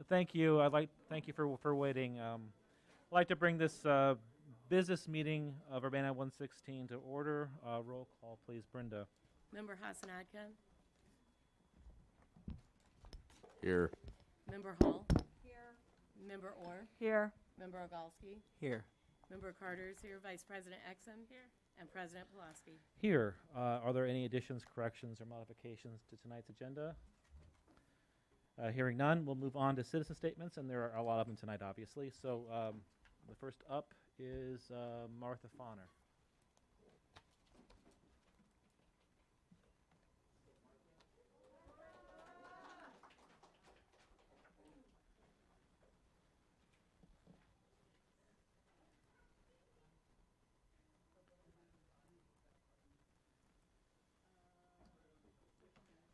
Thank you. Thank you for waiting. I'd like to bring this business meeting of Urbana 116 to order. Roll call, please, Brenda. Member Hassan-Adkan. Here. Member Hall. Here. Member Orr. Here. Member Ogalski. Here. Member Carter is here. Vice President Exum. Here. And President Pulaski. Here. Are there any additions, corrections, or modifications to tonight's agenda? Hearing none, we'll move on to citizen statements, and there are a lot of them tonight, obviously. So the first up is Martha Fauner.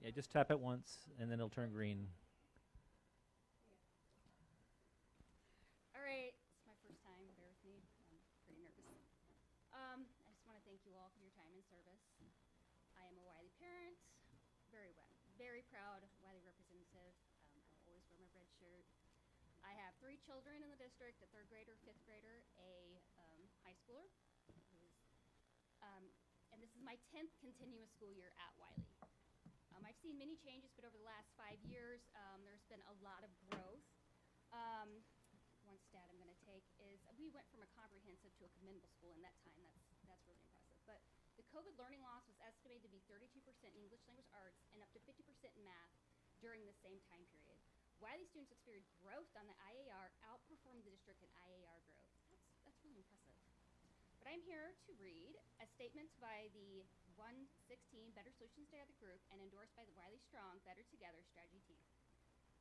Yeah, just tap it once, and then it'll turn green. All right, it's my first time. Bear with me. I'm pretty nervous. I just want to thank you all for your time and service. I am a Wiley parent, very proud Wiley representative. I'll always wear my red shirt. I have 3 children in the district: a 3rd grader, 5th grader, a high schooler, and this is my 10th continuous school year at Wiley. I've seen many changes, but over the last 5 years, there's been a lot of growth. One stat I'm going to take is we went from a comprehensive to a commendable school in that time. That's really impressive. But the COVID learning loss was estimated to be 32% in English language arts and up to 50% in math during the same time period. Wiley students experienced growth on the IAR, outperforming the district in IAR growth. That's really impressive. But I'm here to read a statement by the 116 Better Solutions Together group and endorsed by the Wiley Strong Better Together strategy team.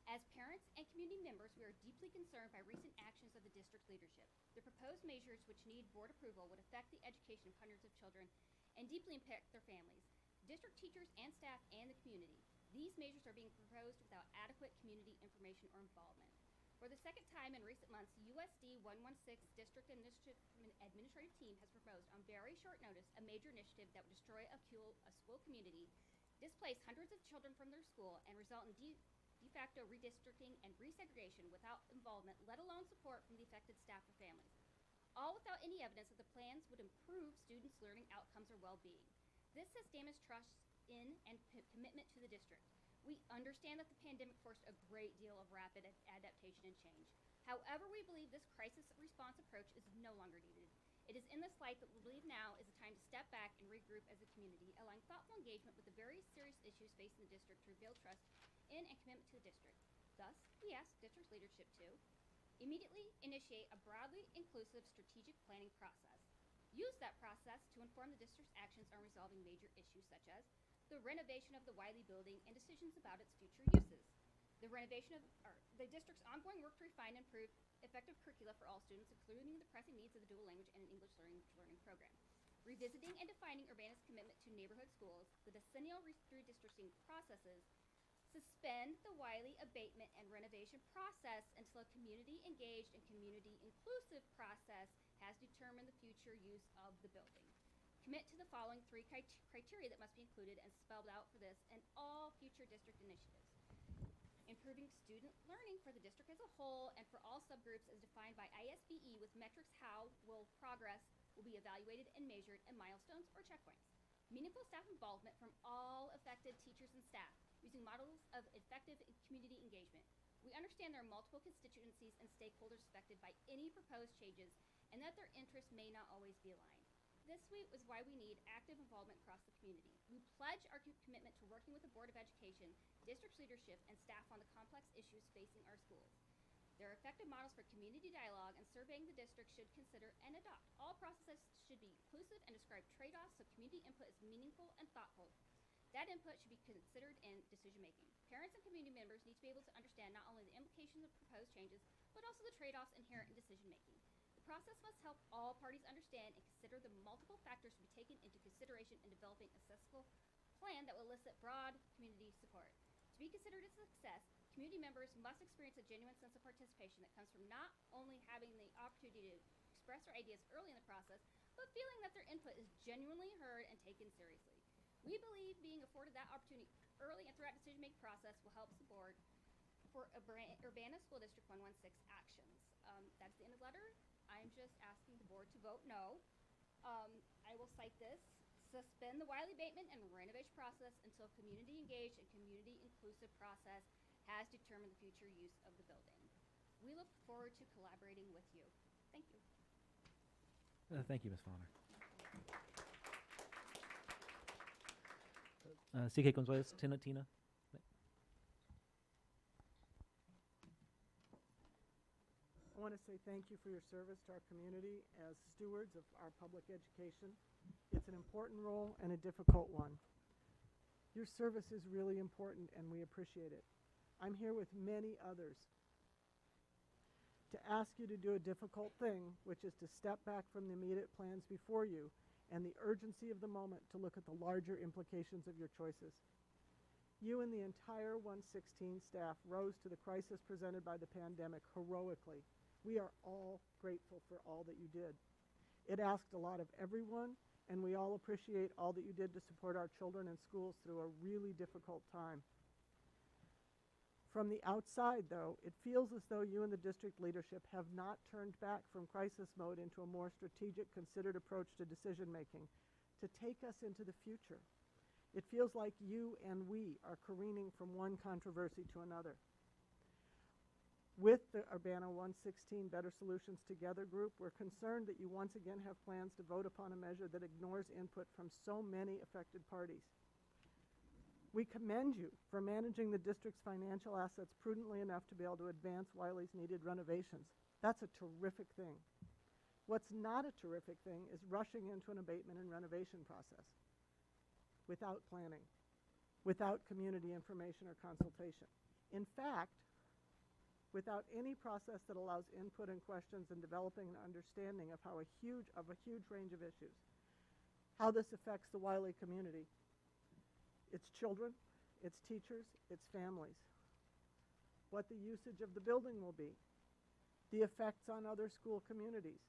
As parents and community members, we are deeply concerned by recent actions of the district leadership. The proposed measures, which need board approval, would affect the education of hundreds of children and deeply impact their families, district teachers and staff, and the community. These measures are being proposed without adequate community information or involvement. For the second time in recent months, USD 116 District Administrative Team has proposed on very short notice a major initiative that would destroy a school community, displace hundreds of children from their school, and result in de facto redistricting and resegregation without involvement, let alone support from the affected staff or families. All without any evidence that the plans would improve students' learning outcomes or well-being. This has damaged trust in and commitment to the district. We understand that the pandemic forced a great deal of rapid adaptation and change. However, we believe this crisis response approach is no longer needed. It is in this light that we believe now is the time to step back and regroup as a community, allowing thoughtful engagement with the very serious issues facing the district to rebuild trust in and commitment to the district. Thus, we ask district leadership to immediately initiate a broadly inclusive strategic planning process. Use that process to inform the district's actions on resolving major issues such as the renovation of the Wiley building and decisions about its future uses. The renovation of the district's ongoing work to refine and improve effective curricula for all students, including the pressing needs of the dual language and English learning program. Revisiting and defining Urbana's commitment to neighborhood schools, the decennial redistricting processes, suspend the Wiley abatement and renovation process until a community-engaged and community-inclusive process has determined the future use of the building. Commit to the following 3 criteria that must be included and spelled out for this and all future district initiatives. Improving student learning for the district as a whole and for all subgroups as defined by ISBE with metrics how progress will be evaluated and measured and milestones or checkpoints. Meaningful staff involvement from all affected teachers and staff using models of effective community engagement. We understand there are multiple constituencies and stakeholders affected by any proposed changes and that their interests may not always be aligned. This is why we need active involvement across the community. We pledge our commitment to working with the Board of Education, district leadership, and staff on the complex issues facing our schools. There are effective models for community dialogue, and surveying the district should consider and adopt. All processes should be inclusive and describe trade-offs so community input is meaningful and thoughtful. That input should be considered in decision-making. Parents and community members need to be able to understand not only the implications of proposed changes, but also the trade-offs inherent in decision-making. The process must help all parties understand and consider the multiple factors to be taken into consideration in developing a successful plan that will elicit broad community support. To be considered a success, community members must experience a genuine sense of participation that comes from not only having the opportunity to express their ideas early in the process, but feeling that their input is genuinely heard and taken seriously. We believe being afforded that opportunity early and throughout the decision-making process will help the board for Urbana School District 116 actions. That's the end of the letter. I'm just asking the board to vote no. I will cite this. Suspend the Wiley abatement and renovation process until community engaged and community inclusive process has determined the future use of the building. We look forward to collaborating with you. Thank you. Thank you, Ms. Fauner. CK Gonzalez, Tina. I want to say thank you for your service to our community as stewards of our public education. It's an important role and a difficult one. Your service is really important and we appreciate it. I'm here with many others to ask you to do a difficult thing, which is to step back from the immediate plans before you and the urgency of the moment to look at the larger implications of your choices. You and the entire 116 staff rose to the crisis presented by the pandemic heroically. We are all grateful for all that you did. It asked a lot of everyone, and we all appreciate all that you did to support our children and schools through a really difficult time. From the outside, though, it feels as though you and the district leadership have not turned back from crisis mode into a more strategic, considered approach to decision-making to take us into the future. It feels like you and we are careening from one controversy to another. With the Urbana 116 Better Solutions Together group, we're concerned that you once again have plans to vote upon a measure that ignores input from so many affected parties. We commend you for managing the district's financial assets prudently enough to be able to advance Wiley's needed renovations. That's a terrific thing. What's not a terrific thing is rushing into an abatement and renovation process without planning, without community information or consultation. In fact, without any process that allows input and questions and developing an understanding of how a huge range of issues, how this affects the Wiley community, its children, its teachers, its families, what the usage of the building will be, the effects on other school communities,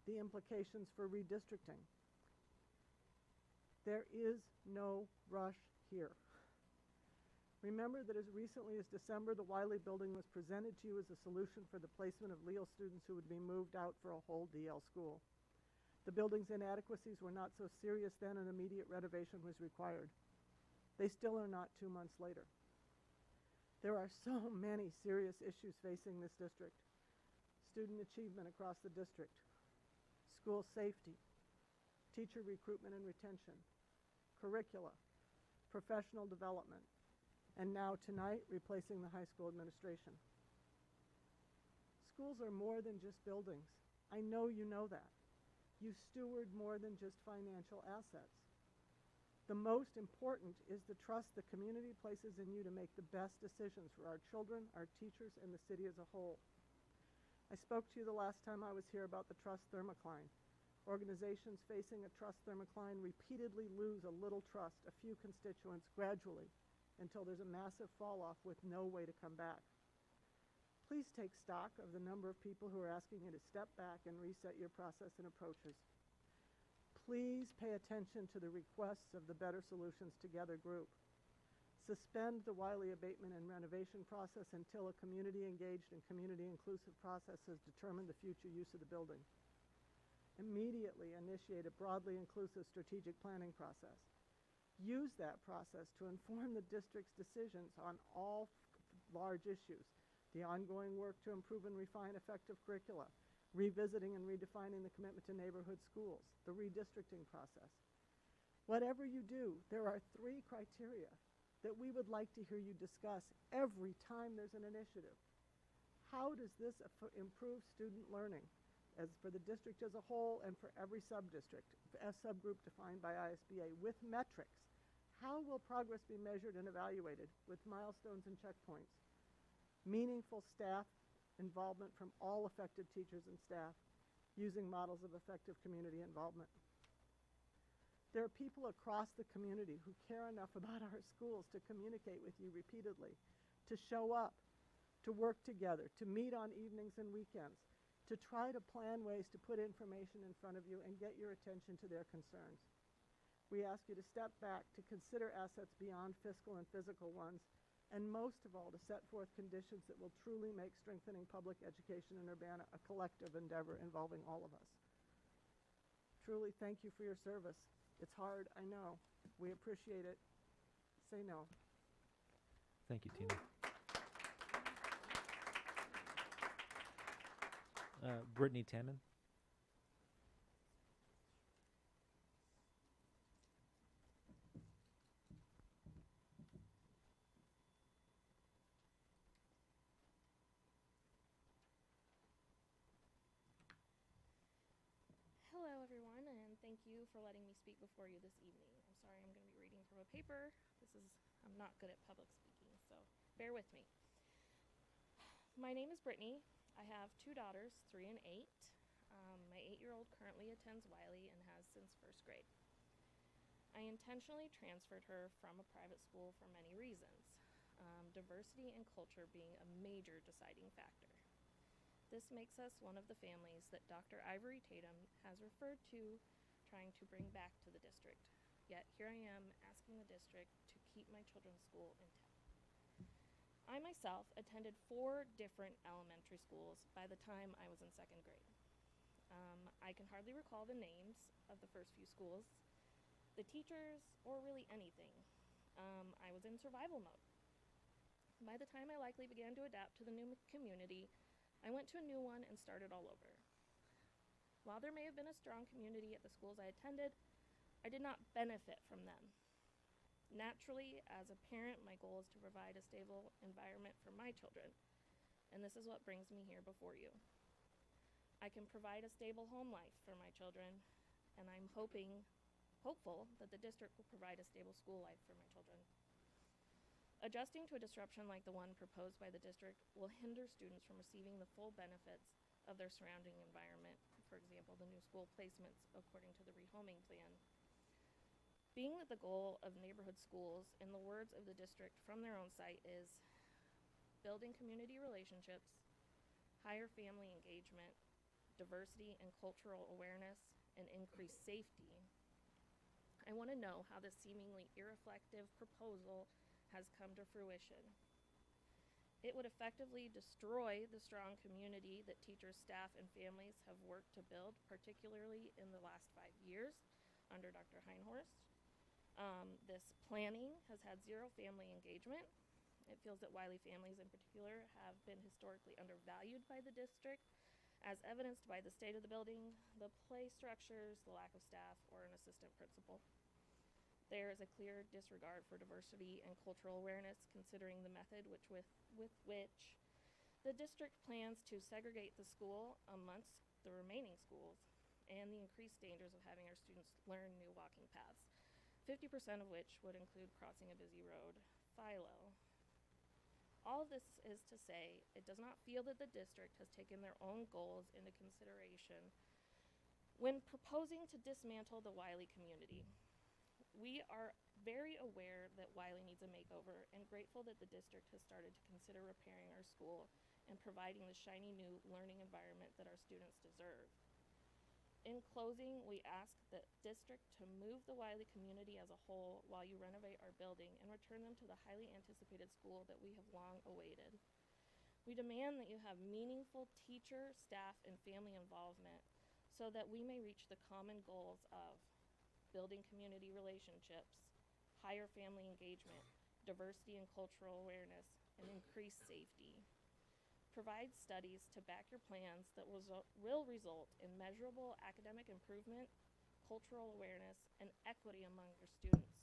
the implications for redistricting. There is no rush here. Remember that as recently as December, the Wiley building was presented to you as a solution for the placement of LEO students who would be moved out for a whole DL school. The building's inadequacies were not so serious then, and immediate renovation was required. They still are not 2 months later. There are so many serious issues facing this district. Student achievement across the district, school safety, teacher recruitment and retention, curricula, professional development, and now tonight, replacing the high school administration. Schools are more than just buildings. I know you know that. You steward more than just financial assets. The most important is the trust the community places in you to make the best decisions for our children, our teachers, and the city as a whole. I spoke to you the last time I was here about the trust thermocline. Organizations facing a trust thermocline repeatedly lose a little trust, a few constituents, gradually, until there's a massive fall-off with no way to come back. Please take stock of the number of people who are asking you to step back and reset your process and approaches. Please pay attention to the requests of the Better Solutions Together group. Suspend the Wiley abatement and renovation process until a community-engaged and community-inclusive process has determined the future use of the building. Immediately initiate a broadly inclusive strategic planning process. Use that process to inform the district's decisions on all large issues, the ongoing work to improve and refine effective curricula, revisiting and redefining the commitment to neighborhood schools, the redistricting process. Whatever you do, there are 3 criteria that we would like to hear you discuss every time there's an initiative. How does this improve student learning as for the district as a whole and for every subdistrict, a subgroup defined by ISBA with metrics? How will progress be measured and evaluated with milestones and checkpoints? Meaningful staff involvement from all affected teachers and staff using models of effective community involvement. There are people across the community who care enough about our schools to communicate with you repeatedly, to show up, to work together, to meet on evenings and weekends, to try to plan ways to put information in front of you and get your attention to their concerns. We ask you to step back, to consider assets beyond fiscal and physical ones, and most of all, to set forth conditions that will truly make strengthening public education in Urbana a collective endeavor involving all of us. Truly, thank you for your service. It's hard, I know. We appreciate it. Say no. Thank you, Tina. Brittany Tamman. Hello, everyone, and thank you for letting me speak before you this evening. I'm sorry I'm going to be reading from a paper. I'm not good at public speaking, so bear with me. My name is Brittany. I have two daughters, 3 and 8. My 8-year-old currently attends Wiley and has since first grade. I intentionally transferred her from a private school for many reasons, diversity and culture being a major deciding factor. This makes us one of the families that Dr. Ivory Tatum has referred to trying to bring back to the district. Yet here I am asking the district to keep my children's school intact. I myself attended 4 different elementary schools by the time I was in 2nd grade. I can hardly recall the names of the first few schools, the teachers, or really anything. I was in survival mode. By the time I likely began to adapt to the new community, I went to a new one and started all over. While there may have been a strong community at the schools I attended, I did not benefit from them. Naturally, as a parent, my goal is to provide a stable environment for my children, and this is what brings me here before you. I can provide a stable home life for my children, and I'm hopeful that the district will provide a stable school life for my children. Adjusting to a disruption like the one proposed by the district will hinder students from receiving the full benefits of their surrounding environment, for example, the new school placements according to the rehoming plan. Being that the goal of neighborhood schools, in the words of the district from their own site, is building community relationships, higher family engagement, diversity and cultural awareness, and increased safety, I want to know how this seemingly irreflective proposal has come to fruition. It would effectively destroy the strong community that teachers, staff, and families have worked to build, particularly in the last 5 years under Dr. Heinhorst. This planning has had 0 family engagement. It feels that Wiley families in particular have been historically undervalued by the district, as evidenced by the state of the building, the play structures, the lack of staff, or an assistant principal. There is a clear disregard for diversity and cultural awareness, considering the method with which the district plans to segregate the school amongst the remaining schools, and the increased dangers of having our students learn new walking paths, 50% of which would include crossing a busy road, Philo. All of this is to say, it does not feel that the district has taken their own goals into consideration when proposing to dismantle the Wiley community. We are very aware that Wiley needs a makeover and grateful that the district has started to consider repairing our school and providing the shiny new learning environment that our students deserve. In closing, we ask the district to move the Wiley community as a whole while you renovate our building and return them to the highly anticipated school that we have long awaited. We demand that you have meaningful teacher, staff, and family involvement so that we may reach the common goals of building community relationships, higher family engagement, diversity and cultural awareness, and increased safety. Provide studies to back your plans that will result in measurable academic improvement, cultural awareness, and equity among your students.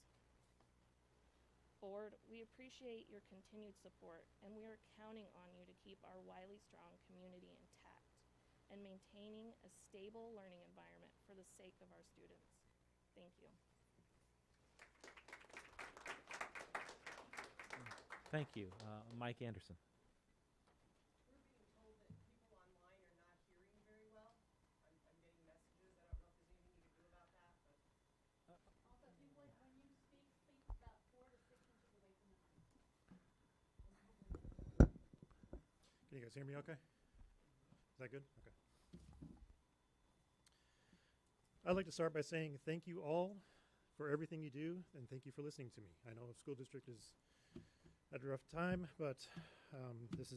Board, we appreciate your continued support, and we are counting on you to keep our Wiley Strong community intact and maintaining a stable learning environment for the sake of our students. Thank you. Thank you. Mike Anderson. We're being told that people online are not hearing very well. I'm getting messages. I don't know if there's anything you can do about that, but. Also, if you would, when you speak about 4 to 6 inches away from the mic. Can you guys hear me okay? Is that good? Okay. I'd like to start by saying thank you all for everything you do, and thank you for listening to me. I know school district is Had a rough time, but I'm just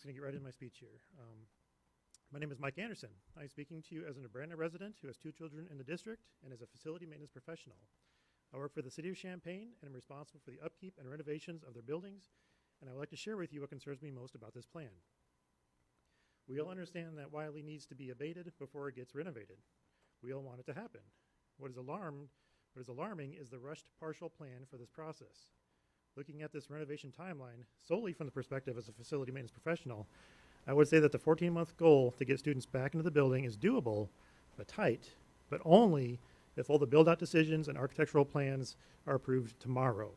going to get right into my speech here. My name is Mike Anderson. I'm speaking to you as an Urbana resident who has 2 children in the district and as a facility maintenance professional. I work for the City of Champaign and am responsible for the upkeep and renovations of their buildings, and I would like to share with you what concerns me most about this plan. We all understand that Wiley needs to be abated before it gets renovated. We all want it to happen. What is alarming is the rushed partial plan for this process. Looking at this renovation timeline solely from the perspective as a facility maintenance professional, I would say that the 14-month goal to get students back into the building is doable, but tight, but only if all the build-out decisions and architectural plans are approved tomorrow.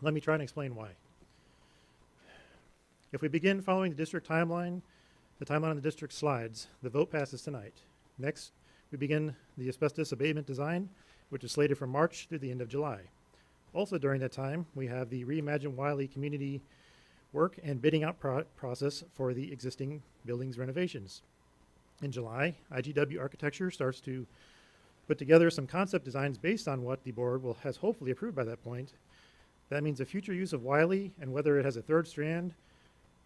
Let me try and explain why. If we begin following the district timeline, the timeline on the district slides, the vote passes tonight. Next, we begin the asbestos abatement design, which is slated from March through the end of July. Also during that time, we have the Reimagine Wiley community work and bidding out process for the existing buildings renovations. In July, IGW Architecture starts to put together some concept designs based on what the board has hopefully approved by that point. That means the future use of Wiley and whether it has a third strand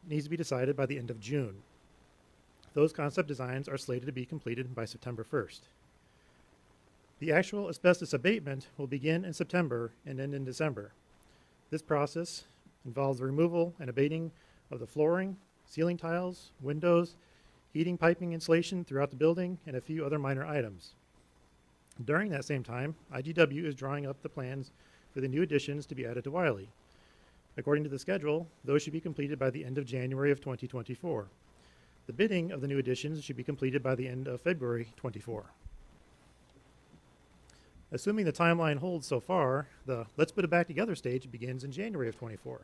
needs to be decided by the end of June. Those concept designs are slated to be completed by September 1st. The actual asbestos abatement will begin in September and end in December. This process involves the removal and abating of the flooring, ceiling tiles, windows, heating piping insulation throughout the building, and a few other minor items. During that same time, IGW is drawing up the plans for the new additions to be added to Wiley. According to the schedule, those should be completed by the end of January of 2024. The bidding of the new additions should be completed by the end of February 24. Assuming the timeline holds so far, the Let's Put It Back Together stage begins in January of 24.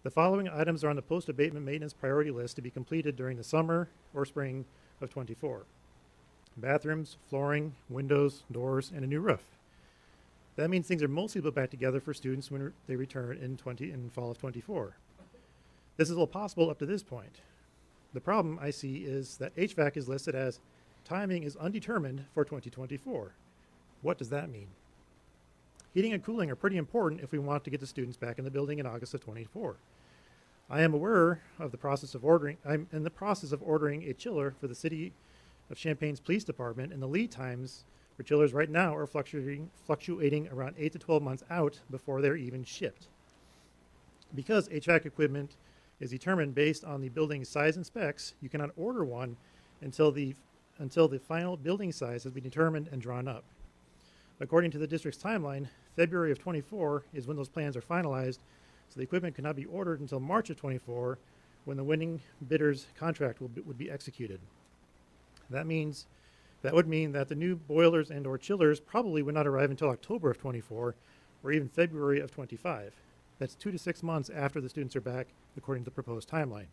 The following items are on the post-abatement maintenance priority list to be completed during the summer or spring of 24. Bathrooms, flooring, windows, doors, and a new roof. That means things are mostly put back together for students when they return in fall of 24. This is all possible up to this point. The problem I see is that HVAC is listed as timing is undetermined for 2024. What does that mean? Heating and cooling are pretty important if we want to get the students back in the building in August of 24. I am aware of the process of I'm in the process of ordering a chiller for the City of Champaign's Police Department, and the lead times for chillers right now are fluctuating around 8 to 12 months out before they're even shipped. Because HVAC equipment is determined based on the building's size and specs, you cannot order one until the final building size has been determined and drawn up. According to the district's timeline, February of 24 is when those plans are finalized, so the equipment cannot be ordered until March of 24, when the winning bidder's contract would be executed. That would mean that the new boilers and or chillers probably would not arrive until October of 24 or even February of 25. That's 2 to 6 months after the students are back, according to the proposed timeline.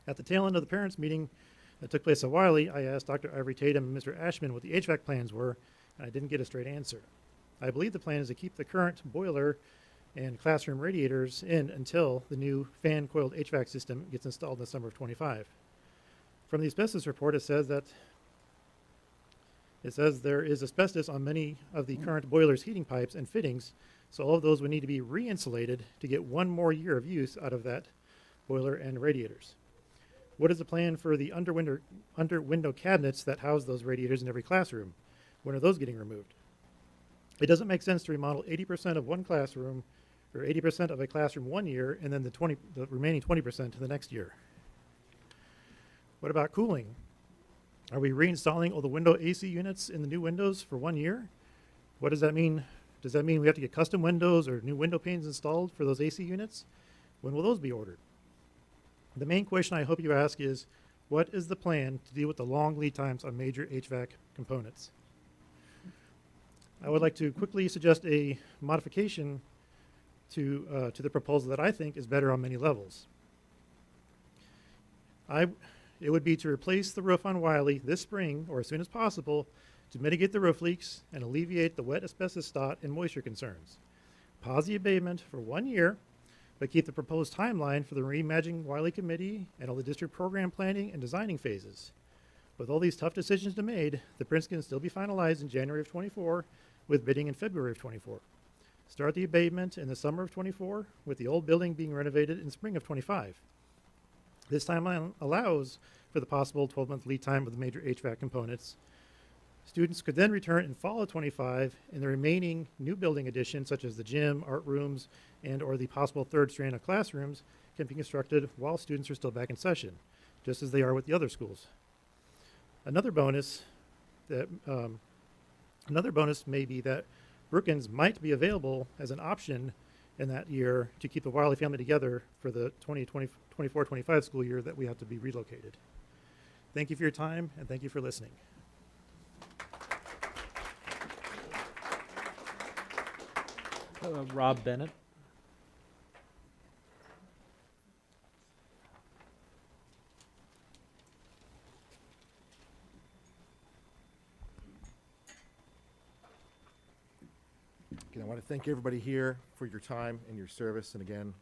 At the tail end of the parents' meeting that took place at Wiley, I asked Dr. Ivory Tatum and Mr. Ashman what the HVAC plans were, and I didn't get a straight answer. I believe the plan is to keep the current boiler and classroom radiators in until the new fan-coiled HVAC system gets installed in the summer of 25. From the asbestos report, it says there is asbestos on many of the current boilers' heating pipes and fittings, so all of those would need to be re-insulated to get 1 more year of use out of that boiler and radiators. What is the plan for the under window cabinets that house those radiators in every classroom? When are those getting removed? It doesn't make sense to remodel 80% of one classroom or 80% of a classroom 1 year and then the remaining 20% to the next year. What about cooling? Are we reinstalling all the window AC units in the new windows for 1 year? What does that mean? Does that mean we have to get custom windows or new window panes installed for those AC units? When will those be ordered? The main question I hope you ask is, what is the plan to deal with the long lead times on major HVAC components? I would like to quickly suggest a modification to the proposal that I think is better on many levels. It would be to replace the roof on Wiley this spring or as soon as possible to mitigate the roof leaks and alleviate the wet asbestos spot and moisture concerns. Pause the abatement for 1 year, but keep the proposed timeline for the Reimagine Wiley Committee and all the district program planning and designing phases. With all these tough decisions to be made, the prints can still be finalized in January of 24 with bidding in February of 24. Start the abatement in the summer of 24, with the old building being renovated in spring of 25. This timeline allows for the possible 12-month lead time of the major HVAC components. Students could then return in fall of 25, and the remaining new building additions, such as the gym, art rooms, and or the possible third strand of classrooms, can be constructed while students are still back in session, just as they are with the other schools. Another bonus may be that Brookins might be available as an option in that year to keep the Wiley family together for the 2024-25 school year that we have to be relocated. Thank you for your time, and thank you for listening. Rob Bennett. Again, I want to thank everybody here for your time and your service, and again,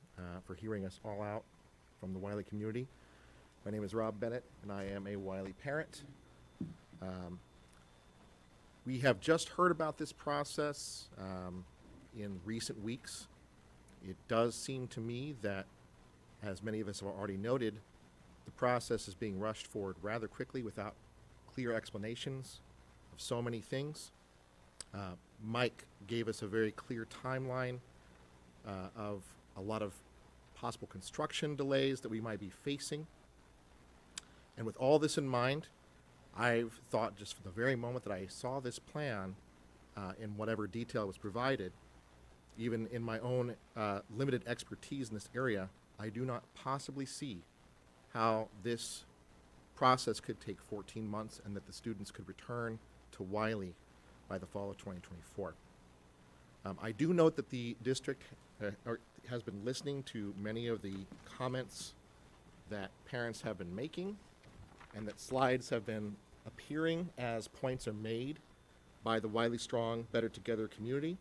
for hearing us all out from the Wiley community. My name is Rob Bennett, and I am a Wiley parent. We have just heard about this process in recent weeks. It does seem to me that, as many of us have already noted, the process is being rushed forward rather quickly without clear explanations of so many things. Mike gave us a very clear timeline of a lot of possible construction delays that we might be facing. And with all this in mind, I've thought just from the very moment that I saw this plan in whatever detail was provided, even in my own limited expertise in this area, I do not possibly see how this process could take 14 months and that the students could return to Wiley by the fall of 2024. I do note that the district has been listening to many of the comments that parents have been making, and that slides have been appearing as points are made by the Wiley Strong Better Together community.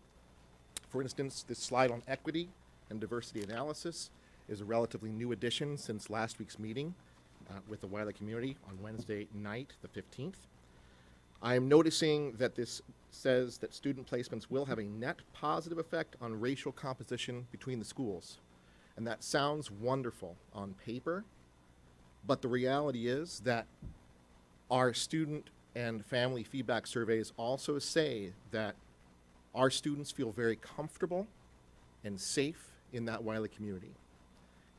For instance, this slide on equity and diversity analysis is a relatively new addition since last week's meeting with the Wiley community on Wednesday night, the 15th. I am noticing that this says that student placements will have a net positive effect on racial composition between the schools. And that sounds wonderful on paper, but the reality is that our student and family feedback surveys also say that our students feel very comfortable and safe in that Wiley community.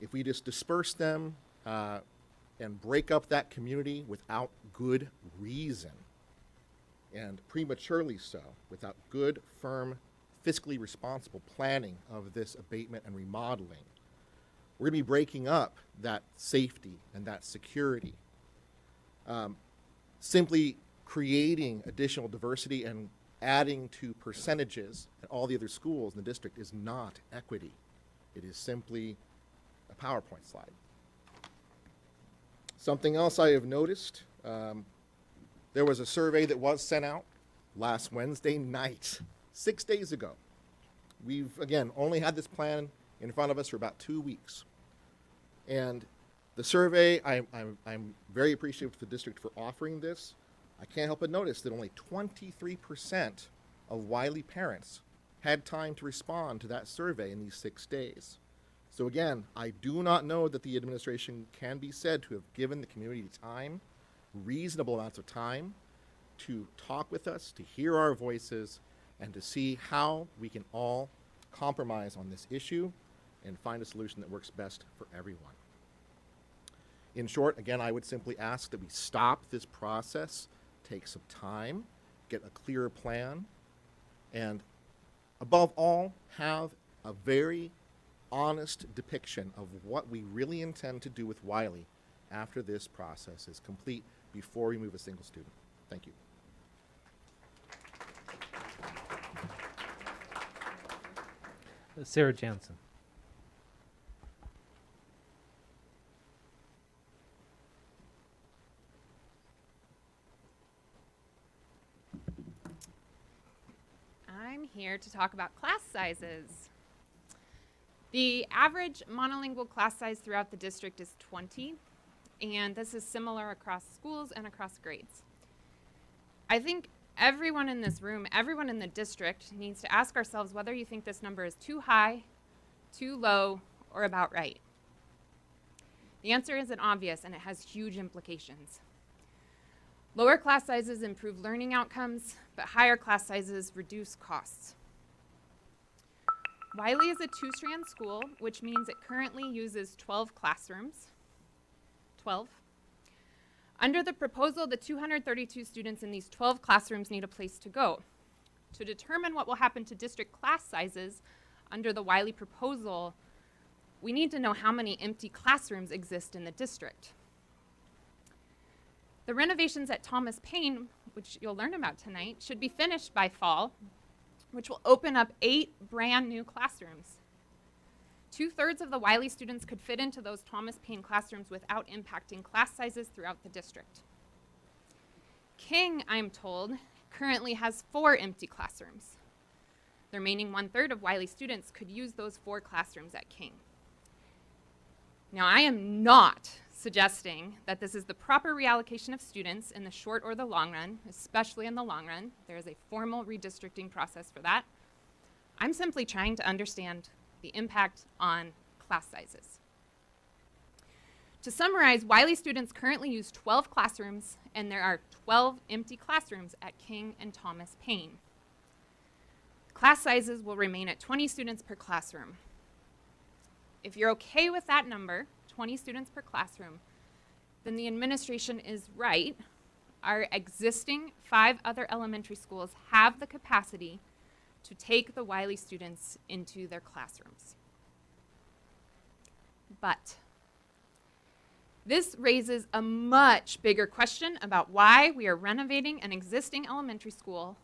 If we just disperse them and break up that community without good reason, and prematurely so, without good, firm, fiscally responsible planning of this abatement and remodeling, we're going to be breaking up that safety and that security. Simply creating additional diversity and adding to percentages at all the other schools in the district is not equity. It is simply a PowerPoint slide. Something else I have noticed, there was a survey that was sent out last Wednesday night, 6 days ago. We've, again, only had this plan in front of us for about 2 weeks. And the survey, I'm very appreciative to the district for offering this. I can't help but notice that only 23% of Wiley parents had time to respond to that survey in these 6 days. So again, I do not know that the administration can be said to have given the community time, reasonable amounts of time, to talk with us, to hear our voices, and to see how we can all compromise on this issue and find a solution that works best for everyone. In short, again, I would simply ask that we stop this process, take some time, get a clearer plan, and above all, have a very honest depiction of what we really intend to do with Wiley after this process is complete, before we move a single student. Thank you. Sarah Jansen. I'm here to talk about class sizes. The average monolingual class size throughout the district is 20, and this is similar across schools and across grades. I think everyone in this room, everyone in the district needs to ask ourselves whether you think this number is too high, too low, or about right. The answer isn't obvious, and it has huge implications. Lower class sizes improve learning outcomes, but higher class sizes reduce costs. Wiley is a two-strand school, which means it currently uses 12 classrooms. 12. Under the proposal, the 232 students in these 12 classrooms need a place to go. To determine what will happen to district class sizes under the Wiley proposal, we need to know how many empty classrooms exist in the district. The renovations at Thomas Paine, which you'll learn about tonight, should be finished by fall, which will open up 8 brand new classrooms. 2/3 of the Wiley students could fit into those Thomas Paine classrooms without impacting class sizes throughout the district. King, I'm told, currently has 4 empty classrooms. The remaining 1/3 of Wiley students could use those 4 classrooms at King. Now, I am not suggesting that this is the proper reallocation of students in the short or the long run, especially in the long run. There is a formal redistricting process for that. I'm simply trying to understand the impact on class sizes. To summarize, Wiley students currently use 12 classrooms, and there are 12 empty classrooms at King and Thomas Paine. Class sizes will remain at 20 students per classroom. If you're okay with that number, 20 students per classroom, then the administration is right. Our existing 5 other elementary schools have the capacity to take the Wiley students into their classrooms. But this raises a much bigger question about why we are renovating an existing elementary school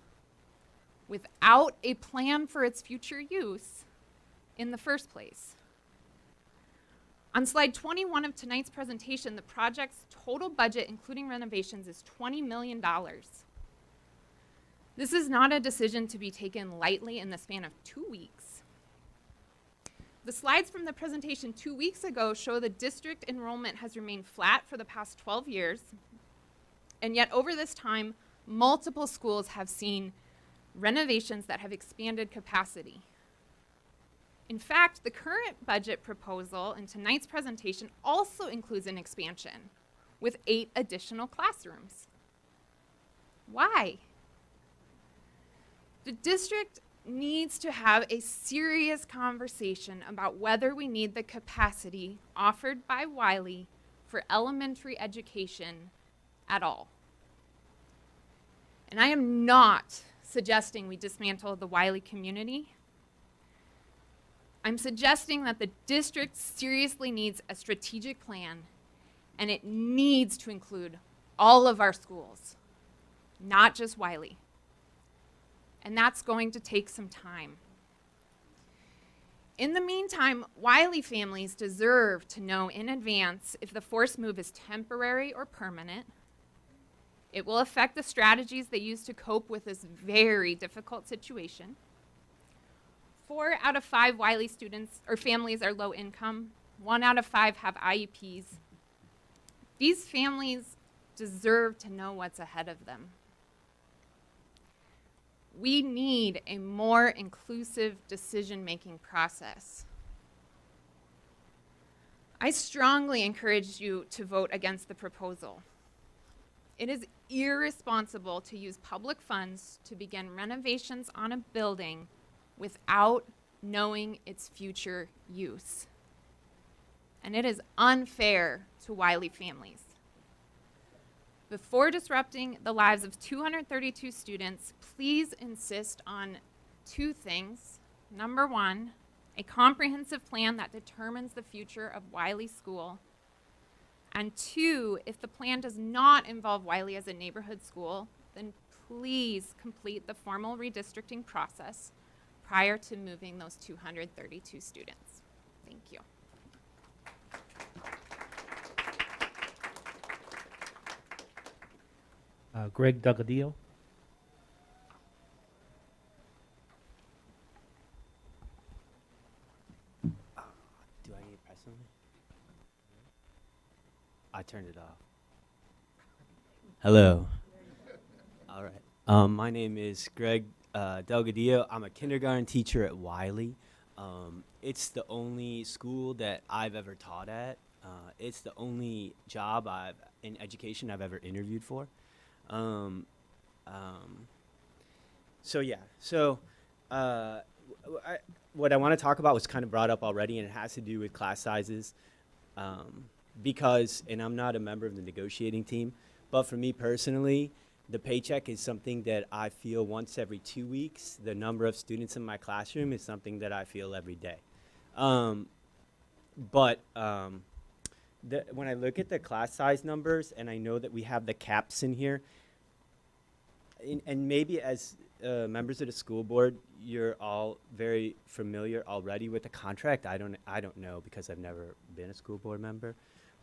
without a plan for its future use in the first place. On slide 21 of tonight's presentation, the project's total budget, including renovations, is $20 million. This is not a decision to be taken lightly in the span of 2 weeks. The slides from the presentation 2 weeks ago show the district enrollment has remained flat for the past 12 years, and yet over this time, multiple schools have seen renovations that have expanded capacity. In fact, the current budget proposal in tonight's presentation also includes an expansion with 8 additional classrooms. Why? The district needs to have a serious conversation about whether we need the capacity offered by Wiley for elementary education at all. And I am not suggesting we dismantle the Wiley community. I'm suggesting that the district seriously needs a strategic plan, and it needs to include all of our schools, not just Wiley. And that's going to take some time. In the meantime, Wiley families deserve to know in advance if the forced move is temporary or permanent. It will affect the strategies they use to cope with this very difficult situation. 4 out of 5 Wiley students or families are low income. 1 out of 5 have IEPs. These families deserve to know what's ahead of them. We need a more inclusive decision-making process. I strongly encourage you to vote against the proposal. It is irresponsible to use public funds to begin renovations on a building without knowing its future use. And it is unfair to Wiley families. Before disrupting the lives of 232 students, please insist on 2 things. Number 1, a comprehensive plan that determines the future of Wiley School. And 2, if the plan does not involve Wiley as a neighborhood school, then please complete the formal redistricting process prior to moving those 232 students. Thank you. Greg Delgadillo. Do I need to press something? I turned it off. Hello. All right. My name is Greg Delgadillo. I'm a kindergarten teacher at Wiley. It's the only school that I've ever taught at. It's the only job in education I've ever interviewed for. What I want to talk about was kind of brought up already, and it has to do with class sizes. Because, and I'm not a member of the negotiating team, but for me personally, the paycheck is something that I feel once every 2 weeks. The number of students in my classroom is something that I feel every day. When I look at the class size numbers, and I know that we have the caps in here, and maybe as members of the school board, you're all very familiar already with the contract. I don't know because I've never been a school board member.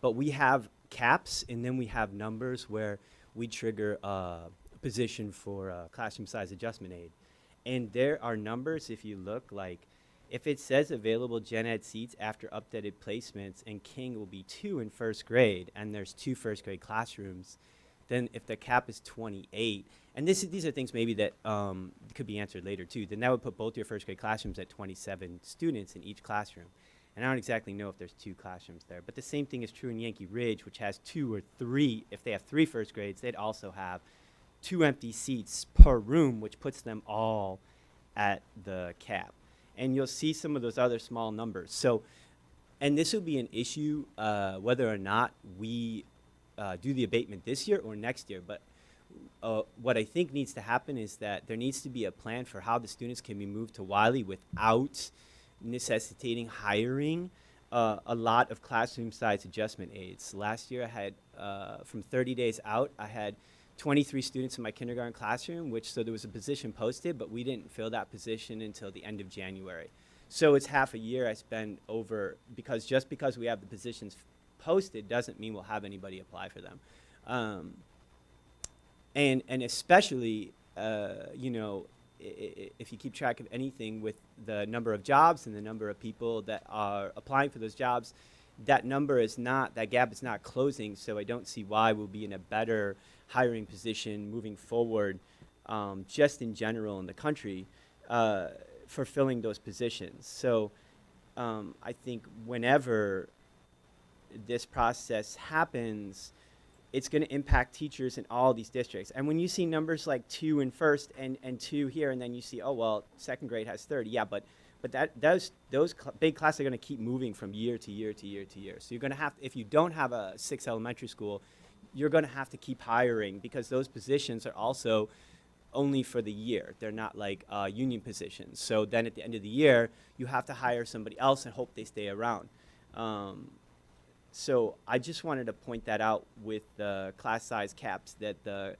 But we have caps, and then we have numbers where we trigger a position for a classroom size adjustment aid. And there are numbers, if you look, like if it says available gen ed seats after updated placements, and King will be 2 in first grade, and there's 2 first grade classrooms, then if the cap is 28, and these are things maybe that could be answered later too, then that would put both your first grade classrooms at 27 students in each classroom. And I don't exactly know if there's 2 classrooms there, but the same thing is true in Yankee Ridge, which has 2 or 3. If they have 3 first grades, they'd also have 2 empty seats per room, which puts them all at the cap. And you'll see some of those other small numbers. So, and this will be an issue whether or not we do the abatement this year or next year. But what I think needs to happen is that there needs to be a plan for how the students can be moved to Wiley without necessitating hiring a lot of classroom size adjustment aides. Last year I had, from 30 days out, I had 23 students in my kindergarten classroom, so there was a position posted, but we didn't fill that position until the end of January. So it's half a year I spend over, because just because we have the positions posted doesn't mean we'll have anybody apply for them. And especially, if you keep track of anything with the number of jobs and the number of people that are applying for those jobs, that gap is not closing, so I don't see why we'll be in a better hiring position moving forward, just in general in the country, for filling those positions. So I think whenever this process happens, it's going to impact teachers in all these districts. And when you see numbers like 2 in first and 2 here, and then you see, oh, well, second grade has 30. Yeah, but those big classes are going to keep moving from year to year to year to year. So you're going to have, if you don't have a 6 elementary school, you're going to have to keep hiring, because those positions are also only for the year. They're not like union positions. So then at the end of the year, you have to hire somebody else and hope they stay around. So I just wanted to point that out with the class size caps, that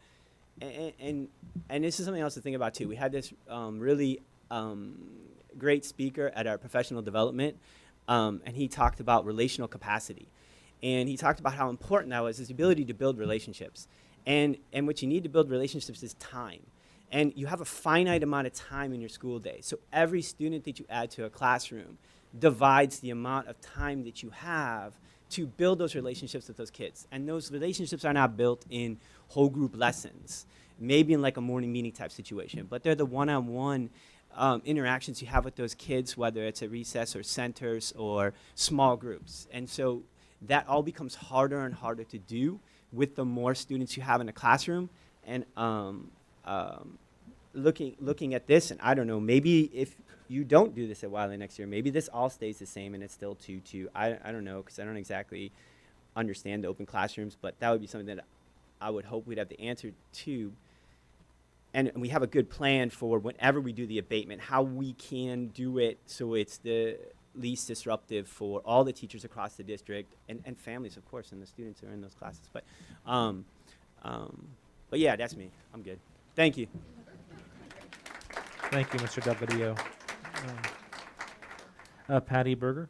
and this is something else to think about too. We had this really great speaker at our professional development, and he talked about relational capacity. And he talked about how important that was, his ability to build relationships. And what you need to build relationships is time. And you have a finite amount of time in your school day. So every student that you add to a classroom divides the amount of time that you have to build those relationships with those kids. And those relationships are not built in whole group lessons, maybe in like a morning meeting type situation, but they're the one-on-one interactions you have with those kids, whether it's at recess or centers or small groups. And so that all becomes harder and harder to do with the more students you have in a classroom. And looking at this, and I don't know, maybe if you don't do this at Wiley next year, maybe this all stays the same and it's still 2-2. I don't know, because I don't exactly understand the open classrooms, but that would be something that I would hope we'd have the answer to. And we have a good plan for whenever we do the abatement, how we can do it so it's the least disruptive for all the teachers across the district, and families, of course, and the students who are in those classes. But yeah, that's me. I'm good. Thank you. Thank you, Mr. Delgadillo. Patty Bergen,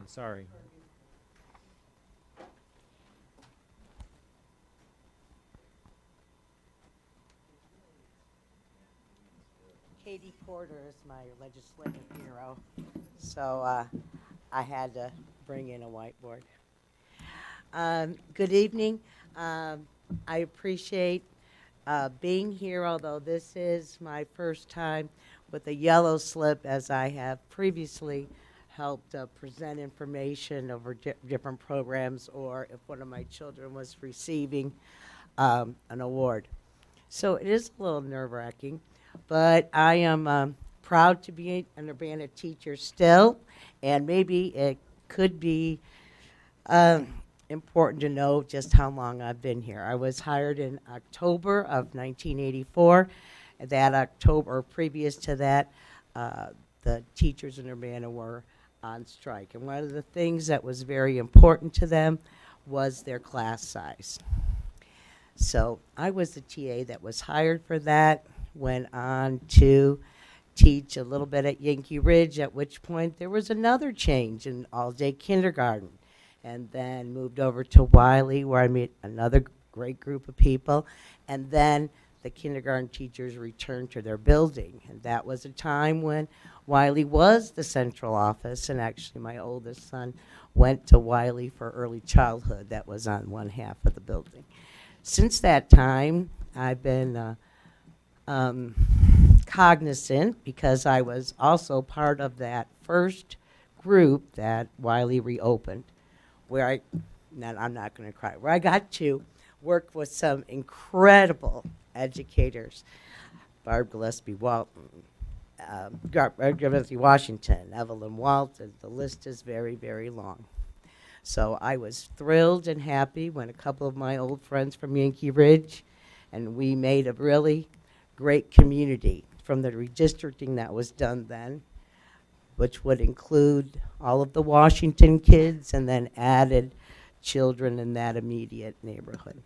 sorry. Katie Porter is my legislative hero, so I had to bring in a whiteboard. Good evening. I appreciate being here, although this is my first time with a yellow slip, as I have previously helped present information over different programs, or if one of my children was receiving an award. So it is a little nerve-wracking, but I am proud to be an Urbana teacher still, and maybe it could be important to know just how long I've been here. I was hired in October of 1984. That October, previous to that, the teachers in Urbana were on strike. And one of the things that was very important to them was their class size. So I was the TA that was hired for that, went on to teach a little bit at Yankee Ridge, at which point there was another change in all-day kindergarten, and then moved over to Wiley, where I met another great group of people, and then the kindergarten teachers returned to their building. And that was a time when Wiley was the central office, and actually my oldest son went to Wiley for early childhood. That was on one half of the building. Since that time, I've been cognizant, because I was also part of that first group that Wiley reopened, where I'm not going to cry, where I got to work with some incredible educators, Barb Gillespie Walton, Gillespie Washington, Evelyn Walton. The list is very, very long. So I was thrilled and happy when a couple of my old friends from Yankee Ridge, and we made a really great community from the redistricting that was done then, which would include all of the Washington kids and then added children in that immediate neighborhood.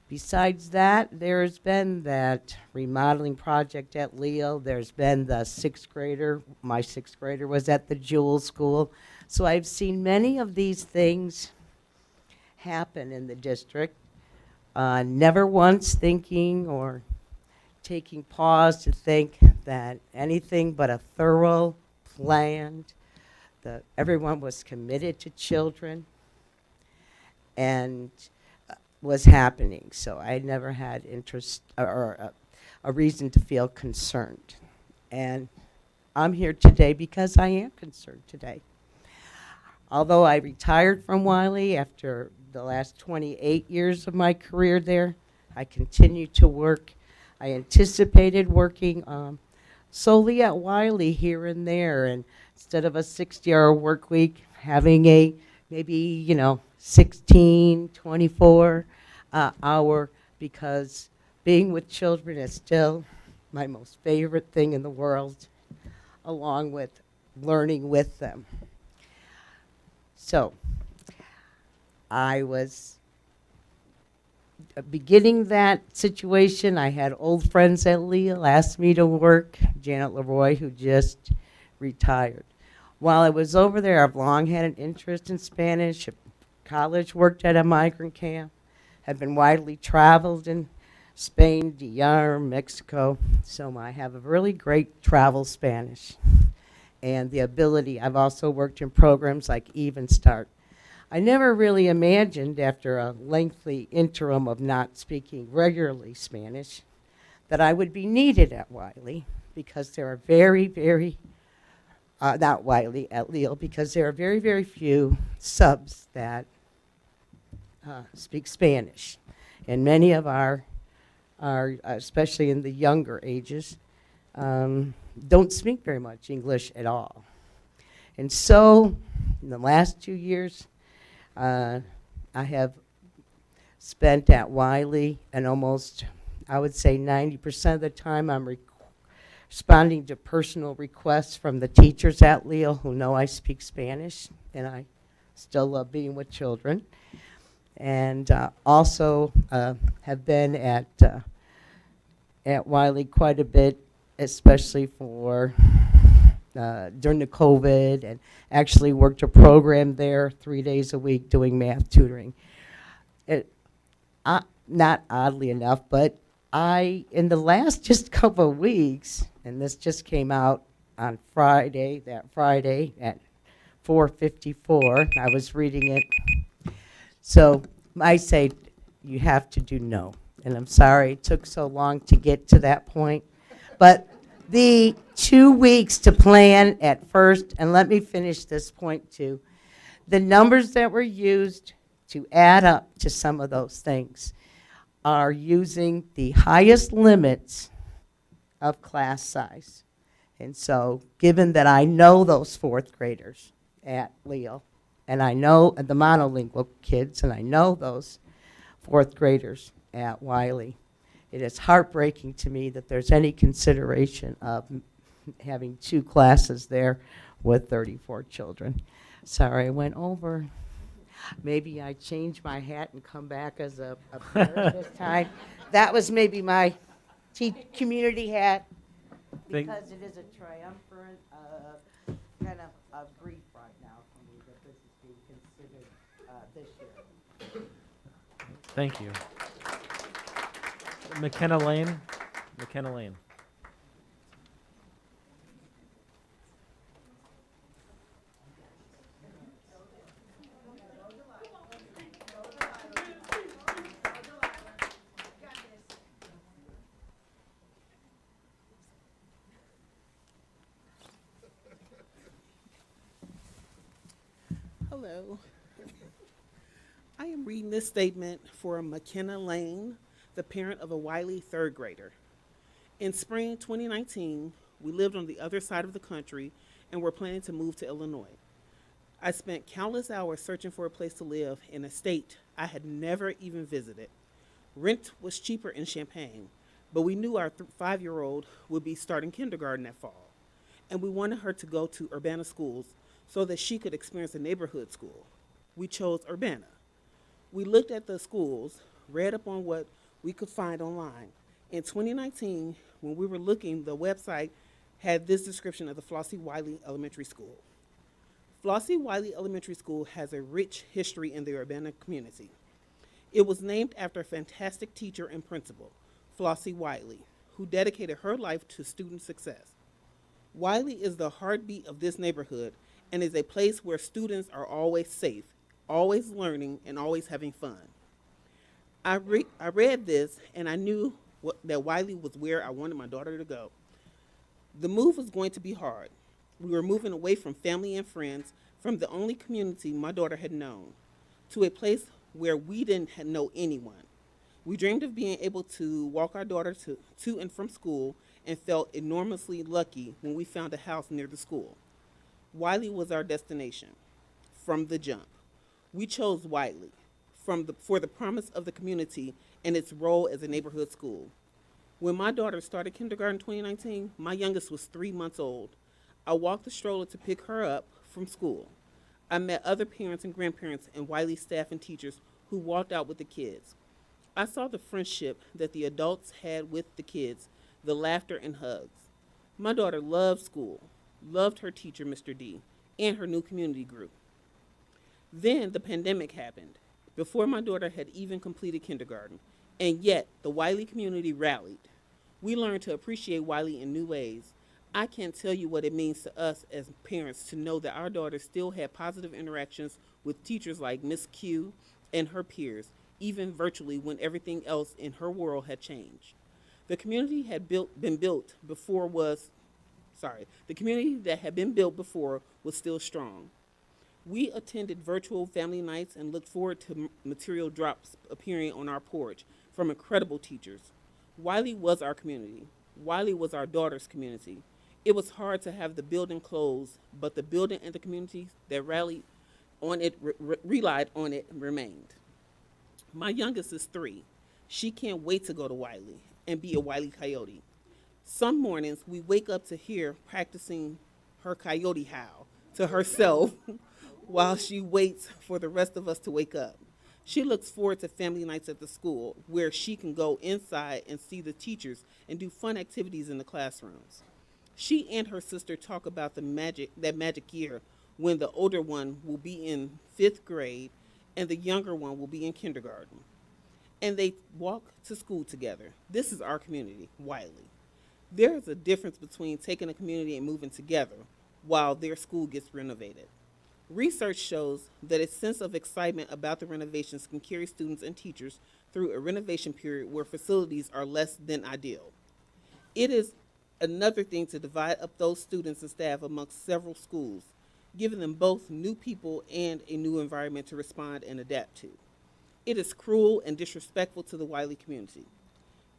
Besides that, there's been that remodeling project at Leo. There's been the sixth grader. My sixth grader was at the Jewel School. So I've seen many of these things happen in the district, never once thinking or taking pause to think that anything but a thorough, planned, that everyone was committed to children, and was happening. So I never had interest or a reason to feel concerned. And I'm here today because I am concerned today. Although I retired from Wiley after the last 28 years of my career there, I continued to work. I anticipated working solely at Wiley here and there, and instead of a 60-hour work week, having a maybe, 16, 24 hour, because being with children is still my most favorite thing in the world, along with learning with them. So I was beginning that situation. I had old friends at Leo ask me to work, Janet Leroy, who just retired. While I was over there, I've long had an interest in Spanish. At college, worked at a migrant camp, had been widely traveled in Spain, DR, Mexico. So I have a really great travel Spanish. And the ability, I've also worked in programs like Even Start. I never really imagined, after a lengthy interim of not speaking regularly Spanish, that I would be needed at Wiley, because there are very, very, not Wiley, at Leo, because there are very, very few subs that speak Spanish. And many of our especially in the younger ages, don't speak very much English at all. And so, in the last 2 years, I have spent at Wiley, and almost, I would say 90% of the time, I'm responding to personal requests from the teachers at Leo who know I speak Spanish, and I still love being with children. And also have been at Wiley quite a bit, especially for during the COVID, and actually worked a program there 3 days a week doing math tutoring. Not oddly enough, but in the last just couple of weeks, and this just came out on Friday, that Friday at 4:54, I was reading it. So I say you have to do no. and I'm sorry it took so long to get to that point. But the 2 weeks to plan at first, and let me finish this point too. The numbers that were used to add up to some of those things are using the highest limits of class size. And so, given that I know those fourth graders at Leo, and I know the monolingual kids, and I know those fourth graders at Wiley, it is heartbreaking to me that there's any consideration of having 2 classes there with 34 children. Sorry, I went over. Maybe I change my hat and come back as a parent this time. That was maybe my community hat, because it is a triumphant kind of grief right now for me that this is being considered this year. Thank you. McKenna Lane. McKenna Lane. Hello. I am reading this statement for McKenna Lane, the parent of a Wiley third grader. In spring 2019, we lived on the other side of the country and were planning to move to Illinois. I spent countless hours searching for a place to live in a state I had never even visited. Rent was cheaper in Champaign, but we knew our 5-year-old would be starting kindergarten that fall, and we wanted her to go to Urbana schools so that she could experience a neighborhood school. We chose Urbana. We looked at the schools, read up on what we could find online. In 2019, when we were looking, the website had this description of the Flossie Wiley Elementary School. Flossie Wiley Elementary School has a rich history in the Urbana community. It was named after a fantastic teacher and principal, Flossie Wiley, who dedicated her life to student success. Wiley is the heartbeat of this neighborhood and is a place where students are always safe, always learning, and always having fun. I read this and I knew that Wiley was where I wanted my daughter to go. The move was going to be hard. We were moving away from family and friends, from the only community my daughter had known, to a place where we didn't know anyone. We dreamed of being able to walk our daughter to and from school and felt enormously lucky when we found a house near the school. Wiley was our destination from the jump. We chose Wiley for the promise of the community and its role as a neighborhood school. When my daughter started kindergarten in 2019, my youngest was 3 months old. I walked the stroller to pick her up from school. I met other parents and grandparents and Wiley staff and teachers who walked out with the kids. I saw the friendship that the adults had with the kids, the laughter and hugs. My daughter loved school, loved her teacher, Mr. D, and her new community group. Then the pandemic happened, before my daughter had even completed kindergarten, and yet the Wiley community rallied. We learned to appreciate Wiley in new ways. I can't tell you what it means to us as parents to know that our daughter still had positive interactions with teachers like Miss Q and her peers, even virtually when everything else in her world had changed. The community that had been built before was still strong. We attended virtual family nights and looked forward to material drops appearing on our porch from incredible teachers. Wiley was our community. Wiley was our daughter's community. It was hard to have the building close, but the building and the community that rallied on it, relied on it, remained. My youngest is 3. She can't wait to go to Wiley and be a Wiley Coyote. Some mornings we wake up to hear practicing her coyote howl to herself while she waits for the rest of us to wake up. She looks forward to family nights at the school where she can go inside and see the teachers and do fun activities in the classrooms. She and her sister talk about that magic year when the older one will be in 5th grade and the younger one will be in kindergarten. And they walk to school together. This is our community, Wiley. There is a difference between taking a community and moving together while their school gets renovated. Research shows that a sense of excitement about the renovations can carry students and teachers through a renovation period where facilities are less than ideal. It is another thing to divide up those students and staff amongst several schools, giving them both new people and a new environment to respond and adapt to. It is cruel and disrespectful to the Wiley community.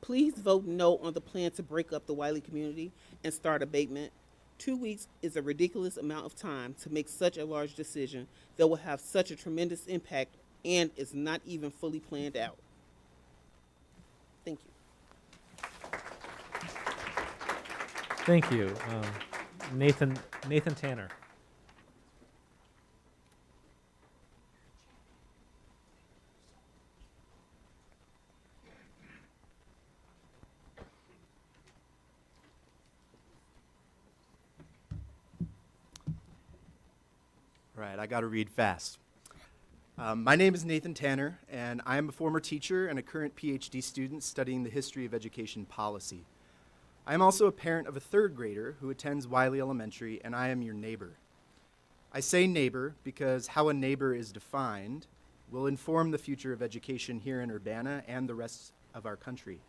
Please vote no on the plan to break up the Wiley community and start abatement. 2 weeks is a ridiculous amount of time to make such a large decision that will have such a tremendous impact and is not even fully planned out. Thank you. Thank you. Nathan Tanner. Right, I got to read fast. My name is Nathan Tanner, and I am a former teacher and a current PhD student studying the history of education policy. I am also a parent of a third grader who attends Wiley Elementary, and I am your neighbor. I say neighbor because how a neighbor is defined will inform the future of education here in Urbana and the rest of our country.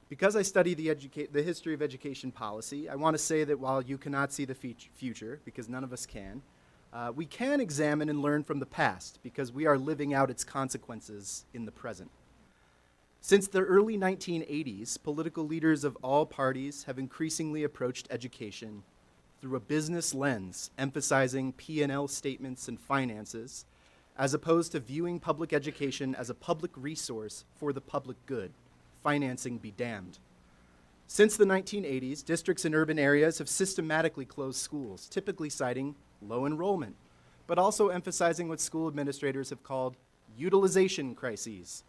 Because I study the history of education policy, I want to say that while you cannot see the future, because none of us can, we can examine and learn from the past because we are living out its consequences in the present. Since the early 1980s, political leaders of all parties have increasingly approached education through a business lens, emphasizing P&L statements and finances, as opposed to viewing public education as a public resource for the public good, financing be damned. Since the 1980s, districts in urban areas have systematically closed schools, typically citing low enrollment, but also emphasizing what school administrators have called utilization crises.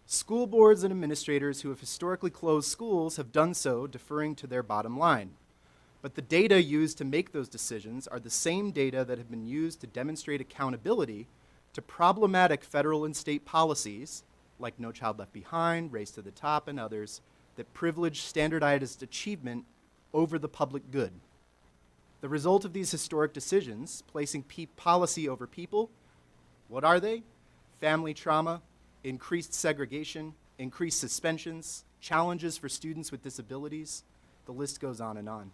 School boards and administrators who have historically closed schools have done so deferring to their bottom line. But the data used to make those decisions are the same data that have been used to demonstrate accountability to problematic federal and state policies, like No Child Left Behind, Race to the Top, and others, that privilege standardized achievement over the public good. The result of these historic decisions, placing policy over people, what are they? Family trauma, increased segregation, increased suspensions, challenges for students with disabilities. The list goes on and on.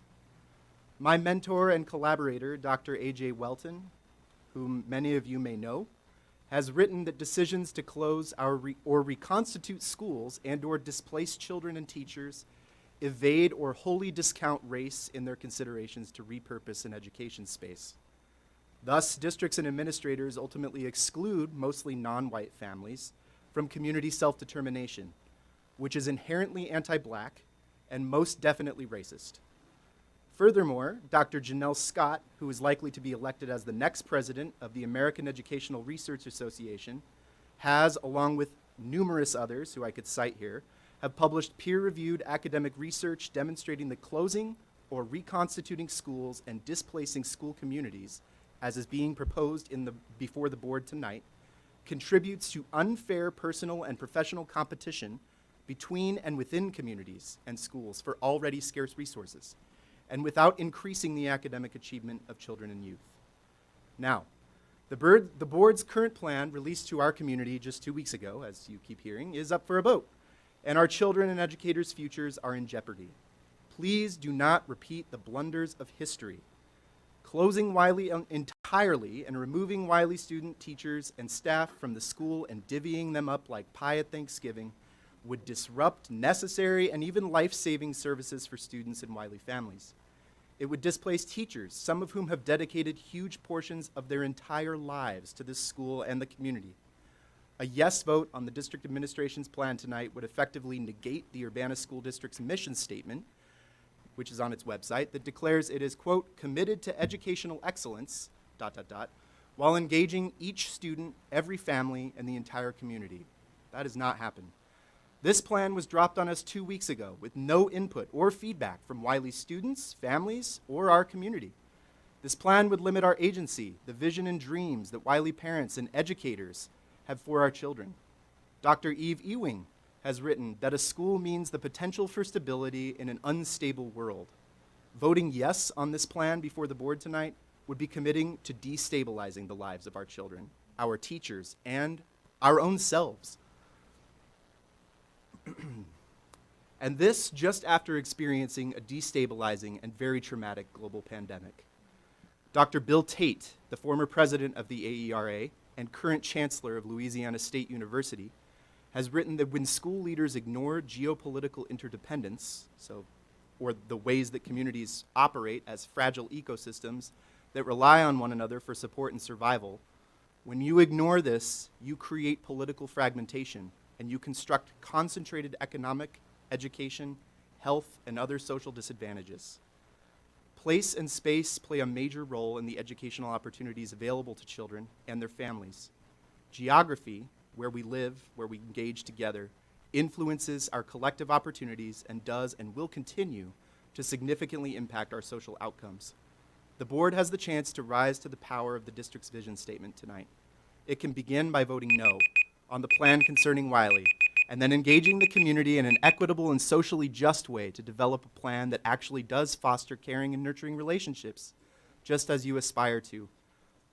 My mentor and collaborator, Dr. A.J. Welton, whom many of you may know, has written that decisions to close or reconstitute schools and/or displace children and teachers evade or wholly discount race in their considerations to repurpose an education space. Thus, districts and administrators ultimately exclude mostly non-white families from community self-determination, which is inherently anti-black and most definitely racist. Furthermore, Dr. Janelle Scott, who is likely to be elected as the next president of the American Educational Research Association, has, along with numerous others who I could cite here, have published peer-reviewed academic research demonstrating that closing or reconstituting schools and displacing school communities, as is being proposed before the board tonight, contributes to unfair personal and professional competition between and within communities and schools for already scarce resources, and without increasing the academic achievement of children and youth. Now, the board's current plan, released to our community just 2 weeks ago, as you keep hearing, is up for a vote, and our children and educators' futures are in jeopardy. Please do not repeat the blunders of history. Closing Wiley entirely and removing Wiley student, teachers, and staff from the school and divvying them up like pie at Thanksgiving would disrupt necessary and even life-saving services for students and Wiley families. It would displace teachers, some of whom have dedicated huge portions of their entire lives to this school and the community. A yes vote on the district administration's plan tonight would effectively negate the Urbana School District's mission statement, which is on its website, that declares it is, quote, committed to educational excellence, ... while engaging each student, every family, and the entire community. That has not happened. This plan was dropped on us 2 weeks ago with no input or feedback from Wiley students, families, or our community. This plan would limit our agency, the vision and dreams that Wiley parents and educators have for our children. Dr. Eve Ewing has written that a school means the potential for stability in an unstable world. Voting yes on this plan before the board tonight would be committing to destabilizing the lives of our children, our teachers, and our own selves. And this just after experiencing a destabilizing and very traumatic global pandemic. Dr. Bill Tate, the former president of the AERA and current chancellor of Louisiana State University, has written that when school leaders ignore geopolitical interdependence, or the ways that communities operate as fragile ecosystems that rely on one another for support and survival, when you ignore this, you create political fragmentation and you construct concentrated economic, education, health, and other social disadvantages. Place and space play a major role in the educational opportunities available to children and their families. Geography, where we live, where we engage together, influences our collective opportunities and does and will continue to significantly impact our social outcomes. The board has the chance to rise to the power of the district's vision statement tonight. It can begin by voting no on the plan concerning Wiley, and then engaging the community in an equitable and socially just way to develop a plan that actually does foster caring and nurturing relationships, just as you aspire to.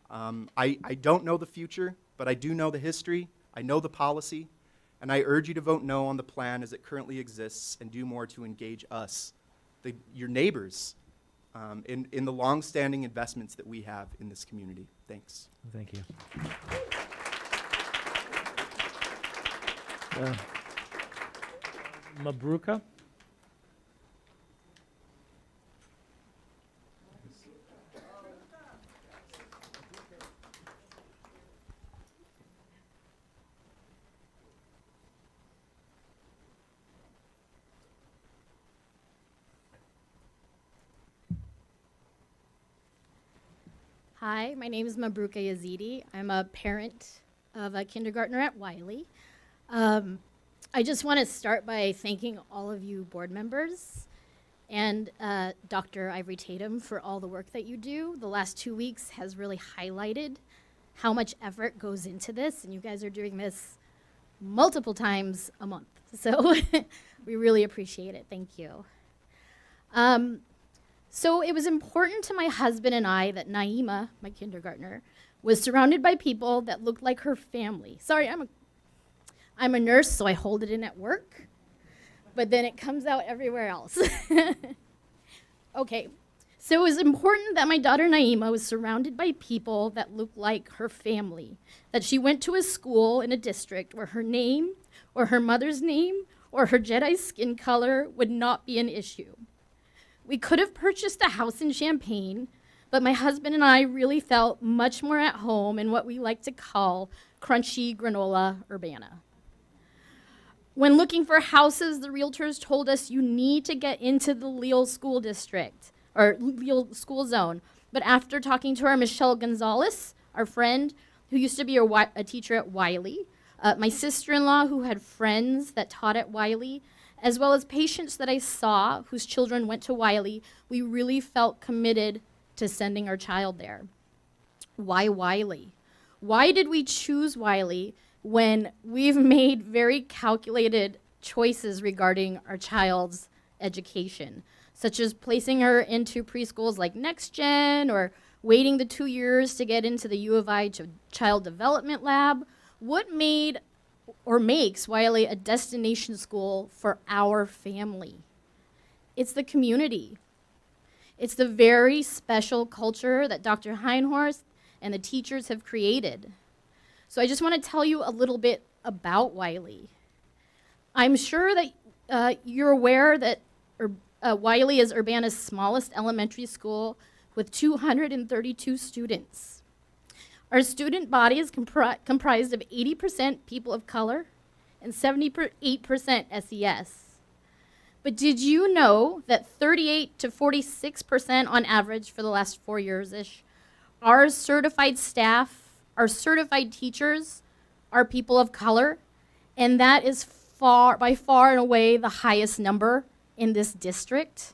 I don't know the future, but I do know the history, I know the policy, and I urge you to vote no on the plan as it currently exists and do more to engage us, your neighbors, in the long-standing investments that we have in this community. Thanks. Thank you. Mabruka? Hi, my name is Mabruka Yazidi. I'm a parent of a kindergartner at Wiley. I just want to start by thanking all of you board members and Dr. Ivory Tatum for all the work that you do. The last 2 weeks has really highlighted how much effort goes into this, and you guys are doing this multiple times a month. So we really appreciate it. Thank you. So it was important to my husband and I that Naima, my kindergartner, was surrounded by people that looked like her family. Sorry, I'm a nurse, so I hold it in at work, but then it comes out everywhere else. Okay, so it was important that my daughter Naima was surrounded by people that looked like her family, that she went to a school in a district where her name or her mother's name or her Jedi skin color would not be an issue. We could have purchased a house in Champaign, but my husband and I really felt much more at home in what we like to call crunchy granola Urbana. When looking for houses, the realtors told us you need to get into the Leal School District, or Leal School Zone. But after talking to our Michelle Gonzalez, our friend, who used to be a teacher at Wiley, my sister-in-law who had friends that taught at Wiley, as well as patients that I saw whose children went to Wiley, we really felt committed to sending our child there. Why Wiley? Why did we choose Wiley when we've made very calculated choices regarding our child's education, such as placing her into preschools like Next Gen or waiting the 2 years to get into the U of I Child Development Lab? What made or makes Wiley a destination school for our family? It's the community. It's the very special culture that Dr. Heinhorst and the teachers have created. So I just want to tell you a little bit about Wiley. I'm sure that you're aware that Wiley is Urbana's smallest elementary school with 232 students. Our student body is comprised of 80% people of color and 78% SES. But did you know that 38 to 46% on average for the last 4 years-ish, our certified staff, our certified teachers are people of color, and that is by far and away the highest number in this district?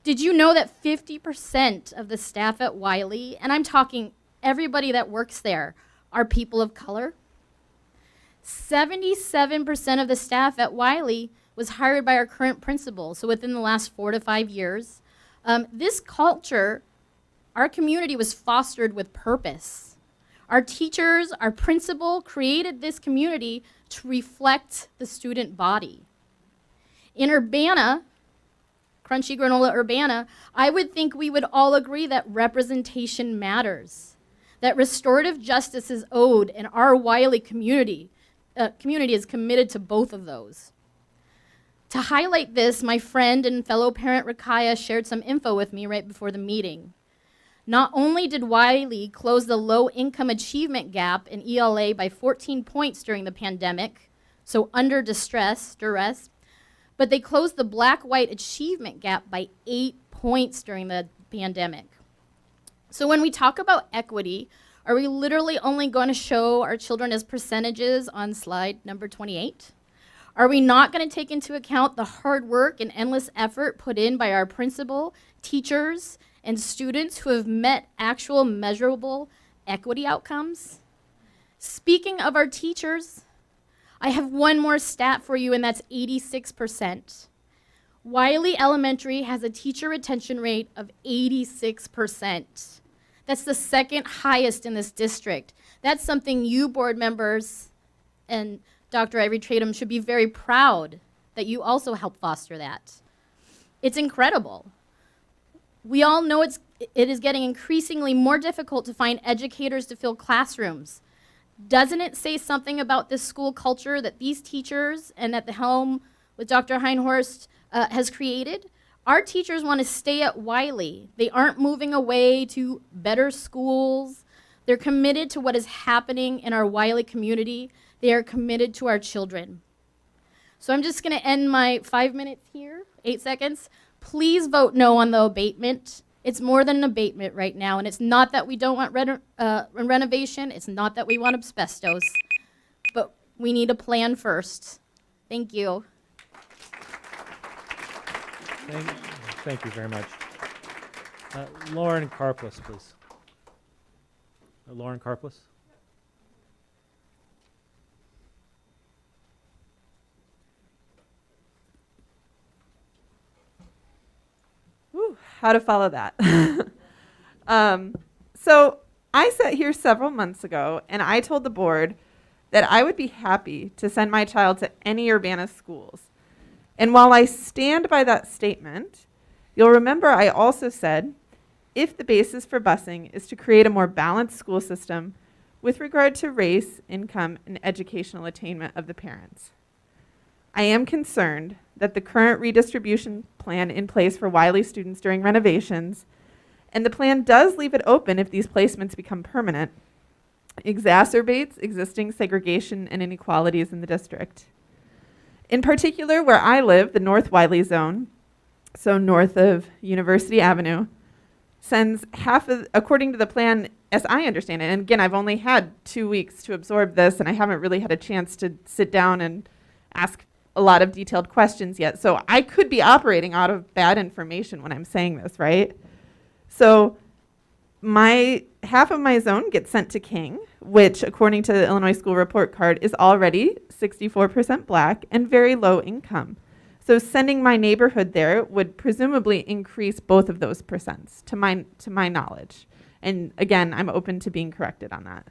Did you know that 50% of the staff at Wiley, and I'm talking everybody that works there, are people of color? 77% of the staff at Wiley was hired by our current principal, so within the last 4 to 5 years. This culture our community was fostered with purpose. Our teachers, our principal created this community to reflect the student body. In Urbana, Crunchy Granola Urbana, I would think we would all agree that representation matters, that restorative justice is owed, and our Wiley community is committed to both of those. To highlight this, my friend and fellow parent Rakaya shared some info with me right before the meeting. Not only did Wiley close the low income achievement gap in ELA by 14 points during the pandemic, so under duress, but they closed the black-white achievement gap by 8 points during the pandemic. So when we talk about equity, are we literally only going to show our children as percentages on slide number 28? Are we not going to take into account the hard work and endless effort put in by our principal, teachers, and students who have met actual measurable equity outcomes? Speaking of our teachers, I have one more stat for you, and that's 86%. Wiley Elementary has a teacher retention rate of 86%. That's the second highest in this district. That's something you board members and Dr. Ivory Tatum should be very proud that you also help foster that. It's incredible. We all know it is getting increasingly more difficult to find educators to fill classrooms. Doesn't it say something about this school culture that these teachers and at the helm with Dr. Heinhorst has created? Our teachers want to stay at Wiley. They aren't moving away to better schools. They're committed to what is happening in our Wiley community. They are committed to our children. So I'm just going to end my 5 minutes here, 8 seconds. Please vote no on the abatement. It's more than an abatement right now, and it's not that we don't want renovation. It's not that we want asbestos, but we need a plan first. Thank you. Thank you very much. Lauren Carpless, please. Lauren Carpless. Whew, how to follow that. So I sat here several months ago and I told the board that I would be happy to send my child to any Urbana schools. And while I stand by that statement, you'll remember I also said, if the basis for busing is to create a more balanced school system with regard to race, income, and educational attainment of the parents. I am concerned that the current redistribution plan in place for Wiley students during renovations, and the plan does leave it open if these placements become permanent, exacerbates existing segregation and inequalities in the district. In particular, where I live, the North Wiley zone, so north of University Avenue, sends half of, according to the plan, as I understand it, and again, I've only had 2 weeks to absorb this, and I haven't really had a chance to sit down and ask a lot of detailed questions yet. So I could be operating out of bad information when I'm saying this, right? So half of my zone gets sent to King, which according to the Illinois School Report Card is already 64% black and very low income. So sending my neighborhood there would presumably increase both of those percents to my knowledge. And again, I'm open to being corrected on that.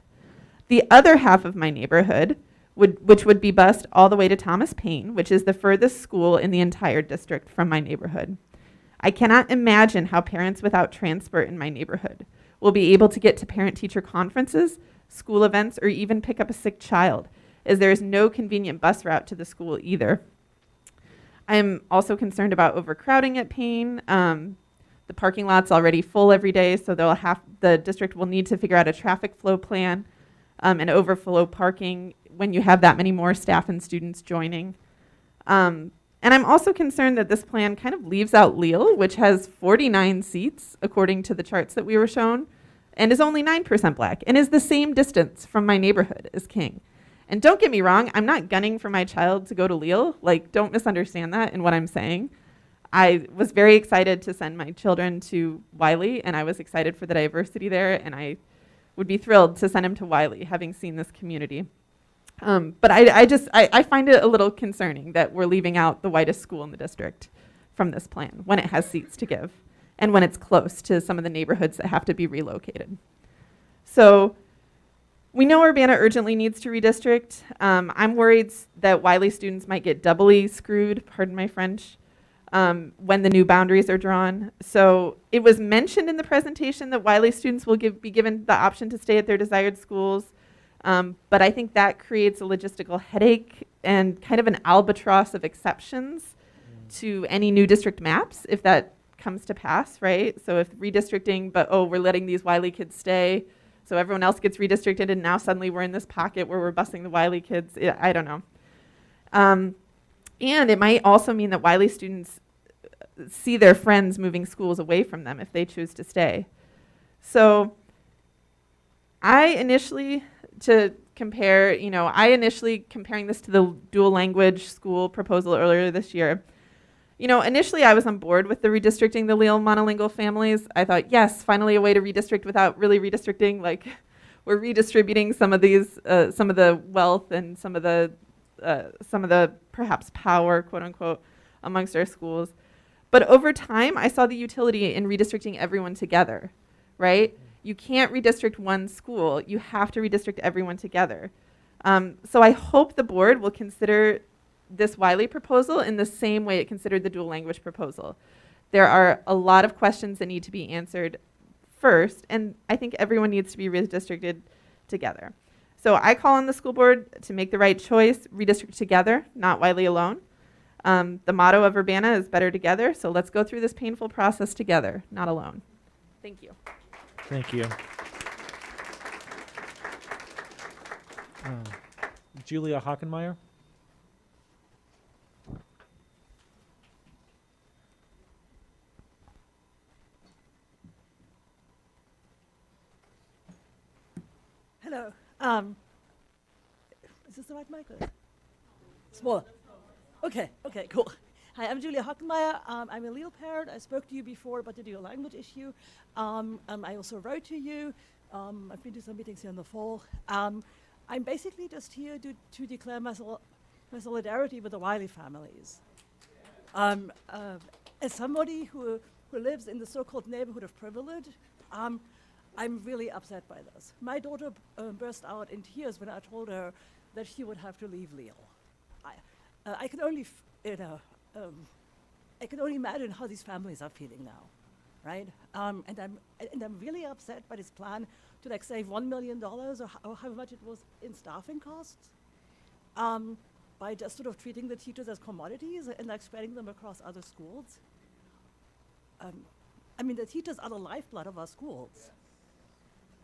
The other half of my neighborhood, which would be bused all the way to Thomas Paine, which is the furthest school in the entire district from my neighborhood. I cannot imagine how parents without transport in my neighborhood will be able to get to parent-teacher conferences, school events, or even pick up a sick child, as there is no convenient bus route to the school either. I'm also concerned about overcrowding at Paine. The parking lot's already full every day, so the district will need to figure out a traffic flow plan and overflow parking when you have that many more staff and students joining. And I'm also concerned that this plan kind of leaves out Leal, which has 49 seats, according to the charts that we were shown, and is only 9% black, and is the same distance from my neighborhood as King. And don't get me wrong, I'm not gunning for my child to go to Leal. Like, don't misunderstand that in what I'm saying. I was very excited to send my children to Wiley, and I was excited for the diversity there, and I would be thrilled to send him to Wiley, having seen this community. But I find it a little concerning that we're leaving out the whitest school in the district from this plan when it has seats to give. and when it's close to some of the neighborhoods that have to be relocated. So we know Urbana urgently needs to redistrict. I'm worried that Wiley students might get doubly screwed, pardon my French, when the new boundaries are drawn. So it was mentioned in the presentation that Wiley students will be given the option to stay at their desired schools. But I think that creates a logistical headache and kind of an albatross of exceptions to any new district maps if that comes to pass, right? So if redistricting, but we're letting these Wiley kids stay, so everyone else gets redistricted, and now suddenly we're in this pocket where we're busing the Wiley kids. I don't know. And it might also mean that Wiley students see their friends moving schools away from them if they choose to stay. So I initially comparing this to the dual language school proposal earlier this year, initially I was on board with the redistricting the Lille monolingual families. I thought, yes, finally a way to redistrict without really redistricting. Like, we're redistributing some of these, some of the wealth and some of the perhaps power, quote unquote, amongst our schools. But over time, I saw the utility in redistricting everyone together, right? You can't redistrict one school. You have to redistrict everyone together. So I hope the board will consider this Wiley proposal in the same way it considered the dual language proposal. There are a lot of questions that need to be answered first, and I think everyone needs to be redistricted together. So I call on the school board to make the right choice, redistrict together, not Wiley alone. The motto of Urbana is better together, so let's go through this painful process together, not alone. Thank you. Thank you. Julia Hockenmeyer. Hello. Is this the right mic? Smaller. Okay, cool. Hi, I'm Julia Hockenmeyer. I'm a Lille parent. I spoke to you before about the dual language issue. I also wrote to you. I've been to some meetings here in the fall. I'm basically just here to declare my solidarity with the Wiley families. As somebody who lives in the so-called neighborhood of privilege, I'm really upset by this. My daughter burst out in tears when I told her that she would have to leave Lille. I can only, I can only imagine how these families are feeling now, right? And I'm really upset by this plan to save $1 million or how much it was in staffing costs, by just sort of treating the teachers as commodities and spreading them across other schools. The teachers are the lifeblood of our schools.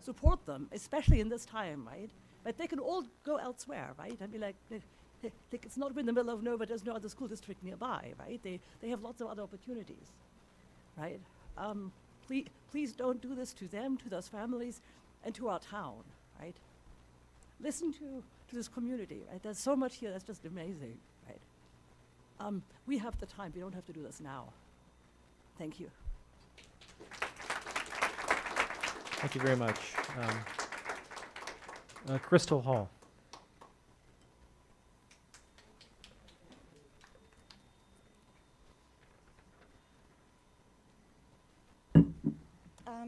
Support them, especially in this time, right? But they can all go elsewhere, right? It's not in the middle of nowhere, there's no other school district nearby, right? They have lots of other opportunities, right? Please don't do this to them, to those families, and to our town, right? Listen to this community, right? There's so much here that's just amazing, right? We have the time, we don't have to do this now. Thank you. Thank you very much. Crystal Hall.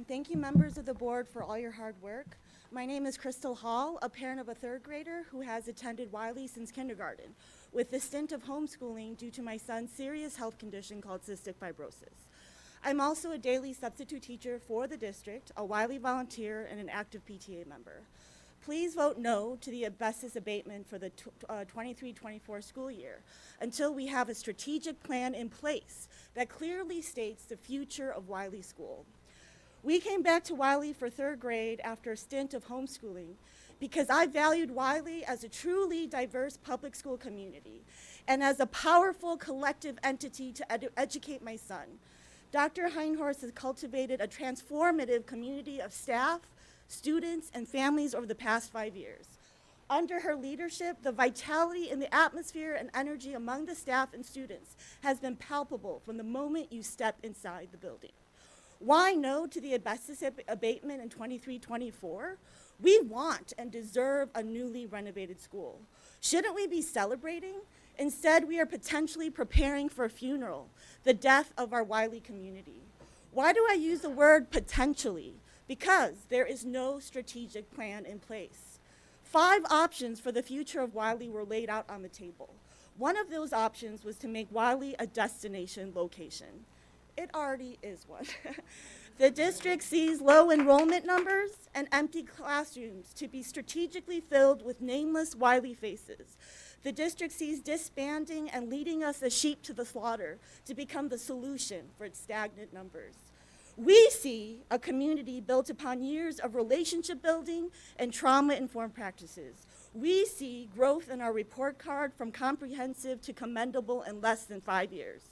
Thank you, members of the board, for all your hard work. My name is Crystal Hall, a parent of a third grader who has attended Wiley since kindergarten, with a stint of homeschooling due to my son's serious health condition called cystic fibrosis. I'm also a daily substitute teacher for the district, a Wiley volunteer, and an active PTA member. Please vote no to the asbestos abatement for the 23-24 school year until we have a strategic plan in place that clearly states the future of Wiley School. We came back to Wiley for third grade after a stint of homeschooling because I valued Wiley as a truly diverse public school community and as a powerful collective entity to educate my son. Dr. Heinhorst has cultivated a transformative community of staff, students, and families over the past 5 years. Under her leadership, the vitality in the atmosphere and energy among the staff and students has been palpable from the moment you step inside the building. Why no to the asbestos abatement in 23-24? We want and deserve a newly renovated school. Shouldn't we be celebrating? Instead, we are potentially preparing for a funeral, the death of our Wiley community. Why do I use the word potentially? Because there is no strategic plan in place. 5 options for the future of Wiley were laid out on the table. One of those options was to make Wiley a destination location. It already is one. The district sees low enrollment numbers and empty classrooms to be strategically filled with nameless Wiley faces. The district sees disbanding and leading us as sheep to the slaughter to become the solution for its stagnant numbers. We see a community built upon years of relationship building and trauma-informed practices. We see growth in our report card from comprehensive to commendable in less than 5 years.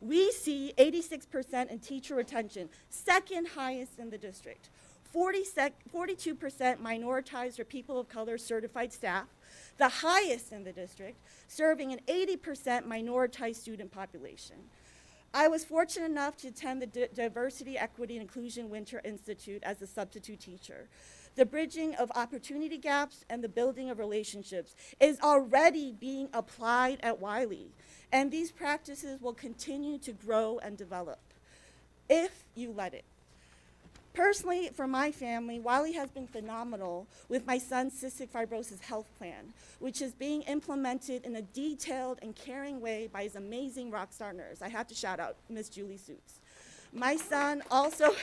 We see 86% in teacher retention, second highest in the district. 42% minoritized or people of color certified staff, the highest in the district, serving an 80% minoritized student population. I was fortunate enough to attend the Diversity, Equity, and Inclusion Winter Institute as a substitute teacher. The bridging of opportunity gaps and the building of relationships is already being applied at Wiley, and these practices will continue to grow and develop if you let it. Personally, for my family, Wiley has been phenomenal with my son's cystic fibrosis health plan, which is being implemented in a detailed and caring way by his amazing rock star nurse. I have to shout out Miss Julie Suits. My son also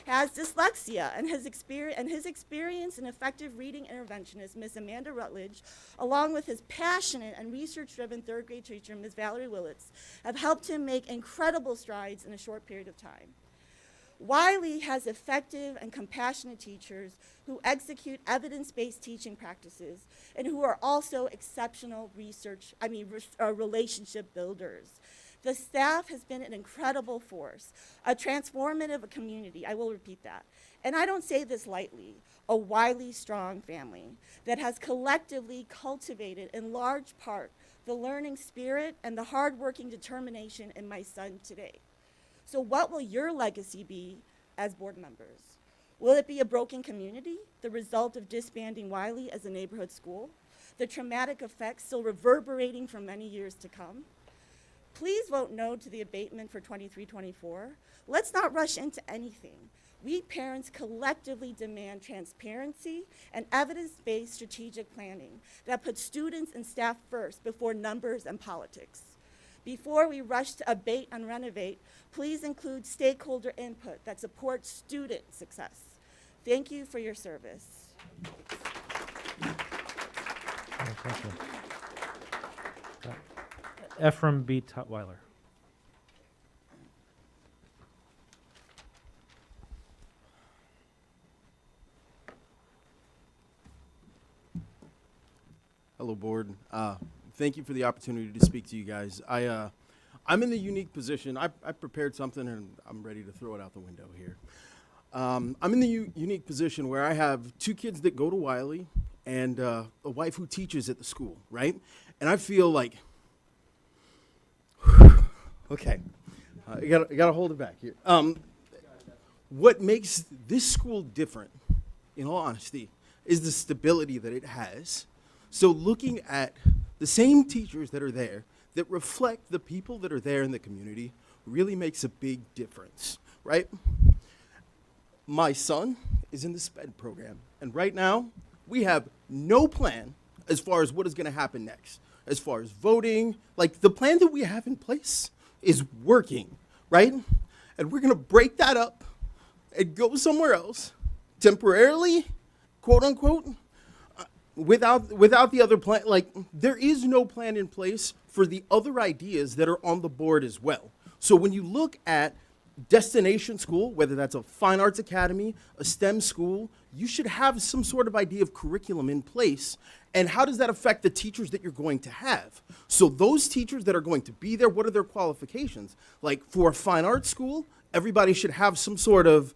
has dyslexia, and his experience in effective reading interventionist, Miss Amanda Rutledge, along with his passionate and research-driven third grade teacher, Miss Valerie Willits, have helped him make incredible strides in a short period of time. Wiley has effective and compassionate teachers who execute evidence-based teaching practices and who are also exceptional relationship builders. The staff has been an incredible force, a transformative community, I will repeat that. And I don't say this lightly, a Wiley strong family that has collectively cultivated in large part the learning spirit and the hardworking determination in my son today. So what will your legacy be as board members? Will it be a broken community, the result of disbanding Wiley as a neighborhood school, the traumatic effects still reverberating for many years to come? Please vote no to the abatement for 23-24. Let's not rush into anything. We parents collectively demand transparency and evidence-based strategic planning that puts students and staff first before numbers and politics. Before we rush to abate and renovate, please include stakeholder input that supports student success. Thank you for your service. Thank you. Ephraim B. Tutwiler. Hello, board. Thank you for the opportunity to speak to you guys. I'm in the unique position. I prepared something and I'm ready to throw it out the window here. I'm in the unique position where I have 2 kids that go to Wiley and a wife who teaches at the school, right? And I feel like, okay, you gotta hold it back here. What makes this school different, in all honesty, is the stability that it has. So looking at the same teachers that are there that reflect the people that are there in the community really makes a big difference, right? My son is in the SPED program, and right now we have no plan as far as what is going to happen next. As far as voting, like the plan that we have in place is working, right? And we're going to break that up and go somewhere else temporarily, quote unquote, without the other plan. Like, there is no plan in place for the other ideas that are on the board as well. So when you look at destination school, whether that's a fine arts academy, a STEM school, you should have some sort of idea of curriculum in place. And how does that affect the teachers that you're going to have? So those teachers that are going to be there, what are their qualifications? Like for a fine arts school, everybody should have some sort of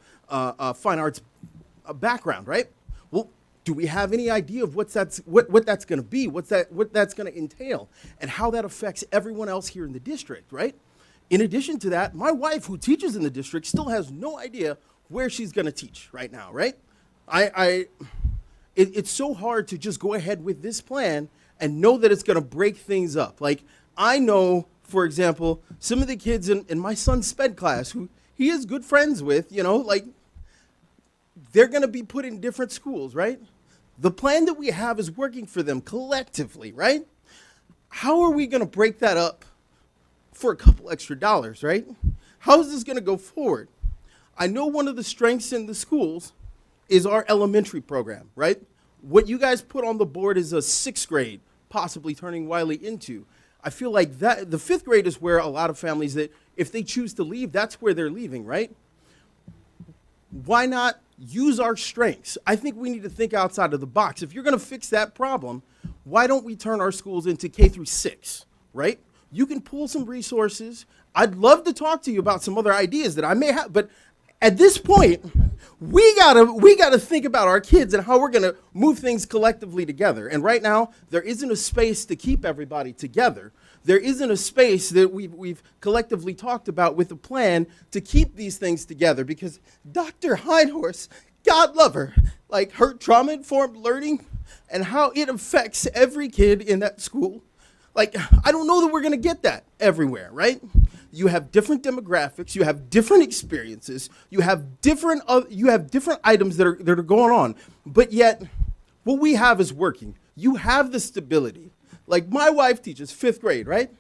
fine arts background, right? Well, do we have any idea of what that's going to be, what that's going to entail, and how that affects everyone else here in the district, right? In addition to that, my wife, who teaches in the district, still has no idea where she's going to teach right now, right? It's so hard to just go ahead with this plan and know that it's going to break things up. Like, I know, for example, some of the kids in my son's SPED class who he is good friends with, you know, like, they're going to be put in different schools, right? The plan that we have is working for them collectively, right? How are we going to break that up for a couple extra dollars, right? How is this going to go forward? I know one of the strengths in the schools is our elementary program, right? What you guys put on the board is a 6th grade, possibly turning Wiley into. I feel like that the 5th grade is where a lot of families, that if they choose to leave, that's where they're leaving, right? Why not use our strengths? I think we need to think outside of the box. If you're going to fix that problem, why don't we turn our schools into K through 6, right? You can pull some resources. I'd love to talk to you about some other ideas that I may have, but at this point, we gotta think about our kids and how we're gonna move things collectively together. And right now, there isn't a space to keep everybody together. There isn't a space that we've collectively talked about with a plan to keep these things together, because Dr. Heinhorst, God love her, like her trauma-informed learning and how it affects every kid in that school. Like, I don't know that we're gonna get that everywhere, right? You have different demographics, you have different experiences, you have different items that are going on, but yet what we have is working. You have the stability. Like, my wife teaches 5th grade, right?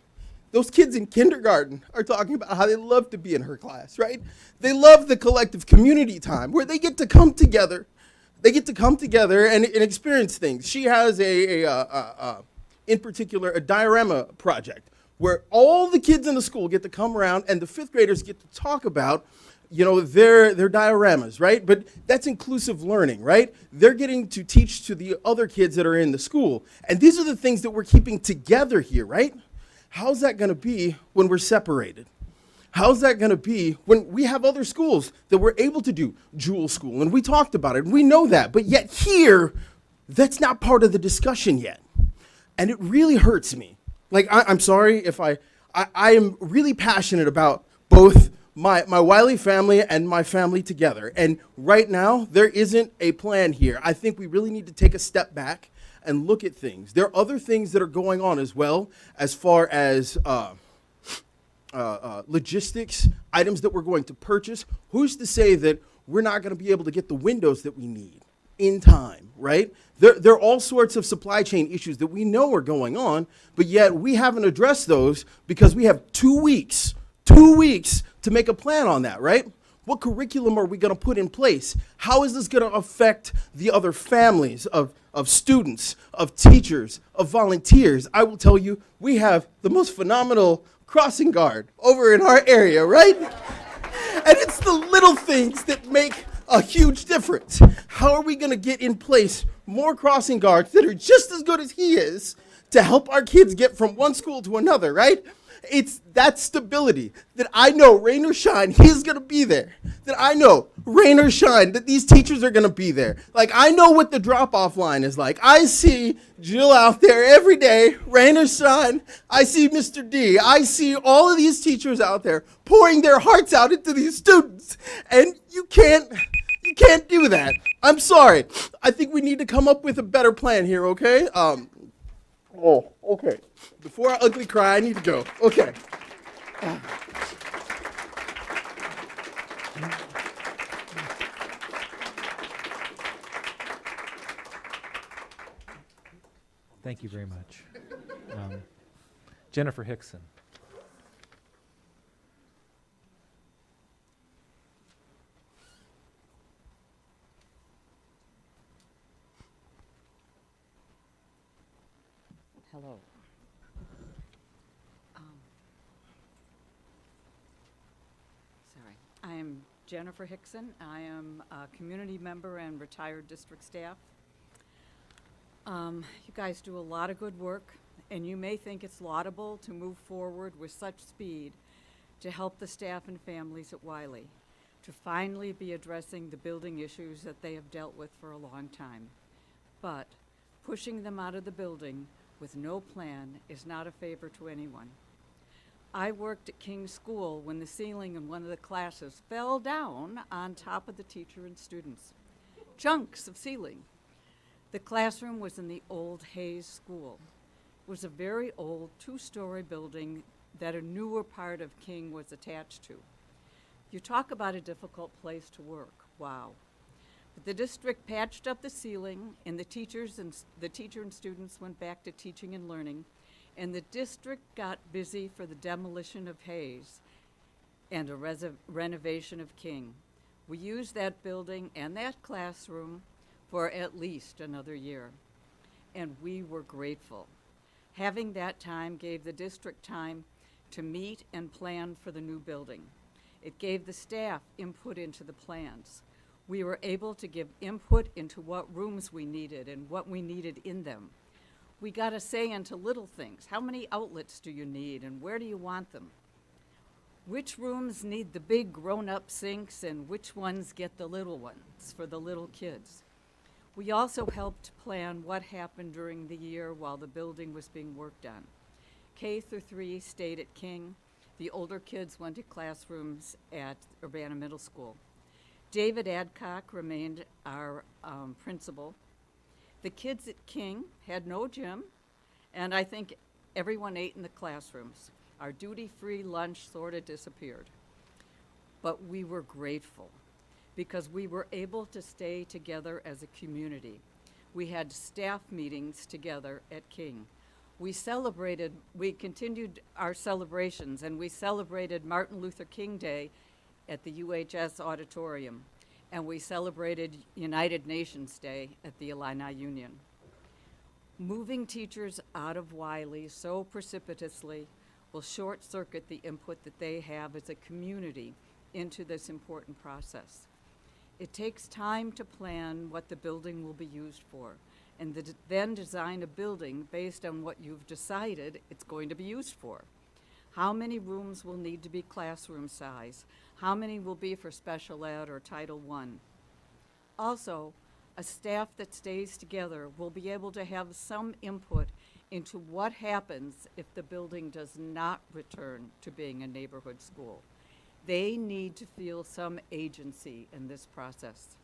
Those kids in kindergarten are talking about how they love to be in her class, right? They love the collective community time where they get to come together. They get to come together and experience things. She has in particular, a diorama project where all the kids in the school get to come around and the 5th graders get to talk about, you know, their dioramas, right? But that's inclusive learning, right? They're getting to teach to the other kids that are in the school. And these are the things that we're keeping together here, right? How's that going to be when we're separated? How's that going to be when we have other schools that we're able to do Jewel School? And we talked about it, and we know that. But yet here, that's not part of the discussion yet. And it really hurts me. Like, I'm sorry if I am really passionate about both my Wiley family and my family together. And right now, there isn't a plan here. I think we really need to take a step back and look at things. There are other things that are going on as well, as far as logistics, items that we're going to purchase. Who's to say that we're not going to be able to get the windows that we need in time, right? There are all sorts of supply chain issues that we know are going on, but yet we haven't addressed those because we have 2 weeks to make a plan on that, right? What curriculum are we going to put in place? How is this going to affect the other families of students, of teachers, of volunteers? I will tell you, we have the most phenomenal crossing guard over in our area, right? And it's the little things that make a huge difference. How are we going to get in place more crossing guards that are just as good as he is to help our kids get from one school to another, right? It's that stability that I know, rain or shine, he's going to be there. That I know, rain or shine, that these teachers are going to be there. Like, I know what the drop-off line is like. I see Jill out there every day, rain or shine. I see Mr. D. I see all of these teachers out there pouring their hearts out into these students. And you can't do that. I'm sorry. I think we need to come up with a better plan here, okay? Okay. Before I ugly cry, I need to go. Okay. Thank you very much. Jennifer Hickson. Hello. Sorry. I am Jennifer Hickson. I am a community member and retired district staff. You guys do a lot of good work, and you may think it's laudable to move forward with such speed to help the staff and families at Wiley to finally be addressing the building issues that they have dealt with for a long time. But pushing them out of the building with no plan is not a favor to anyone. I worked at King's School when the ceiling in one of the classes fell down on top of the teacher and students. Chunks of ceiling. The classroom was in the old Hayes School. It was a very old 2-story building that a newer part of King was attached to. You talk about a difficult place to work. Wow. But the district patched up the ceiling, and the teacher and students went back to teaching and learning, and the district got busy for the demolition of Hayes and a renovation of King. We used that building and that classroom for at least another year, and we were grateful. Having that time gave the district time to meet and plan for the new building. It gave the staff input into the plans. We were able to give input into what rooms we needed and what we needed in them. We got a say into little things. How many outlets do you need and where do you want them? Which rooms need the big grown-up sinks and which ones get the little ones for the little kids? We also helped plan what happened during the year while the building was being worked on. K through 3 stayed at King. The older kids went to classrooms at Urbana Middle School. David Adcock remained our principal. The kids at King had no gym, and I think everyone ate in the classrooms. Our duty-free lunch sort of disappeared. But we were grateful because we were able to stay together as a community. We had staff meetings together at King. We continued our celebrations, and we celebrated Martin Luther King Day at the UHS auditorium, and we celebrated United Nations Day at the Illini Union. Moving teachers out of Wiley so precipitously will short-circuit the input that they have as a community into this important process. It takes time to plan what the building will be used for, and then design a building based on what you've decided it's going to be used for. How many rooms will need to be classroom size? How many will be for special ed or Title I? Also, a staff that stays together will be able to have some input into what happens if the building does not return to being a neighborhood school. They need to feel some agency in this process.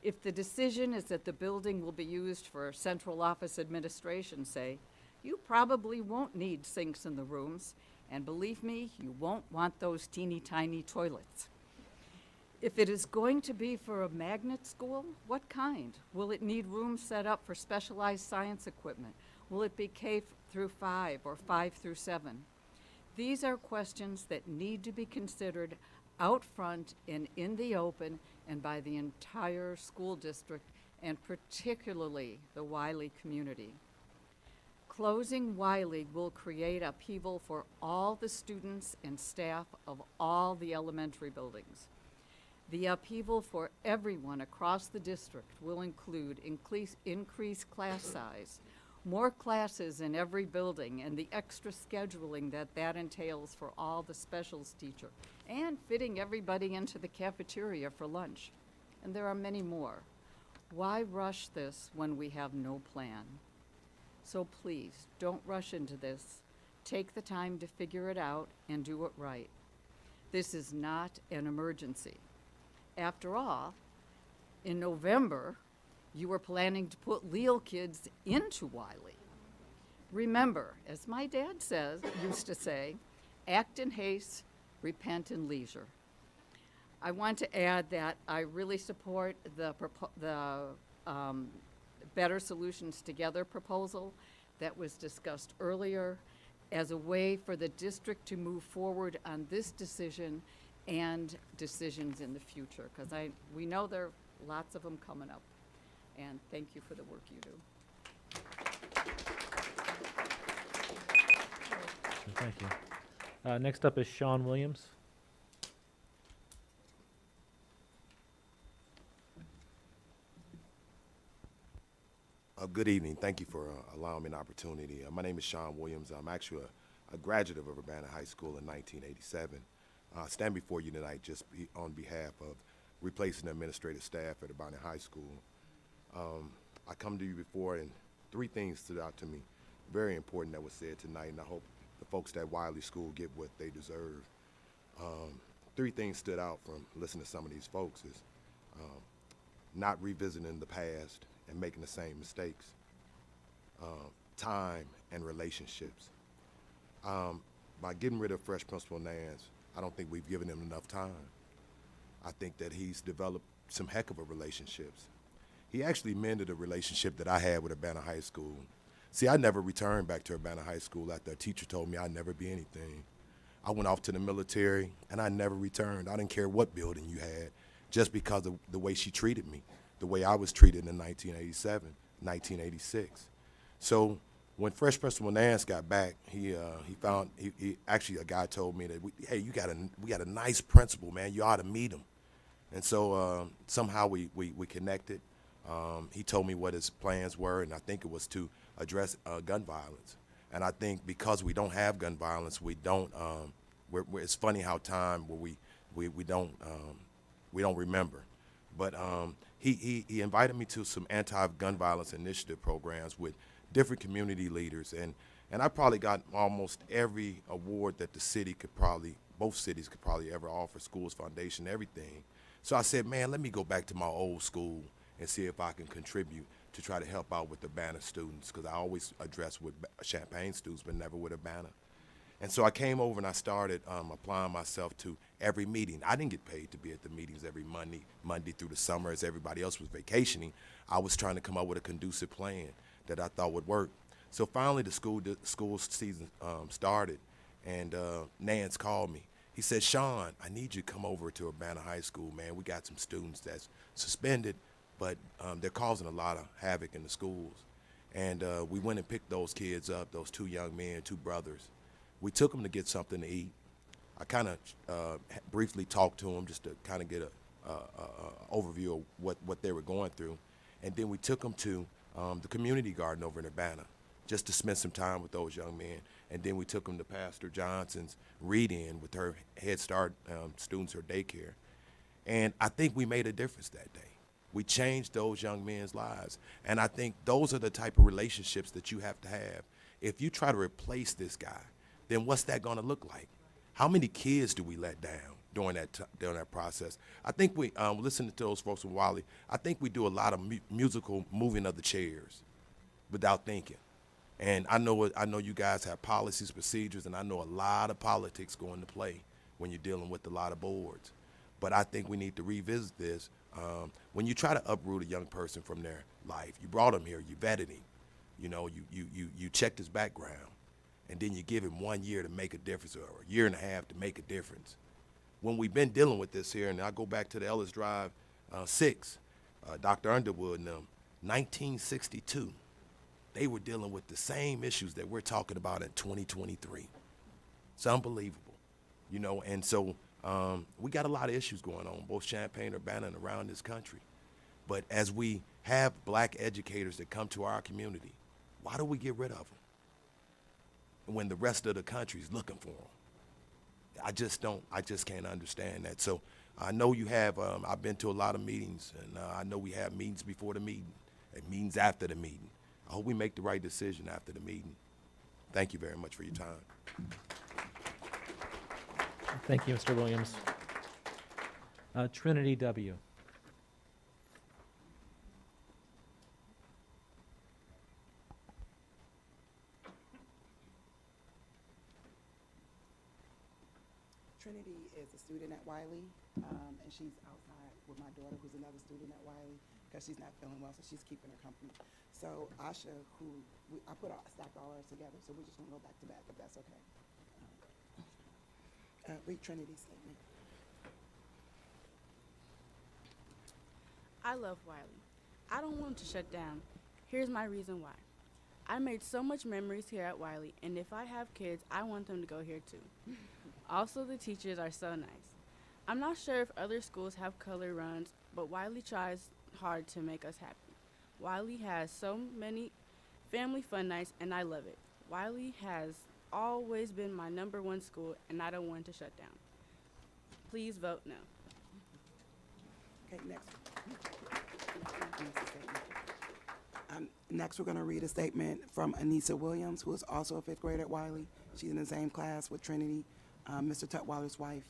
If the decision is that the building will be used for central office administration, say, you probably won't need sinks in the rooms, and believe me, you won't want those teeny tiny toilets. If it is going to be for a magnet school, what kind? Will it need rooms set up for specialized science equipment? Will it be K through 5 or 5 through 7? These are questions that need to be considered out front and in the open and by the entire school district, and particularly the Wiley community. Closing Wiley will create upheaval for all the students and staff of all the elementary buildings. The upheaval for everyone across the district will include increased class size, more classes in every building, and the extra scheduling that entails for all the specials teacher, and fitting everybody into the cafeteria for lunch. And there are many more. Why rush this when we have no plan? So please, don't rush into this. Take the time to figure it out and do it right. This is not an emergency. After all, in November, you were planning to put Leal kids into Wiley. Remember, as my dad used to say, act in haste, repent in leisure. I want to add that I really support the Better Solutions Together proposal that was discussed earlier as a way for the district to move forward on this decision and decisions in the future, because we know there are lots of them coming up. And thank you for the work you do. Thank you. Next up is Sean Williams. Good evening. Thank you for allowing me an opportunity. My name is Sean Williams. I'm actually a graduate of Urbana High School in 1987. I stand before you tonight just on behalf of replacing the administrative staff at Urbana High School. I come to you before, and 3 things stood out to me, very important, that was said tonight, and I hope the folks at Wiley School get what they deserve. 3 things stood out from listening to some of these folks is not revisiting the past and making the same mistakes, time and relationships. By getting rid of Fresh Principal Nance, I don't think we've given him enough time. I think that he's developed some heck of a relationships. He actually mended a relationship that I had with Urbana High School. See, I never returned back to Urbana High School after a teacher told me I'd never be anything. I went off to the military, and I never returned. I didn't care what building you had, just because of the way she treated me, the way I was treated in 1987, 1986. So when Fresh Principal Nance got back, he actually, a guy told me that, hey, we got a nice principal, man. You ought to meet him. And so somehow we connected. He told me what his plans were, and I think it was to address gun violence. And I think because we don't have gun violence, we don't. It's funny how time where we don't remember. But he invited me to some anti-gun violence initiative programs with different community leaders, and I probably got almost every award that both cities could probably ever offer, Schools Foundation, everything. So I said, man, let me go back to my old school and see if I can contribute to try to help out with the Urbana students, because I always address with Champaign students, but never with Urbana. And so I came over and I started applying myself to every meeting. I didn't get paid to be at the meetings every Monday through the summer as everybody else was vacationing. I was trying to come up with a conducive plan that I thought would work. So finally the school season started, and Nance called me. He said, Sean, I need you to come over to Urbana High School, man. We got some students that's suspended, but they're causing a lot of havoc in the schools. And we went and picked those kids up, those two young men, two brothers. We took them to get something to eat. I kind of briefly talked to them just to kind of get a overview of what they were going through. And then we took them to the community garden over in Urbana just to spend some time with those young men. And then we took them to Pastor Johnson's read-in with her Head Start students, her daycare. And I think we made a difference that day. We changed those young men's lives. And I think those are the type of relationships that you have to have. If you try to replace this guy, then what's that going to look like? How many kids do we let down during that process? I think we, listening to those folks from Wiley, I think we do a lot of musical moving of the chairs without thinking. And I know you guys have policies, procedures, and I know a lot of politics go into play when you're dealing with a lot of boards. But I think we need to revisit this. When you try to uproot a young person from their life, you brought him here, you vetted him, you checked his background, and then you give him 1 year to make a difference, or a year and a half to make a difference. When we've been dealing with this here, and I go back to the Ellis Drive 6, Dr. Underwood and them, 1962, they were dealing with the same issues that we're talking about in 2023. It's unbelievable, and so we got a lot of issues going on, both Champaign, Urbana, and around this country. But as we have black educators that come to our community, why do we get rid of them when the rest of the country is looking for them? I just can't understand that. So I know you have, I've been to a lot of meetings, and I know we have meetings before the meeting and meetings after the meeting. I hope we make the right decision after the meeting. Thank you very much for your time. Thank you, Mr. Williams. Trinity W. Trinity is a student at Wiley, and she's outside with my daughter, who's another student at Wiley, because she's not feeling well, so she's keeping her company. So Asha, I stacked all ours together, so we're just gonna go back to back, if that's okay. Read Trinity's statement. I love Wiley. I don't want to shut down. Here's my reason why. I made so much memories here at Wiley, and if I have kids, I want them to go here too. Also, the teachers are so nice. I'm not sure if other schools have color runs, but Wiley tries hard to make us happy. Wiley has so many family fun nights, and I love it. Wiley has always been my #1 school, and I don't want to shut down. Please vote no. Okay, next. Next, we're going to read a statement from Anissa Williams, who is also a 5th grader at Wiley. She's in the same class with Trinity, Mr. Tutwiler's wife.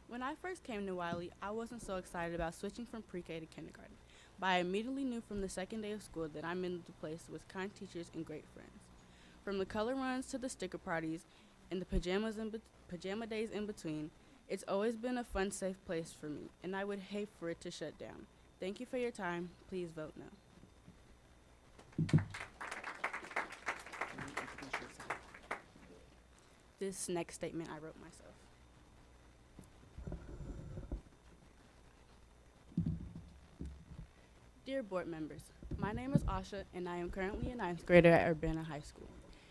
When I first came to Wiley, I wasn't so excited about switching from pre-K to kindergarten, but I immediately knew from the second day of school that I'm in the place with kind teachers and great friends. From the color runs to the sticker parties and the pajama days in between. It's always been a fun, safe place for me, and I would hate for it to shut down. Thank you for your time. Please vote no. This next statement I wrote myself. Dear board members, my name is Asha, and I am currently a 9th grader at Urbana High School.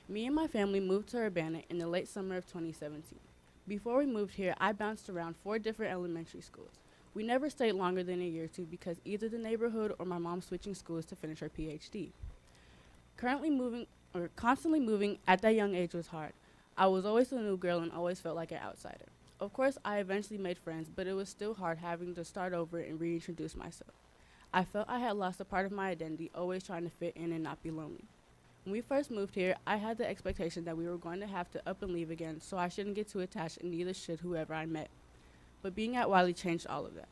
Me and my family moved to Urbana in the late summer of 2017. Before we moved here, I bounced around 4 different elementary schools. We never stayed longer than a year or two because either the neighborhood or my mom switching schools to finish her PhD. Constantly moving at that young age was hard. I was always a new girl and always felt like an outsider. Of course, I eventually made friends, but it was still hard having to start over and reintroduce myself. I felt I had lost a part of my identity, always trying to fit in and not be lonely. When we first moved here, I had the expectation that we were going to have to up and leave again, so I shouldn't get too attached, and neither should whoever I met. But being at Wiley changed all of that.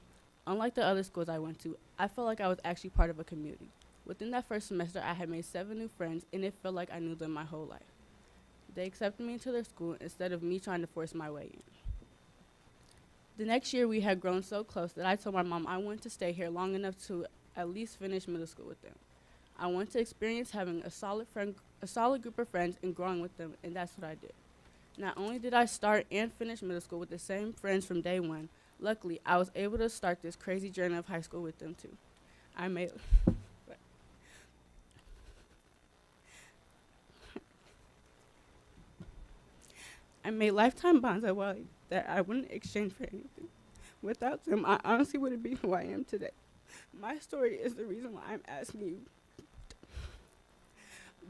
Unlike the other schools I went to, I felt like I was actually part of a community. Within that first semester, I had made 7 new friends, and it felt like I knew them my whole life. They accepted me into their school instead of me trying to force my way in. The next year, we had grown so close that I told my mom I wanted to stay here long enough to at least finish middle school with them. I wanted to experience having a solid group of friends and growing with them, and that's what I did. Not only did I start and finish middle school with the same friends from day one, luckily, I was able to start this crazy journey of high school with them too. I made lifetime bonds at Wiley that I wouldn't exchange for anything. Without them, I honestly wouldn't be who I am today. My story is the reason why I'm asking you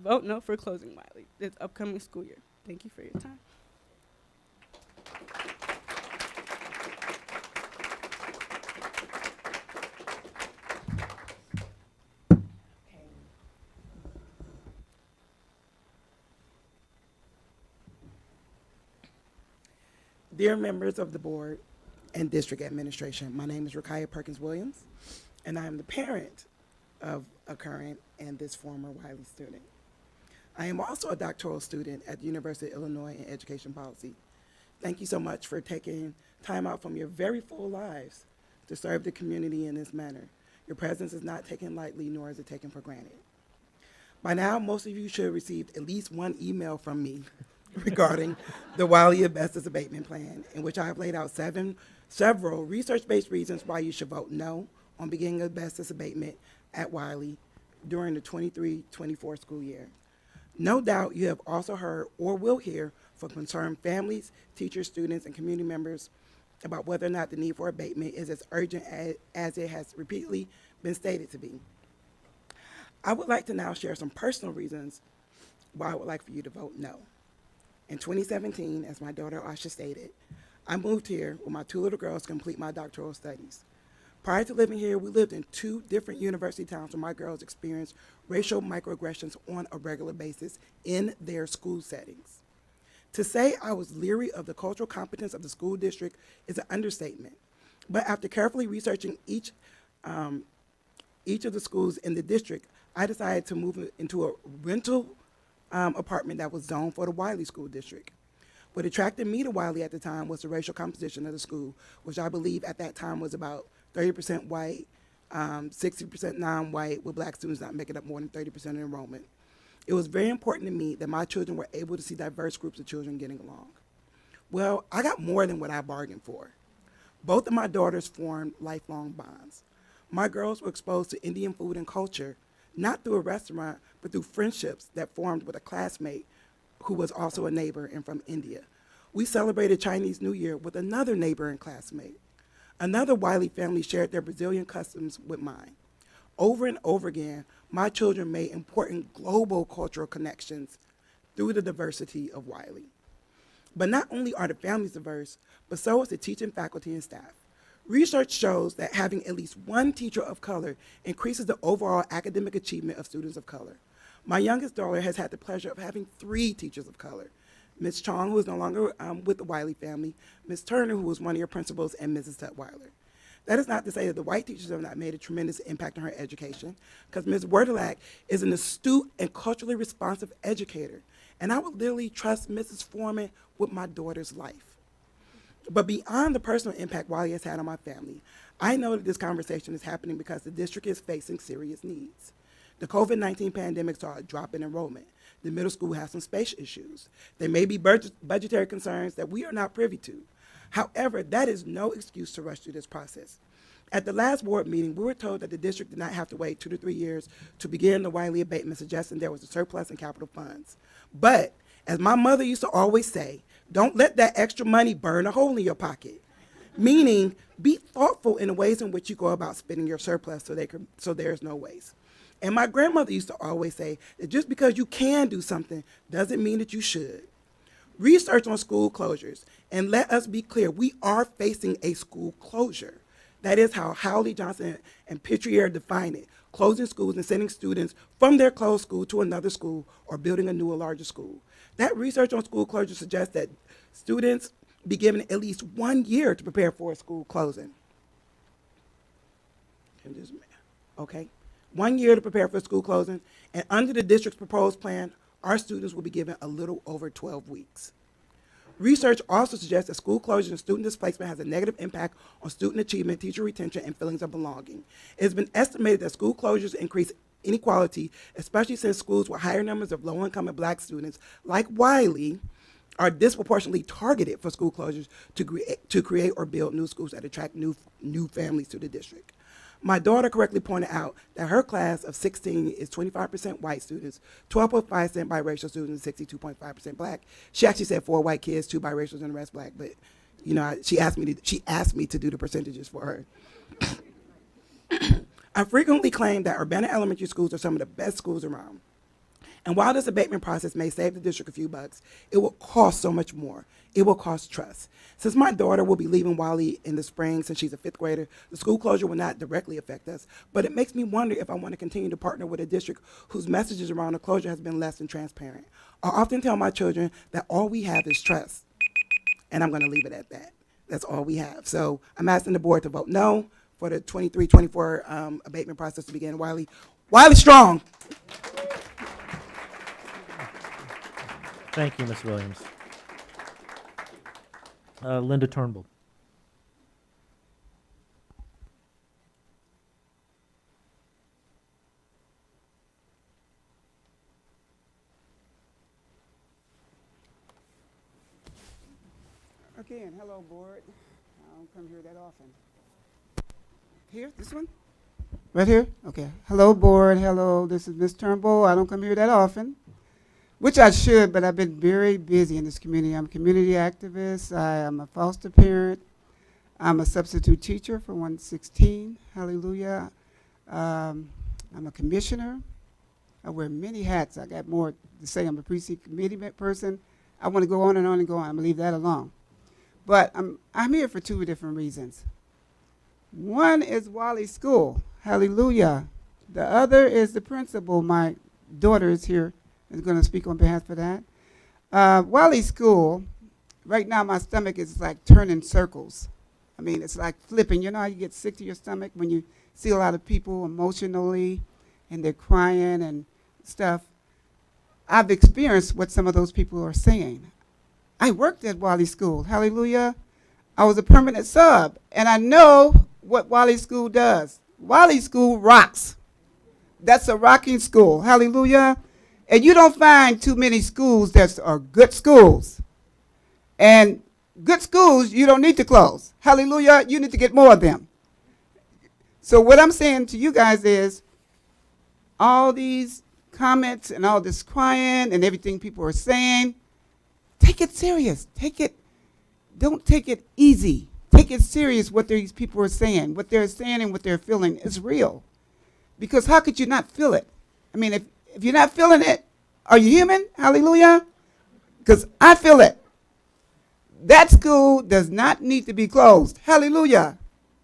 vote no for closing Wiley this upcoming school year. Thank you for your time. Dear members of the board and district administration, my name is Rakaya Perkins Williams, and I am the parent of a current and this former Wiley student. I am also a doctoral student at the University of Illinois in education policy. Thank you so much for taking time out from your very full lives to serve the community in this manner. Your presence is not taken lightly, nor is it taken for granted. By now, most of you should have received at least one email from me regarding the Wiley Asbestos Abatement Plan, in which I have laid out several research-based reasons why you should vote no on beginning asbestos abatement at Wiley during the 23-24 school year. No doubt you have also heard or will hear from concerned families, teachers, students, and community members about whether or not the need for abatement is as urgent as it has repeatedly been stated to be. I would like to now share some personal reasons why I would like for you to vote no. In 2017, as my daughter Asha stated, I moved here with my 2 little girls to complete my doctoral studies. Prior to living here, we lived in 2 different university towns where my girls experienced racial microaggressions on a regular basis in their school settings. To say I was leery of the cultural competence of the school district is an understatement. But after carefully researching each of the schools in the district, I decided to move into a rental apartment that was zoned for the Wiley School District. What attracted me to Wiley at the time was the racial composition of the school, which I believe at that time was about 30% white, 60% non-white, with black students not making up more than 30% of enrollment. It was very important to me that my children were able to see diverse groups of children getting along. Well, I got more than what I bargained for. Both of my daughters formed lifelong bonds. My girls were exposed to Indian food and culture, not through a restaurant, but through friendships that formed with a classmate who was also a neighbor and from India. We celebrated Chinese New Year with another neighbor and classmate. Another Wiley family shared their Brazilian customs with mine. Over and over again, my children made important global cultural connections through the diversity of Wiley. But not only are the families diverse, but so is the teaching faculty and staff. Research shows that having at least one teacher of color increases the overall academic achievement of students of color. My youngest daughter has had the pleasure of having 3 teachers of color. Ms. Chong, who is no longer with the Wiley family, Ms. Turner, who was one of your principals, and Mrs. Tutwiler. That is not to say that the white teachers have not made a tremendous impact on her education, because Ms. Werdelak is an astute and culturally responsive educator, and I would literally trust Mrs. Foreman with my daughter's life. But beyond the personal impact Wiley has had on my family, I know that this conversation is happening because the district is facing serious needs. The COVID-19 pandemic saw a drop in enrollment. The middle school has some space issues. There may be budgetary concerns that we are not privy to. However, that is no excuse to rush through this process. At the last board meeting, we were told that the district did not have to wait 2 to 3 years to begin the Wiley abatement, suggesting there was a surplus in capital funds. But, as my mother used to always say, don't let that extra money burn a hole in your pocket. Meaning, be thoughtful in the ways in which you go about spending your surplus so there's no waste. And my grandmother used to always say that just because you can do something doesn't mean that you should. Research on school closures, and let us be clear, we are facing a school closure. That is how Howley, Jansen, and Pitrier define it, closing schools and sending students from their closed school to another school or building a new or larger school. That research on school closure suggests that students be given at least 1 year to prepare for a school closing. Okay, 1 year to prepare for a school closing, and under the district's proposed plan, our students will be given a little over 12 weeks. Research also suggests that school closure and student displacement has a negative impact on student achievement, teacher retention, and feelings of belonging. It has been estimated that school closures increase inequality, especially since schools with higher numbers of low-income and black students, like Wiley, are disproportionately targeted for school closures to create or build new schools that attract new families to the district. My daughter correctly pointed out that her class of 16 is 25% white students, 12.5% biracial students, and 62.5% black. She actually said 4 white kids, 2 biracials, and the rest black. But you know, she asked me to do the percentages for her. I frequently claim that Urbana elementary schools are some of the best schools around. And while this abatement process may save the district a few bucks, it will cost so much more. It will cost trust. Since my daughter will be leaving Wiley in the spring since she's a 5th grader, the school closure will not directly affect us, but it makes me wonder if I want to continue to partner with a district whose messages around the closure has been less than transparent. I often tell my children that all we have is trust, and I'm going to leave it at that. That's all we have. So I'm asking the board to vote no for the 23-24 abatement process to begin in Wiley. Wiley strong! Thank you, Ms. Williams. Linda Turnbull. Again, hello, board. I don't come here that often. Here, this one? Right here? Okay. Hello, board. Hello, this is Ms. Turnbull. I don't come here that often, which I should, but I've been very busy in this community. I'm a community activist. I am a foster parent. I'm a substitute teacher for 116. Hallelujah. I'm a commissioner. I wear many hats. I got more to say. I'm a precinct committee person. I want to go on and on and go on. I'm going to leave that alone. But I'm here for 2 different reasons. One is Wiley School. Hallelujah. The other is the principal. My daughter is here, is going to speak on behalf of that. Wiley School, right now my stomach is like turning circles. I mean, it's like flipping. You know how you get sick to your stomach when you see a lot of people emotionally and they're crying and stuff? I've experienced what some of those people are saying. I worked at Wiley School. Hallelujah. I was a permanent sub, and I know what Wiley School does. Wiley School rocks. That's a rocking school. Hallelujah. And you don't find too many schools that are good schools. And good schools, you don't need to close. Hallelujah. You need to get more of them. So what I'm saying to you guys is all these comments and all this crying and everything people are saying, take it serious. Don't take it easy. Take it serious what these people are saying. What they're saying and what they're feeling is real. Because how could you not feel it? I mean, if you're not feeling it, are you human? Hallelujah. Because I feel it. That school does not need to be closed. Hallelujah.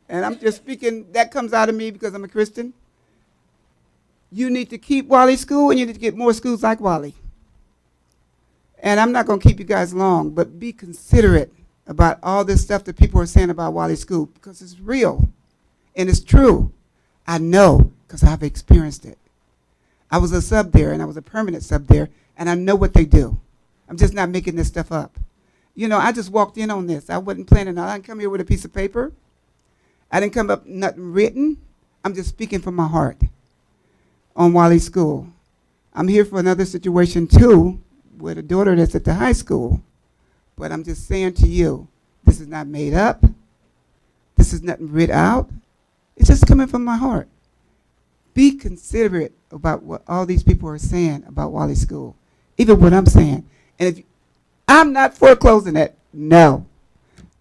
And I'm just speaking, that comes out of me because I'm a Christian. You need to keep Wiley School, and you need to get more schools like Wiley. And I'm not going to keep you guys long, but be considerate about all this stuff that people are saying about Wiley School, because it's real. And it's true. I know because I've experienced it. I was a sub there, and I was a permanent sub there, and I know what they do. I'm just not making this stuff up. You know, I just walked in on this. I wasn't planning on it. I didn't come here with a piece of paper. I didn't come up nothing written. I'm just speaking from my heart on Wiley School. I'm here for another situation, too, with a daughter that's at the high school. But I'm just saying to you, this is not made up. This is nothing writ out. It's just coming from my heart. Be considerate about what all these people are saying about Wiley School, even what I'm saying. And if I'm not foreclosing it, no.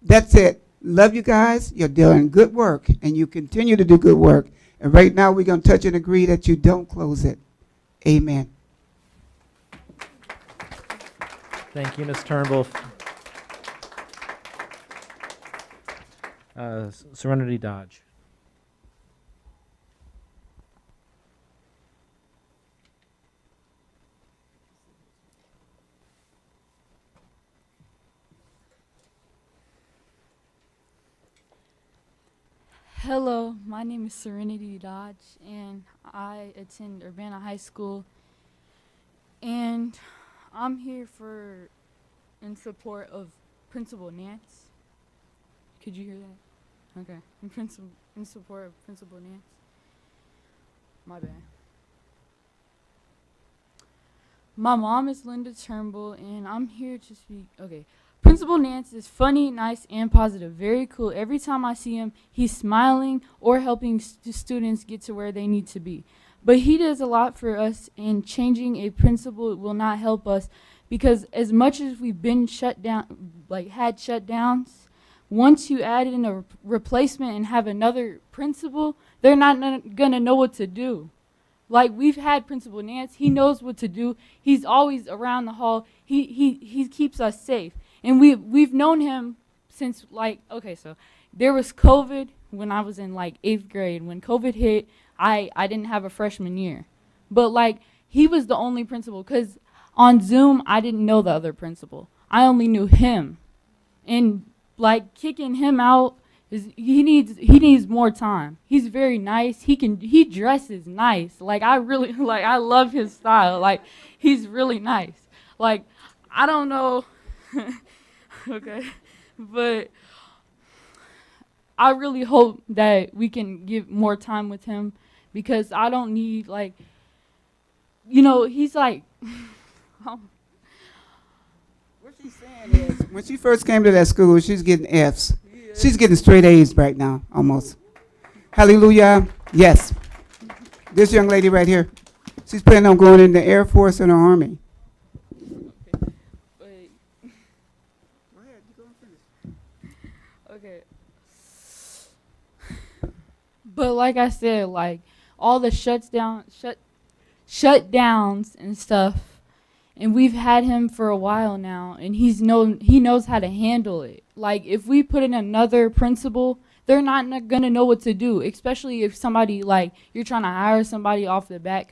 That's it. Love you guys. You're doing good work, and you continue to do good work. And right now, we're going to touch and agree that you don't close it. Amen. Thank you, Ms. Turnbull. Serenity Dodge. Hello, my name is Serenity Dodge, and I attend Urbana High School, and I'm here in support of Principal Nance. Could you hear that? Okay, in support of Principal Nance. My bad. My mom is Linda Turnbull, and I'm here to speak. Okay. Principal Nance is funny, nice, and positive. Very cool. Every time I see him, he's smiling or helping students get to where they need to be. But he does a lot for us, and changing a principal will not help us because as much as we've been shut down, had shutdowns, once you add in a replacement and have another principal, they're not going to know what to do. Like, we've had Principal Nance. He knows what to do. He's always around the hall. He keeps us safe. And we've known him since, okay, so there was COVID when I was in, 8th grade. When COVID hit, I didn't have a freshman year. But, he was the only principal because on Zoom, I didn't know the other principal. I only knew him. And, kicking him out, he needs more time. He's very nice. He dresses nice. I love his style. He's really nice. I don't know. Okay, but I really hope that we can give more time with him because I don't need he's What she's saying is, when she first came to that school, she's getting Fs. She's getting straight A's right now, almost. Hallelujah. Yes. This young lady right here, she's planning on going in the Air Force and the Army. Okay. But like I said, all the shutdowns and stuff, and we've had him for a while now, and he knows how to handle it. If we put in another principal, they're not gonna know what to do, especially if somebody you're trying to hire somebody off the bat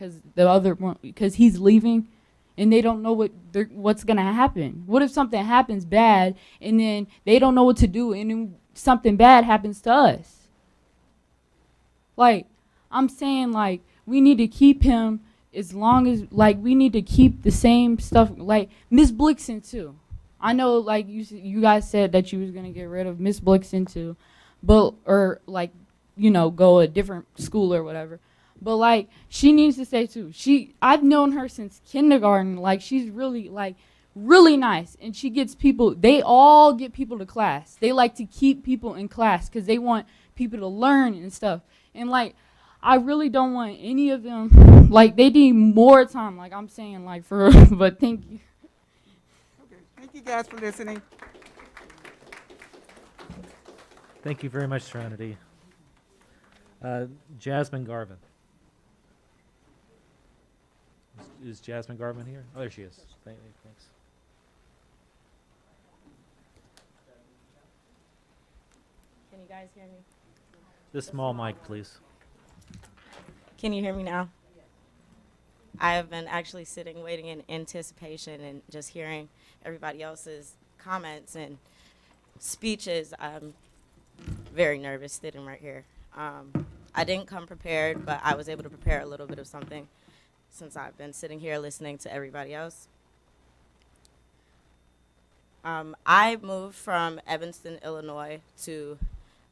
because he's leaving, and they don't know what's gonna happen. What if something happens bad, and then they don't know what to do, and then something bad happens to us? I'm saying, we need to keep him as long as, we need to keep the same stuff, Miss Blixen, too. I know, you guys said that you was going to get rid of Miss Blixen, too, but, or, go a different school or whatever. But, she needs to stay, too. I've known her since kindergarten. She's really, really nice, and she gets people, they all get people to class. They like to keep people in class because they want people to learn and stuff. And, I really don't want any of them, they need more time, I'm saying, for real, but thank you. Okay, thank you guys for listening. Thank you very much, Serenity. Jasmine Garvin. Is Jasmine Garvin here? Oh, there she is. Thanks. Can you guys hear me? This small mic, please. Can you hear me now? I have been actually sitting, waiting in anticipation and just hearing everybody else's comments and speeches. I'm very nervous sitting right here. I didn't come prepared, but I was able to prepare a little bit of something since I've been sitting here listening to everybody else. I moved from Evanston, Illinois to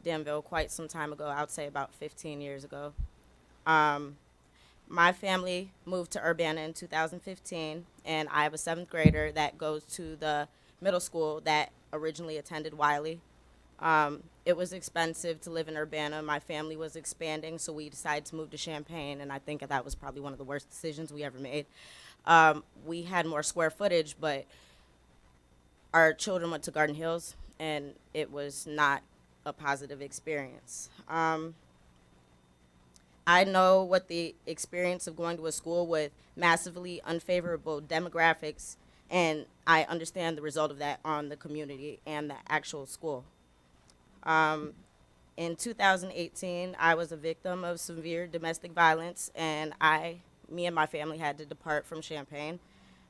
Danville quite some time ago. I would say about 15 years ago. My family moved to Urbana in 2015, and I have a 7th grader that goes to the middle school that originally attended Wiley. It was expensive to live in Urbana. My family was expanding, so we decided to move to Champaign, and I think that was probably one of the worst decisions we ever made. We had more square footage, but our children went to Garden Hills, and it was not a positive experience. I know what the experience of going to a school with massively unfavorable demographics, and I understand the result of that on the community and the actual school. In 2018, I was a victim of severe domestic violence, and me and my family had to depart from Champaign.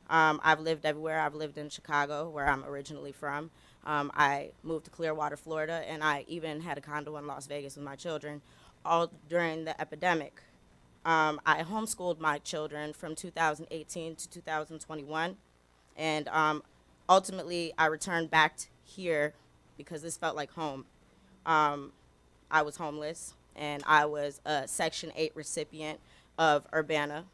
I've lived everywhere. I've lived in Chicago, where I'm originally from. I moved to Clearwater, Florida, and I even had a condo in Las Vegas with my children, all during the epidemic. I homeschooled my children from 2018 to 2021, and ultimately I returned back here because this felt like home. I was homeless, and I was a Section 8 recipient of Urbana,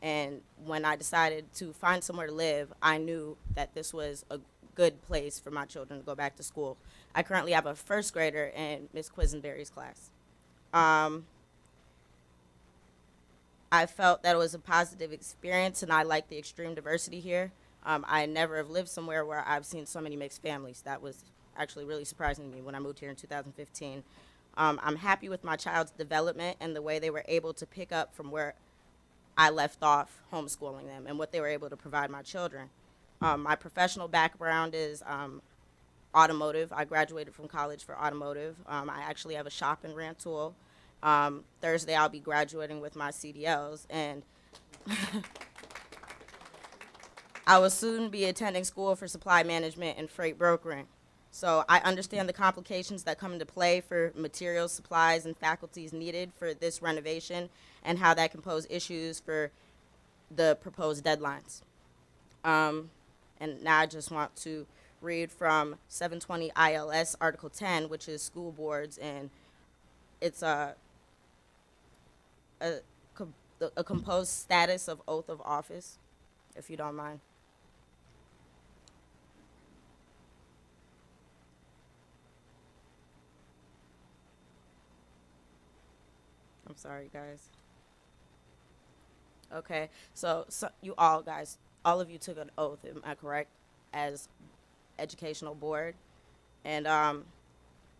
and when I decided to find somewhere to live, I knew that this was a good place for my children to go back to school. I currently have a 1st grader in Miss Quisenberry's class. I felt that it was a positive experience, and I like the extreme diversity here. I never have lived somewhere where I've seen so many mixed families. That was actually really surprising to me when I moved here in 2015. I'm happy with my child's development and the way they were able to pick up from where I left off homeschooling them and what they were able to provide my children. My professional background is automotive. I graduated from college for automotive. I actually have a shop in Rantoul. Thursday I'll be graduating with my CDLs, and I will soon be attending school for supply management and freight brokering. So I understand the complications that come into play for materials, supplies, and faculties needed for this renovation, and how that can pose issues for the proposed deadlines. And now I just want to read from 720 ILS Article 10, which is school boards, and it's a composed status of oath of office, if you don't mind. I'm sorry, guys. Okay, so you all guys, all of you took an oath, am I correct, as educational board? And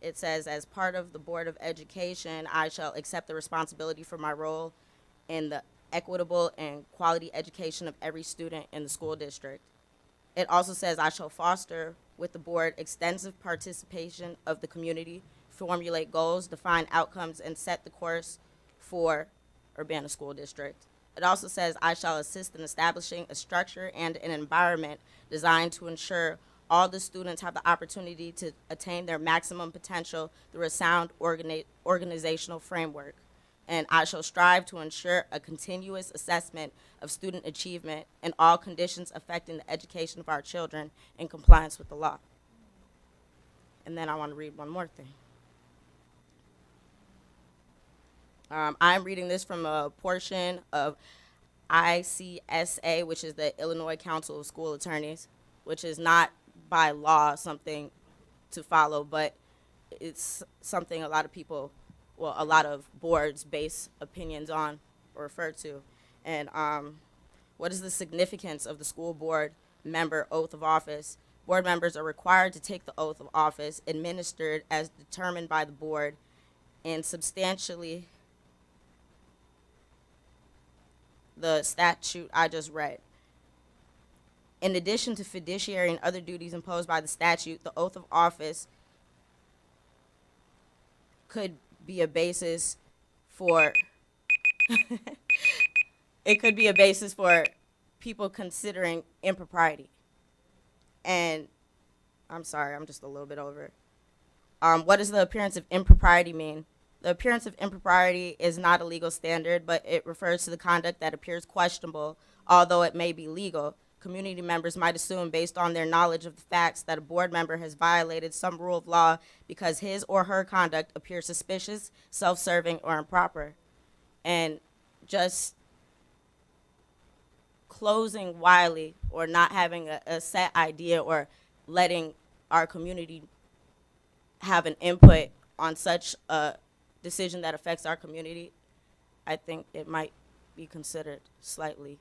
it says, as part of the Board of Education, I shall accept the responsibility for my role in the equitable and quality education of every student in the school district. It also says I shall foster with the board extensive participation of the community, formulate goals, define outcomes, and set the course for Urbana School District. It also says I shall assist in establishing a structure and an environment designed to ensure all the students have the opportunity to attain their maximum potential through a sound organizational framework. And I shall strive to ensure a continuous assessment of student achievement in all conditions affecting the education of our children in compliance with the law. And then I want to read one more thing. I'm reading this from a portion of ICSA, which is the Illinois Council of School Attorneys, which is not by law something to follow, but it's something a lot of people, well, a lot of boards base opinions on or refer to. And what is the significance of the school board member oath of office? Board members are required to take the oath of office administered as determined by the board and substantially the statute I just read. In addition to fiduciary and other duties imposed by the statute, the oath of office could be a basis for it could be a basis for people considering impropriety. And I'm sorry, I'm just a little bit over. What does the appearance of impropriety mean? The appearance of impropriety is not a legal standard, but it refers to the conduct that appears questionable, although it may be legal. Community members might assume, based on their knowledge of the facts, that a board member has violated some rule of law because his or her conduct appears suspicious, self-serving, or improper. And just closing Wiley or not having a set idea or letting our community have an input on such a decision that affects our community, I think it might be considered slightly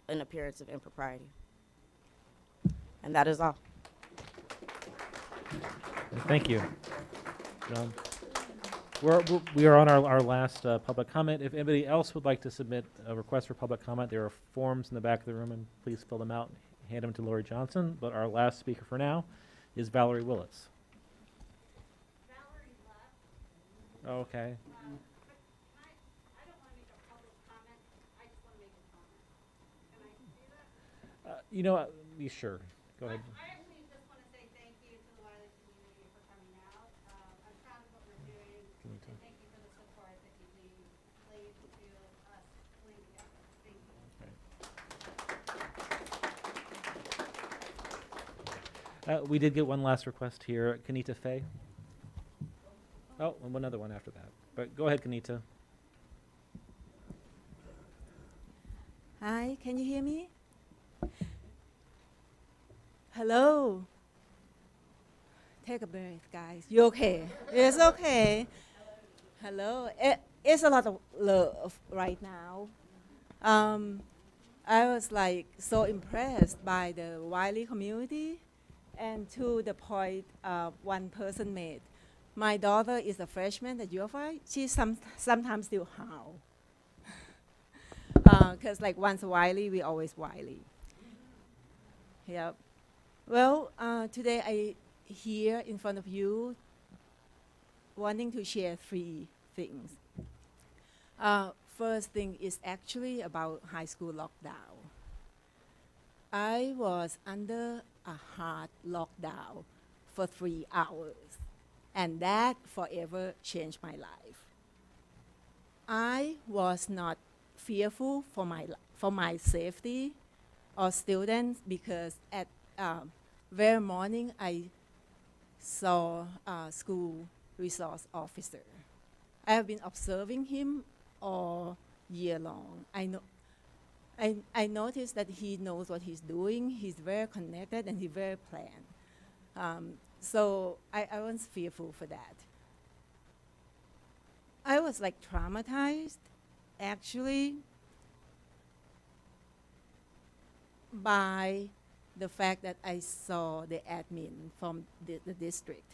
an appearance of impropriety. And that is all. Thank you. We are on our last public comment. If anybody else would like to submit a request for public comment, there are forms in the back of the room, and please fill them out and hand them to Lori Johnson. But our last speaker for now is Valerie Willits. Oh, okay. You know what? You sure? Go ahead. I actually just want to say thank you to the Wiley community for coming out. I'm proud of what we're doing, and thank you for the support that you laid to us pulling together. Thank you. We did get one last request here. Kanita Faye. Oh, and one other one after that. But go ahead, Kanita. Hi, can you hear me? Hello. Take a breath, guys. You okay? It's okay. Hello. It's a lot of love right now. I was like so impressed by the Wiley community, and to the point one person made. My daughter is a freshman at U of I. She sometimes still howl. Because like once Wiley, we always Wiley. Yep. Well, today I here in front of you wanting to share 3 things. First thing is actually about high school lockdown. I was under a hard lockdown for 3 hours, and that forever changed my life. I was not fearful for my safety or students, because at very morning I saw a school resource officer. I have been observing him all year long. I noticed that he knows what he's doing. He's very connected and he's very planned. So I was fearful for that. I was like traumatized, actually, by the fact that I saw the admin from the district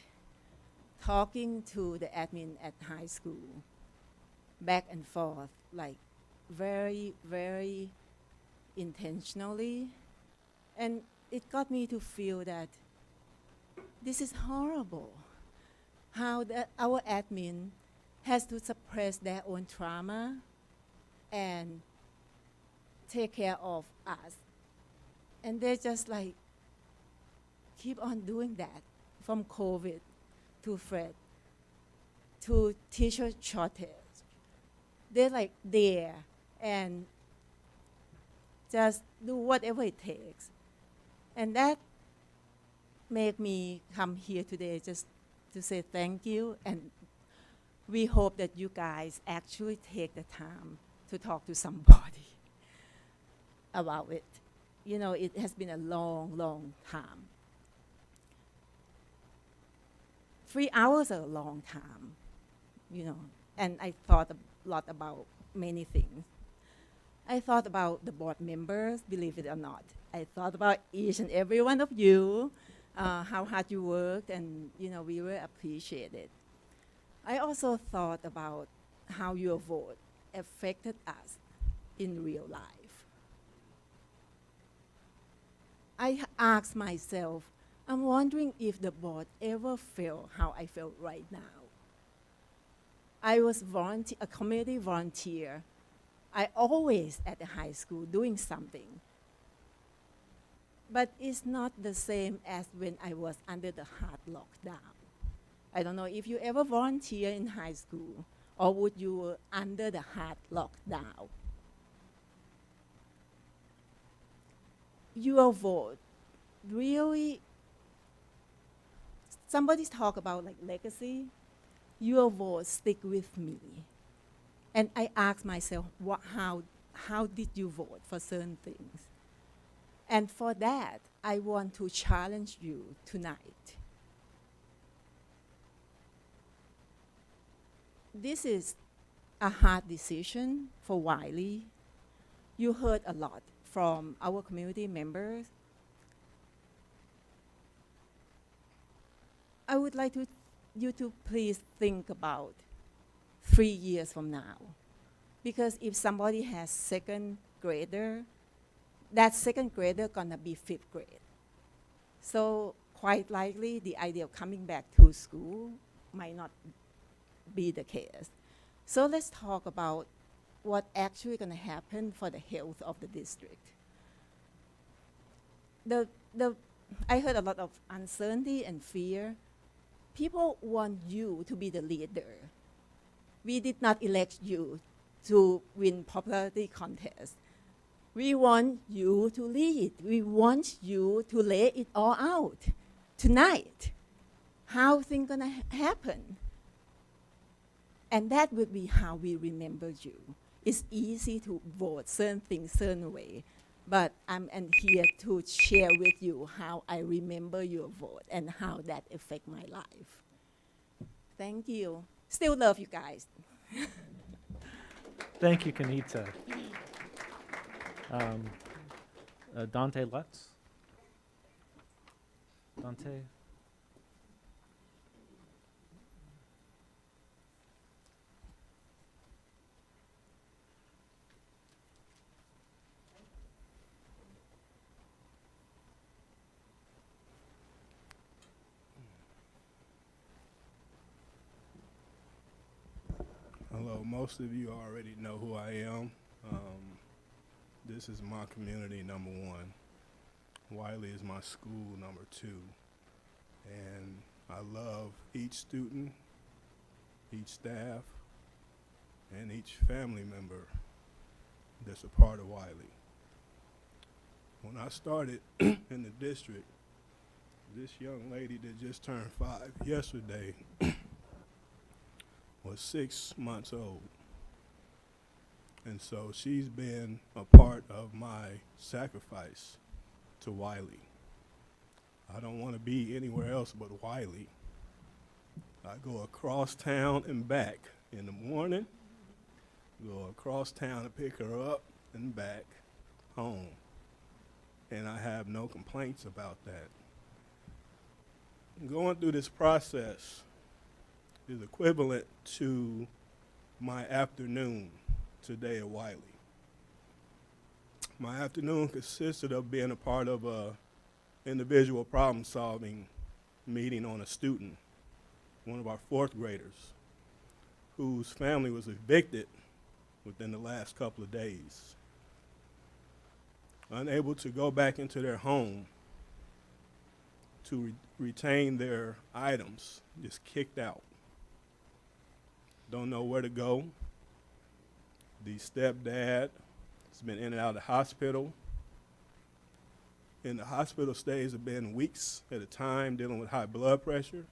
talking to the admin at high school, back and forth, like very, very intentionally. And it got me to feel that this is horrible, how our admin has to suppress their own trauma and take care of us. And they just like keep on doing that, from COVID to Fred to teacher shortage. They're like there and just do whatever it takes. And that made me come here today just to say thank you, and we hope that you guys actually take the time to talk to somebody about it. You know, it has been a long, long time. 3 hours are a long time, you know, and I thought a lot about many things. I thought about the board members, believe it or not. I thought about each and every one of you, how hard you worked, and you know, we were appreciated. I also thought about how your vote affected us in real life. I asked myself, I'm wondering if the board ever felt how I felt right now. I was a community volunteer. I always at the high school doing something. But it's not the same as when I was under the hard lockdown. I don't know if you ever volunteer in high school, or would you under the hard lockdown. Your vote really, somebody's talk about like legacy, your vote stick with me. And I ask myself, how did you vote for certain things? And for that, I want to challenge you tonight. This is a hard decision for Wiley. You heard a lot from our community members. I would like you to please think about 3 years from now. Because if somebody has second grader, that second grader gonna be 5th grade. So quite likely the idea of coming back to school might not be the case. So let's talk about what actually gonna happen for the health of the district. I heard a lot of uncertainty and fear. People want you to be the leader. We did not elect you to win popularity contest. We want you to lead. We want you to lay it all out tonight. How things gonna happen? And that would be how we remember you. It's easy to vote certain things certain way, but I'm here to share with you how I remember your vote and how that affect my life. Thank you. Still love you guys. Thank you, Kanita. Dante Lutz. Dante. Hello, most of you already know who I am. This is my community, number 1. Wiley is my school, number 2. And I love each student, each staff, and each family member that's a part of Wiley. When I started in the district, this young lady that just turned 5 yesterday was 6 months old. And so she's been a part of my sacrifice to Wiley. I don't want to be anywhere else but Wiley. I go across town and back in the morning, go across town to pick her up and back home. And I have no complaints about that. Going through this process is equivalent to my afternoon today at Wiley. My afternoon consisted of being a part of a individual problem-solving meeting on a student, one of our 4th graders, whose family was evicted within the last couple of days. Unable to go back into their home to retain their items, just kicked out. Don't know where to go. The stepdad has been in and out of the hospital. And the hospital stays have been weeks at a time, dealing with high blood pressure.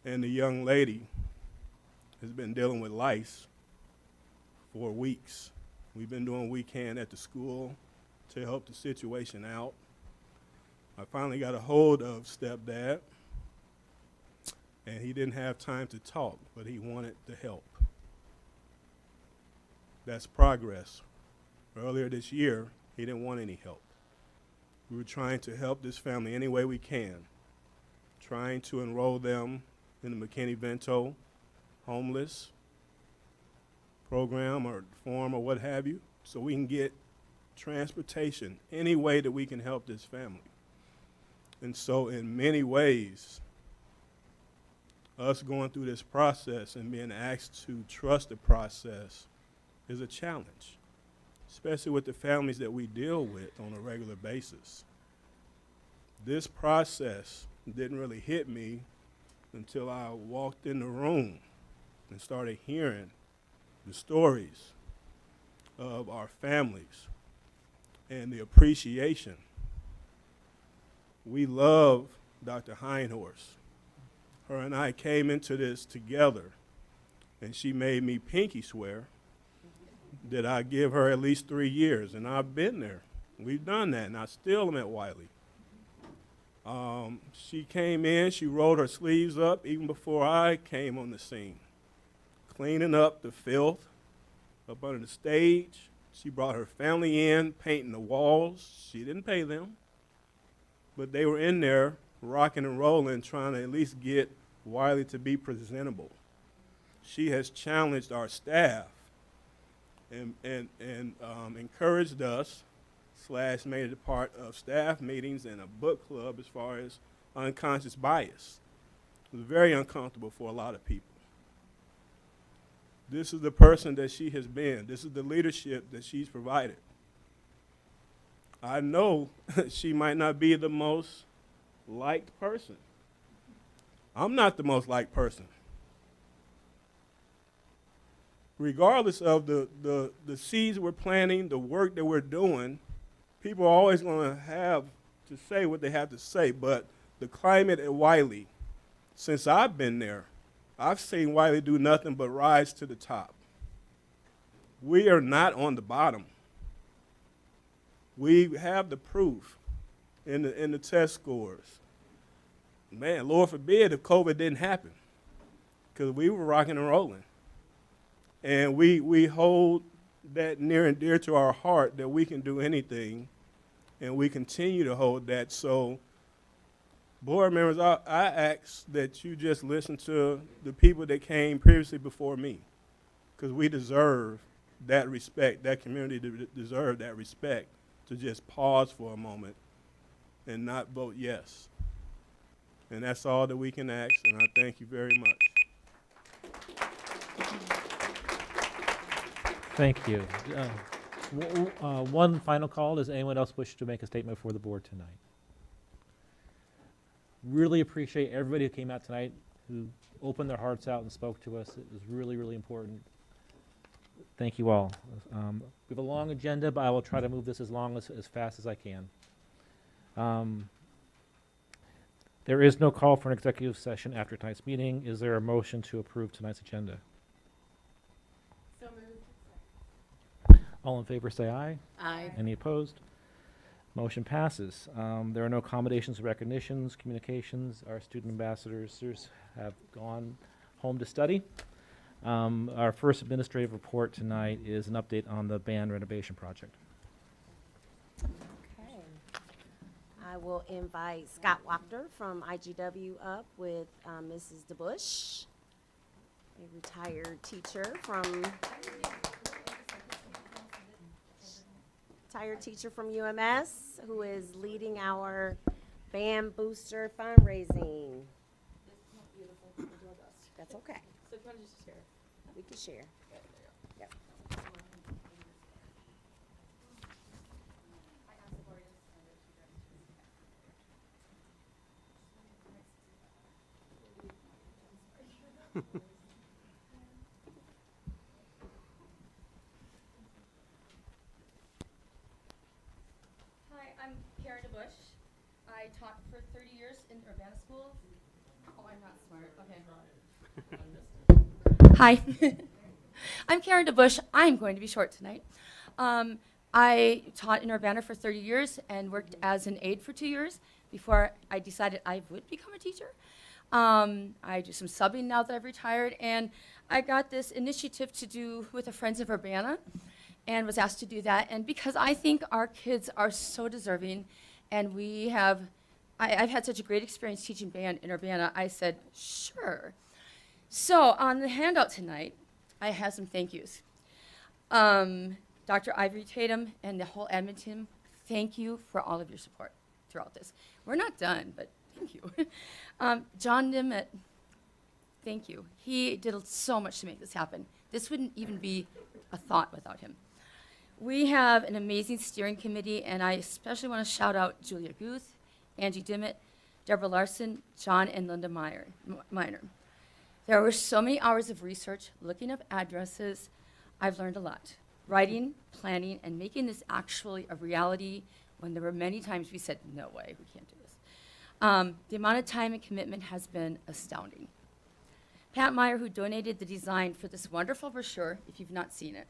And the young lady has been dealing with lice for weeks. We've been doing what we can at the school to help the situation out. I finally got a hold of stepdad, and he didn't have time to talk, but he wanted to help. That's progress. Earlier this year, he didn't want any help. We were trying to help this family any way we can, trying to enroll them in the McKinney-Vento homeless program or form or what have you, so we can get transportation any way that we can help this family. And so in many ways, us going through this process and being asked to trust the process is a challenge, especially with the families that we deal with on a regular basis. This process didn't really hit me until I walked in the room and started hearing the stories of our families and the appreciation. We love Dr. Heinhorst. Her and I came into this together, and she made me pinky swear that I give her at least 3 years, and I've been there. We've done that, and I still am at Wiley. She came in, she rolled her sleeves up even before I came on the scene, cleaning up the filth up under the stage. She brought her family in, painting the walls. She didn't pay them, but they were in there rocking and rolling, trying to at least get Wiley to be presentable. She has challenged our staff and encouraged us, made it a part of staff meetings and a book club as far as unconscious bias. It was very uncomfortable for a lot of people. This is the person that she has been. This is the leadership that she's provided. I know she might not be the most liked person. I'm not the most liked person. Regardless of the seeds we're planting, the work that we're doing, people are always going to have to say what they have to say. But the climate at Wiley, since I've been there, I've seen Wiley do nothing but rise to the top. We are not on the bottom. We have the proof in the test scores. Man, Lord forbid if COVID didn't happen, because we were rocking and rolling. And we hold that near and dear to our heart that we can do anything, and we continue to hold that. So, board members, I ask that you just listen to the people that came previously before me, because we deserve that respect. That community deserves that respect to just pause for a moment and not vote yes. And that's all that we can ask, and I thank you very much. Thank you. One final call. Does anyone else wish to make a statement for the board tonight? Really appreciate everybody who came out tonight, who opened their hearts out and spoke to us. It was really, really important. Thank you all. We have a long agenda, but I will try to move this as fast as I can. There is no call for an executive session after tonight's meeting. Is there a motion to approve tonight's agenda? So moved. All in favor say aye. Aye. Any opposed? Motion passes. There are no accommodations, recognitions, communications. Our student ambassadors have gone home to study. Our first administrative report tonight is an update on the band renovation project. Okay. I will invite Scott Wachter from IGW up with Mrs. DeBush, a retired teacher from UMS, who is leading our band booster fundraising. That's okay. So if you want to just share. We can share. Yep. Hi, I'm Karen DeBush. I taught for 30 years in Urbana schools. Oh, I'm not smart. Okay. Hi. I'm Karen DeBush. I'm going to be short tonight. I taught in Urbana for 30 years and worked as an aide for 2 years before I decided I would become a teacher. I do some subbing now that I've retired, and I got this initiative to do with the Friends of Urbana and was asked to do that. And because I think our kids are so deserving, and I've had such a great experience teaching band in Urbana, I said, sure. So on the handout tonight, I have some thank yous. Dr. Ivory Tatum and the whole admin team, thank you for all of your support throughout this. We're not done, but thank you. John Nimmet, thank you. He did so much to make this happen. This wouldn't even be a thought without him. We have an amazing steering committee, and I especially want to shout out Julia Guth, Angie Dimmitt, Deborah Larson, John and Linda Miner. There were so many hours of research, looking up addresses. I've learned a lot. Writing, planning, and making this actually a reality when there were many times we said, no way, we can't do this. The amount of time and commitment has been astounding. Pat Meyer, who donated the design for this wonderful brochure, if you've not seen it.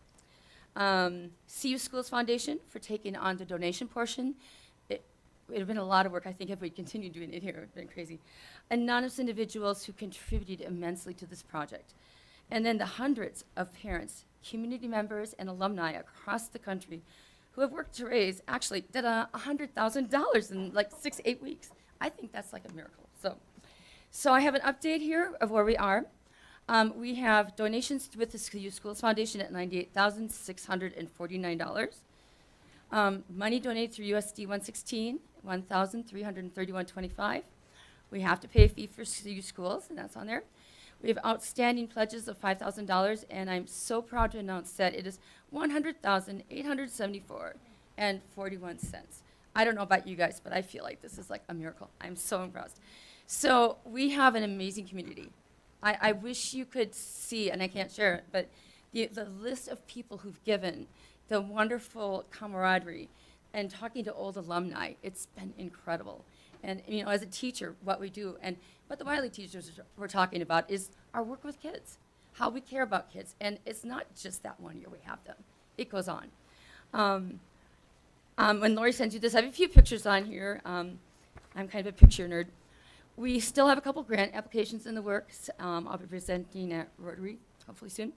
CU Schools Foundation for taking on the donation portion. It would have been a lot of work, I think, if we continued doing it here. It would have been crazy. Anonymous individuals who contributed immensely to this project. And then the hundreds of parents, community members, and alumni across the country who have worked to raise, actually did $100,000 in like 6-8 weeks. I think that's like a miracle. So I have an update here of where we are. We have donations with the CU Schools Foundation at $98,649. Money donated through USD 116, $1,331.25. We have to pay a fee for CU Schools, and that's on there. We have outstanding pledges of $5,000, and I'm so proud to announce that it is $100,874.41. I don't know about you guys, but I feel like this is like a miracle. I'm so impressed. So we have an amazing community. I wish you could see, and I can't share it, but the list of people who've given, the wonderful camaraderie, and talking to old alumni, it's been incredible. And you know, as a teacher, what we do, and what the Wiley teachers were talking about is our work with kids, how we care about kids. And it's not just that one year we have them. It goes on. When Lori sends you this, I have a few pictures on here. I'm kind of a picture nerd. We still have a couple grant applications in the works. I'll be presenting at Rotary hopefully soon.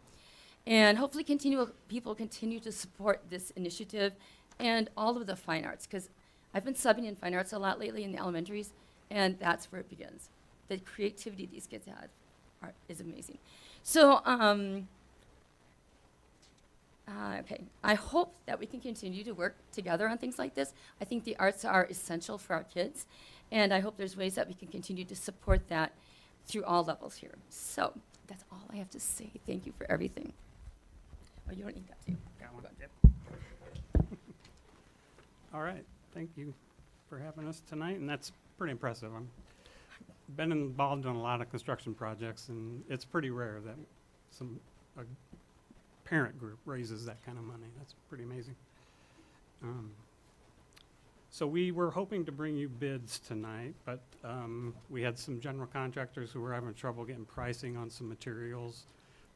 And hopefully people continue to support this initiative and all of the fine arts, because I've been subbing in fine arts a lot lately in the elementaries, and that's where it begins. The creativity these kids have is amazing. So, okay, I hope that we can continue to work together on things like this. I think the arts are essential for our kids, and I hope there's ways that we can continue to support that through all levels here. So that's all I have to say. Thank you for everything. Oh, you don't need that, do you? Got one. Yep. All right, thank you for having us tonight, and that's pretty impressive. I've been involved in a lot of construction projects, and it's pretty rare that a parent group raises that kind of money. That's pretty amazing. So we were hoping to bring you bids tonight, but we had some general contractors who were having trouble getting pricing on some materials,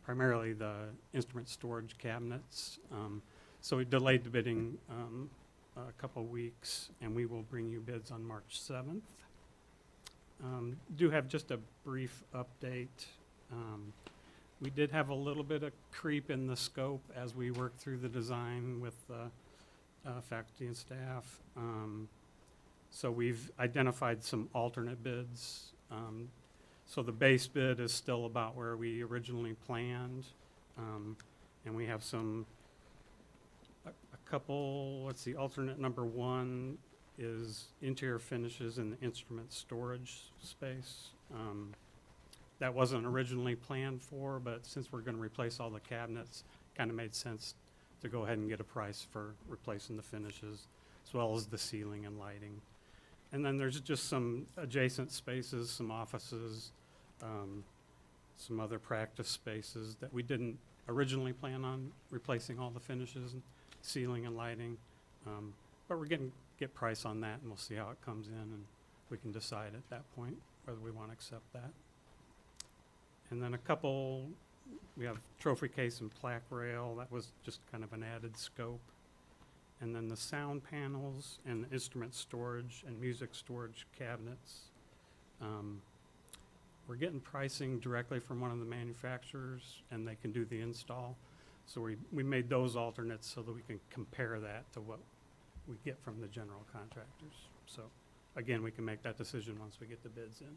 primarily the instrument storage cabinets. So we delayed the bidding a couple weeks, and we will bring you bids on March 7th. Do have just a brief update. We did have a little bit of creep in the scope as we worked through the design with faculty and staff. So we've identified some alternate bids. So the base bid is still about where we originally planned. And we have a couple, let's see, alternate number 1 is interior finishes in the instrument storage space. That wasn't originally planned for, but since we're going to replace all the cabinets, kind of made sense to go ahead and get a price for replacing the finishes, as well as the ceiling and lighting. And then there's just some adjacent spaces, some offices, some other practice spaces that we didn't originally plan on replacing all the finishes, and ceiling and lighting. But we're get price on that, and we'll see how it comes in, and we can decide at that point whether we want to accept that. And then we have trophy case and plaque rail. That was just kind of an added scope. And then the sound panels and the instrument storage and music storage cabinets. We're getting pricing directly from one of the manufacturers, and they can do the install. So we made those alternates so that we can compare that to what we get from the general contractors. So again, we can make that decision once we get the bids in.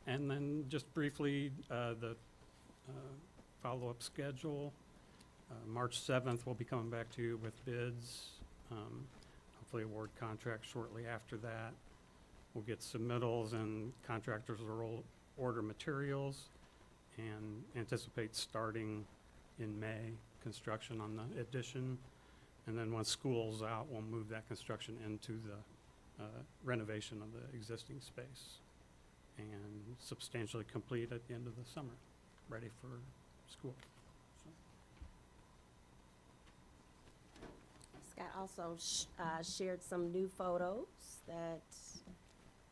And then just briefly, the follow-up schedule. March 7th, we'll be coming back to you with bids. Hopefully award contracts shortly after that. We'll get submittals, and contractors will order materials and anticipate starting in May construction on the addition. And then once school's out, we'll move that construction into the renovation of the existing space and substantially complete at the end of the summer, ready for school. Scott also shared some new photos that,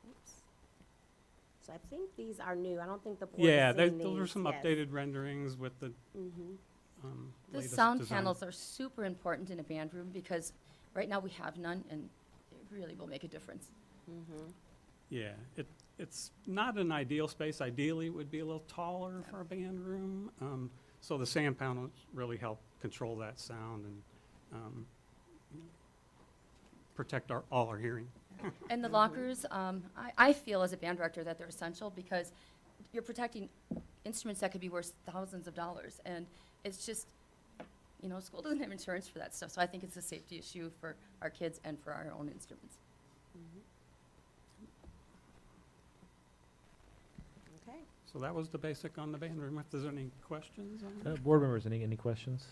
oops. So I think these are new. I don't think the board Yeah, has seen those are these. some Yes. updated renderings with the The latest sound design. panels are super important in a band room because right now we have none, and it really will make a difference. Yeah, it's not an ideal space. Ideally, it would be a little taller for a band room. So the sound panels really help control that sound and protect all our hearing. And the lockers, I feel as a band director that they're essential because you're protecting instruments that could be worth thousands of dollars. And it's just, you know, school doesn't have insurance for that stuff. So I think it's a safety issue for our kids and for our own instruments. Okay. So that was the basic on the band room. If there's any questions on that? Board members, any questions?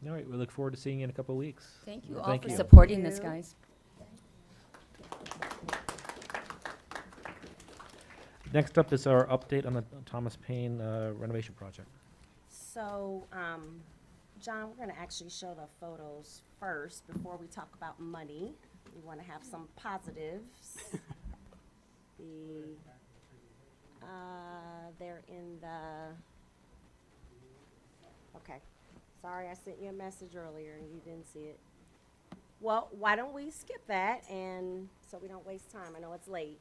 All right, we look forward to seeing you in a couple of weeks. Thank you Well, all thank for you. supporting this, guys. Next up is our update on the Thomas Paine renovation project. So, John, we're going to actually show the photos first before we talk about money. We want to have some positives. They're in the, okay. Sorry, I sent you a message earlier and you didn't see it. Well, why don't we skip that and so we don't waste time. I know it's late.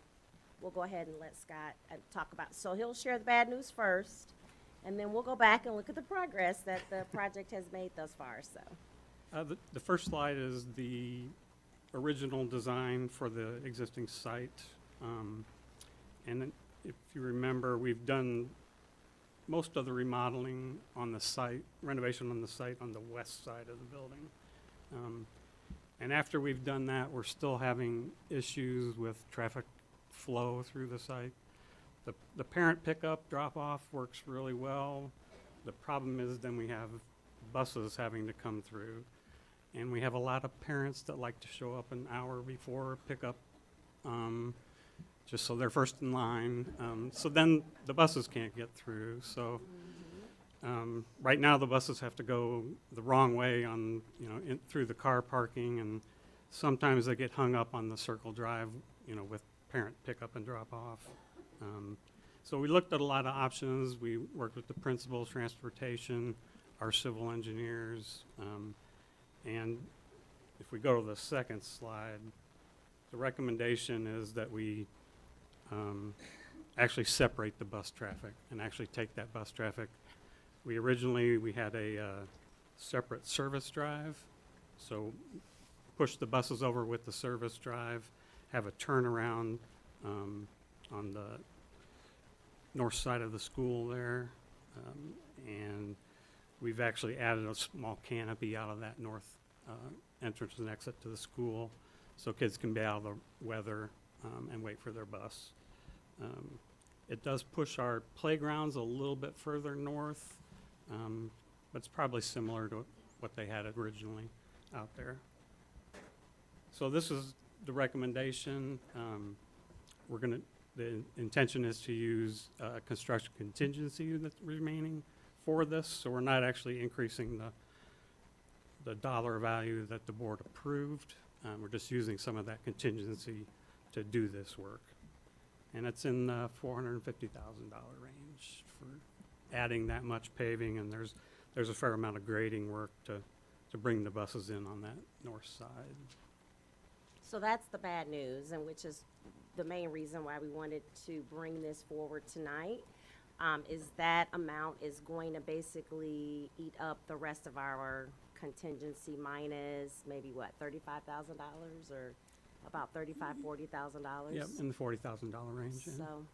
We'll go ahead and let Scott talk about, so he'll share the bad news first. And then we'll go back and look at the progress that the project has made thus far, so. The first slide is the original design for the existing site. And then if you remember, we've done most of the remodeling on the site, renovation on the site on the west side of the building. And after we've done that, we're still having issues with traffic flow through the site. The parent pickup drop-off works really well. The problem is then we have buses having to come through. And we have a lot of parents that like to show up an hour before pickup, just so they're first in line. So then the buses can't get through. So right now the buses have to go the wrong way on, you know, through the car parking, and sometimes they get hung up on the circle drive, you know, with parent pickup and drop off. So we looked at a lot of options. We worked with the principals, transportation, our civil engineers, and if we go to the second slide, the recommendation is that we actually separate the bus traffic and actually take that bus traffic. We had a separate service drive, so push the buses over with the service drive, have a turnaround on the north side of the school there, and we've actually added a small canopy out of that north entrance and exit to the school so kids can be out of the weather and wait for their bus. It does push our playgrounds a little bit further north, but it's probably similar to what they had originally out there. So this is the recommendation. The intention is to use construction contingency that's remaining for this, so we're not actually increasing the dollar value that the board approved. We're just using some of that contingency to do this work. And it's in the $450,000 range for adding that much paving, and there's a fair amount of grading work to bring the buses in on that north side. So that's the bad news, and which is the main reason why we wanted to bring this forward tonight, is that amount is going to basically eat up the rest of our contingency minus maybe what, $35,000 or about $40,000. Yep, in the $40,000 range. Yeah. So,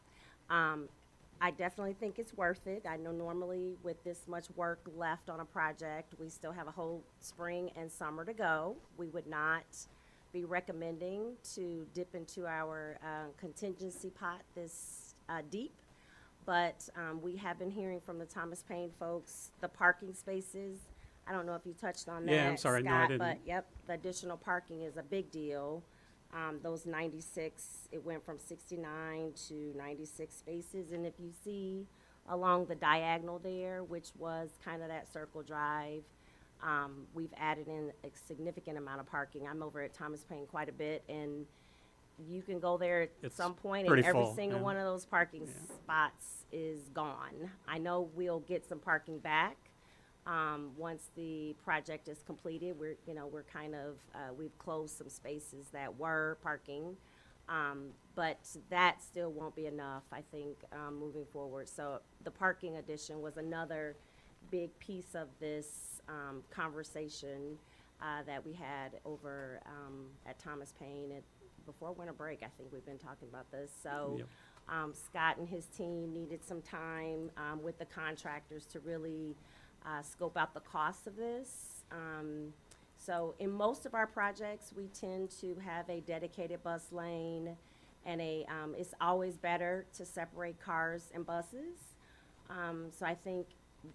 I definitely think it's worth it. I know normally with this much work left on a project, we still have a whole spring and summer to go. We would not be recommending to dip into our contingency pot this deep, but we have been hearing from the Thomas Paine folks, the parking spaces. I don't know if you touched on Yeah, that, I'm sorry. No, I Scott, didn't. but yep, the additional parking is a big deal. Those 96, it went from 69 to 96 spaces, and if you see along the diagonal there, which was kind of that circle drive, we've added in a significant amount of parking. I'm over at Thomas Paine quite a bit, and you can go there at It's some point, and pretty every full, single yeah. one of those parking spots is gone. I know we'll get some parking back once the project is completed. We're kind of we've closed some spaces that were parking, but that still won't be enough, I think, moving forward. So the parking addition was another big piece of this conversation that we had over at Thomas Paine before winter break. I think we've been talking about this. So Yep. Scott and his team needed some time with the contractors to really scope out the cost of this. So in most of our projects, we tend to have a dedicated bus lane, and it's always better to separate cars and buses. So I think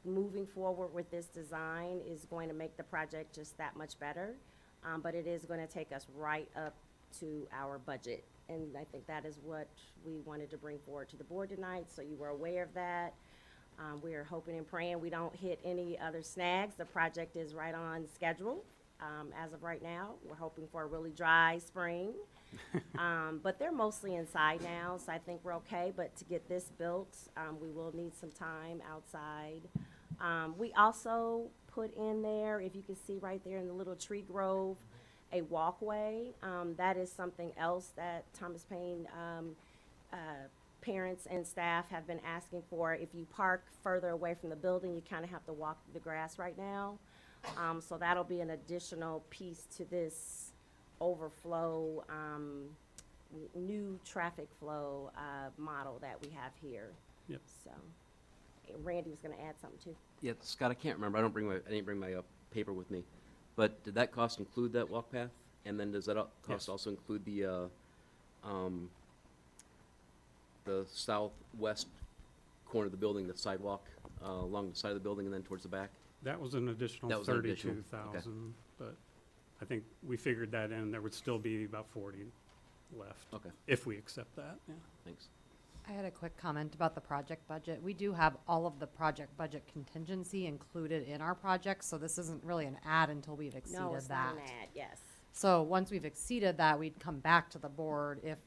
moving forward with this design is going to make the project just that much better. But it is going to take us right up to our budget. And I think that is what we wanted to bring forward to the board tonight, so you were aware of that. We are hoping and praying we don't hit any other snags. The project is right on schedule as of right now. We're hoping for a really dry spring. But they're mostly inside now, so I think we're okay. But to get this built, we will need some time outside. We also put in there, if you can see right there in the little tree grove, a walkway. That is something else that Thomas Paine parents and staff have been asking for. If you park further away from the building, you kind of have to walk through the grass right now. So that'll be an additional piece to this overflow, new traffic flow model that we have here. Yep. So Randy was going to add something too. Yeah, Scott, I can't remember. I didn't bring my paper with me. But did that cost include that walk path? And then does that cost also include the southwest corner of the building, the sidewalk along the side of the building and then towards the back? That was an additional That was an additional, 32,000, but I think we figured that in. There would still be about 40 left. Okay. If we accept that, yeah. Thanks. I had a quick comment about the project budget. We do have all of the project budget contingency included in our project, so this isn't really an add until we've exceeded that. No, it's not an ad, yes. So once we've exceeded that, we'd come back to the board if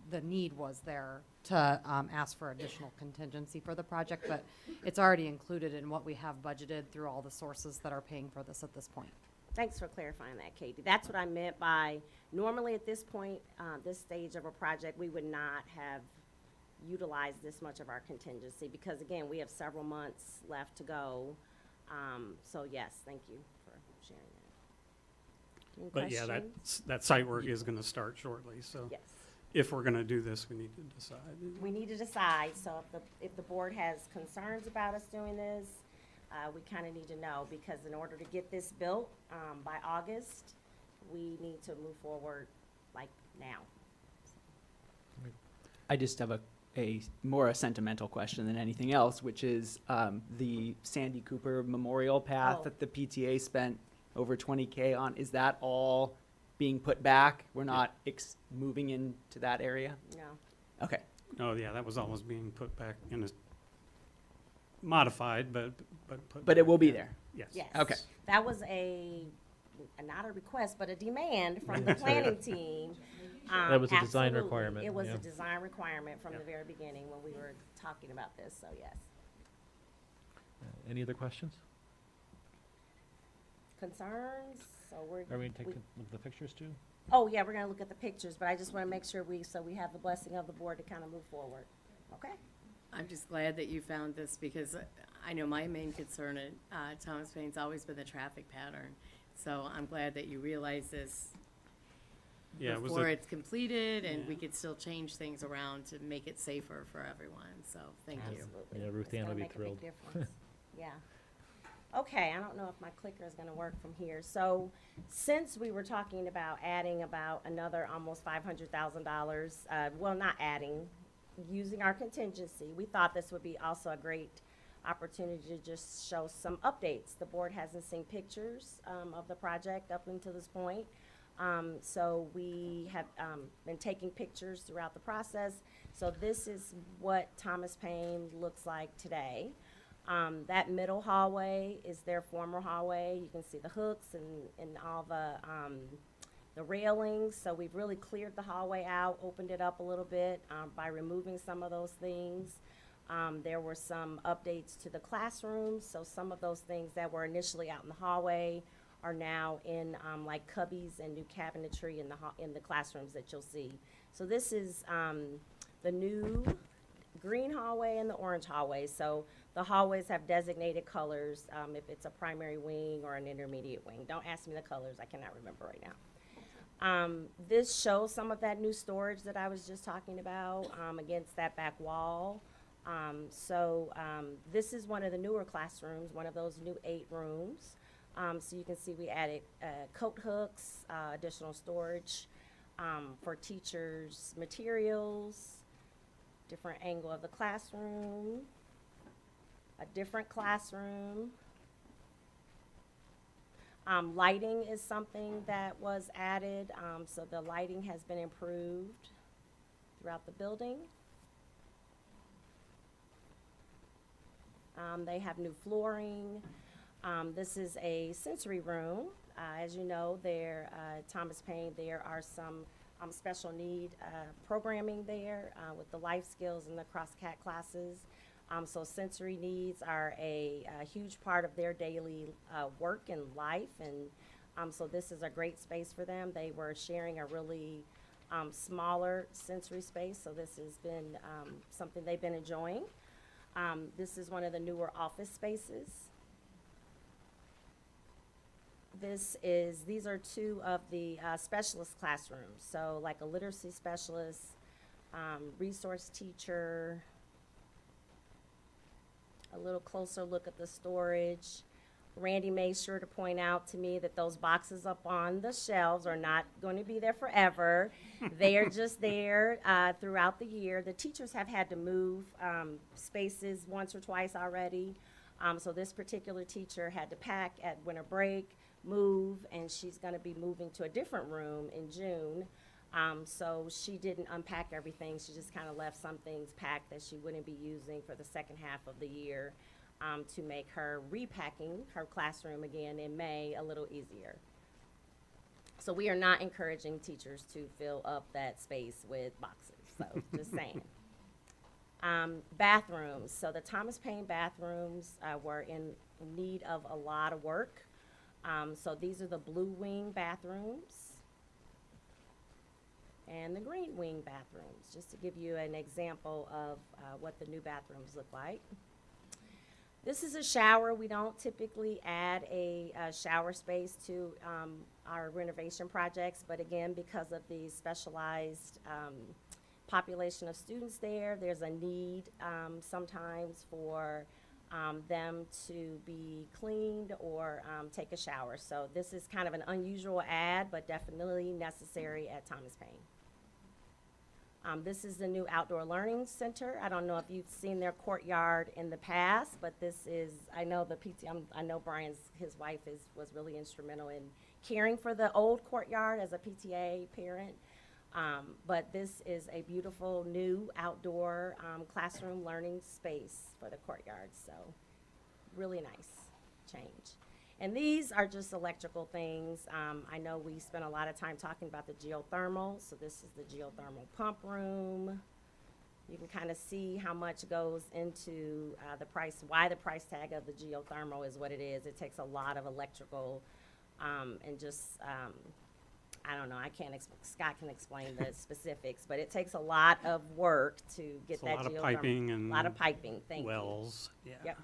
the need was there to ask for additional contingency for the project, but it's already included in what we have budgeted through all the sources that are paying for this at this point. Thanks for clarifying that, Katie. That's what I meant by, normally at this point, this stage of a project, we would not have utilized this much of our contingency because, again, we have several months left to go. So, yes, thank you for sharing that. Any But yeah, questions? that site work is going to start shortly, so. Yes. If we're going to do this, we need to decide. We need to decide, so if the board has concerns about us doing this, we kind of need to know, because in order to get this built by August, we need to move forward like now. I just have a more a sentimental question than anything else, which is the Sandy Cooper Memorial Path that the PTA spent over $20K on. Is that all being put back? We're not moving into that area? No. Okay. Oh, yeah, that was almost being put back in a modified, but put But it back, will be yeah. there? Yes. Okay. That was not a request, but a demand from the planning team. That was a design Absolutely. requirement, It was yeah. a design requirement from the very beginning when we were talking about this, so yes. Any other questions? Concerns? So Are we taking the pictures too? Oh, yeah, we're gonna look at the pictures, but I just wanna make sure we have the blessing of the board to kind of move forward. Okay? I'm just glad that you found this, because I know my main concern at Thomas Paine's always been the traffic pattern. So I'm glad that you realize this before it's completed, and we could still change things around to make it safer for everyone. So thank you. Absolutely. Yeah, Ruth It's Ann gonna will be make a big thrilled. difference. Yeah. Okay, I don't know if my clicker is gonna work from here. So since we were talking about adding about another almost $500,000, well, not adding, using our contingency, we thought this would be also a great opportunity to just show some updates. The board hasn't seen pictures of the project up until this point. So we have been taking pictures throughout the process. So this is what Thomas Paine looks like today. That middle hallway is their former hallway. You can see the hooks and all the railings. So we've really cleared the hallway out, opened it up a little bit by removing some of those things. There were some updates to the classrooms. So some of those things that were initially out in the hallway are now in like cubbies and new cabinetry in the classrooms that you'll see. So this is the new green hallway and the orange hallway. So the hallways have designated colors if it's a primary wing or an intermediate wing. Don't ask me the colors, I cannot remember right now. This shows some of that new storage that I was just talking about against that back wall. This is one of the newer classrooms, one of those new 8 rooms. So you can see we added coat hooks, additional storage for teachers' materials, different angle of the classroom, a different classroom. Lighting is something that was added, so the lighting has been improved throughout the building. They have new flooring. This is a sensory room. As you know, there, Thomas Paine, there are some special need programming there with the life skills and the cross-cat classes. So sensory needs are a huge part of their daily work and life, and so this is a great space for them. They were sharing a really smaller sensory space, so this has been something they've been enjoying. This is one of the newer office spaces. These are 2 of the specialist classrooms, so like a literacy specialist, resource teacher, a little closer look at the storage. Randy made sure to point out to me that those boxes up on the shelves are not going to be there forever. They are just there throughout the year. The teachers have had to move spaces once or twice already. So this particular teacher had to pack at winter break, move, and she's going to be moving to a different room in June. So she didn't unpack everything. She just kind of left some things packed that she wouldn't be using for the second half of the year to make her repacking her classroom again in May a little easier. So we are not encouraging teachers to fill up that space with boxes, so just saying. Bathrooms. So the Thomas Paine bathrooms were in need of a lot of work. So these are the blue wing bathrooms and the green wing bathrooms, just to give you an example of what the new bathrooms look like. This is a shower. We don't typically add a shower space to our renovation projects, but again, because of the specialized population of students there, there's a need sometimes for them to be cleaned or take a shower. So this is kind of an unusual add, but definitely necessary at Thomas Paine. This is the new outdoor learning center. I don't know if you've seen their courtyard in the past, but this is, I know the I know his wife was really instrumental in caring for the old courtyard as a PTA parent. But this is a beautiful new outdoor classroom learning space for the courtyard. So really nice change. And these are just electrical things. I know we spent a lot of time talking about the geothermal. So this is the geothermal pump room. You can kind of see how much goes into the price, why the price tag of the geothermal is what it is. It takes a lot of electrical and just, I don't know, Scott can explain the specifics, but it takes a lot of work to get that geothermal. A lot of piping and a lot of piping, thank wells. you. Yeah. Yep.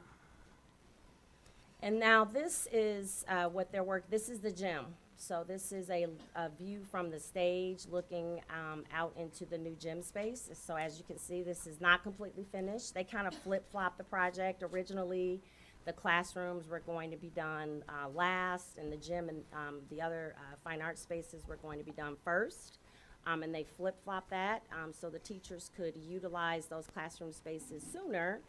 And now this is what their work, this is the gym. So this is a view from the stage looking out into the new gym space. So as you can see, this is not completely finished. They kind of flip-flopped the project. Originally, the classrooms were going to be done last, and the gym and the other fine arts spaces were going to be done first. And they flip-flopped that so the teachers could utilize those classroom spaces sooner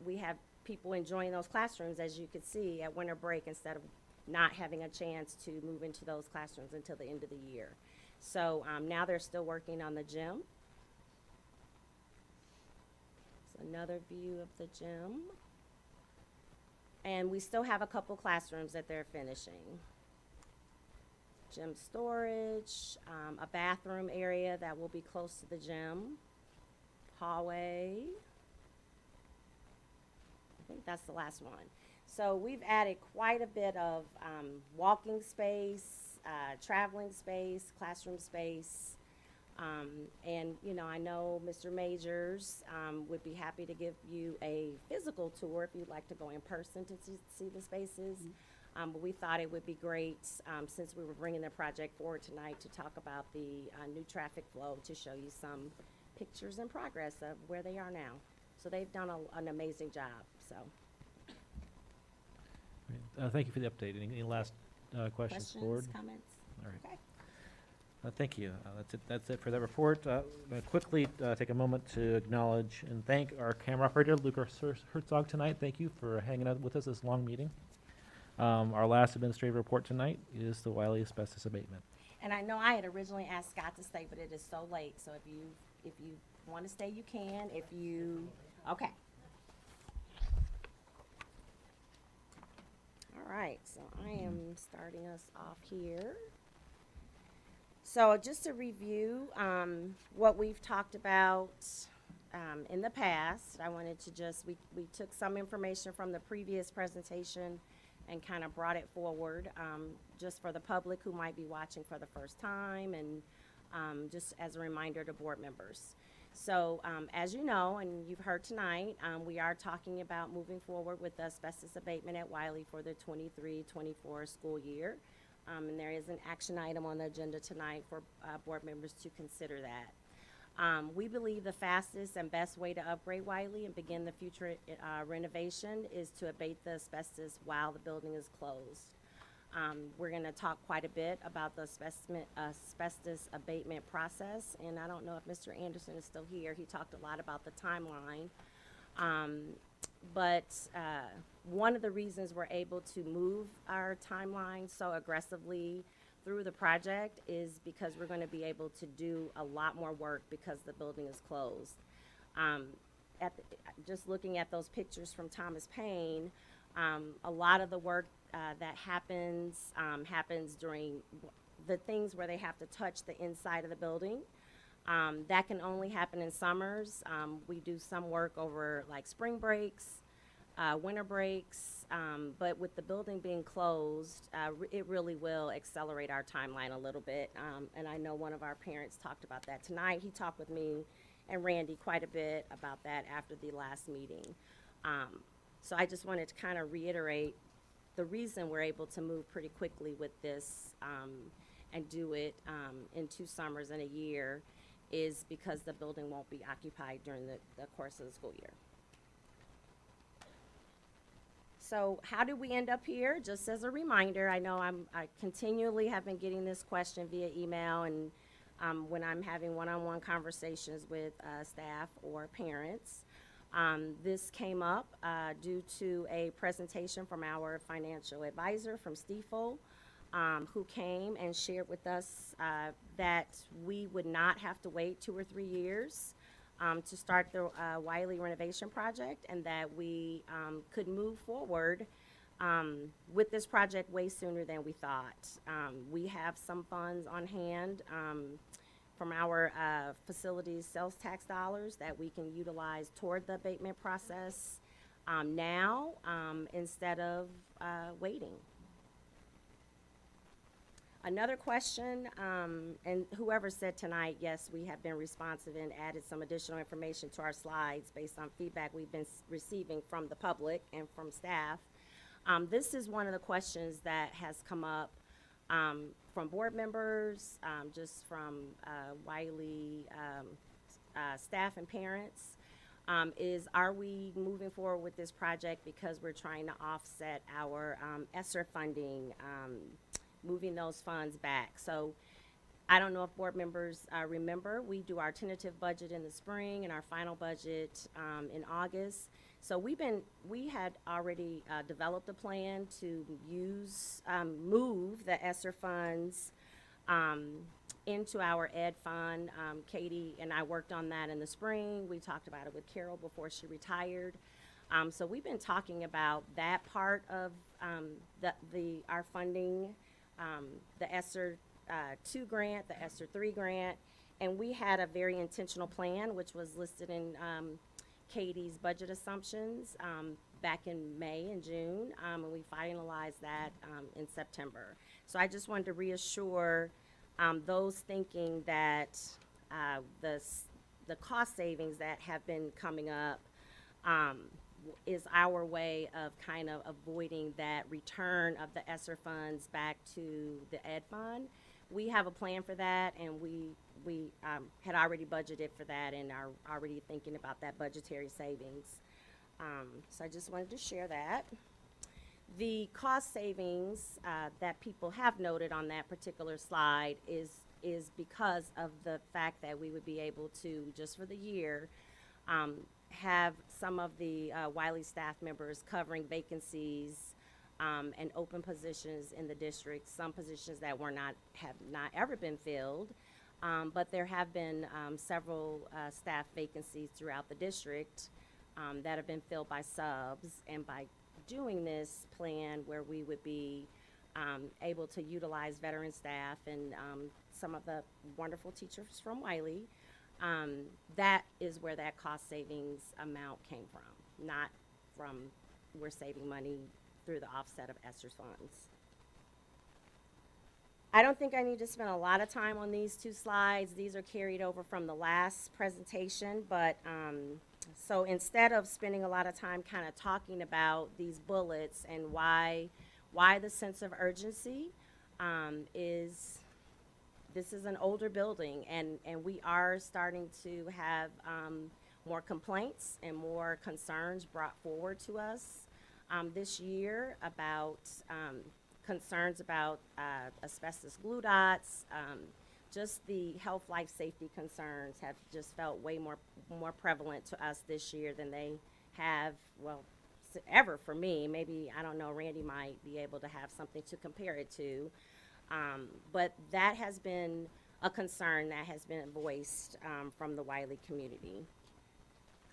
We have people enjoying those classrooms, as you could see, at winter break instead of not having a chance to move into those classrooms until the end of the year. So now they're still working on the gym. It's another view of the gym. And we still have a couple classrooms that they're finishing. Gym storage, a bathroom area that will be close to the gym, hallway. I think that's the last one. So we've added quite a bit of walking space, traveling space, classroom space. And, you know, I know Mr. Majors would be happy to give you a physical tour if you'd like to go in person to see the spaces. But we thought it would be great, since we were bringing the project forward tonight, to talk about the new traffic flow, to show you some pictures and progress of where they are now. So they've done an amazing job, so. Thank you for the update. Any last questions, board? Comments? All right. Okay. Thank you. That's it for that report. Quickly take a moment to acknowledge and thank our camera operator, Luca Herzog, tonight. Thank you for hanging out with us this long meeting. Our last administrative report tonight is the Wiley asbestos abatement. And I know I had originally asked Scott to stay, but it is so late, so if you want to stay, you can. Okay. All right, so I am starting us off here. So just to review what we've talked about in the past, I wanted to we took some information from the previous presentation and kind of brought it forward just for the public who might be watching for the first time, and just as a reminder to board members. So as you know, and you've heard tonight, we are talking about moving forward with the asbestos abatement at Wiley for the 23-24 school year. And there is an action item on the agenda tonight for board members to consider that. We believe the fastest and best way to upgrade Wiley and begin the future renovation is to abate the asbestos while the building is closed. We're going to talk quite a bit about the asbestos abatement process, and I don't know if Mr. Anderson is still here. He talked a lot about the timeline. But one of the reasons we're able to move our timeline so aggressively through the project is because we're going to be able to do a lot more work because the building is closed. Just looking at those pictures from Thomas Paine, a lot of the work that happens during the things where they have to touch the inside of the building. That can only happen in summers. We do some work over like spring breaks, winter breaks, but with the building being closed, it really will accelerate our timeline a little bit. And I know one of our parents talked about that tonight. He talked with me and Randy quite a bit about that after the last meeting. So I just wanted to kind of reiterate the reason we're able to move pretty quickly with this and do it in 2 summers in a year is because the building won't be occupied during the course of the school year. So how did we end up here? Just as a reminder, I know I continually have been getting this question via email and when I'm having one-on-one conversations with staff or parents. This came up due to a presentation from our financial advisor from Stiefel, who came and shared with us that we would not have to wait 2 or 3 years to start the Wiley renovation project, and that we could move forward with this project way sooner than we thought. We have some funds on hand from our facilities sales tax dollars that we can utilize toward the abatement process now instead of waiting. Another question, and whoever said tonight, yes, we have been responsive and added some additional information to our slides based on feedback we've been receiving from the public and from staff. This is one of the questions that has come up from board members, just from Wiley staff and parents, is are we moving forward with this project because we're trying to offset our ESSER funding, moving those funds back. So I don't know if board members remember, we do our tentative budget in the spring and our final budget in August. So we had already developed a plan to move the ESSER funds into our ed fund. Katie and I worked on that in the spring. We talked about it with Carol before she retired. So we've been talking about that part of our funding, the ESSER 2 grant, the ESSER 3 grant, and we had a very intentional plan, which was listed in Katie's budget assumptions back in May and June, and we finalized that in September. So I just wanted to reassure those thinking that the cost savings that have been coming up is our way of kind of avoiding that return of the ESSER funds back to the ed fund. We have a plan for that, and we had already budgeted for that and are already thinking about that budgetary savings. So I just wanted to share that. The cost savings that people have noted on that particular slide is because of the fact that we would be able to, just for the year, have some of the Wiley staff members covering vacancies and open positions in the district, some positions that have not ever been filled, but there have been several staff vacancies throughout the district that have been filled by subs, and by doing this plan where we would be able to utilize veteran staff and some of the wonderful teachers from Wiley, that is where that cost savings amount came from, not from we're saving money through the offset of ESSER's funds. I don't think I need to spend a lot of time on these two slides. These are carried over from the last presentation, but so instead of spending a lot of time kind of talking about these bullets and why the sense of urgency is, this is an older building, and we are starting to have more complaints and more concerns brought forward to us this year about concerns about asbestos glue dots. Just the health, life, safety concerns have just felt way more prevalent to us this year than they have, well, ever for me. Maybe, I don't know, Randy might be able to have something to compare it to. But that has been a concern that has been voiced from the Wiley community.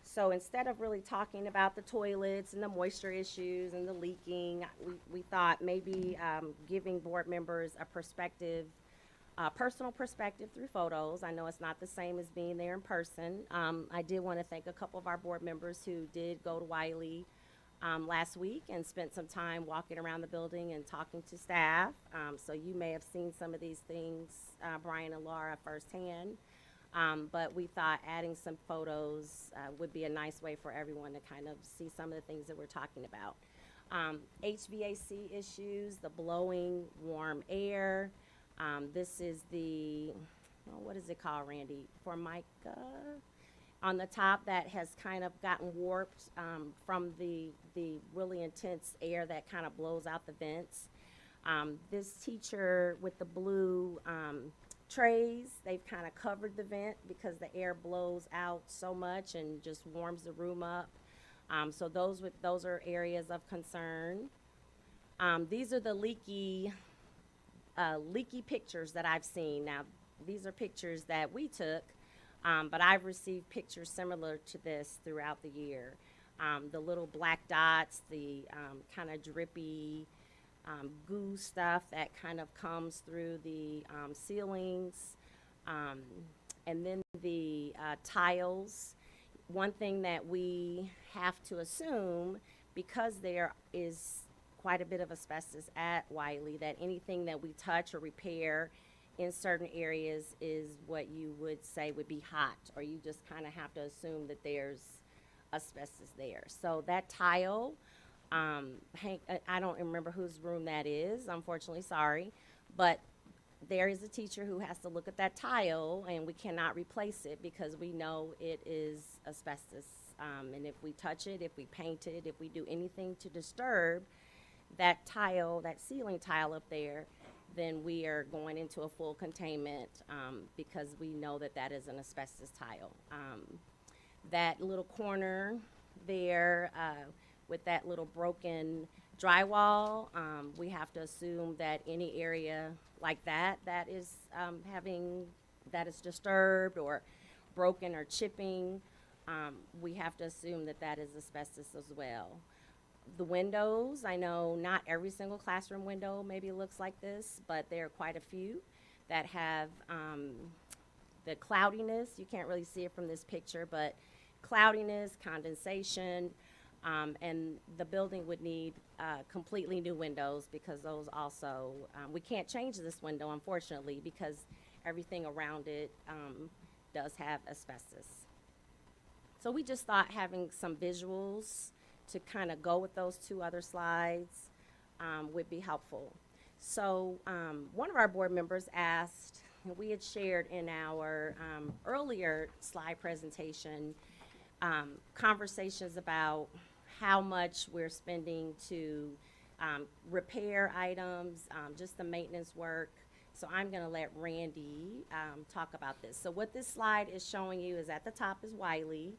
So instead of really talking about the toilets and the moisture issues and the leaking, we thought maybe giving board members a perspective, personal perspective through photos. I know it's not the same as being there in person. I did want to thank a couple of our board members who did go to Wiley last week and spent some time walking around the building and talking to staff. So you may have seen some of these things, Brian and Laura, firsthand. But we thought adding some photos would be a nice way for everyone to kind of see some of the things that we're talking about. HVAC issues, the blowing warm air. This is the, what is it called, Randy? Formica on the top that has kind of gotten warped from the really intense air that kind of blows out the vents. This teacher with the blue trays, they've kind of covered the vent because the air blows out so much and just warms the room up. So those are areas of concern. These are the leaky pictures that I've seen. Now, these are pictures that we took, but I've received pictures similar to this throughout the year. The little black dots, the kind of drippy goo stuff that kind of comes through the ceilings, and then the tiles. One thing that we have to assume, because there is quite a bit of asbestos at Wiley, that anything that we touch or repair in certain areas is what you would say would be hot, or you just kind of have to assume that there's asbestos there. So that tile, Hank, I don't remember whose room that is, unfortunately, sorry, but there is a teacher who has to look at that tile, and we cannot replace it because we know it is asbestos. And if we touch it, if we paint it, if we do anything to disturb that tile, that ceiling tile up there, then we are going into a full containment because we know that that is an asbestos tile. That little corner there with that little broken drywall, we have to assume that any area like that is that is disturbed or broken or chipping, we have to assume that that is asbestos as well. The windows, I know not every single classroom window maybe looks like this, but there are quite a few that have the cloudiness. You can't really see it from this picture, but cloudiness, condensation, and the building would need completely new windows because those also, we can't change this window unfortunately because everything around it does have asbestos. So we just thought having some visuals to kind of go with those two other slides would be helpful. So one of our board members asked, and we had shared in our earlier slide presentation, conversations about how much we're spending to repair items, just the maintenance work. So I'm going to let Randy talk about this. So what this slide is showing you is at the top is Wiley,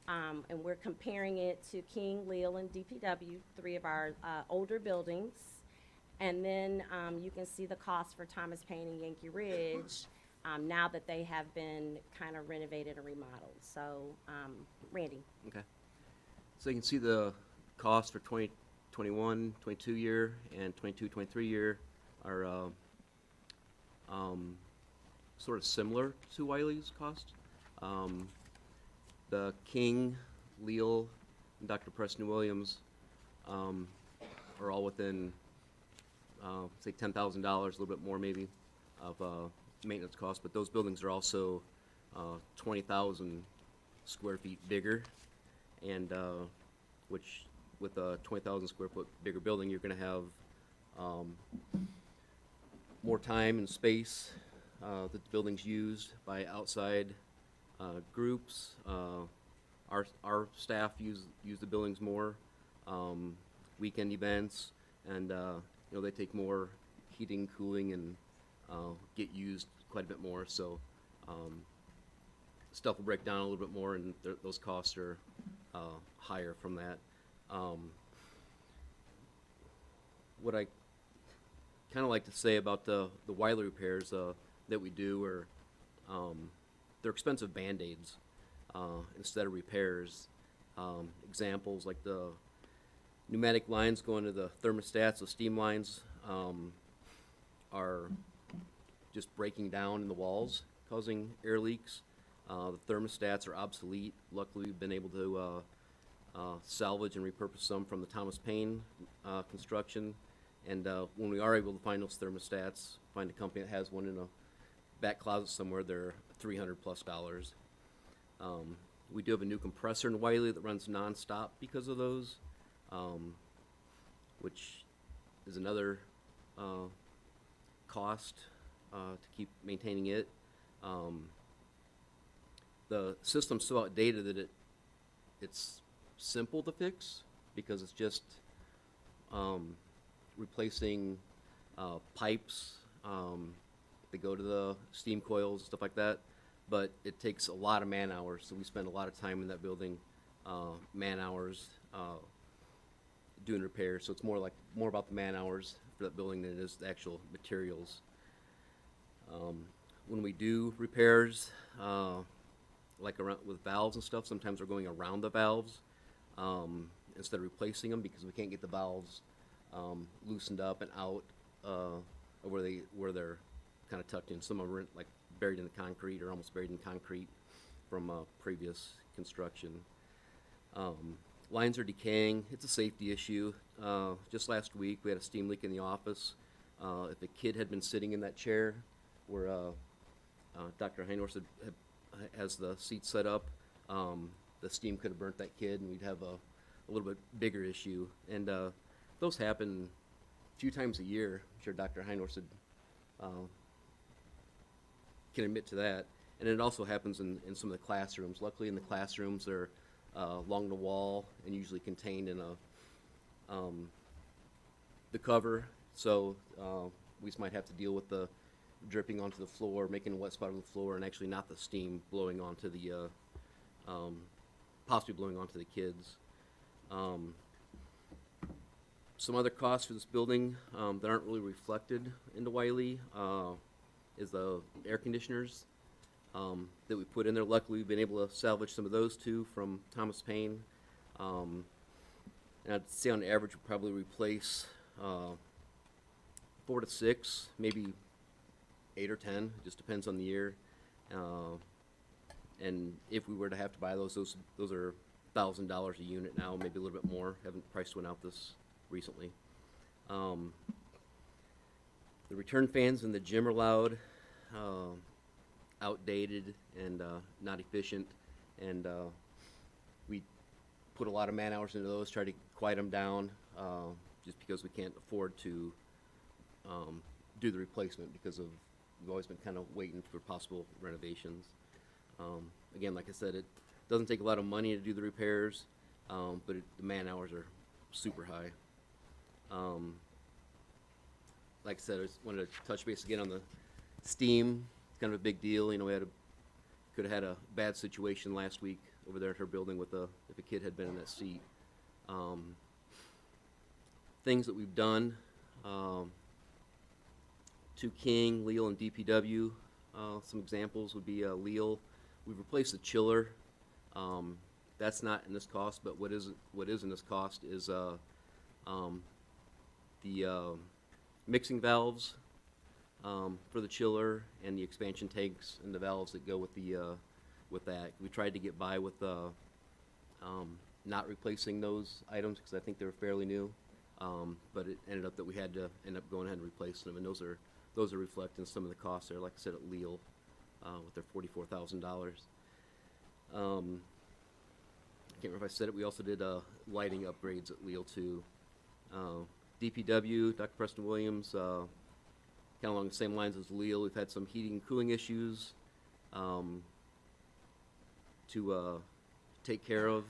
and we're comparing it to King, Leal, and DPW, three of our older buildings. And then you can see the cost for Thomas Paine and Yankee Ridge now that they have been kind of renovated and remodeled. So, Randy. Okay. So you can see the cost for 2021, 22 year, and 22, 23 year are sort of similar to Wiley's cost. The King, Leal, and Dr. Preston Williams are all within, say, $10,000, a little bit more maybe, of maintenance costs. But those buildings are also 20,000 square feet bigger, and which with a 20,000 square foot bigger building, you're going to have more time and space that the building's used by outside groups. Our staff use the buildings more, weekend events, and you know, they take more heating, cooling, and get used quite a bit more. So stuff will break down a little bit more, and those costs are higher from that. What I kind of like to say about the Wiley repairs that we do are they're expensive Band-Aids instead of repairs. Examples like the pneumatic lines going to the thermostats, the steam lines are just breaking down in the walls, causing air leaks. The thermostats are obsolete. Luckily, we've been able to salvage and repurpose some from the Thomas Paine construction. And when we are able to find those thermostats, find a company that has one in a back closet somewhere, they're $300+. We do have a new compressor in Wiley that runs nonstop because of those, which is another cost to keep maintaining it. The system's so outdated that it's simple to fix because it's just replacing pipes that go to the steam coils, stuff like that. But it takes a lot of man hours, so we spend a lot of time in that building, man hours, doing repairs. So it's more about the man hours for that building than it is the actual materials. When we do repairs, like around with valves and stuff, sometimes we're going around the valves instead of replacing them because we can't get the valves loosened up and out where they're kind of tucked in. Some of them are like buried in the concrete or almost buried in concrete from previous construction. Lines are decaying. It's a safety issue. Just last week we had a steam leak in the office. If a kid had been sitting in that chair where Dr. Heinhorst has the seat set up, the steam could have burnt that kid and we'd have a little bit bigger issue. And those happen a few times a year. I'm sure Dr. Heinhorst can admit to that. And it also happens in some of the classrooms. Luckily in the classrooms they're along the wall and usually contained in the cover, so we just might have to deal with the dripping onto the floor, making a wet spot on the floor, and actually not the steam blowing onto the, possibly blowing onto the kids. Some other costs for this building that aren't really reflected into Wiley is the air conditioners that we put in there. Luckily, we've been able to salvage some of those too from Thomas Paine. And I'd say on average, we'll probably replace 4 to 6, maybe 8 or 10. It just depends on the year. And if we were to have to buy those are $1,000 a unit now, maybe a little bit more. Haven't price went out this recently. The return fans in the gym are loud, outdated, and not efficient. And we put a lot of man hours into those, try to quiet them down, just because we can't afford to do the replacement because we've always been kind of waiting for possible renovations. Again, like I said, it doesn't take a lot of money to do the repairs, but the man hours are super high. Like I said, I just wanted to touch base again on the steam. It's kind of a big deal. You know, we could have had a bad situation last week over there at her building with if a kid had been in that seat. Things that we've done to King, Leal, and DPW. Some examples would be Leal. We've replaced the chiller. That's not in this cost, but what is in this cost is the mixing valves for the chiller and the expansion tanks and the valves that go with with that. We tried to get by with not replacing those items because I think they were fairly new, but it ended up that we had to end up going ahead and replacing them, and those are reflecting some of the costs there. Like I said, at Leal, with their $44,000. I can't remember if I said it. We also did lighting upgrades at Leal too. DPW, Dr. Preston Williams, kind of along the same lines as Leal. We've had some heating and cooling issues to take care of,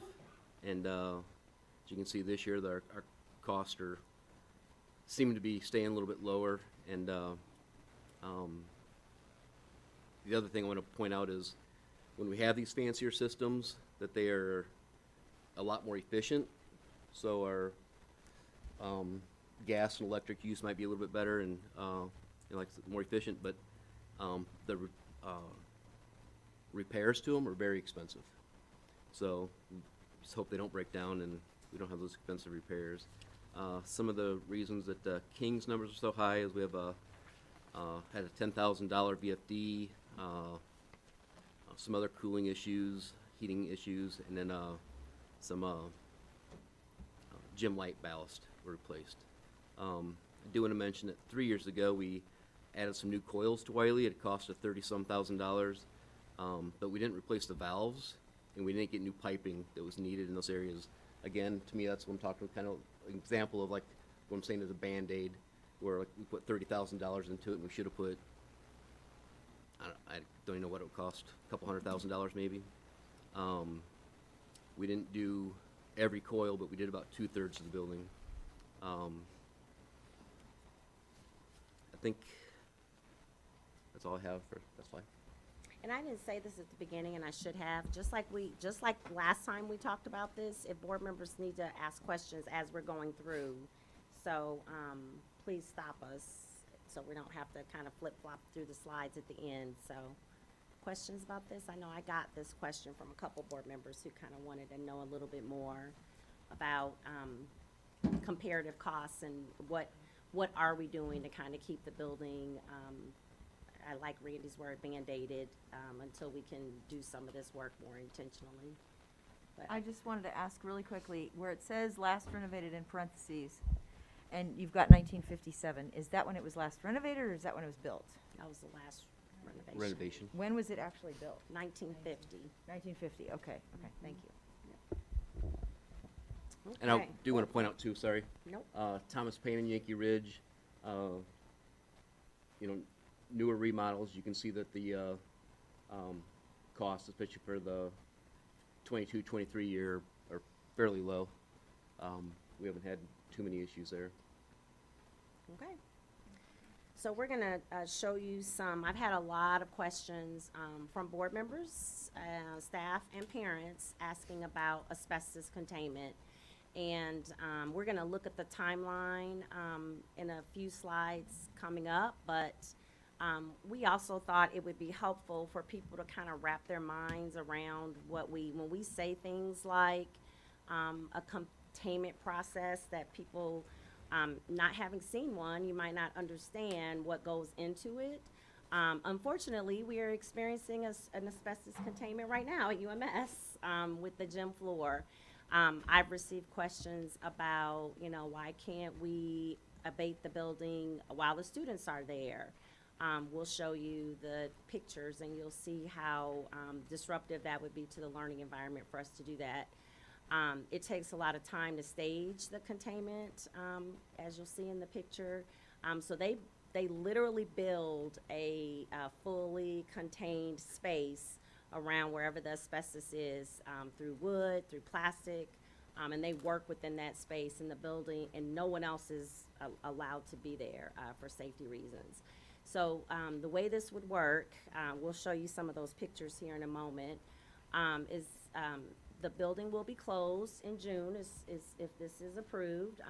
and as you can see this year, our costs are seeming to be staying a little bit lower. And the other thing I want to point out is when we have these fancier systems, that they are a lot more efficient. So our gas and electric use might be a little bit better and like more efficient, but the repairs to them are very expensive. So just hope they don't break down and we don't have those expensive repairs. Some of the reasons that King's numbers are so high is we have had a $10,000 VFD, some other cooling issues, heating issues, and then some gym light ballast were replaced. I do want to mention that 3 years ago we added some new coils to Wiley at a cost of $30-some thousand, but we didn't replace the valves and we didn't get new piping that was needed in those areas. Again, to me, that's what I'm talking about, kind of an example of like what I'm saying is a Band-Aid, where like, we put $30,000 into it and we should have put, I don't even know what it would cost, a couple $100,000 maybe. We didn't do every coil, but we did about 2/3 of the building. I think that's all I have for that's fine. And I didn't say this at the beginning, and I should have. Just like last time we talked about this, if board members need to ask questions as we're going through, so please stop us so we don't have to kind of flip-flop through the slides at the end. So questions about this? I know I got this question from a couple board members who kind of wanted to know a little bit more about comparative costs and what are we doing to kind of keep the building, I like Randy's word, Band-Aided, until we can do some of this work more intentionally. But I just wanted to ask really quickly, where it says last renovated in parentheses, and you've got 1957, is that when it was last renovated, or is that when it was built? That was the last renovation. When was it actually built? 1950. 1950, okay, thank you. Okay. And I do want to point out too, sorry. Nope. Thomas Paine and Yankee Ridge, newer remodels, you can see that the costs, especially for the 22-23 year, are fairly low. We haven't had too many issues there. Okay. So we're gonna show you some, I've had a lot of questions from board members, staff, and parents asking about asbestos containment. And we're gonna look at the timeline in a few slides coming up, but we also thought it would be helpful for people to kind of wrap their minds around when we say things like a containment process, that people, not having seen one, you might not understand what goes into it. Unfortunately, we are experiencing an asbestos containment right now at UMS with the gym floor. I've received questions about, why can't we abate the building while the students are there? We'll show you the pictures and you'll see how disruptive that would be to the learning environment for us to do that. It takes a lot of time to stage the containment, as you'll see in the picture. So they literally build a fully contained space around wherever the asbestos is, through wood, through plastic, and they work within that space in the building, and no one else is allowed to be there for safety reasons. So the way this would work, we'll show you some of those pictures here in a moment, is the building will be closed in June if this is approved,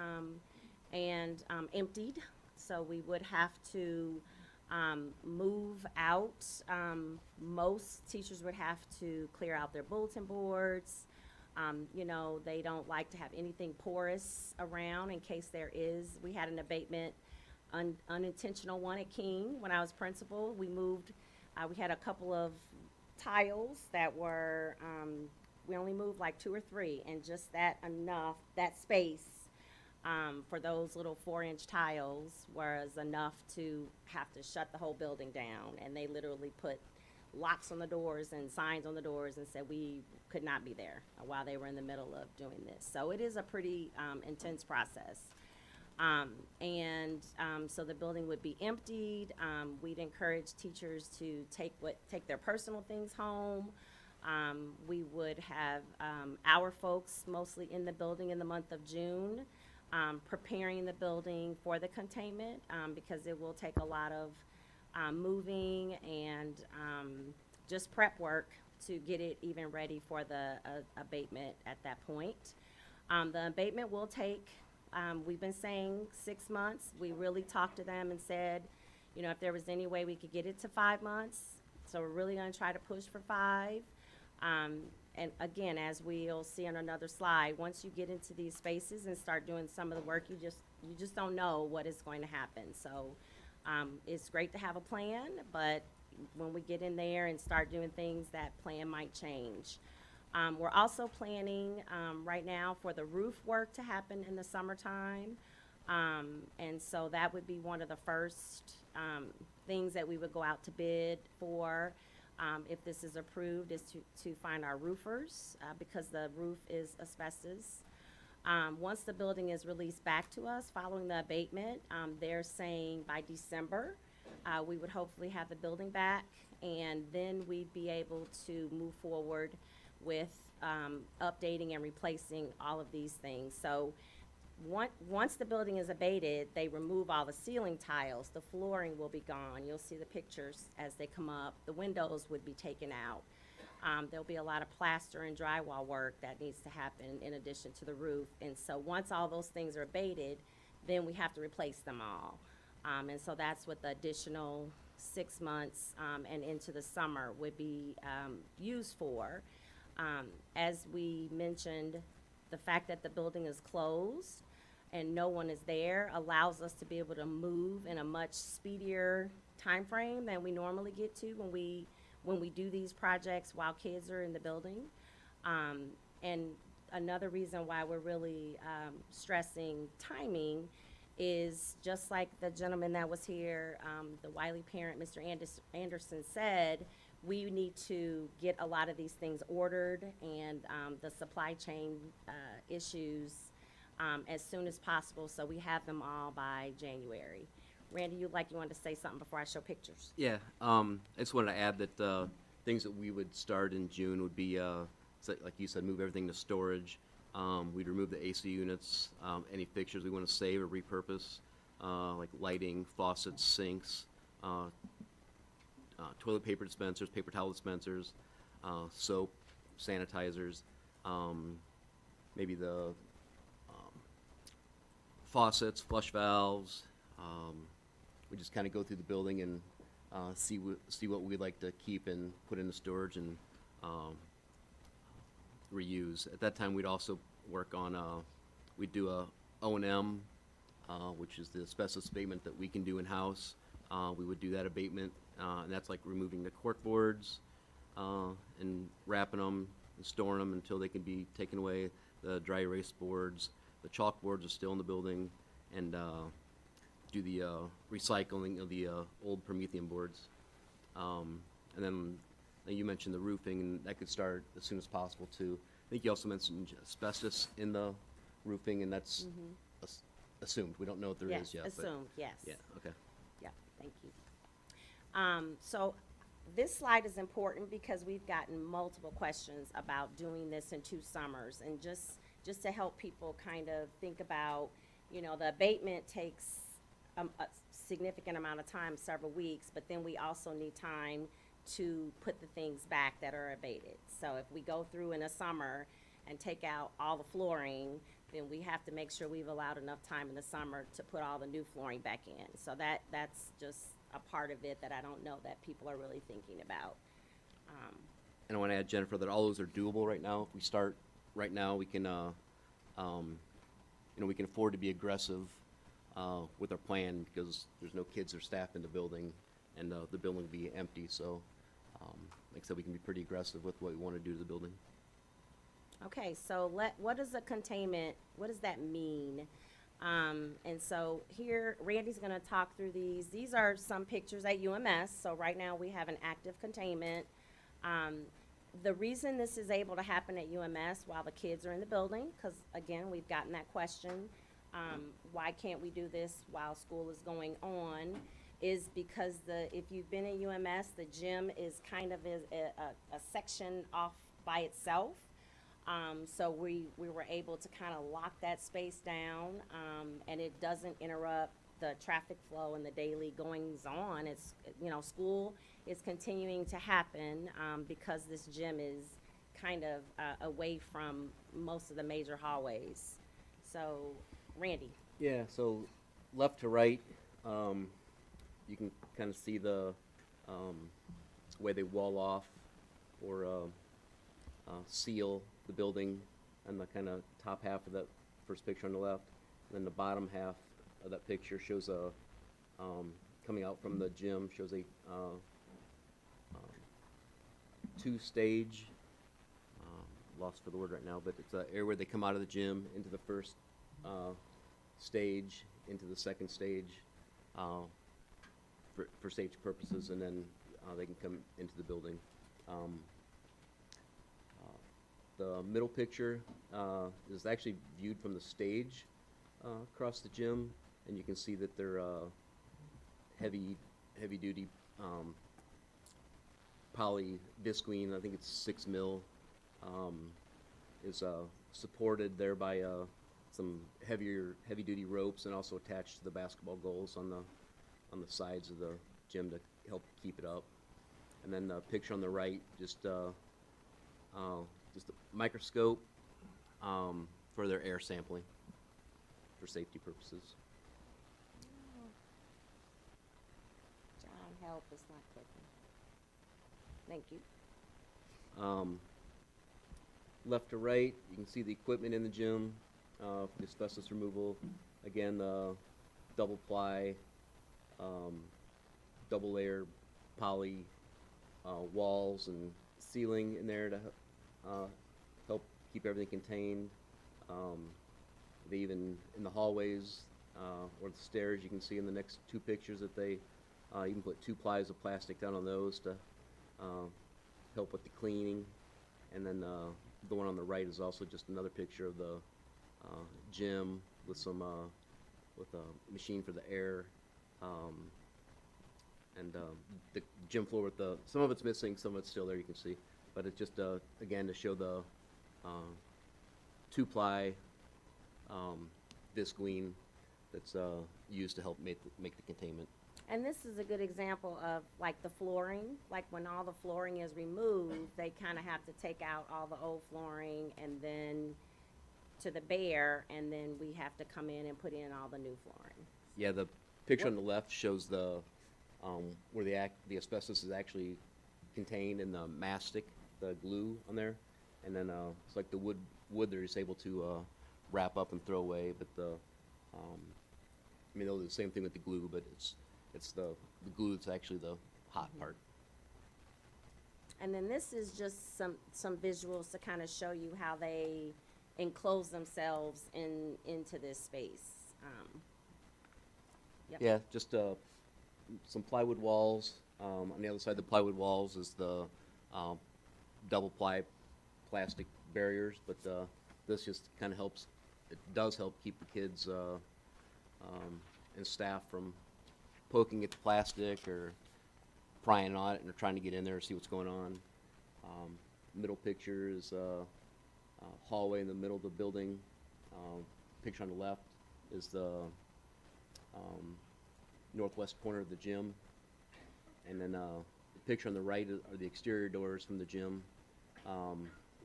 and emptied. So we would have to move out. Most teachers would have to clear out their bulletin boards. They don't like to have anything porous around in case there is. We had an abatement, unintentional one at King when I was principal. We moved, we had a couple of tiles that were, we only moved like 2 or 3, and just that space for those little 4-inch tiles was enough to have to shut the whole building down. And they literally put locks on the doors and signs on the doors and said we could not be there while they were in the middle of doing this. So it is a pretty intense process. So the building would be emptied. We'd encourage teachers to take their personal things home. We would have our folks mostly in the building in the month of June, preparing the building for the containment, because it will take a lot of moving and just prep work to get it even ready for the abatement at that point. The abatement will take, we've been saying 6 months. We really talked to them and said, if there was any way we could get it to 5 months. So we're really gonna try to push for 5. And again, as we'll see on another slide, once you get into these spaces and start doing some of the work, you just don't know what is going to happen. So it's great to have a plan, but when we get in there and start doing things, that plan might change. We're also planning right now for the roof work to happen in the summertime. And so that would be one of the first things that we would go out to bid for. If this is approved, is to find our roofers, because the roof is asbestos. Once the building is released back to us following the abatement, they're saying by December, we would hopefully have the building back, and then we'd be able to move forward with updating and replacing all of these things. So once the building is abated, they remove all the ceiling tiles. The flooring will be gone. You'll see the pictures as they come up. The windows would be taken out. There'll be a lot of plaster and drywall work that needs to happen in addition to the roof. And so once all those things are abated, then we have to replace them all. And so that's what the additional 6 months and into the summer would be used for. As we mentioned, the fact that the building is closed and no one is there allows us to be able to move in a much speedier time frame than we normally get to when we do these projects while kids are in the building. And another reason why we're really stressing timing is just like the gentleman that was here, the Wiley parent, Mr. Anderson, said, we need to get a lot of these things ordered and the supply chain issues as soon as possible, so we have them all by January. Randy, you wanted to say something before I show pictures? Yeah, I just wanted to add that things that we would start in June would be, so like you said, move everything to storage. We'd remove the AC units, any fixtures we want to save or repurpose. like lighting, faucets, sinks, toilet paper dispensers, paper towel dispensers, soap, sanitizers, maybe the faucets, flush valves. We just kind of go through the building and see what we'd like to keep and put into storage and reuse. At that time, we'd also work on we'd do a O&M, which is the asbestos abatement that we can do in-house. We would do that abatement, and that's like removing the cork boards and wrapping them and storing them until they can be taken away. The dry erase boards, the chalkboards are still in the building, and do the recycling of the old Promethean boards. And then you mentioned the roofing, and that could start as soon as possible too. I think you also mentioned asbestos in the roofing, and that's assumed. We don't know if there is yet. Assumed, yes. Yeah, okay. Yeah, thank you. So this slide is important because we've gotten multiple questions about doing this in 2 summers, and just to help people kind of think about, you know, the abatement takes a significant amount of time, several weeks, but then we also need time to put the things back that are abated. So if we go through in a summer and take out all the flooring, then we have to make sure we've allowed enough time in the summer to put all the new flooring back in. So that's just a part of it that I don't know that people are really thinking about. And I want to add, Jennifer, that all those are doable right now. If we start right now, we can, you know, we can afford to be aggressive with our plan because there's no kids or staff in the building, and the building will be empty. So, like I said, we can be pretty aggressive with what we want to do to the building. Okay, so what is a containment, what does that mean? And so here, Randy's gonna talk through these. These are some pictures at UMS. So right now we have an active containment. The reason this is able to happen at UMS while the kids are in the building, because again, we've gotten that question, why can't we do this while school is going on, is because if you've been at UMS, the gym is kind of a section off by itself. So we were able to kind of lock that space down, and it doesn't interrupt the traffic flow and the daily goings on. It's, you know, school is continuing to happen because this gym is kind of away from most of the major hallways. So, Randy. Yeah, so left to right, you can kind of see the way they wall off or seal the building on the kind of top half of that first picture on the left. And then the bottom half of that picture shows a, coming out from the gym, shows a 2-stage, lost for the word right now, but it's an area where they come out of the gym into the first stage, into the second stage for safety purposes, and then they can come into the building. The middle picture is actually viewed from the stage across the gym, and you can see that they're heavy-duty poly visqueen. I think it's 6 mil. Is supported there by some heavy-duty ropes, and also attached to the basketball goals on the sides of the gym to help keep it up. And then the picture on the right, just a microscope for their air sampling for safety purposes. John, help, it's not clicking. Thank you. Left to right, you can see the equipment in the gym for the asbestos removal. Again, the double ply, double layer poly walls and ceiling in there to help keep everything contained. They even, in the hallways or the stairs, you can see in the next 2 pictures that they even put 2 plies of plastic down on those to help with the cleaning. And then the one on the right is also just another picture of the gym with some with a machine for the air, and the gym floor with the, some of it's missing, some of it's still there, you can see, but it's just again to show the 2-ply visqueen that's used to help make the containment. And this is a good example of like the flooring, like when all the flooring is removed, they kind of have to take out all the old flooring and then to the bare, and then we have to come in and put in all the new flooring. Yeah, the picture on the left shows the where the asbestos is actually contained in the mastic, the glue on there, and then it's like the wood they're just able to wrap up and throw away. But I mean, they'll do the same thing with the glue, but it's the glue that's actually the hot part. And then this is just some visuals to kind of show you how they enclose themselves into this space. Yep. Yeah, just some plywood walls. On the other side of the plywood walls is the double ply plastic barriers, but this just kind of helps. It does help keep the kids and staff from poking at the plastic or prying on it and trying to get in there and see what's going on. Middle picture is hallway in the middle of the building. Picture on the left is the northwest corner of the gym. And then the picture on the right are the exterior doors from the gym,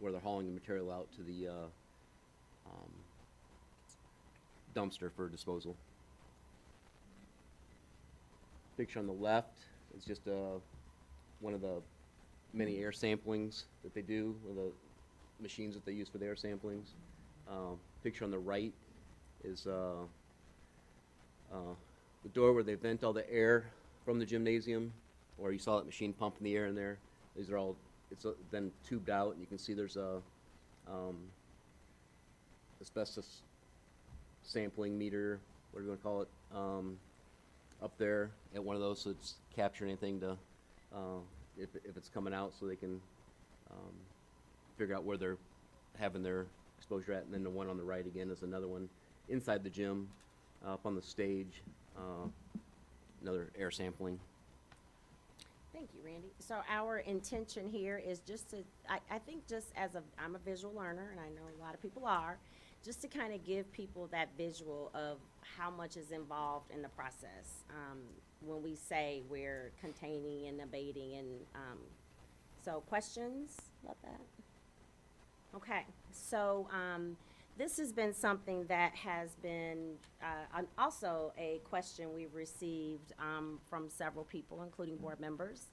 where they're hauling the material out to the dumpster for disposal. Picture on the left is just one of the many air samplings that they do, one of the machines that they use for the air samplings. Picture on the right is the door where they vent all the air from the gymnasium, or you saw that machine pumping the air in there. These are all, it's then tubed out, and you can see there's a asbestos sampling meter, what do you want to call it, up there at one of those, so it's capturing anything to, if it's coming out, so they can figure out where they're having their exposure at. And then the one on the right again is another one inside the gym, up on the stage, another air sampling. Thank you, Randy. So our intention here is just to, I think just as I'm a visual learner, and I know a lot of people are, just to kind of give people that visual of how much is involved in the process. When we say we're containing and abating, and so questions about that? Okay, so this has been something that has been also a question we've received from several people, including board members,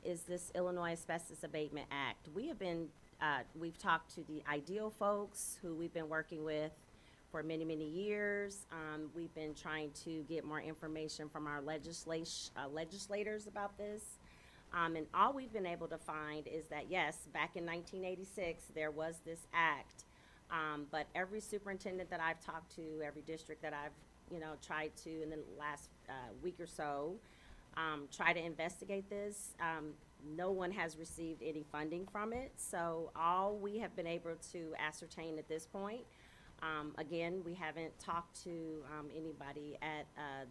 is this Illinois Asbestos Abatement Act. We have been, we've talked to the IDEAL folks who we've been working with for many, many years. We've been trying to get more information from our legislators about this. And all we've been able to find is that, yes, back in 1986, there was this act. But every superintendent that I've talked to, every district that I've, tried to in the last week or so, try to investigate this, no one has received any funding from it. So all we have been able to ascertain at this point, again, we haven't talked to anybody at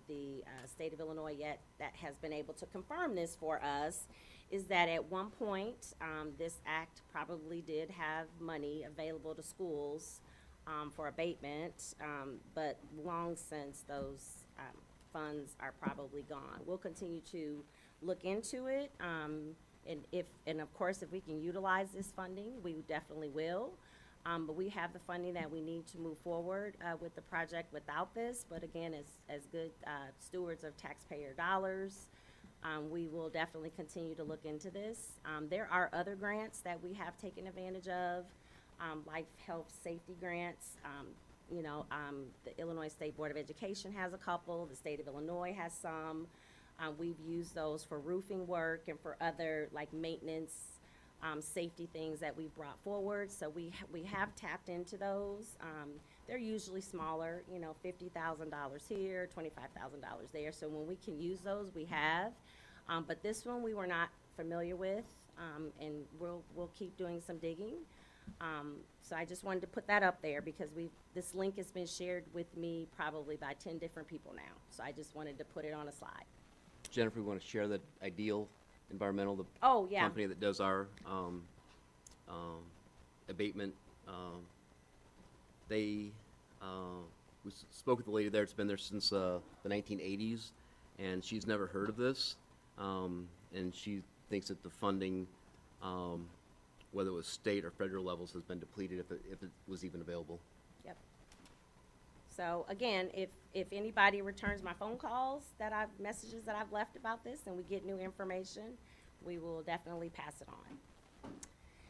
the state of Illinois yet that has been able to confirm this for us, is that at one point, this act probably did have money available to schools for abatement, but long since those funds are probably gone. We'll continue to look into it, and of course, if we can utilize this funding, we definitely will. But we have the funding that we need to move forward with the project without this. But again, as good stewards of taxpayer dollars, we will definitely continue to look into this. There are other grants that we have taken advantage of, like health safety grants. The Illinois State Board of Education has a couple. The state of Illinois has some. We've used those for roofing work and for other like maintenance, safety things that we brought forward. So we have tapped into those. They're usually smaller, $50,000 here, $25,000 there. So when we can use those, we have. But this one we were not familiar with, and we'll keep doing some digging. So I just wanted to put that up there because this link has been shared with me probably by 10 different people now. So I just wanted to put it on a slide. Jennifer, we want to share the IDEAL Environmental, the company that does our abatement. They spoke with the lady there. It's been there since the 1980s, and she's never heard of this. And she thinks that the funding, whether it was state or federal levels, has been depleted if it was even available. Yep. So again, if anybody returns my phone calls messages that I've left about this and we get new information, we will definitely pass it on.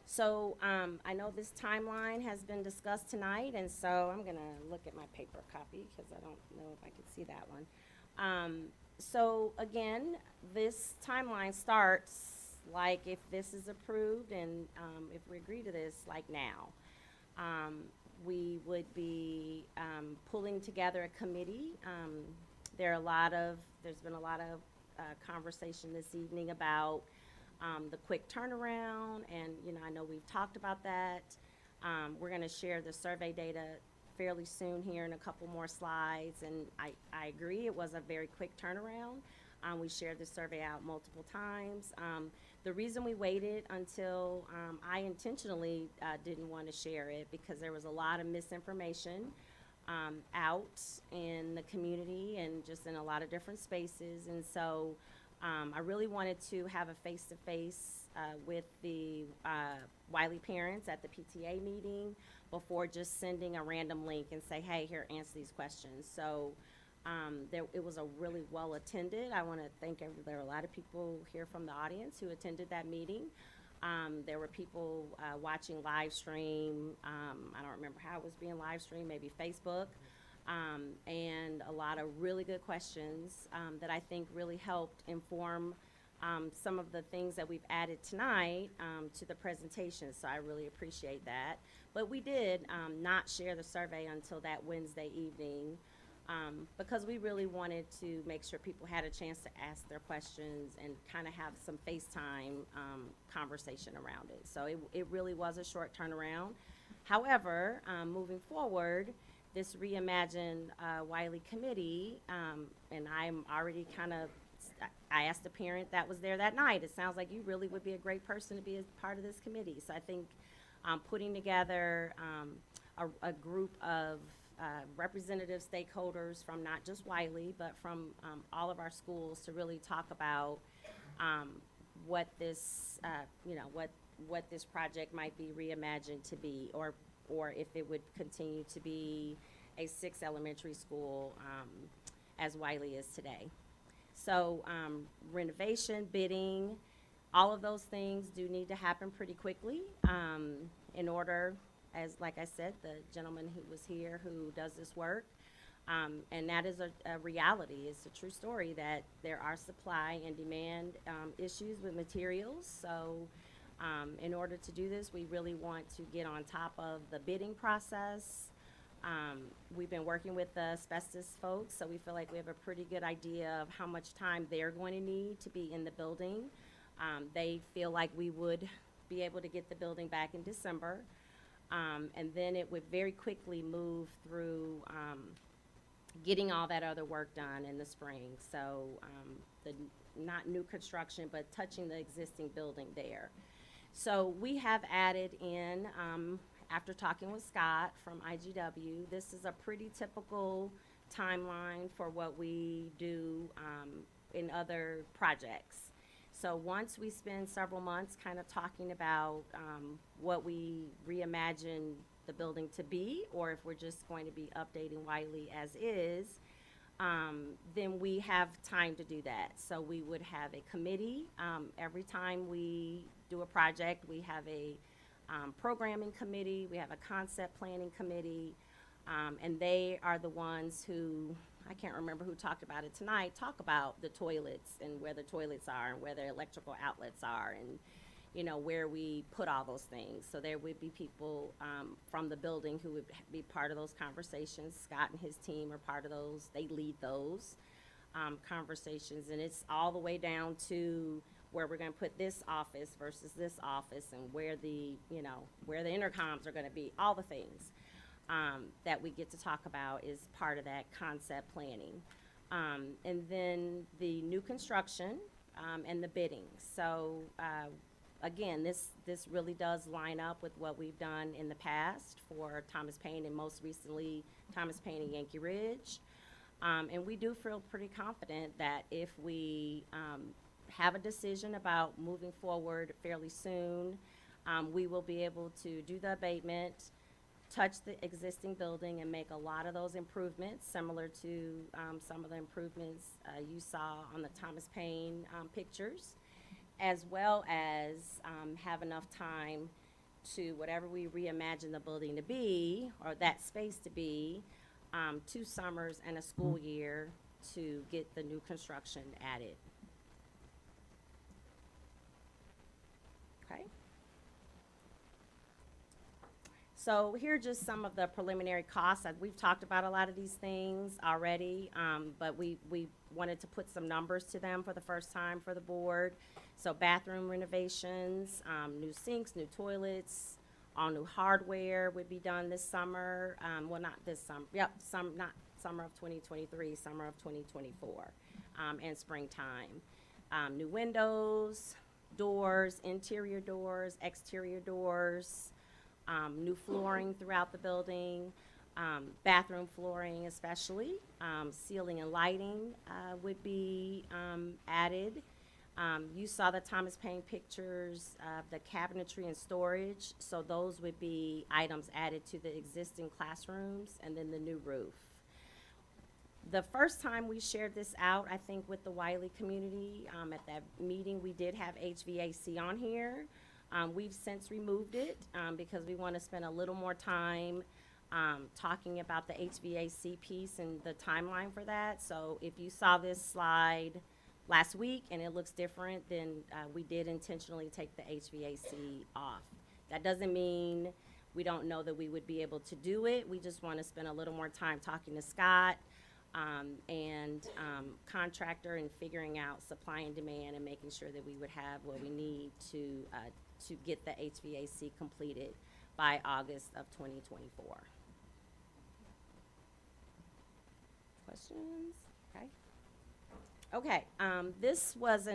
So I know this timeline has been discussed tonight, and so I'm gonna look at my paper copy because I don't know if I can see that one. So again, this timeline starts like if this is approved and if we agree to this, like now. We would be pulling together a committee. There's been a lot of conversation this evening about the quick turnaround, and I know we've talked about that. We're going to share the survey data fairly soon here in a couple more slides, and I agree it was a very quick turnaround. We shared the survey out multiple times. The reason we waited until I intentionally didn't want to share it because there was a lot of misinformation out in the community and just in a lot of different spaces, and so I really wanted to have a face-to-face with the Wiley parents at the PTA meeting before just sending a random link and say, hey, here, answer these questions. So it was a really well attended. I want to thank there were a lot of people here from the audience who attended that meeting. There were people watching live stream. I don't remember how it was being live streamed, maybe Facebook. And a lot of really good questions that I think really helped inform some of the things that we've added tonight to the presentation, so I really appreciate that. But we did not share the survey until that Wednesday evening because we really wanted to make sure people had a chance to ask their questions and kind of have some FaceTime conversation around it. So it really was a short turnaround. However, moving forward, this Reimagine Wiley committee, and I'm already I asked a parent that was there that night, it sounds like you really would be a great person to be a part of this committee. So I think putting together a group of representative stakeholders from not just Wiley, but from all of our schools to really talk about what this, what this project might be reimagined to be, or if it would continue to be a 6 elementary school as Wiley is today. So renovation, bidding, all of those things do need to happen pretty quickly in order, as like I said, the gentleman who was here who does this work, and that is a reality. It's a true story that there are supply and demand issues with materials. So in order to do this, we really want to get on top of the bidding process. We've been working with the asbestos folks, so we feel like we have a pretty good idea of how much time they're going to need to be in the building. They feel like we would be able to get the building back in December, and then it would very quickly move through getting all that other work done in the spring. So not new construction, but touching the existing building there. So we have added in, after talking with Scott from IGW, this is a pretty typical timeline for what we do in other projects. So once we spend several months kind of talking about what we reimagine the building to be, or if we're just going to be updating Wiley as is, then we have time to do that. So we would have a committee. Every time we do a project, we have a programming committee, we have a concept planning committee, and they are the ones who, I can't remember who talked about it tonight, talk about the toilets and where the toilets are and where the electrical outlets are and, where we put all those things. So there would be people from the building who would be part of those conversations. Scott and his team are part of those. They lead those conversations, and it's all the way down to where we're going to put this office versus this office and where the intercoms are going to be, all the things that we get to talk about is part of that concept planning. And then the new construction and the bidding. So again, this really does line up with what we've done in the past for Thomas Paine and most recently Thomas Paine and Yankee Ridge. And we do feel pretty confident that if we have a decision about moving forward fairly soon, we will be able to do the abatement, touch the existing building, and make a lot of those improvements, similar to some of the improvements you saw on the Thomas Paine pictures, as well as have enough time to, whatever we reimagine the building to be, or that space to be, 2 summers and a school year to get the new construction added. Okay. So here are just some of the preliminary costs. We've talked about a lot of these things already, but we wanted to put some numbers to them for the first time for the board. So bathroom renovations, new sinks, new toilets, all new hardware would be done this summer. Well, not this summer. Yep, not summer of 2023, summer of 2024, and springtime. New windows, doors, interior doors, exterior doors, new flooring throughout the building, bathroom flooring especially, ceiling and lighting would be added. You saw the Thomas Paine pictures of the cabinetry and storage, so those would be items added to the existing classrooms, and then the new roof. The first time we shared this out, I think with the Wiley community, at that meeting we did have HVAC on here. We've since removed it because we want to spend a little more time talking about the HVAC piece and the timeline for that. So if you saw this slide last week and it looks different, then we did intentionally take the HVAC off. That doesn't mean we don't know that we would be able to do it. We just want to spend a little more time talking to Scott and contractor and figuring out supply and demand and making sure that we would have what we need to get the HVAC completed by August of 2024. Questions? Okay. Okay, this was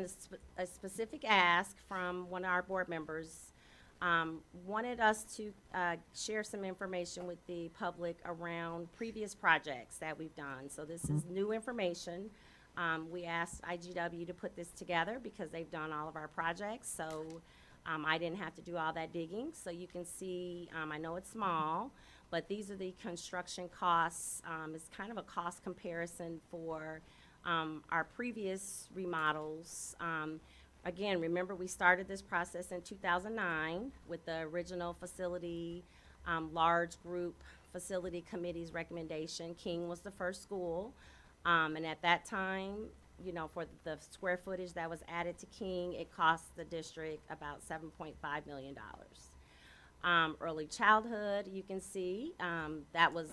a specific ask from one of our board members. Wanted us to share some information with the public around previous projects that we've done. So this is new information. We asked IGW to put this together because they've done all of our projects. So I didn't have to do all that digging. So you can see, I know it's small, but these are the construction costs. It's kind of a cost comparison for our previous remodels. Again, remember we started this process in 2009 with the original facility, large group facility committee's recommendation. King was the first school, and at that time, you know, for the square footage that was added to King, it cost the district about $7.5 million. Early childhood, you can see, that was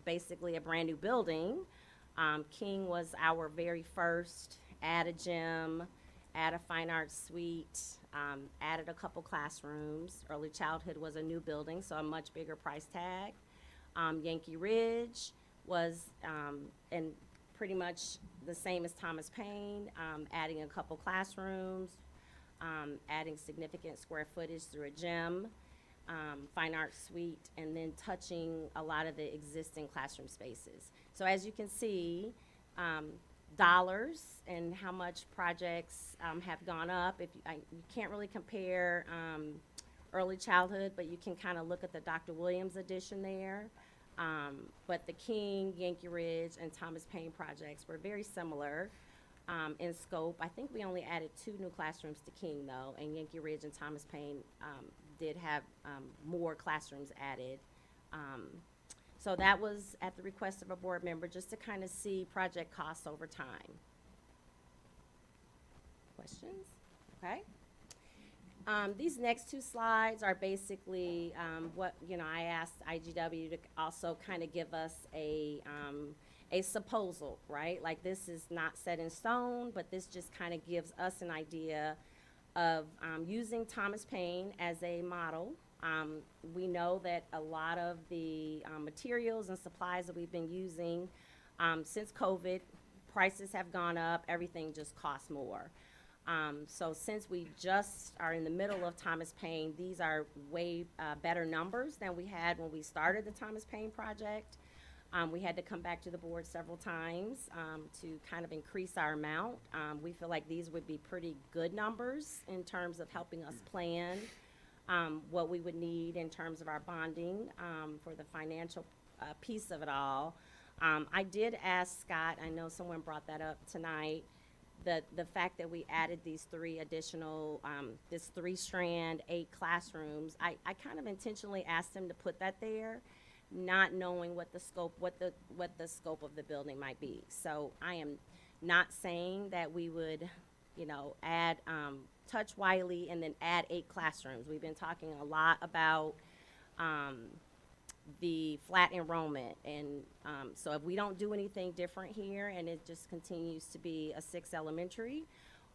basically a brand new building. King was our very first, add a gym, add a fine arts suite, added a couple classrooms. Early childhood was a new building, so a much bigger price tag. Yankee Ridge was and pretty much the same as Thomas Paine, adding a couple classrooms, adding significant square footage through a gym, fine arts suite, and then touching a lot of the existing classroom spaces. So as you can see, dollars and how much projects have gone up. You can't really compare early childhood, but you can kind of look at the Dr. Williams edition there. But the King, Yankee Ridge, and Thomas Paine projects were very similar in scope. I think we only added 2 new classrooms to King, though, and Yankee Ridge and Thomas Paine did have more classrooms added. So that was at the request of a board member, just to kind of see project costs over time. Questions? Okay. These next 2 slides are basically what, you know, I asked IGW to also kind of give us a supposal, right? Like, this is not set in stone, but this just kind of gives us an idea of using Thomas Paine as a model. We know that a lot of the materials and supplies that we've been using since COVID, prices have gone up, everything just costs more. So since we just are in the middle of Thomas Paine, these are way better numbers than we had when we started the Thomas Paine project. We had to come back to the board several times to kind of increase our amount. We feel like these would be pretty good numbers in terms of helping us plan what we would need in terms of our bonding for the financial piece of it all. I did ask Scott, I know someone brought that up tonight, the fact that we added these 3 additional, this 3-strand, 8 classrooms. I kind of intentionally asked him to put that there, not knowing what the scope of the building might be. So I am not saying that we would, you know, add touch Wiley and then add 8 classrooms. We've been talking a lot about the flat enrollment, and so if we don't do anything different here and it just continues to be a 6 elementary,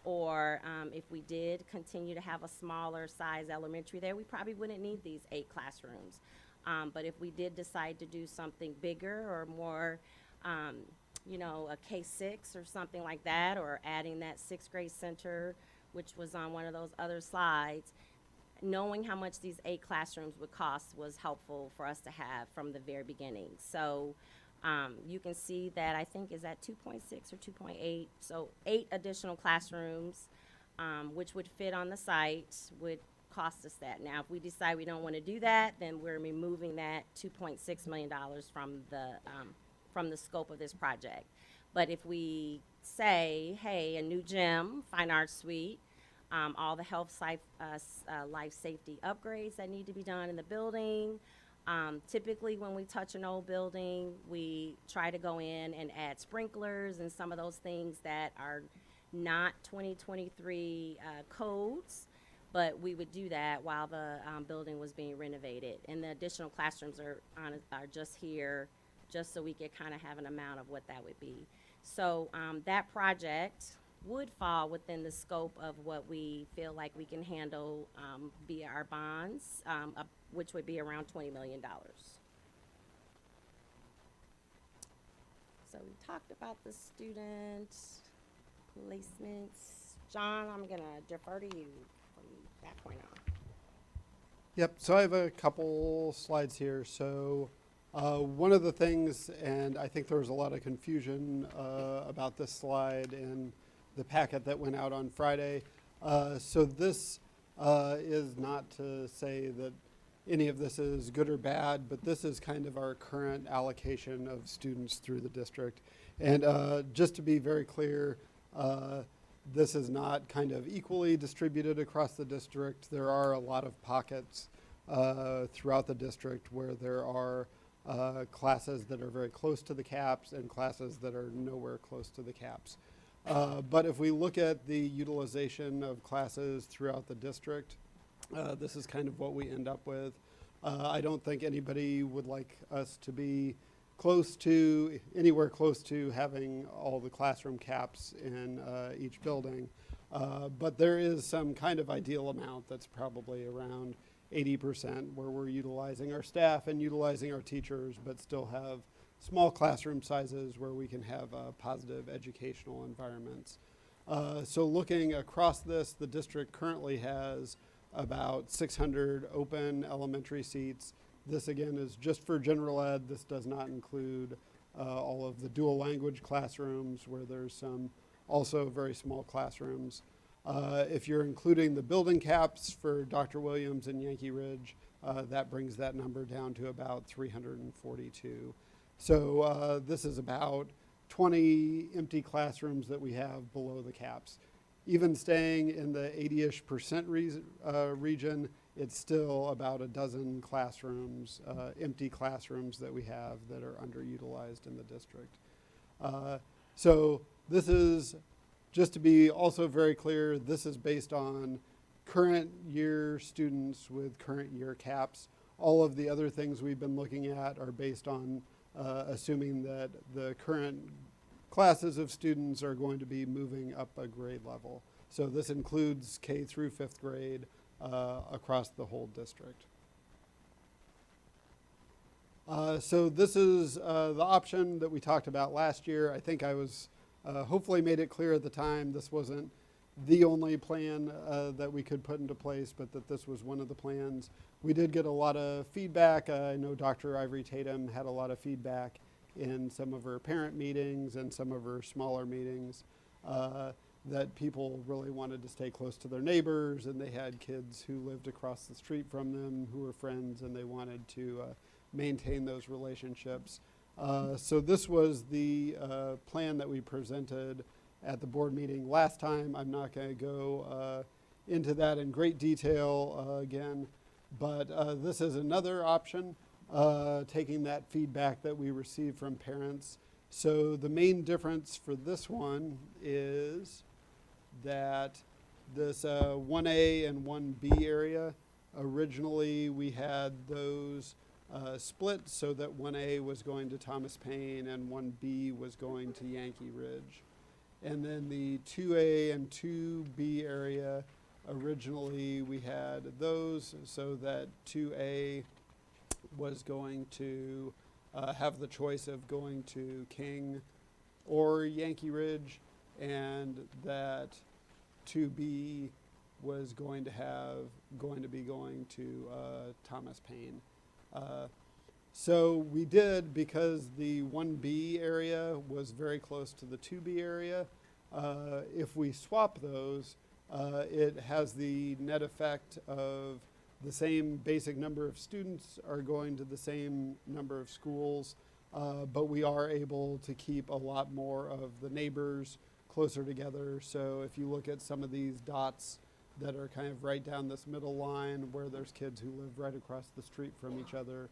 or if we did continue to have a smaller size elementary there, we probably wouldn't need these 8 classrooms. But if we did decide to do something bigger or more, you know, a K-6 or something like that, or adding that 6th grade center, which was on one of those other slides, knowing how much these 8 classrooms would cost was helpful for us to have from the very beginning. So you can see that I think is at 2.6 or 2.8. So 8 additional classrooms, which would fit on the site, would cost us that. Now, if we decide we don't want to do that, then we're removing that $2.6 million from the scope of this project. But if we say, hey, a new gym, fine arts suite, all the health life safety upgrades that need to be done in the building. Typically when we touch an old building, we try to go in and add sprinklers and some of those things that are not 2023 codes, but we would do that while the building was being renovated. And the additional classrooms are just here just so we could kind of have an amount of what that would be. So that project would fall within the scope of what we feel like we can handle via our bonds, which would be around $20 million. So we talked about the student placements. John, I'm going to defer to you from that point on. Yep, so I have a couple slides here. So one of the things, and I think there was a lot of confusion about this slide in the packet that went out on Friday. So this is not to say that any of this is good or bad, but this is kind of our current allocation of students through the district. And just to be very clear, this is not kind of equally distributed across the district. There are a lot of pockets throughout the district where there are classes that are very close to the caps and classes that are nowhere close to the caps. But if we look at the utilization of classes throughout the district, this is kind of what we end up with. I don't think anybody would like us to be anywhere close to having all the classroom caps in each building. But there is some kind of ideal amount that's probably around 80% where we're utilizing our staff and utilizing our teachers, but still have small classroom sizes where we can have positive educational environments. So looking across this, the district currently has about 600 open elementary seats. This again is just for general ed. This does not include all of the dual language classrooms where there's some also very small classrooms. If you're including the building caps for Dr. Williams and Yankee Ridge, that brings that number down to about 342. So this is about 20 empty classrooms that we have below the caps. Even staying in the 80-ish% region, it's still about a dozen classrooms, empty classrooms that we have that are underutilized in the district. So this is, just to be also very clear, this is based on current year students with current year caps. All of the other things we've been looking at are based on assuming that the current classes of students are going to be moving up a grade level. So this includes K through 5th grade across the whole district. So this is the option that we talked about last year. I think I was hopefully made it clear at the time this wasn't the only plan that we could put into place, but that this was one of the plans. We did get a lot of feedback. I know Dr. Ivory Tatum had a lot of feedback in some of her parent meetings and some of her smaller meetings, that people really wanted to stay close to their neighbors, and they had kids who lived across the street from them who were friends, and they wanted to maintain those relationships. So this was the plan that we presented at the board meeting last time. I'm not going to go into that in great detail again, but this is another option, taking that feedback that we received from parents. So the main difference for this one is that this 1A and 1B area, originally we had those split so that 1A was going to Thomas Paine and 1B was going to Yankee Ridge. And then the 2A and 2B area, originally we had those so that 2A was going to have the choice of going to King or Yankee Ridge, and that 2B was going to be going to Thomas Paine. So we did, because the 1B area was very close to the 2B area, if we swap those, it has the net effect of the same basic number of students are going to the same number of schools, but we are able to keep a lot more of the neighbors closer together. So if you look at some of these dots that are kind of right down this middle line where there's kids who live right across the street from each other,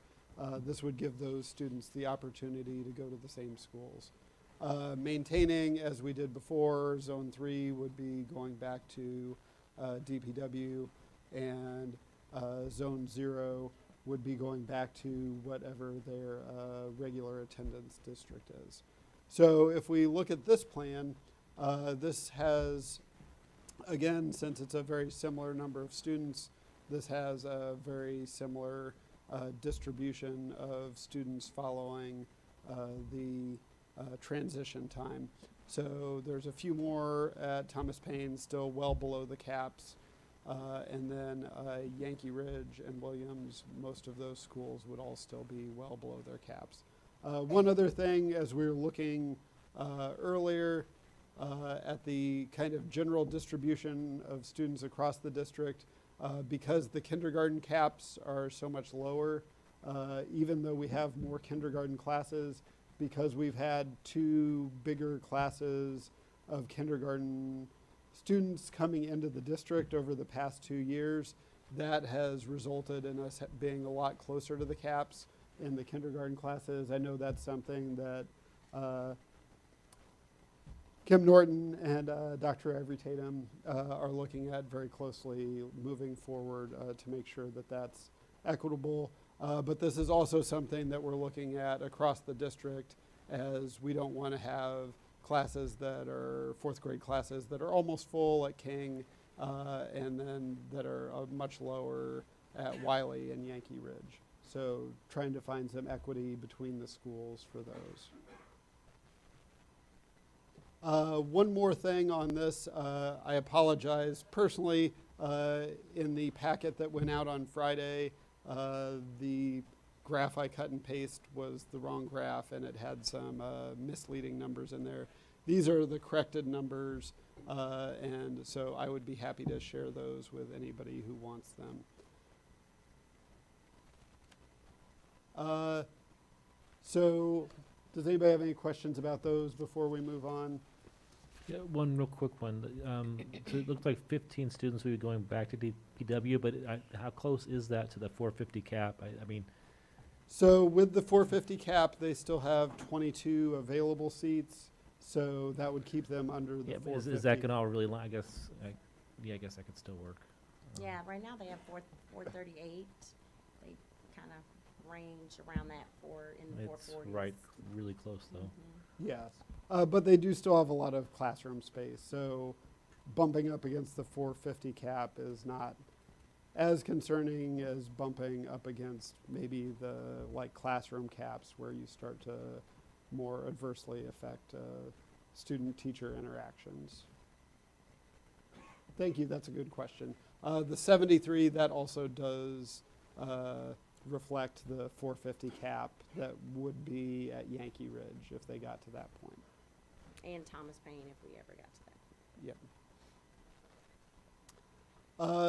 this would give those students the opportunity to go to the same schools. Maintaining, as we did before, Zone 3 would be going back to DPW, and Zone 0 would be going back to whatever their regular attendance district is. So if we look at this plan, this has, again, since it's a very similar number of students, this has a very similar distribution of students following the transition time. So there's a few more at Thomas Paine, still well below the caps. And then Yankee Ridge and Williams, most of those schools would all still be well below their caps. One other thing, as we were looking earlier at the kind of general distribution of students across the district, because the kindergarten caps are so much lower, even though we have more kindergarten classes, because we've had 2 bigger classes of kindergarten students coming into the district over the past 2 years, that has resulted in us being a lot closer to the caps in the kindergarten classes. I know that's something that Kim Norton and Dr. Ivory Tatum are looking at very closely moving forward to make sure that that's equitable. But this is also something that we're looking at across the district, as we don't want to have classes that are 4th grade classes that are almost full at King, and then that are much lower at Wiley and Yankee Ridge. So trying to find some equity between the schools for those. One more thing on this, I apologize personally, in the packet that went out on Friday, the graph I cut and paste was the wrong graph, and it had some misleading numbers in there. These are the corrected numbers, and so I would be happy to share those with anybody who wants them. So does anybody have any questions about those before we move on? Yeah, one real quick one. So it looks like 15 students will be going back to DPW, but how close is that to the 450 cap? I mean, so with the 450 cap, they still have 22 available seats, so that would keep them under the 450. Is that going to all really line? I guess that could still work. Yeah, right now they have 438. They kind of range around that in the 440s. It's right, really close though. Mm-hmm. Yes, but they do still have a lot of classroom space, so bumping up against the 450 cap is not as concerning as bumping up against maybe the classroom caps, where you start to more adversely affect student-teacher interactions. thank you, that's a good question. The 73, that also does reflect the 450 cap that would be at Yankee Ridge if they got to that point. And Thomas Paine, if we ever got to that. Yep.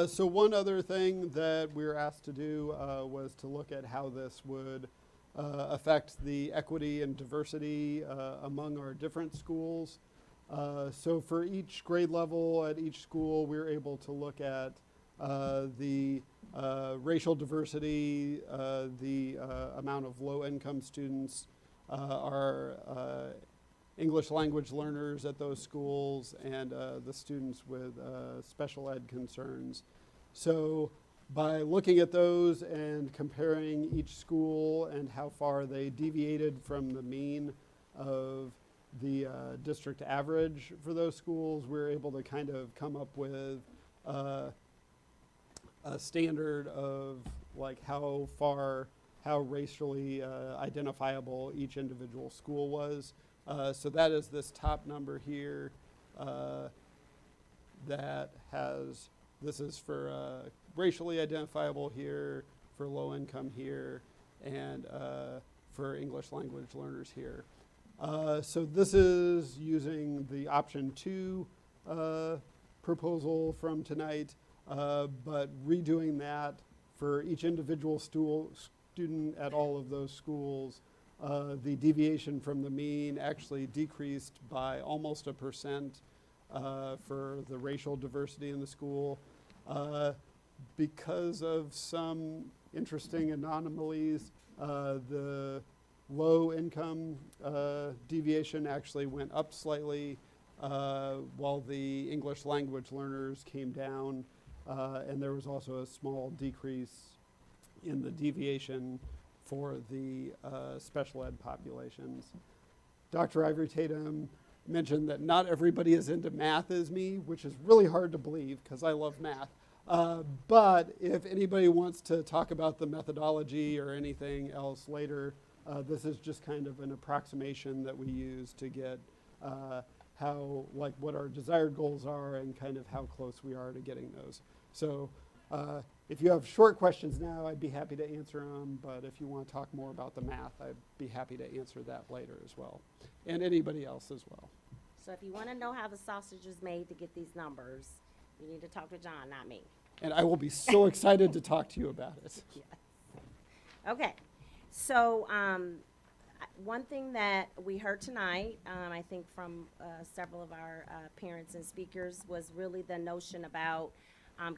So one other thing that we were asked to do was to look at how this would affect the equity and diversity among our different schools. So for each grade level at each school, we were able to look at the racial diversity, the amount of low-income students, our English language learners at those schools, and the students with special ed concerns. So by looking at those and comparing each school and how far they deviated from the mean of the district average for those schools, we're able to kind of come up with a standard of like how racially identifiable each individual school was. So that is this top number here that has, this is for racially identifiable here, for low income here, and for English language learners here. So this is using the option 2 proposal from tonight, but redoing that for each individual student at all of those schools. The deviation from the mean actually decreased by almost 1% for the racial diversity in the school. Because of some interesting anomalies, the low income deviation actually went up slightly, while the English language learners came down, and there was also a small decrease in the deviation for the special ed populations. Dr. Ivory Tatum mentioned that not everybody is into math as me, which is really hard to believe because I love math. But if anybody wants to talk about the methodology or anything else later, this is just kind of an approximation that we use to get how, like, what our desired goals are and kind of how close we are to getting those. So if you have short questions now, I'd be happy to answer them, but if you want to talk more about the math, I'd be happy to answer that later as well, and anybody else as well. So if you want to know how the sausage is made to get these numbers, you need to talk to John, not me. And I will be so excited to talk to you about it. Yes. Okay, so one thing that we heard tonight, I think from several of our parents and speakers, was really the notion about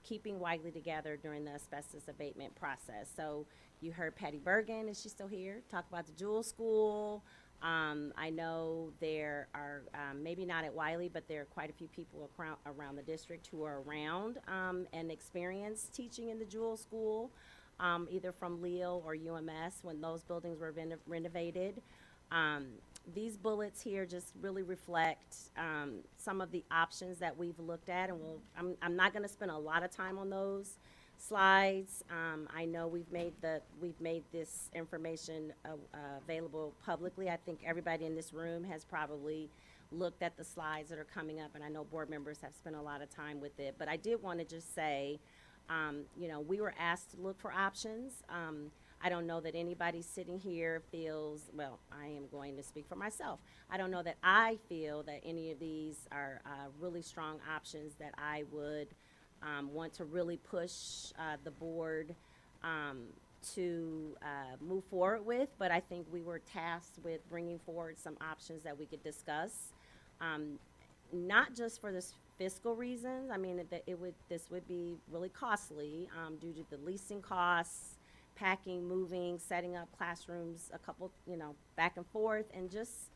keeping Wiley together during the asbestos abatement process. So you heard Patty Bergen, is she still here, talk about the Jewel School. I know there are, maybe not at Wiley, but there are quite a few people around the district who are around and experienced teaching in the Jewel School, either from Leo or UMS when those buildings were renovated. These bullets here just really reflect some of the options that we've looked at, and I'm not going to spend a lot of time on those slides. I know we've made this information available publicly. I think everybody in this room has probably looked at the slides that are coming up, and I know board members have spent a lot of time with it. But I did want to just say, you know, we were asked to look for options. I don't know that anybody sitting here feels, well, I am going to speak for myself. I don't know that I feel that any of these are really strong options that I would want to really push the board to move forward with, but I think we were tasked with bringing forward some options that we could discuss, not just for this fiscal reasons. I mean, this would be really costly due to the leasing costs, packing, moving, setting up classrooms, a couple, you know, back and forth, and just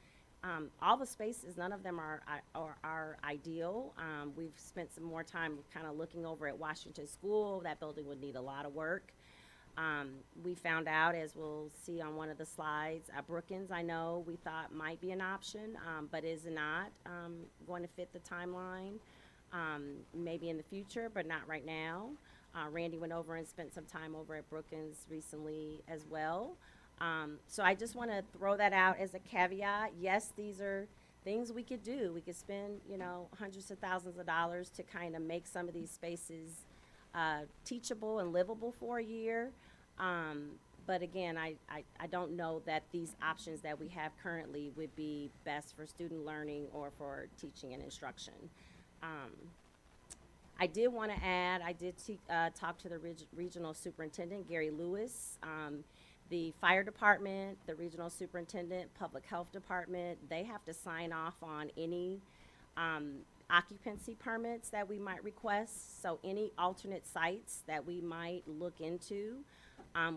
all the spaces, none of them are ideal. We've spent some more time kind of looking over at Washington School. That building would need a lot of work. We found out, as we'll see on one of the slides, Brookings, I know we thought might be an option, but is not going to fit the timeline. Maybe in the future, but not right now. Randy went over and spent some time over at Brookings recently as well. So I just want to throw that out as a caveat. Yes, these are things we could do. We could spend, you know, hundreds of thousands of dollars to kind of make some of these spaces teachable and livable for a year. But again, I don't know that these options that we have currently would be best for student learning or for teaching and instruction. I did want to add, I did talk to the regional superintendent, Gary Lewis. The fire department, the regional superintendent, public health department, they have to sign off on any occupancy permits that we might request. So any alternate sites that we might look into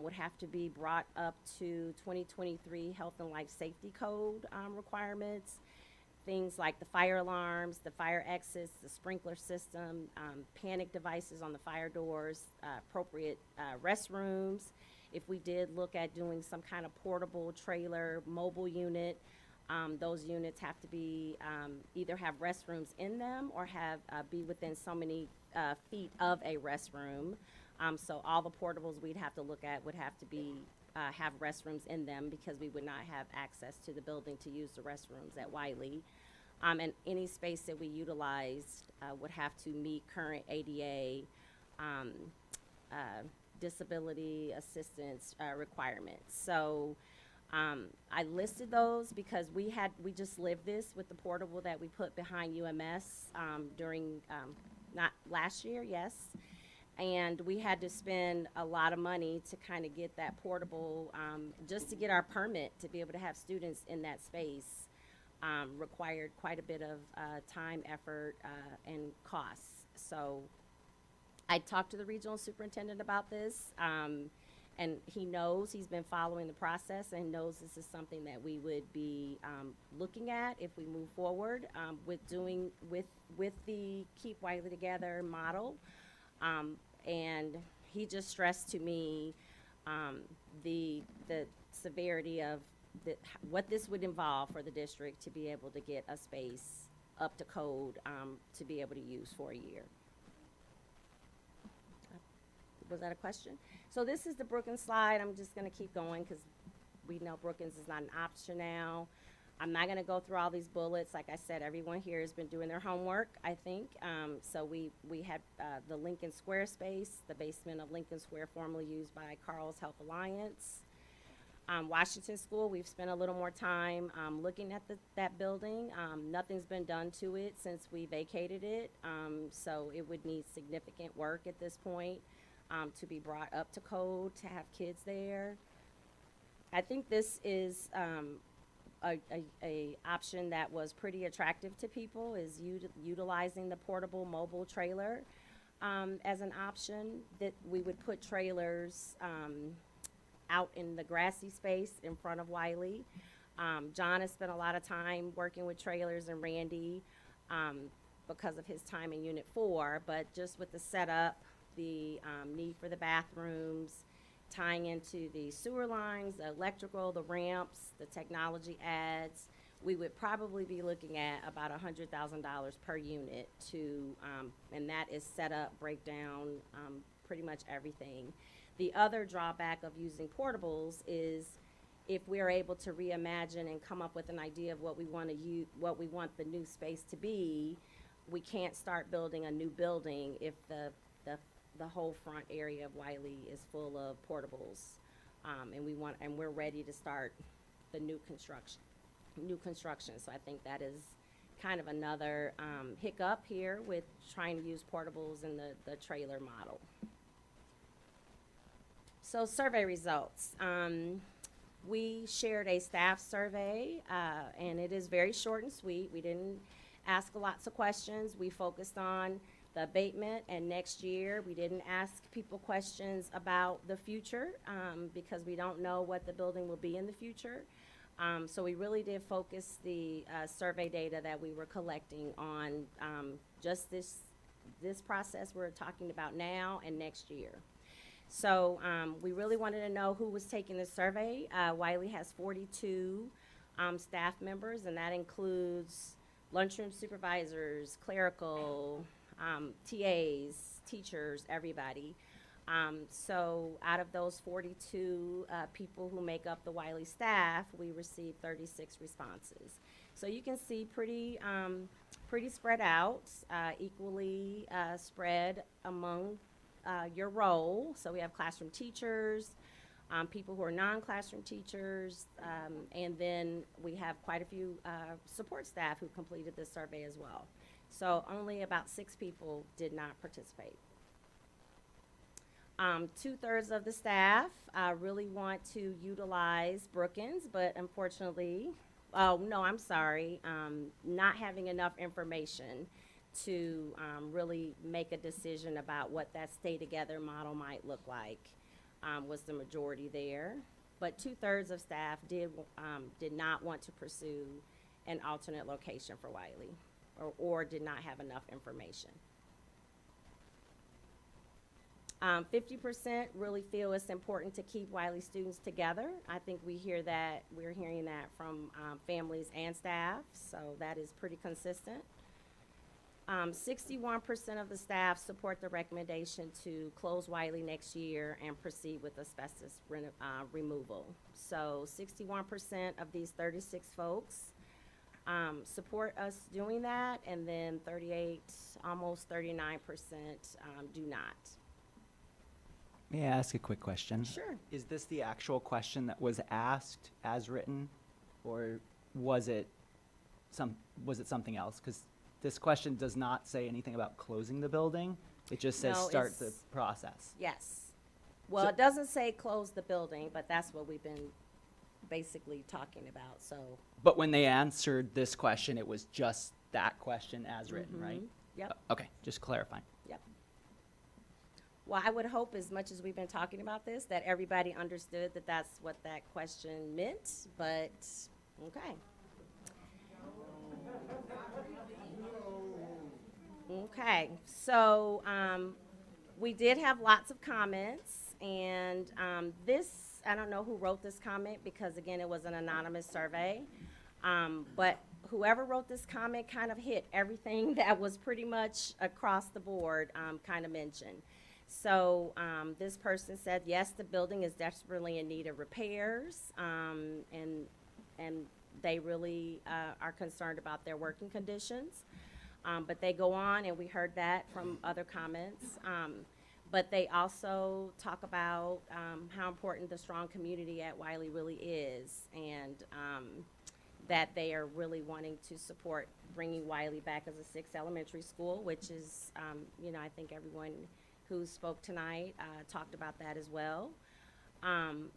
would have to be brought up to 2023 Health and Life Safety Code requirements. Things like the fire alarms, the fire exits, the sprinkler system, panic devices on the fire doors, appropriate restrooms. If we did look at doing some kind of portable trailer mobile unit, those units have to be either have restrooms in them or have be within so many feet of a restroom. So all the portables we'd have to look at would have to be have restrooms in them because we would not have access to the building to use the restrooms at Wiley. And any space that we utilized would have to meet current ADA disability assistance requirements. So I listed those because we just lived this with the portable that we put behind UMS during, not last year, yes. And we had to spend a lot of money to kind of get that portable, just to get our permit to be able to have students in that space. Required quite a bit of time, effort, and costs. So I talked to the regional superintendent about this, and he knows, he's been following the process and knows this is something that we would be looking at if we move forward with the Keep Wiley Together model. And he just stressed to me the severity of what this would involve for the district to be able to get a space up to code to be able to use for a year. Was that a question? So this is the Brookings slide. I'm just going to keep going because we know Brookings is not an option now. I'm not going to go through all these bullets. Like I said, everyone here has been doing their homework, I think. So we had the Lincoln Square space, the basement of Lincoln Square, formerly used by Carl's Health Alliance. Washington School, we've spent a little more time looking at that building. Nothing's been done to it since we vacated it, so it would need significant work at this point to be brought up to code to have kids there. I think this is a option that was pretty attractive to people, is utilizing the portable mobile trailer as an option, that we would put trailers out in the grassy space in front of Wiley. John has spent a lot of time working with trailers, and Randy because of his time in Unit 4, but just with the setup, the need for the bathrooms, tying into the sewer lines, the electrical, the ramps, the technology adds, we would probably be looking at about $100,000 per unit to, and that is set up, breakdown, pretty much everything. The other drawback of using portables is if we're able to reimagine and come up with an idea of what we want to use, what we want the new space to be, we can't start building a new building if the whole front area of Wiley is full of portables, and we're ready to start the new construction. So I think that is kind of another hiccup here with trying to use portables in the trailer model. So survey results. We shared a staff survey, and it is very short and sweet. We didn't ask lots of questions. We focused on the abatement and next year. We didn't ask people questions about the future because we don't know what the building will be in the future. So we really did focus the survey data that we were collecting on just this process we're talking about now and next year. So we really wanted to know who was taking the survey. Wiley has 42 staff members, and that includes lunchroom supervisors, clerical, TAs, teachers, everybody. So out of those 42 people who make up the Wiley staff, we received 36 responses. So you can see pretty spread out, equally spread among your role. So we have classroom teachers, people who are non-classroom teachers, and then we have quite a few support staff who completed this survey as well. So only about 6 people did not participate. 2/3 of the staff really want to utilize Brookings, but unfortunately, not having enough information to really make a decision about what that stay together model might look like was the majority there. But 2/3 of staff did not want to pursue an alternate location for Wiley, or did not have enough information. 50% really feel it's important to keep Wiley students together. I think we're hearing that from families and staff, so that is pretty consistent. 61% of the staff support the recommendation to close Wiley next year and proceed with asbestos removal. So 61% of these 36 folks support us doing that, and then almost 39% do not. May I ask a quick question? Sure. Is this the actual question that was asked as written, or was it something else? Because this question does not say anything about closing the building. It just says No, start the process. Yes. Well, So- it doesn't say close the building, but that's what we've been basically talking about, so. But when they answered this question, it was just that question as written, right? Yep. Okay, just clarifying. Yep. Well, I would hope, as much as we've been talking about this, that everybody understood that that's what that question meant, but, okay. Okay, so we did have lots of comments, and this, I don't know who wrote this comment, because again, it was an anonymous survey, but whoever wrote this comment kind of hit everything that was pretty much across the board kind of mentioned. So this person said, yes, the building is desperately in need of repairs, and they really are concerned about their working conditions. But they go on, and we heard that from other comments. But they also talk about how important the strong community at Wiley really is, and that they are really wanting to support bringing Wiley back as a 6th elementary school, which is, I think everyone who spoke tonight talked about that as well.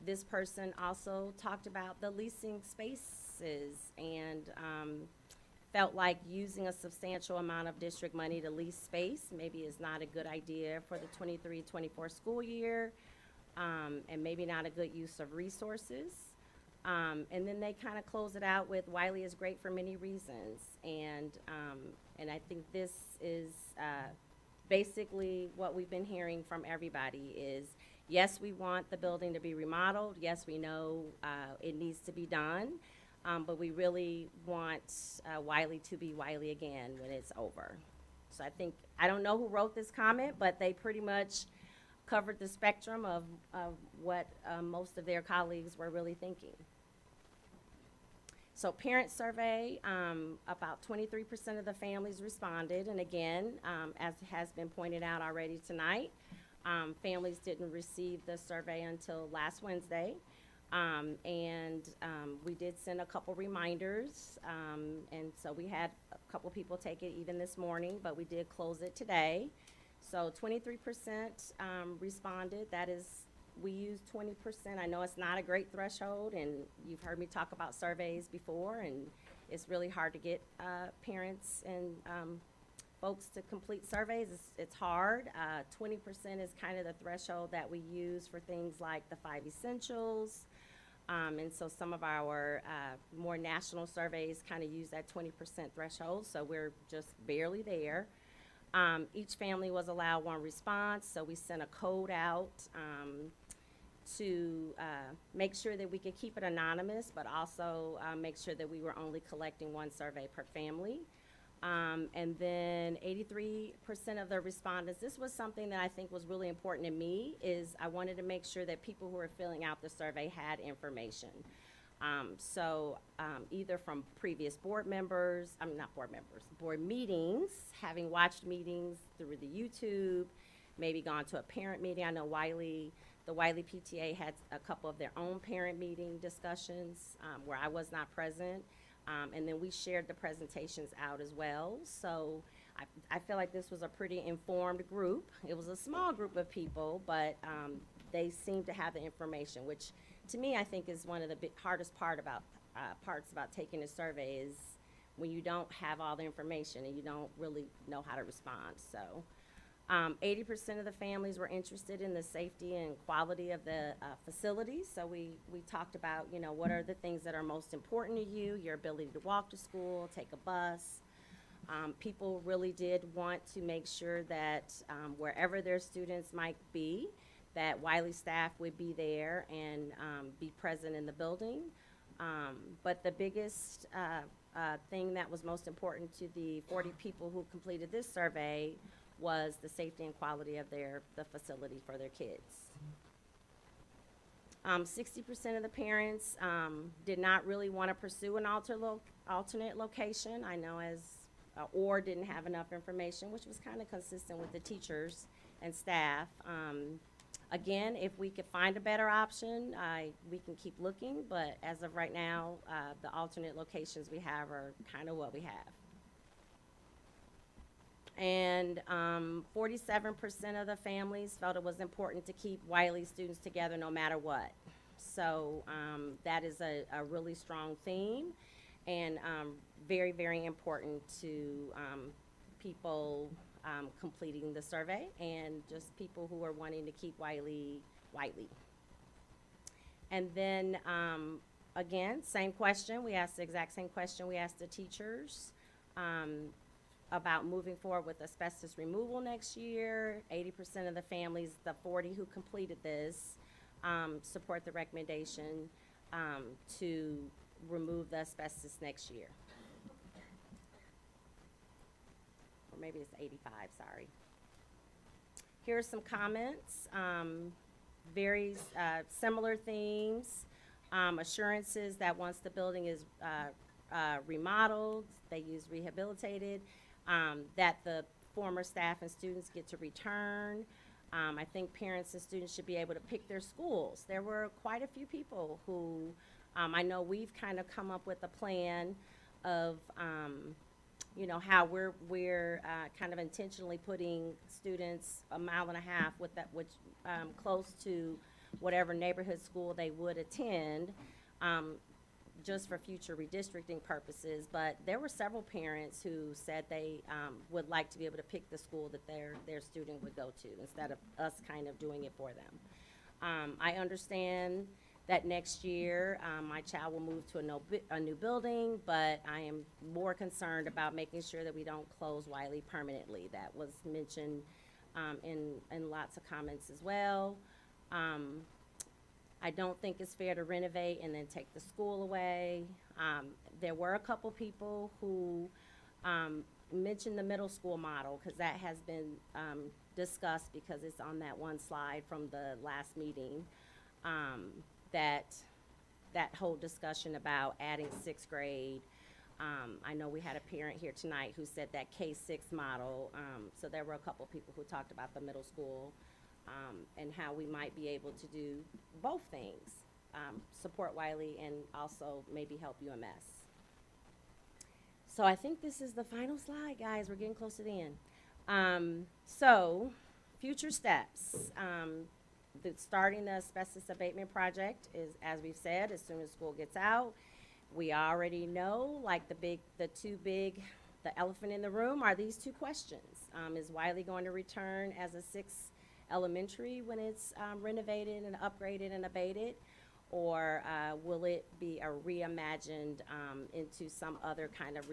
This person also talked about the leasing spaces, and felt like using a substantial amount of district money to lease space maybe is not a good idea for the 23-24 school year, and maybe not a good use of resources. And then they kind of close it out with Wiley is great for many reasons, and I think this is basically what we've been hearing from everybody is, yes, we want the building to be remodeled, yes, we know it needs to be done, but we really want Wiley to be Wiley again when it's over. So I don't know who wrote this comment, but they pretty much covered the spectrum of what most of their colleagues were really thinking. So parent survey, about 23% of the families responded, and again, as has been pointed out already tonight, families didn't receive the survey until last Wednesday. We did send a couple reminders, and so we had a couple people take it even this morning, but we did close it today. So 23% responded. That is, we use 20%. I know it's not a great threshold, and you've heard me talk about surveys before, and it's really hard to get parents and folks to complete surveys. It's hard. 20% is kind of the threshold that we use for things like the 5 essentials. And so some of our more national surveys kind of use that 20% threshold, so we're just barely there. Each family was allowed 1 response, so we sent a code out to make sure that we could keep it anonymous, but also make sure that we were only collecting 1 survey per family. And then 83% of the respondents, this was something that I think was really important to me, is I wanted to make sure that people who were filling out the survey had information. Either from previous board members, not board members, board meetings, having watched meetings through the YouTube, maybe gone to a parent meeting. I know the Wiley PTA had a couple of their own parent meeting discussions where I was not present. And then we shared the presentations out as well. So I feel like this was a pretty informed group. It was a small group of people, but they seemed to have the information, which to me I think is one of the hardest parts about taking a survey is when you don't have all the information and you don't really know how to respond. So 80% of the families were interested in the safety and quality of the facilities. So we talked about, you know, what are the things that are most important to you, your ability to walk to school, take a bus. People really did want to make sure that wherever their students might be, that Wiley staff would be there and be present in the building. But the biggest thing that was most important to the 40 people who completed this survey was the safety and quality of the facility for their kids. 60% of the parents did not really want to pursue an alternate location. I know or didn't have enough information, which was kind of consistent with the teachers and staff. Again, if we could find a better option, we can keep looking, but as of right now, the alternate locations we have are kind of what we have. And 47% of the families felt it was important to keep Wiley students together no matter what. So that is a really strong theme and very, very important to people completing the survey and just people who are wanting to keep Wiley. And then again, same question. We asked the exact same question we asked the teachers. About moving forward with asbestos removal next year. 80% of the families, the 40 who completed this, support the recommendation to remove the asbestos next year. Or maybe it's 85, sorry. Here are some comments. Very similar themes. Assurances that once the building is remodeled, they use rehabilitated. That the former staff and students get to return. I think parents and students should be able to pick their schools. There were quite a few people who, I know we've kind of come up with a plan of, you know, how we're kind of intentionally putting students 1.5 miles with that, which close to whatever neighborhood school they would attend. Just for future redistricting purposes, but there were several parents who said they would like to be able to pick the school that their student would go to instead of us kind of doing it for them. I understand that next year my child will move to a new building, but I am more concerned about making sure that we don't close Wiley permanently. That was mentioned in lots of comments as well. I don't think it's fair to renovate and then take the school away. There were a couple people who mentioned the middle school model because that has been discussed because it's on that one slide from the last meeting. That whole discussion about adding 6th grade. I know we had a parent here tonight who said that K-6 model. So there were a couple people who talked about the middle school. And how we might be able to do both things, support Wiley and also maybe help UMS. So I think this is the final slide, guys. We're getting close to the end. So future steps. Starting the asbestos abatement project is, as we've said, as soon as school gets out. We already know, like the elephant in the room are these two questions. Is Wiley going to return as a 6th elementary when it's renovated and upgraded and abated, or will it be a reimagined into some other kind of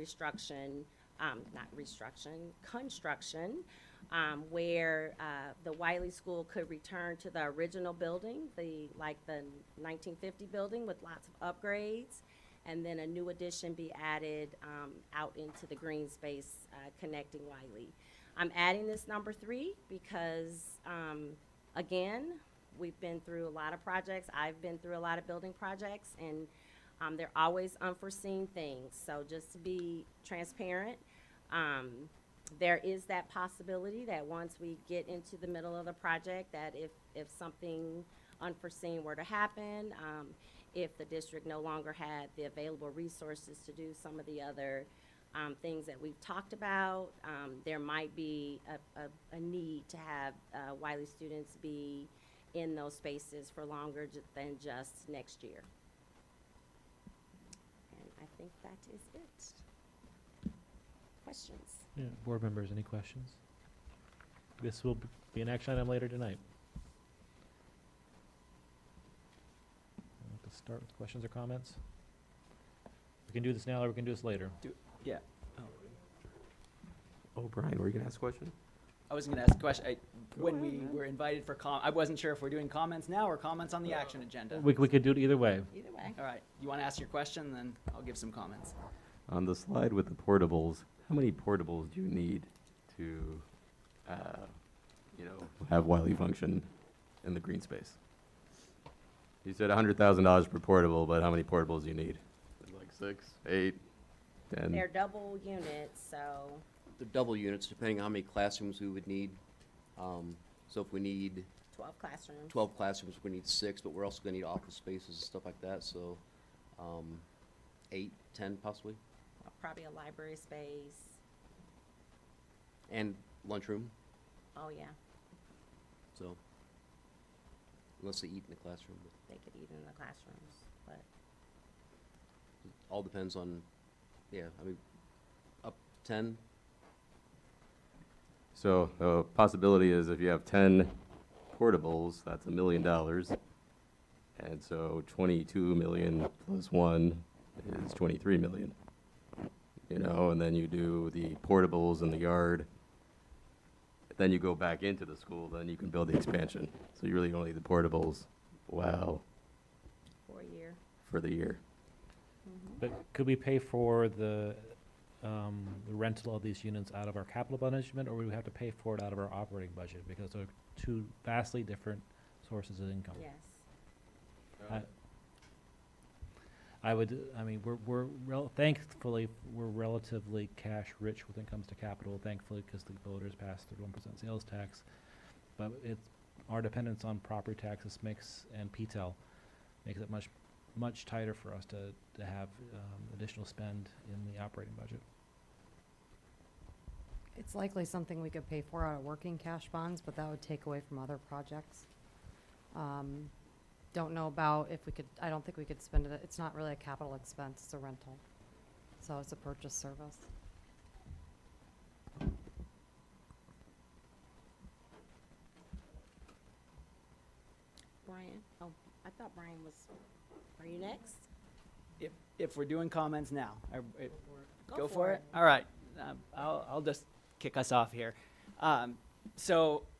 construction where the Wiley School could return to the original building, like the 1950 building with lots of upgrades, and then a new addition be added out into the green space connecting Wiley. I'm adding this number 3 because, again, we've been through a lot of projects. I've been through a lot of building projects, and There are always unforeseen things, so just to be transparent, there is that possibility that once we get into the middle of the project, that if something unforeseen were to happen, if the district no longer had the available resources to do some of the other things that we've talked about, there might be a need to have Wiley students be in those spaces for longer than just next year. And I think that is it. Questions? Yeah, board members, any questions? This will be an action item later tonight. Let's start with questions or comments. We can do this now or we can do this later. Yeah. Oh, Brian, were you gonna ask a question? I was going to ask a question. When we were invited for I wasn't sure if we're doing comments now or comments on the action agenda. We could do it either way. Either way. All right. You want to ask your question, then I'll give some comments. On the slide with the portables, how many portables do you need to, have Wiley function in the green space? You said $100,000 per portable, but how many portables do you need? Like 6, 8, 10? They're double units, so The double units, depending on how many classrooms we would need. So if we need 12 classrooms. 12 classrooms, we need 6, but we're also gonna need office spaces and stuff like that, so 8, 10 possibly, Probably a library space. and lunchroom, Oh, yeah. so. Unless they eat in the classroom, but They could eat in the classrooms, but it all depends on, up 10. So the possibility is if you have 10 portables, that's $1 million. And so 22 million plus 1 is 23 million. And then you do the portables in the yard. Then you go back into the school, then you can build the expansion. So you really only need the portables, for a year. for the year. But could we pay for the rental of these units out of our capital management, or would we have to pay for it out of our operating budget? Because they're two vastly different sources of income. Yes. Thankfully, we're relatively cash rich when it comes to capital, thankfully, because the voters passed the 1% sales tax. But our dependence on property taxes and PTEL makes it much tighter for us to have additional spend in the operating budget. It's likely something we could pay for out of working cash bonds, but that would take away from other projects. Don't know about if we could, I don't think we could spend it, it's not really a capital expense, it's a rental. So it's a purchase service. Brian, I thought Brian was, are you next? If we're doing comments now, Go for it. All right, I'll just kick us off here. I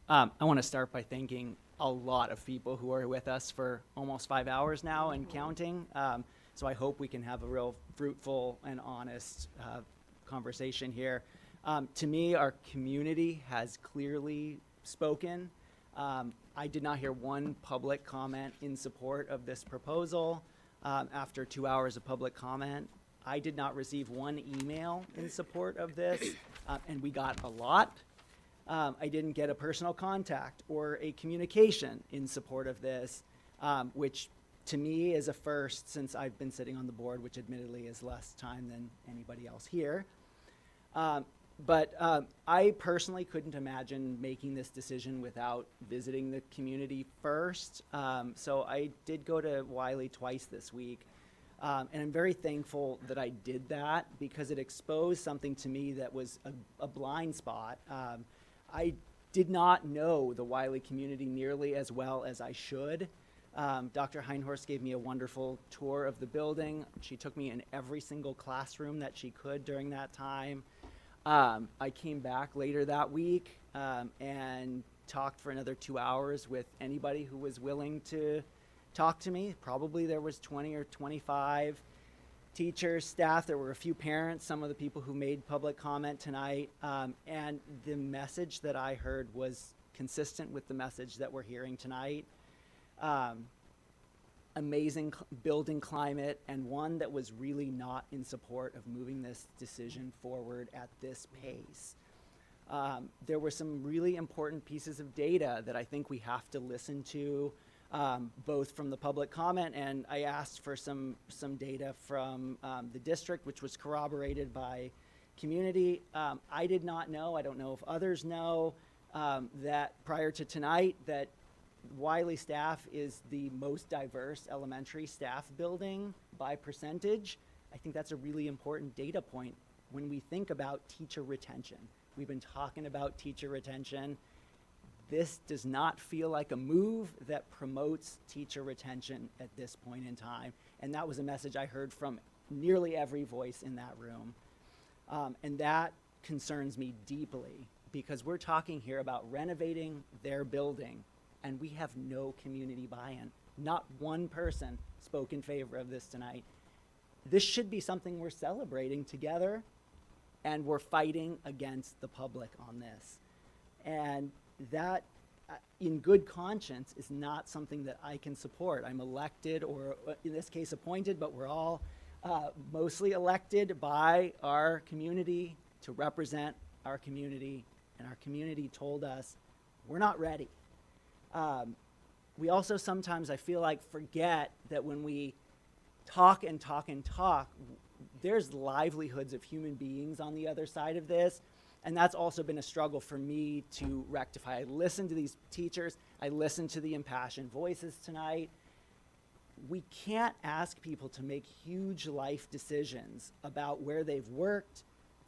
want to start by thanking a lot of people who are with us for almost 5 hours now and counting. So I hope we can have a real fruitful and honest conversation here. To me, our community has clearly spoken. I did not hear one public comment in support of this proposal. After 2 hours of public comment, I did not receive one email in support of this, and we got a lot. I didn't get a personal contact or a communication in support of this, which to me is a first since I've been sitting on the board, which admittedly is less time than anybody else here. But I personally couldn't imagine making this decision without visiting the community first. So I did go to Wiley twice this week. And I'm very thankful that I did that because it exposed something to me that was a blind spot. I did not know the Wiley community nearly as well as I should. Dr. Heinhorst gave me a wonderful tour of the building. She took me in every single classroom that she could during that time. I came back later that week and talked for another 2 hours with anybody who was willing to talk to me. Probably there was 20 or 25 teachers, staff. There were a few parents, some of the people who made public comment tonight. And the message that I heard was consistent with the message that we're hearing tonight. amazing building climate, and one that was really not in support of moving this decision forward at this pace. There were some really important pieces of data that I think we have to listen to, both from the public comment, and I asked for some data from the district, which was corroborated by community. I did not know, I don't know if others know, that prior to tonight, that Wiley staff is the most diverse elementary staff building by percentage. I think that's a really important data point when we think about teacher retention. We've been talking about teacher retention. This does not feel like a move that promotes teacher retention at this point in time. And that was a message I heard from nearly every voice in that room. And that concerns me deeply, because we're talking here about renovating their building, and we have no community buy-in. Not one person spoke in favor of this tonight. This should be something we're celebrating together, and we're fighting against the public on this. And that, in good conscience, is not something that I can support. I'm elected, or in this case appointed, but we're all mostly elected by our community to represent our community, and our community told us we're not ready. We also sometimes, I feel like, forget that when we talk and talk and talk, there's livelihoods of human beings on the other side of this, and that's also been a struggle for me to rectify. I listened to these teachers, I listened to the impassioned voices tonight. We can't ask people to make huge life decisions about where they've worked,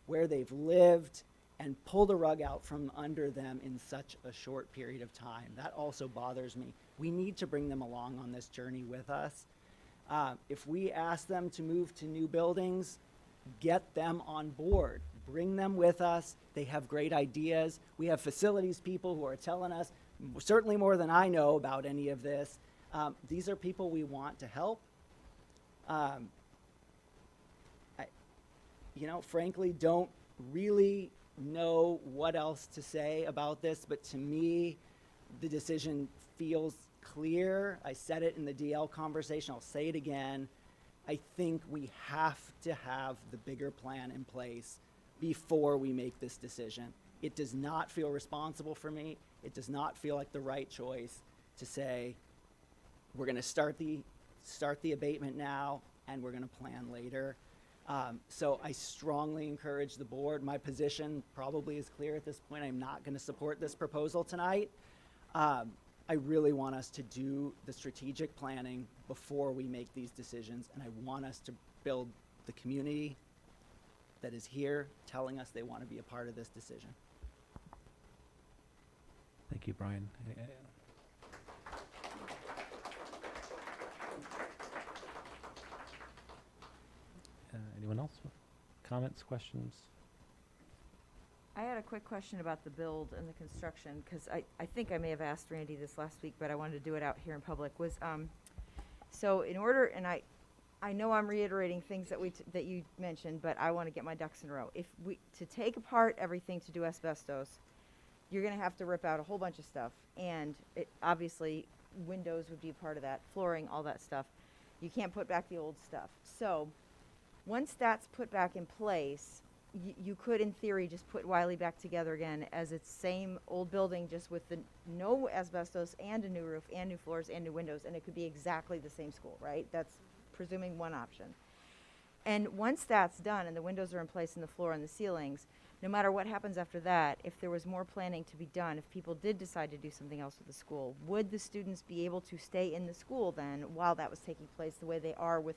where they've lived, and pull the rug out from under them in such a short period of time. That also bothers me. We need to bring them along on this journey with us. If we ask them to move to new buildings, get them on board. Bring them with us. They have great ideas. We have facilities people who are telling us, certainly more than I know about any of this. These are people we want to help. Frankly, don't really know what else to say about this, but to me, the decision feels clear. I said it in the DL conversation, I'll say it again. I think we have to have the bigger plan in place before we make this decision. It does not feel responsible for me. It does not feel like the right choice to say, we're gonna start the abatement now, and we're gonna plan later. So I strongly encourage the board. My position probably is clear at this point. I'm not going to support this proposal tonight. I really want us to do the strategic planning before we make these decisions, and I want us to build the community that is here telling us they want to be a part of this decision. Thank you, Brian. Anyone else with comments, questions? I had a quick question about the build and the construction, because I think I may have asked Randy this last week, but I wanted to do it out here in public, was, so in order, and I know I'm reiterating things that you mentioned, but I want to get my ducks in a row. To take apart everything to do asbestos, you're going to have to rip out a whole bunch of stuff, and obviously windows would be a part of that, flooring, all that stuff. You can't put back the old stuff. So once that's put back in place, you could, in theory, just put Wiley back together again as its same old building, just with no asbestos and a new roof and new floors and new windows, and it could be exactly the same school, right? That's presuming one option. And once that's done and the windows are in place and the floor and the ceilings, no matter what happens after that, if there was more planning to be done, if people did decide to do something else with the school, would the students be able to stay in the school then while that was taking place, the way they are with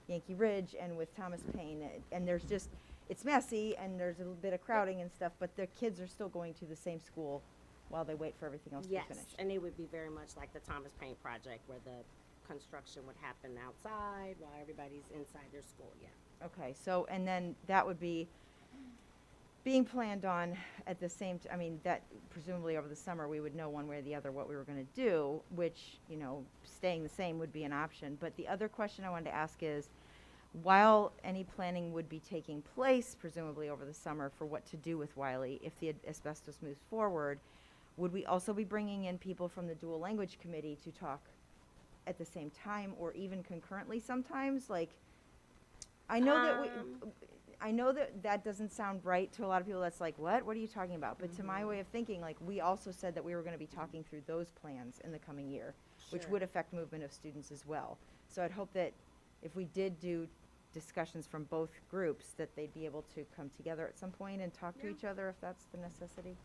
Yankee Ridge and with Thomas Paine? And there's just, it's messy and there's a little bit of crowding and stuff, but their kids are still going to the same school while they wait for everything else to be finished. Yes, and it would be very much like the Thomas Paine project, where the construction would happen outside while everybody's inside their school, yeah. Okay, so, and then that would be being planned on at the same, I mean, that presumably over the summer we would know one way or the other what we were going to do, which, staying the same would be an option. But the other question I wanted to ask is, while any planning would be taking place, presumably over the summer, for what to do with Wiley, if the asbestos moves forward, would we also be bringing in people from the dual language committee to talk at the same time or even concurrently sometimes? Like, I know that I know that that doesn't sound right to a lot of people. That's like, what are you talking about? But to my way of thinking, like, we also said that we were going to be talking through those plans in the coming year, which Sure. would affect movement of students as well. So I'd hope that if we did do discussions from both groups, that they'd be able to come together at some point and talk to each other if that's the necessity.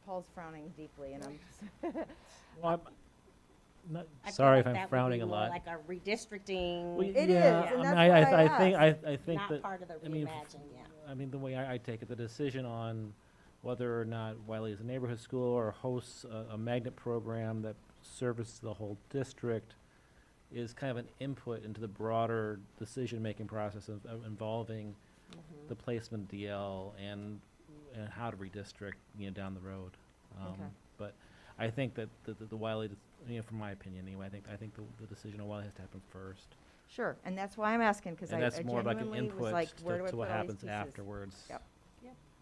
Paul's frowning deeply, and I'm just Well, I'm not, I feel sorry like if I'm that would frowning be a more lot. Like a redistricting. Well, It yeah, is, and I that's mean, why I I think Not that, part of the I mean, reimagine, yeah. I mean, the way I take it, the decision on whether or not Wiley is a neighborhood school or hosts a magnet program that services the whole district is kind of an input into the broader decision-making process of involving the placement DL and how to redistrict, down the road. Okay. But I think that the Wiley, from my opinion anyway, I think the decision on Wiley has to happen first. Sure, and that's why I'm asking, because And I that's more like an genuinely was input like, where do I to put what all these happens pieces? afterwards. Yep.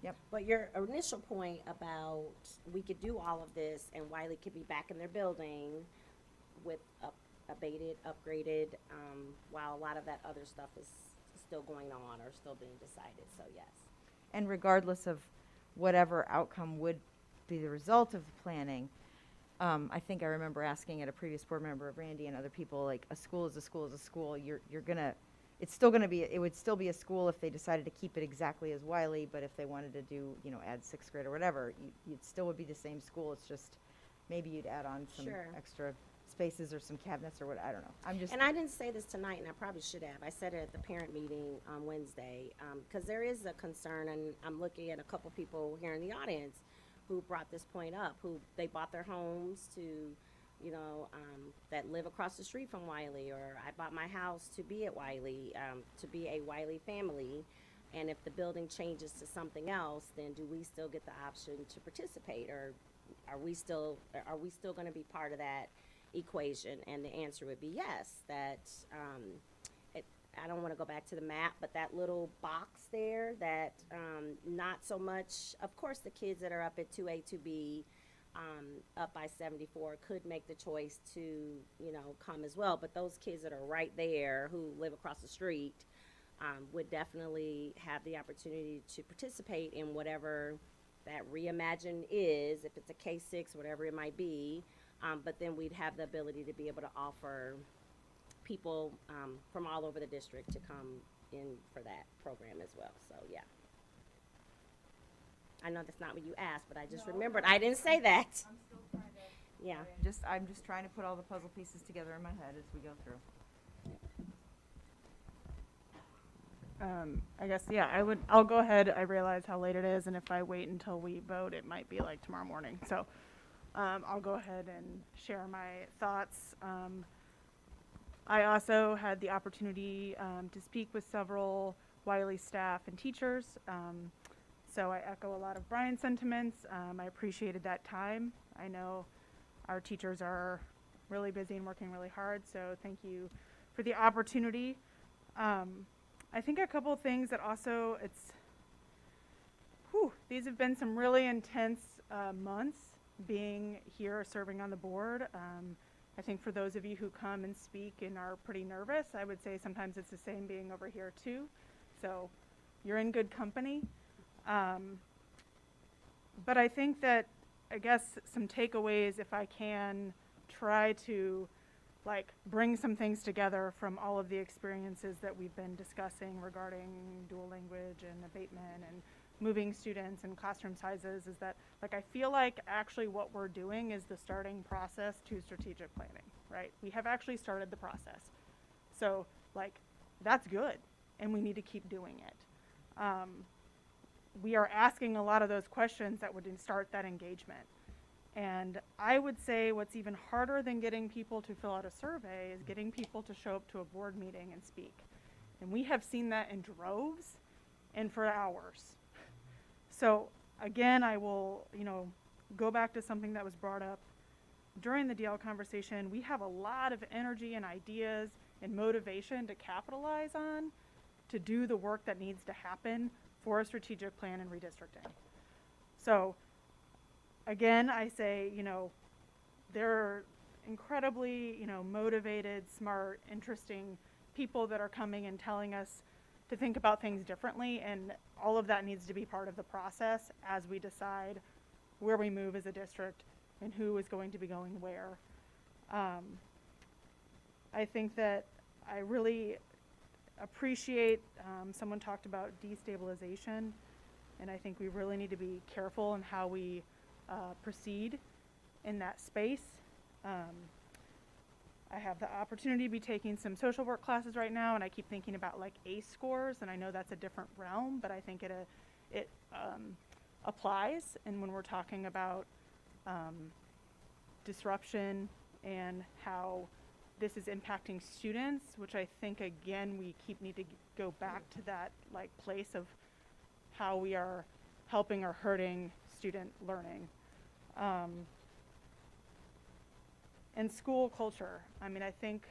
Yep. But your initial point about we could do all of this and Wiley could be back in their building with abated, upgraded, while a lot of that other stuff is still going on or still being decided, so yes. And regardless of whatever outcome would be the result of the planning, I think I remember asking at a previous board member of Randy and other people, like, a school is a school is a school. You're gonna, it's still gonna be, it would still be a school if they decided to keep it exactly as Wiley, but if they wanted to do, add sixth grade or whatever, it still would be the same school. It's just, maybe you'd add on some Sure. extra spaces or some cabinets or what, I don't know. I'm just. And I didn't say this tonight, and I probably should have. I said it at the parent meeting on Wednesday, because there is a concern, and I'm looking at a couple people here in the audience who brought this point up, who they bought their homes to, that live across the street from Wiley, or I bought my house to be at Wiley, to be a Wiley family, and if the building changes to something else, then do we still get the option to participate, or are we still going to be part of that equation? And the answer would be yes. That I don't want to go back to the map, but that little box there, that not so much, of course the kids that are up at 2A, 2B, up by 74 could make the choice to, come as well, but those kids that are right there who live across the street would definitely have the opportunity to participate in whatever that reimagine is, if it's a K-6, whatever it might be. But then we'd have the ability to be able to offer people from all over the district to come in for that program as well. So, yeah. I know that's not what you asked, but I just remembered. I didn't say that. I'm still trying to. Yeah. I'm just trying to put all the puzzle pieces together in my head as we go through. I guess, yeah, I'll go ahead. I realize how late it is, and if I wait until we vote, it might be like tomorrow morning. So I'll go ahead and share my thoughts. I also had the opportunity to speak with several Wiley staff and teachers. So I echo a lot of Brian's sentiments. I appreciated that time. I know our teachers are really busy and working really hard, so thank you for the opportunity. I think a couple of things that also these have been some really intense months being here, serving on the board. I think for those of you who come and speak and are pretty nervous, I would say sometimes it's the same being over here too. So you're in good company. But I think that, I guess, some takeaways, if I can try to bring some things together from all of the experiences that we've been discussing regarding dual language and abatement and moving students and classroom sizes, is that I feel like actually what we're doing is the starting process to strategic planning, right? We have actually started the process. So that's good, and we need to keep doing it. We are asking a lot of those questions that would start that engagement. And I would say what's even harder than getting people to fill out a survey is getting people to show up to a board meeting and speak. And we have seen that in droves and for hours. So again, I will, go back to something that was brought up during the DL conversation. We have a lot of energy and ideas and motivation to capitalize on to do the work that needs to happen for a strategic plan and redistricting. So again, I say, there are incredibly, you know, motivated, smart, interesting people that are coming and telling us to think about things differently, and all of that needs to be part of the process as we decide where we move as a district and who is going to be going where. I think that I really appreciate, someone talked about destabilization, and I think we really need to be careful in how we proceed in that space. I have the opportunity to be taking some social work classes right now, and I keep thinking about like ACE scores, and I know that's a different realm, but I think it applies. And when we're talking about disruption and how this is impacting students, which I think again we need to go back to that like place of how we are helping or hurting student learning. And school culture. I mean, I think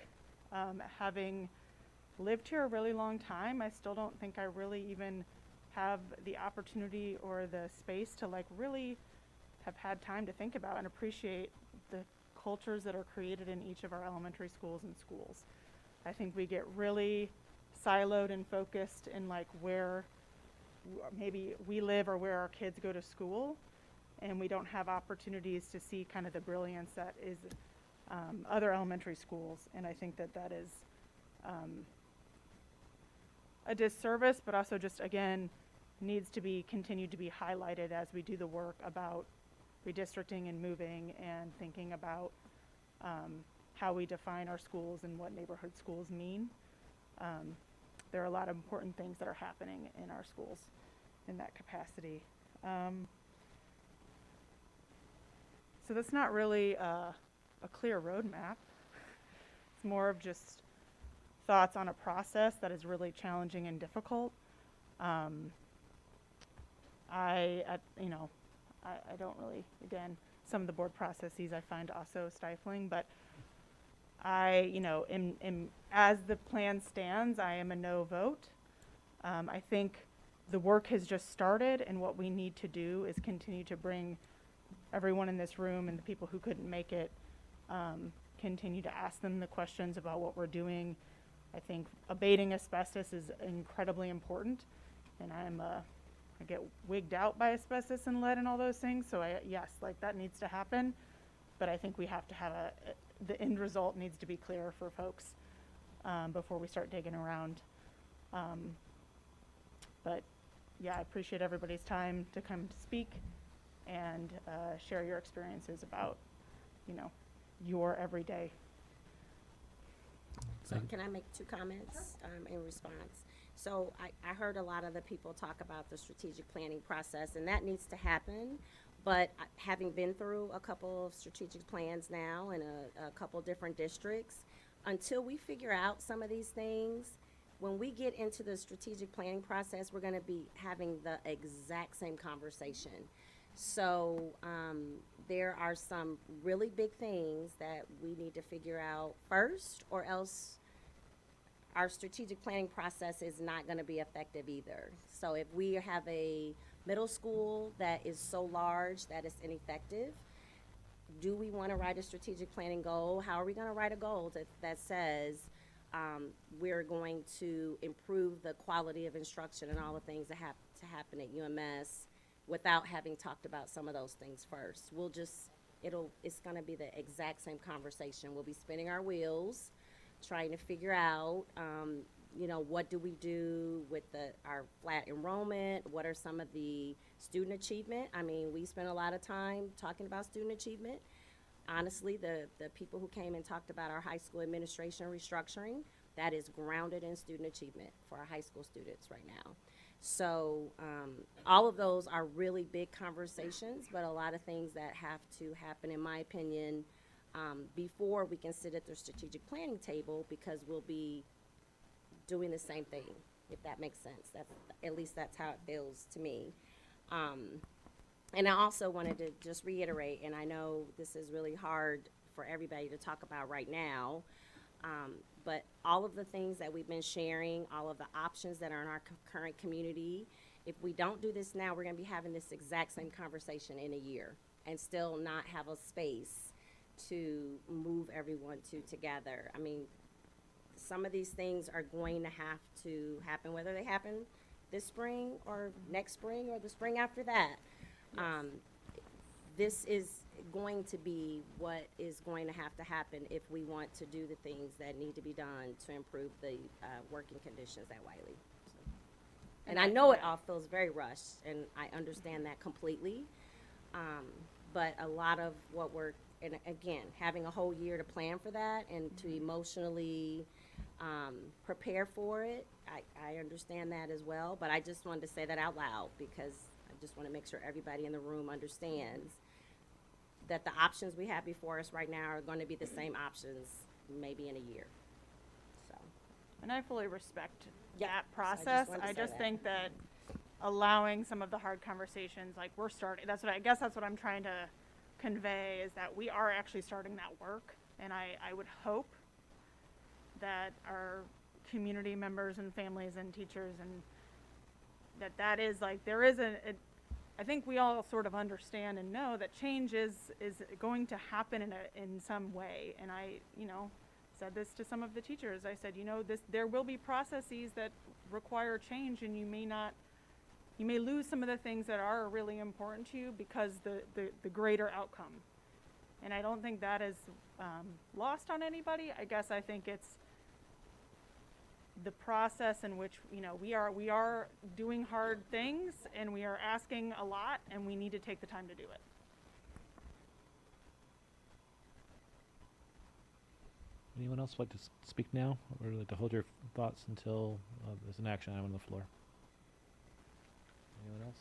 having lived here a really long time, I still don't think I really even have the opportunity or the space to like really have had time to think about and appreciate the cultures that are created in each of our elementary schools and schools. I think we get really siloed and focused in like where maybe we live or where our kids go to school, and we don't have opportunities to see kind of the brilliance that is other elementary schools. And I think that that is a disservice, but also just again needs to be continued to be highlighted as we do the work about redistricting and moving and thinking about how we define our schools and what neighborhood schools mean. There are a lot of important things that are happening in our schools in that capacity. So that's not really a clear roadmap. It's more of just thoughts on a process that is really challenging and difficult. I don't really, again, some of the board processes I find also stifling, but as the plan stands, I am a no vote. I think the work has just started, and what we need to do is continue to bring everyone in this room and the people who couldn't make it, continue to ask them the questions about what we're doing. I think abating asbestos is incredibly important, and I get wigged out by asbestos and lead and all those things, so yes, like that needs to happen, but I think we have to have the end result needs to be clear for folks before we start digging around. But yeah, I appreciate everybody's time to come to speak and share your experiences about, your everyday. So can I make 2 comments in response? So I heard a lot of the people talk about the strategic planning process, and that needs to happen. But having been through a couple of strategic plans now in a couple different districts, until we figure out some of these things, when we get into the strategic planning process, we're going to be having the exact same conversation. So there are some really big things that we need to figure out first, or else our strategic planning process is not going to be effective either. So if we have a middle school that is so large that it's ineffective, do we want to write a strategic planning goal? How are we going to write a goal that says we're going to improve the quality of instruction and all the things that have to happen at UMS without having talked about some of those things first? It's going to be the exact same conversation. We'll be spinning our wheels, trying to figure out, what do we do with our flat enrollment? What are some of the student achievement? I mean, we spent a lot of time talking about student achievement. Honestly, the people who came and talked about our high school administration restructuring, that is grounded in student achievement for our high school students right now. So all of those are really big conversations, but a lot of things that have to happen, in my opinion, before we can sit at the strategic planning table, because we'll be doing the same thing, if that makes sense. At least that's how it feels to me. And I also wanted to just reiterate, and I know this is really hard for everybody to talk about right now, but all of the things that we've been sharing, all of the options that are in our current community, if we don't do this now, we're going to be having this exact same conversation in a year and still not have a space to move everyone together. I mean, some of these things are going to have to happen, whether they happen this spring or next spring or the spring after that. This is going to be what is going to have to happen if we want to do the things that need to be done to improve the working conditions at Wiley. So. And I know it all feels very rushed, and I understand that completely. But a lot of what we're, and again, having a whole year to plan for that and to emotionally prepare for it, I understand that as well. But I just wanted to say that out loud because I just want to make sure everybody in the room understands that the options we have before us right now are going to be the same options maybe in a year. So. And I fully respect Yeah, that so process. wanted to I say just think that allowing some of the hard conversations, like we're starting, that's what I guess that's what I'm trying to convey, is that we are actually starting that work. And I would hope that our community members and families and teachers, and that is like, there is I think we all sort of understand and know that change is going to happen in some way. And I, said this to some of the teachers. I said, there will be processes that require change, and you may lose some of the things that are really important to you because the greater outcome. And I don't think that is lost on anybody. I guess I think it's the process in which we are doing hard things, and we are asking a lot, and we need to take the time to do it. Anyone else like to speak now, or like to hold your thoughts until there's an action item on the floor? Anyone else?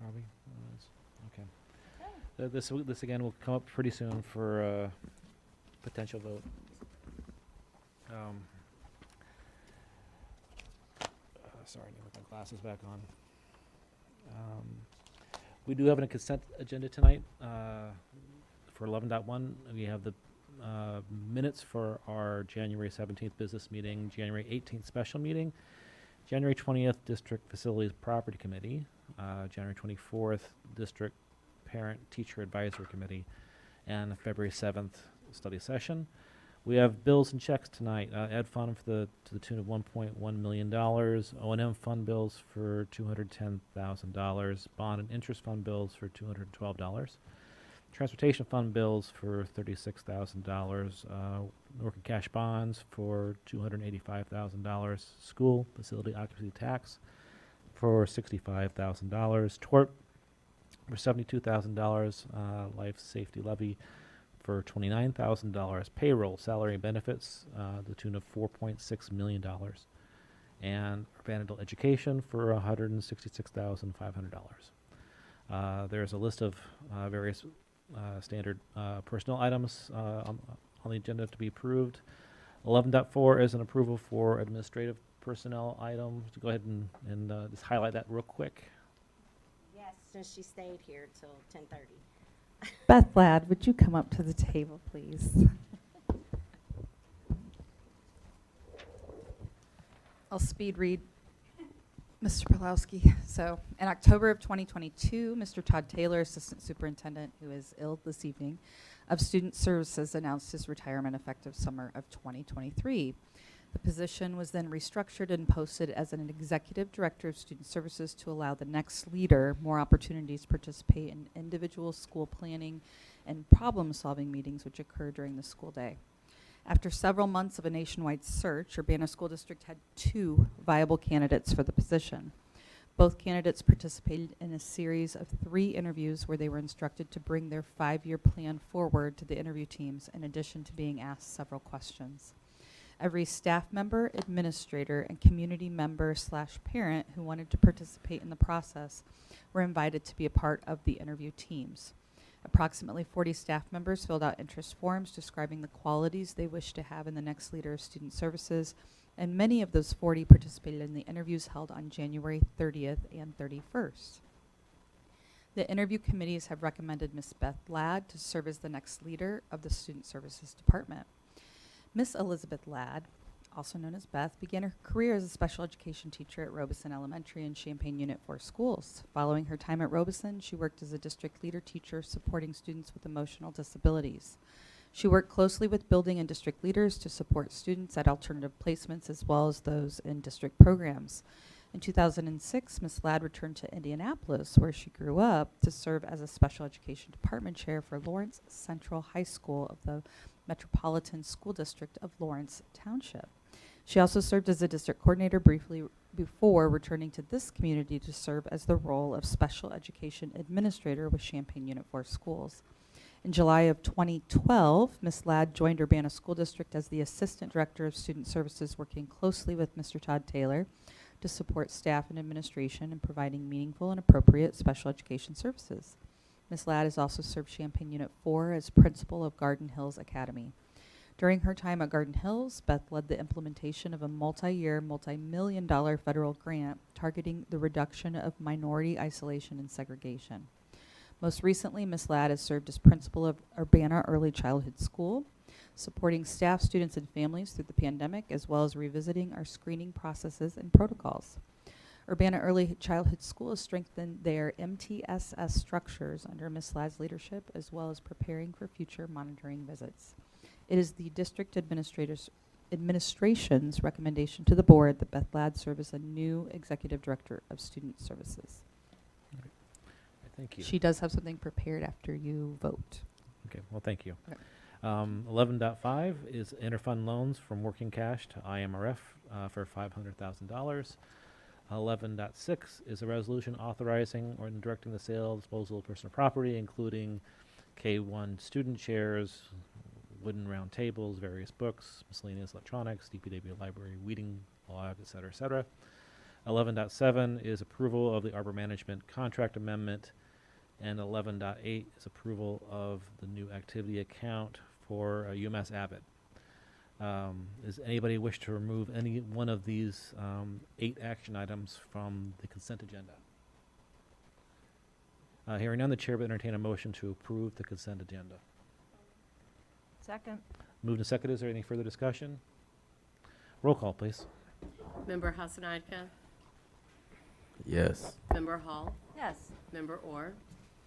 Robbie? Okay. This again will come up pretty soon for potential vote. Sorry, I need to put my glasses back on. We do have a consent agenda tonight for 11.1. We have the minutes for our January 17th business meeting, January 18th special meeting, January 20th District Facilities Property Committee, January 24th District Parent Teacher Advisory Committee, and February 7th study session. We have bills and checks tonight. Ed fund to the tune of $1.1 million. O&M fund bills for $210,000. Bond and interest fund bills for $212. Transportation fund bills for $36,000. Working cash bonds for $285,000. School facility occupancy tax for $65,000. Tort for $72,000. Life safety levy for $29,000, payroll, salary, and benefits, the tune of $4.6 million, and Urbana education for $166,500. There's a list of various standard personnel items on the agenda to be approved. 11.4 is an approval for administrative personnel items. Go ahead and just highlight that real quick. Yes, since she stayed here till 10:30. Beth Ladd, would you come up to the table, please? I'll speed read Mr. Pawlowski. So, in October of 2022, Mr. Todd Taylor, Assistant Superintendent, who is ill this evening, of Student Services, announced his retirement effective summer of 2023. The position was then restructured and posted as an Executive Director of Student Services to allow the next leader more opportunities to participate in individual school planning and problem-solving meetings which occur during the school day. After several months of a nationwide search, Urbana School District had 2 viable candidates for the position. Both candidates participated in a series of 3 interviews where they were instructed to bring their 5-year plan forward to the interview teams, in addition to being asked several questions. Every staff member, administrator, and community member / parent who wanted to participate in the process were invited to be a part of the interview teams. Approximately 40 staff members filled out interest forms describing the qualities they wished to have in the next leader of student services, and many of those 40 participated in the interviews held on January 30th and 31st. The interview committees have recommended Ms. Beth Ladd to serve as the next leader of the Student Services Department. Ms. Elizabeth Ladd also known as Beth, began her career as a special education teacher at Robeson Elementary in Champaign Unit 4 schools. Following her time at Robeson, she worked as a district leader teacher supporting students with emotional disabilities. She worked closely with building and district leaders to support students at alternative placements as well as those in district programs. In 2006, Ms. Ladd returned to Indianapolis, where she grew up, to serve as a special education department chair for Lawrence Central High School of the Metropolitan School District of Lawrence Township. She also served as a district coordinator briefly before returning to this community to serve as the role of special education administrator with Champaign Unit 4 schools. In July of 2012, Ms. Ladd joined Urbana School District as the Assistant Director of Student Services, working closely with Mr. Todd Taylor to support staff and administration in providing meaningful and appropriate special education services. Ms. Ladd has also served Champaign Unit 4 as principal of Garden Hills Academy. During her time at Garden Hills, Beth led the implementation of a multi-year, multi-million-dollar federal grant targeting the reduction of minority isolation and segregation. Most recently, Ms. Ladd has served as principal of Urbana Early Childhood School, supporting staff, students, and families through the pandemic, as well as revisiting our screening processes and protocols. Urbana Early Childhood School has strengthened their MTSS structures under Ms. Ladd's leadership, as well as preparing for future monitoring visits. It is the district administration's recommendation to the board that Beth Ladd serve as a new executive director of student services. Thank you. She does have something prepared after you vote. Okay, well, thank you. Okay. 11.5 is interfund loans from working cash to IMRF for $500,000. 11.6 is a resolution authorizing or directing the sale, disposal of personal property, including K1 student chairs, wooden round tables, various books, miscellaneous electronics, DPW library, weeding log, et cetera, et cetera. 11.7 is approval of the Arbor Management Contract Amendment, and 11.8 is approval of the new activity account for UMass Abbott. Does anybody wish to remove any one of these 8 action items from the consent agenda? Hearing none, the chair will entertain a motion to approve the consent agenda. Second. Moved and seconded. Is there any further discussion? Roll call, please. Member Hasanadka? Yes. Member Hall? Yes. Member Orr?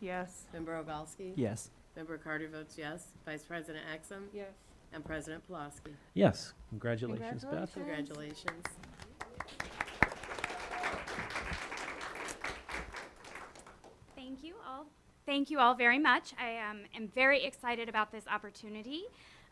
Yes. Member Ogalski? Yes. Member Carter votes yes. Vice President Axum? Yes. And President Pulaski? Yes. Congratulations, Beth. Congratulations. Thank you all. Thank you all very much. I am very excited about this opportunity.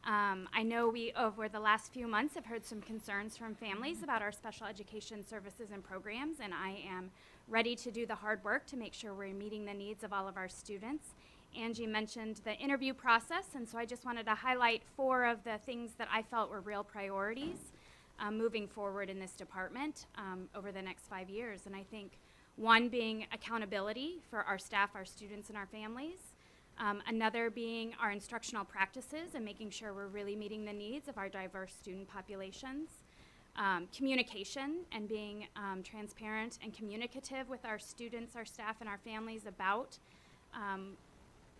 I know we, over the last few months, have heard some concerns from families about our special education services and programs, and I am ready to do the hard work to make sure we're meeting the needs of all of our students. Angie mentioned the interview process, and so I just wanted to highlight 4 of the things that I felt were real priorities moving forward in this department over the next 5 years. And I think one being accountability for our staff, our students, and our families. Another being our instructional practices and making sure we're really meeting the needs of our diverse student populations. Communication and being transparent and communicative with our students, our staff, and our families about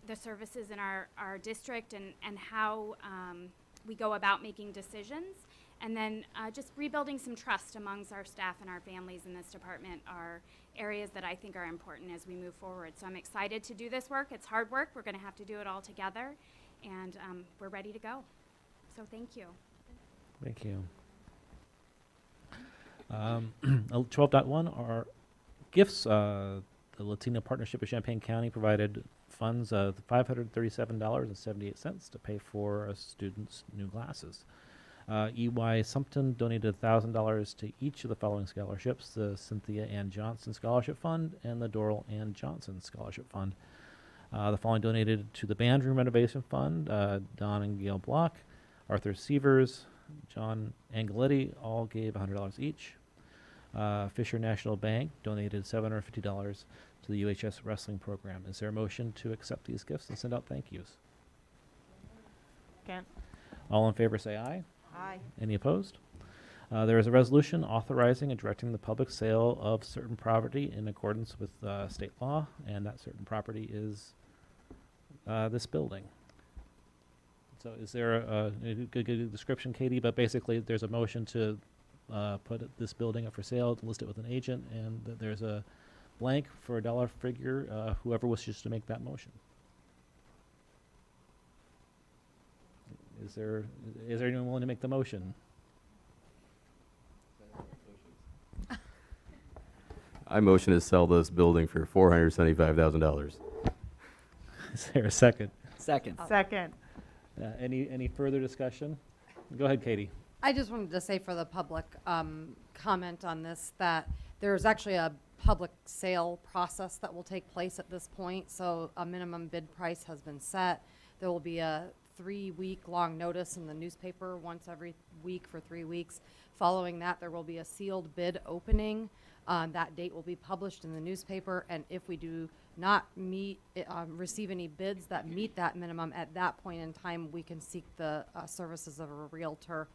the services in our district and how we go about making decisions. And then just rebuilding some trust amongst our staff and our families in this department are areas that I think are important as we move forward. So I'm excited to do this work. It's hard work. We're going to have to do it all together, and we're ready to go. So thank you. Thank you. 12.1 are gifts. The Latino Partnership of Champaign County provided funds of $537.78 to pay for a student's new glasses. EY Sumpton donated $1,000 to each of the following scholarships: the Cynthia Ann Johnson Scholarship Fund and the Doral Ann Johnson Scholarship Fund. The following donated to the Band Room Renovation Fund: Don and Gail Block, Arthur Sievers, John Angeletti, all gave $100 each. Fisher National Bank donated $750 to the UHS wrestling program. Is there a motion to accept these gifts and send out thank yous? Can't. All in favor say aye. Aye. Any opposed? There is a resolution authorizing and directing the public sale of certain property in accordance with state law, and that certain property is this building. So is there a good description, Katie? But basically, there's a motion to put this building up for sale, to list it with an agent, and there's a blank for a dollar figure, whoever wishes to make that motion. Is there anyone willing to make the motion? I motion to sell this building for $475,000. Is there a second? Second. Second. Any further discussion? Go ahead, Katie. I just wanted to say for the public comment on this that there's actually a public sale process that will take place at this point. So a minimum bid price has been set. There will be a 3-week-long notice in the newspaper once every week for 3 weeks. Following that, there will be a sealed bid opening. That date will be published in the newspaper, and if we do not receive any bids that meet that minimum, at that point in time, we can seek the services of a realtor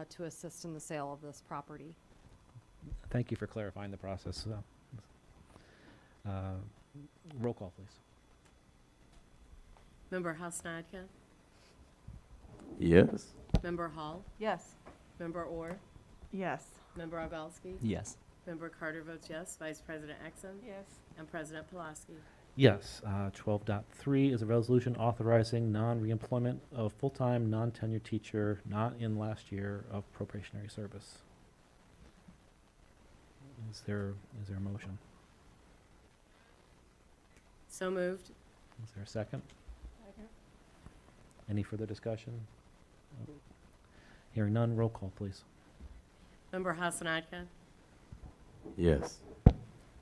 to assist in the sale of this property. Thank you for clarifying the process. Roll call, please. Member Hasnadka? Yes. Member Hall? Yes. Member Orr? Yes. Member Ogalski? Yes. Member Carter votes yes. Vice President Exum? Yes. And President Pulaski? Yes. 12.3 is a resolution authorizing non-reemployment of full-time, non-tenured teacher not in last year of probationary service. Is there a motion? So moved. Is there a second? Any further discussion? Hearing none, roll call, please. Member Hasnadka? Yes.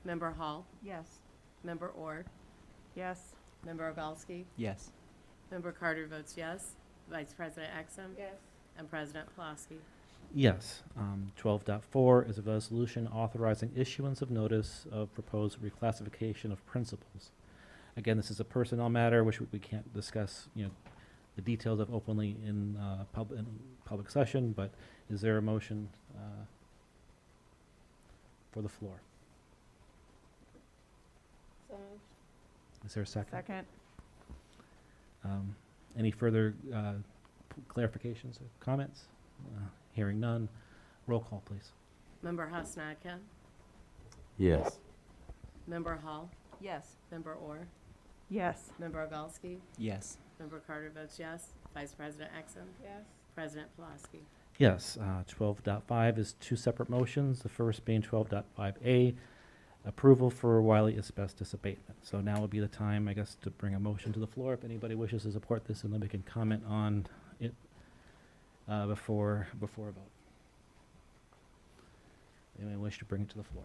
Member Hall? Yes. Member Orr? Yes. Member Ogalski? Yes. Member Carter votes yes. Vice President Exum? Yes. And President Pulaski? Yes. 12.4 is a resolution authorizing issuance of notice of proposed reclassification of principals. Again, this is a personnel matter which we can't discuss, the details of openly in public session, but is there a motion for the floor? So Is there a second? Second. Any further clarifications or comments? Hearing none, roll call, please. Member Hasnadka? Yes. Member Hall? yes. Member Orr? Yes. Member Ogalski? Yes. Member Carter votes yes. Vice President Exum? Yes. President Pulaski? Yes. 12.5 is two separate motions. The first being 12.5A, approval for Wiley asbestos abatement. So now would be the time, I guess, to bring a motion to the floor if anybody wishes to support this, and then we can comment on it before a vote. Anyone wish to bring it to the floor?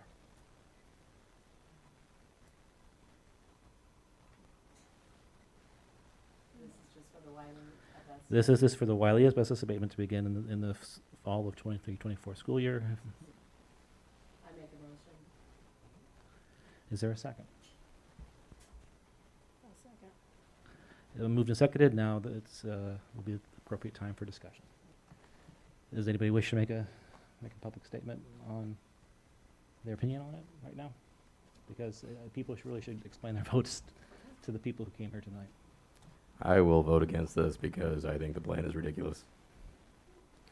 This is for the Wiley asbestos abatement to begin in the fall of 23-24 school year. I make a motion. Is there a second? I'll second. Moved and seconded. Now that it's will be the appropriate time for discussion. Does anybody wish to make a public statement on their opinion on it right now? Because people really should explain their votes to the people who came here tonight. I will vote against this because I think the plan is ridiculous.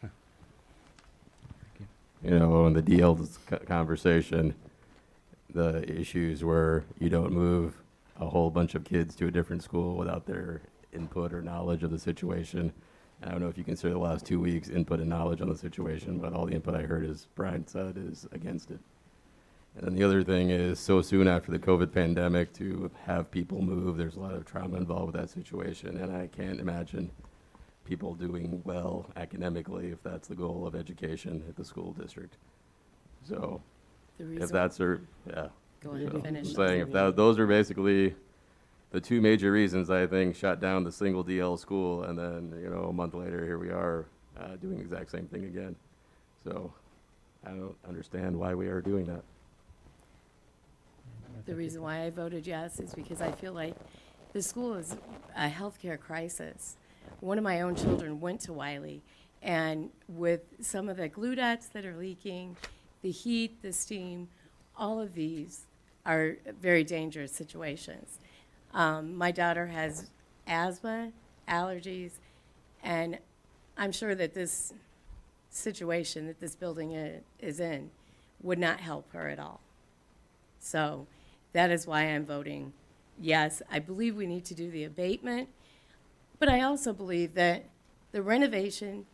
Thank In the DL conversation, the issues were you don't move a whole bunch of kids to a different school without their input or knowledge of the situation. And I don't know if you consider the last 2 weeks input and knowledge on the situation, but all the input I heard, as Brian said, is against it. And then the other thing is, so soon after the COVID pandemic, to have people move, there's a lot of trauma involved with that situation, and I can't imagine people doing well academically if that's the goal of education at the school district. So, if that's Go ahead and finish. I'm saying if those are basically the two major reasons I think shut down the single DL school, and then a month later here we are doing the exact same thing again. So, I don't understand why we are doing that. The reason why I voted yes is because I feel like the school is a healthcare crisis. One of my own children went to Wiley, and with some of the glue dots that are leaking, the heat, the steam, all of these are very dangerous situations. My daughter has asthma, allergies, And I'm sure that this situation that this building is in would not help her at all. So that is why I'm voting yes. I believe we need to do the abatement, but I also believe that the renovation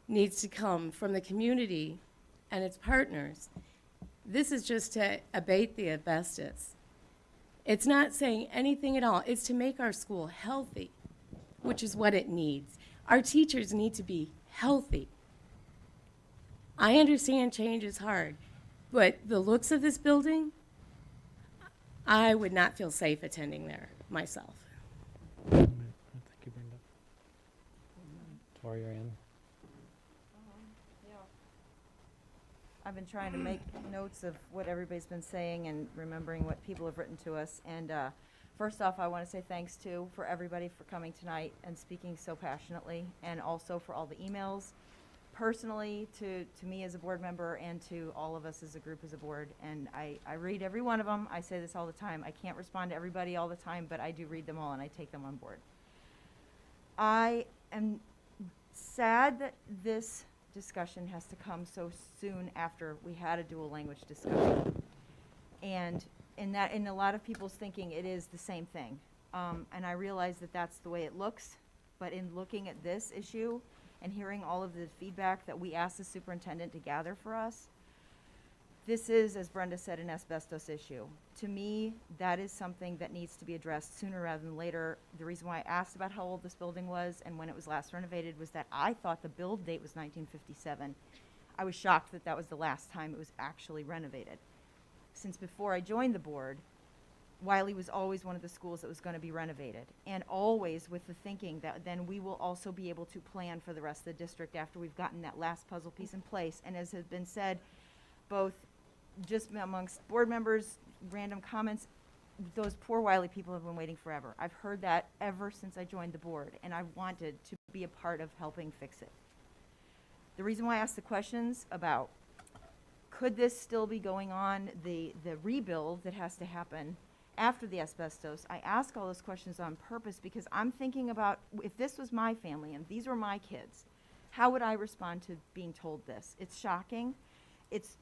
needs to come from the community and its partners. This is just to abate the asbestos. It's not saying anything at all. It's to make our school healthy, which is what it needs. Our teachers need to be healthy. I understand change is hard, but the looks of this building, I would not feel safe attending there myself. Thank you, Brenda. Tori, you're in. I've been trying to make notes of what everybody's been saying and remembering what people have written to us. And first off, I want to say thanks for everybody for coming tonight and speaking so passionately, and also for all the emails, personally to me as a board member and to all of us as a group as a board. And I read every one of them. I say this all the time. I can't respond to everybody all the time, but I do read them all and I take them on board. I am sad that this discussion has to come so soon after we had a dual language discussion. And in a lot of people's thinking, it is the same thing. And I realize that that's the way it looks, but in looking at this issue and hearing all of the feedback that we asked the superintendent to gather for us, this is, as Brenda said, an asbestos issue. To me, that is something that needs to be addressed sooner rather than later. The reason why I asked about how old this building was and when it was last renovated was that I thought the build date was 1957. I was shocked that that was the last time it was actually renovated. Since before I joined the board, Wiley was always one of the schools that was going to be renovated, and always with the thinking that then we will also be able to plan for the rest of the district after we've gotten that last puzzle piece in place. And as has been said, both just amongst board members, random comments, those poor Wiley people have been waiting forever. I've heard that ever since I joined the board, and I wanted to be a part of helping fix it. The reason why I asked the questions about could this still be going on, the rebuild that has to happen after the asbestos, I ask all those questions on purpose because I'm thinking about if this was my family and these were my kids, how would I respond to being told this? It's shocking. It's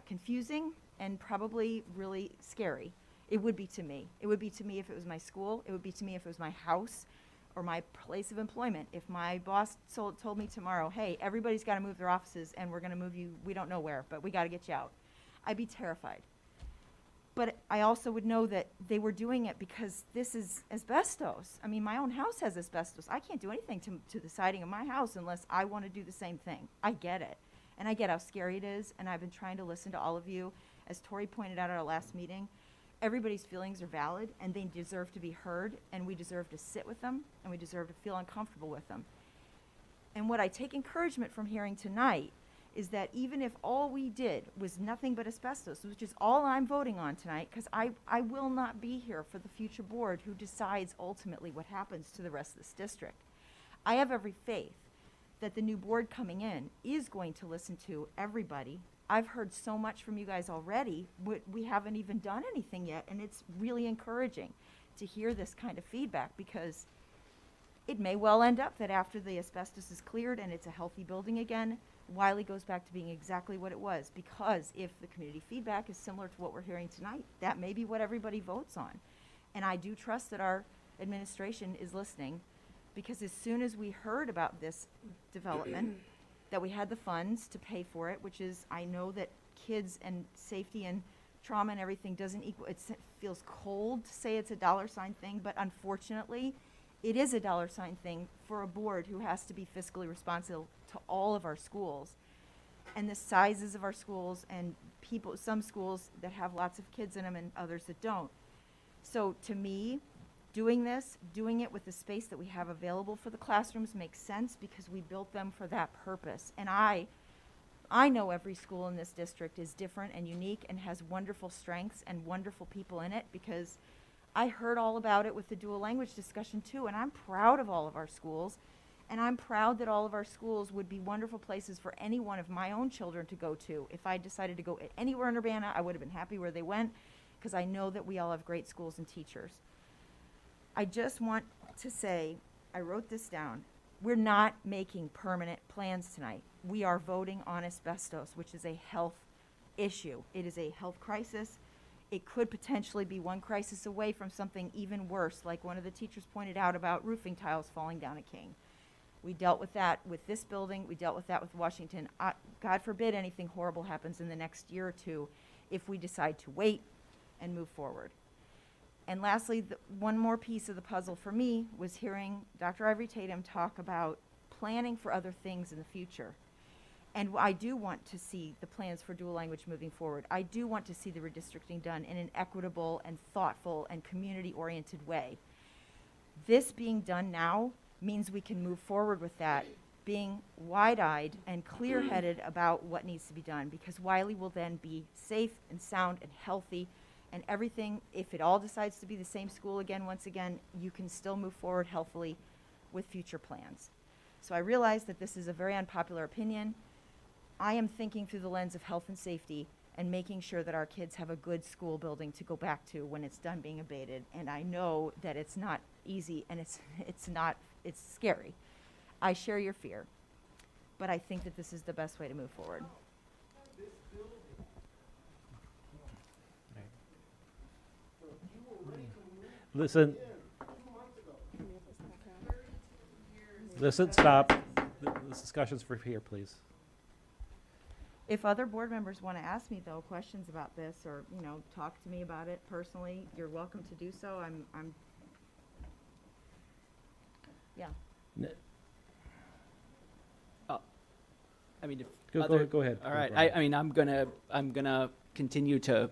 confusing and probably really scary. It would be to me. It would be to me if it was my school. It would be to me if it was my house or my place of employment. If my boss told me tomorrow, hey, everybody's got to move their offices and we're going to move you, we don't know where, but we got to get you out, I'd be terrified. But I also would know that they were doing it because this is asbestos. I mean, my own house has asbestos. I can't do anything to the siding of my house unless I want to do the same thing. I get it. And I get how scary it is, and I've been trying to listen to all of you. As Tori pointed out at our last meeting, everybody's feelings are valid, and they deserve to be heard, and we deserve to sit with them, and we deserve to feel uncomfortable with them. And what I take encouragement from hearing tonight is that even if all we did was nothing but asbestos, which is all I'm voting on tonight, because I will not be here for the future board who decides ultimately what happens to the rest of this district. I have every faith that the new board coming in is going to listen to everybody. I've heard so much from you guys already. We haven't even done anything yet, and it's really encouraging to hear this kind of feedback because it may well end up that after the asbestos is cleared and it's a healthy building again, Wiley goes back to being exactly what it was, because if the community feedback is similar to what we're hearing tonight, that may be what everybody votes on. And I do trust that our administration is listening, because as soon as we heard about this development, that we had the funds to pay for it, which is, I know that kids and safety and trauma and everything doesn't equal, it feels cold to say it's a dollar sign thing, but unfortunately, it is a dollar sign thing for a board who has to be fiscally responsible to all of our schools. And the sizes of our schools and people, some schools that have lots of kids in them and others that don't. So to me, doing it with the space that we have available for the classrooms makes sense because we built them for that purpose. And I know every school in this district is different and unique and has wonderful strengths and wonderful people in it, because I heard all about it with the dual language discussion too, and I'm proud of all of our schools. And I'm proud that all of our schools would be wonderful places for any one of my own children to go to. If I decided to go anywhere in Urbana, I would have been happy where they went, because I know that we all have great schools and teachers. I just want to say I wrote this down. We're not making permanent plans tonight. We are voting on asbestos, which is a health issue. It is a health crisis. It could potentially be one crisis away from something even worse, like one of the teachers pointed out about roofing tiles falling down a King. We dealt with that with this building. We dealt with that with Washington. God forbid anything horrible happens in the next year or two if we decide to wait and move forward. And lastly, one more piece of the puzzle for me was hearing Dr. Ivory Tatum talk about planning for other things in the future. And I do want to see the plans for dual language moving forward. I do want to see the redistricting done in an equitable and thoughtful and community-oriented way. This being done now means we can move forward with that, being wide-eyed and clear-headed about what needs to be done, because Wiley will then be safe and sound and healthy, and everything, if it all decides to be the same school again, once again, you can still move forward healthily with future plans. So I realize that this is a very unpopular opinion. I am thinking through the lens of health and safety and making sure that our kids have a good school building to go back to when it's done being abated. And I know that it's not easy and it's scary. I share your fear, but I think that this is the best way to move forward. Listen. Listen, stop. This discussion's for here, please. If other board members want to ask me, though, questions about this or, talk to me about it personally, you're welcome to do so. Yeah. I mean, if go ahead. All right. Brian. I mean, I'm gonna continue to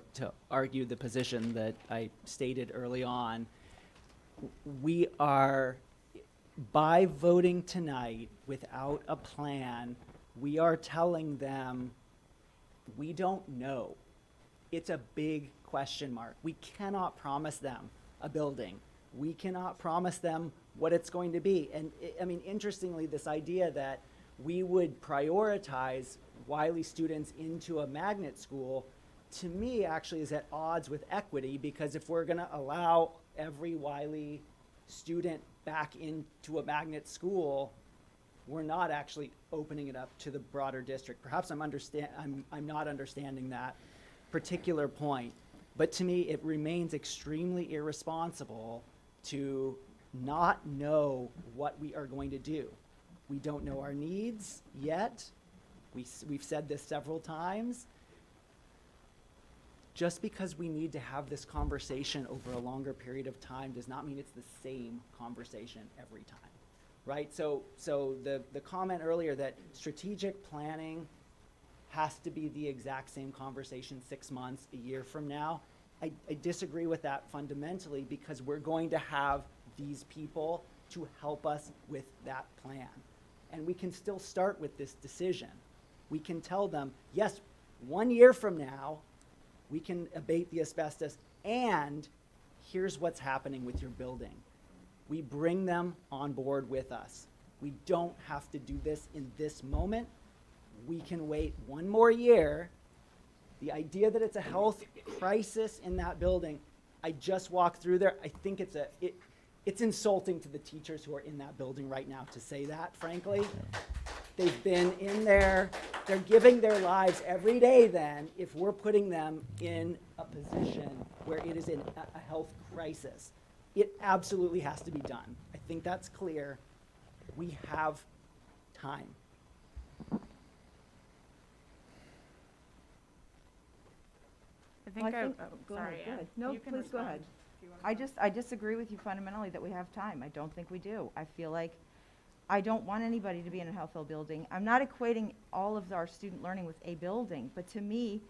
argue the position that I stated early on. We are, by voting tonight without a plan, we are telling them we don't know. It's a big question mark. We cannot promise them a building. We cannot promise them what it's going to be. And I mean, interestingly, this idea that we would prioritize Wiley students into a magnet school, to me, actually is at odds with equity, because if we're going to allow every Wiley student back into a magnet school, we're not actually opening it up to the broader district. Perhaps I'm not understanding that particular point, but to me, it remains extremely irresponsible to not know what we are going to do. We don't know our needs yet. We've said this several times. Just because we need to have this conversation over a longer period of time does not mean it's the same conversation every time, right? So the comment earlier that strategic planning has to be the exact same conversation 6 months, a year from now, I disagree with that fundamentally, because we're going to have these people to help us with that plan. And we can still start with this decision. We can tell them, yes, 1 year from now, we can abate the asbestos, and here's what's happening with your building. We bring them on board with us. We don't have to do this in this moment. We can wait 1 more year. The idea that it's a health crisis in that building, I just walked through there. I think it's insulting to the teachers who are in that building right now to say that, frankly. They've been in there. They're giving their lives every day then if we're putting them in a position where it is in a health crisis. It absolutely has to be done. I think that's clear. We have time. Go ahead. No, please go ahead. I disagree with you fundamentally that we have time. I don't think we do. I feel like I don't want anybody to be in a health building. I'm not equating all of our student learning with a building, but to me,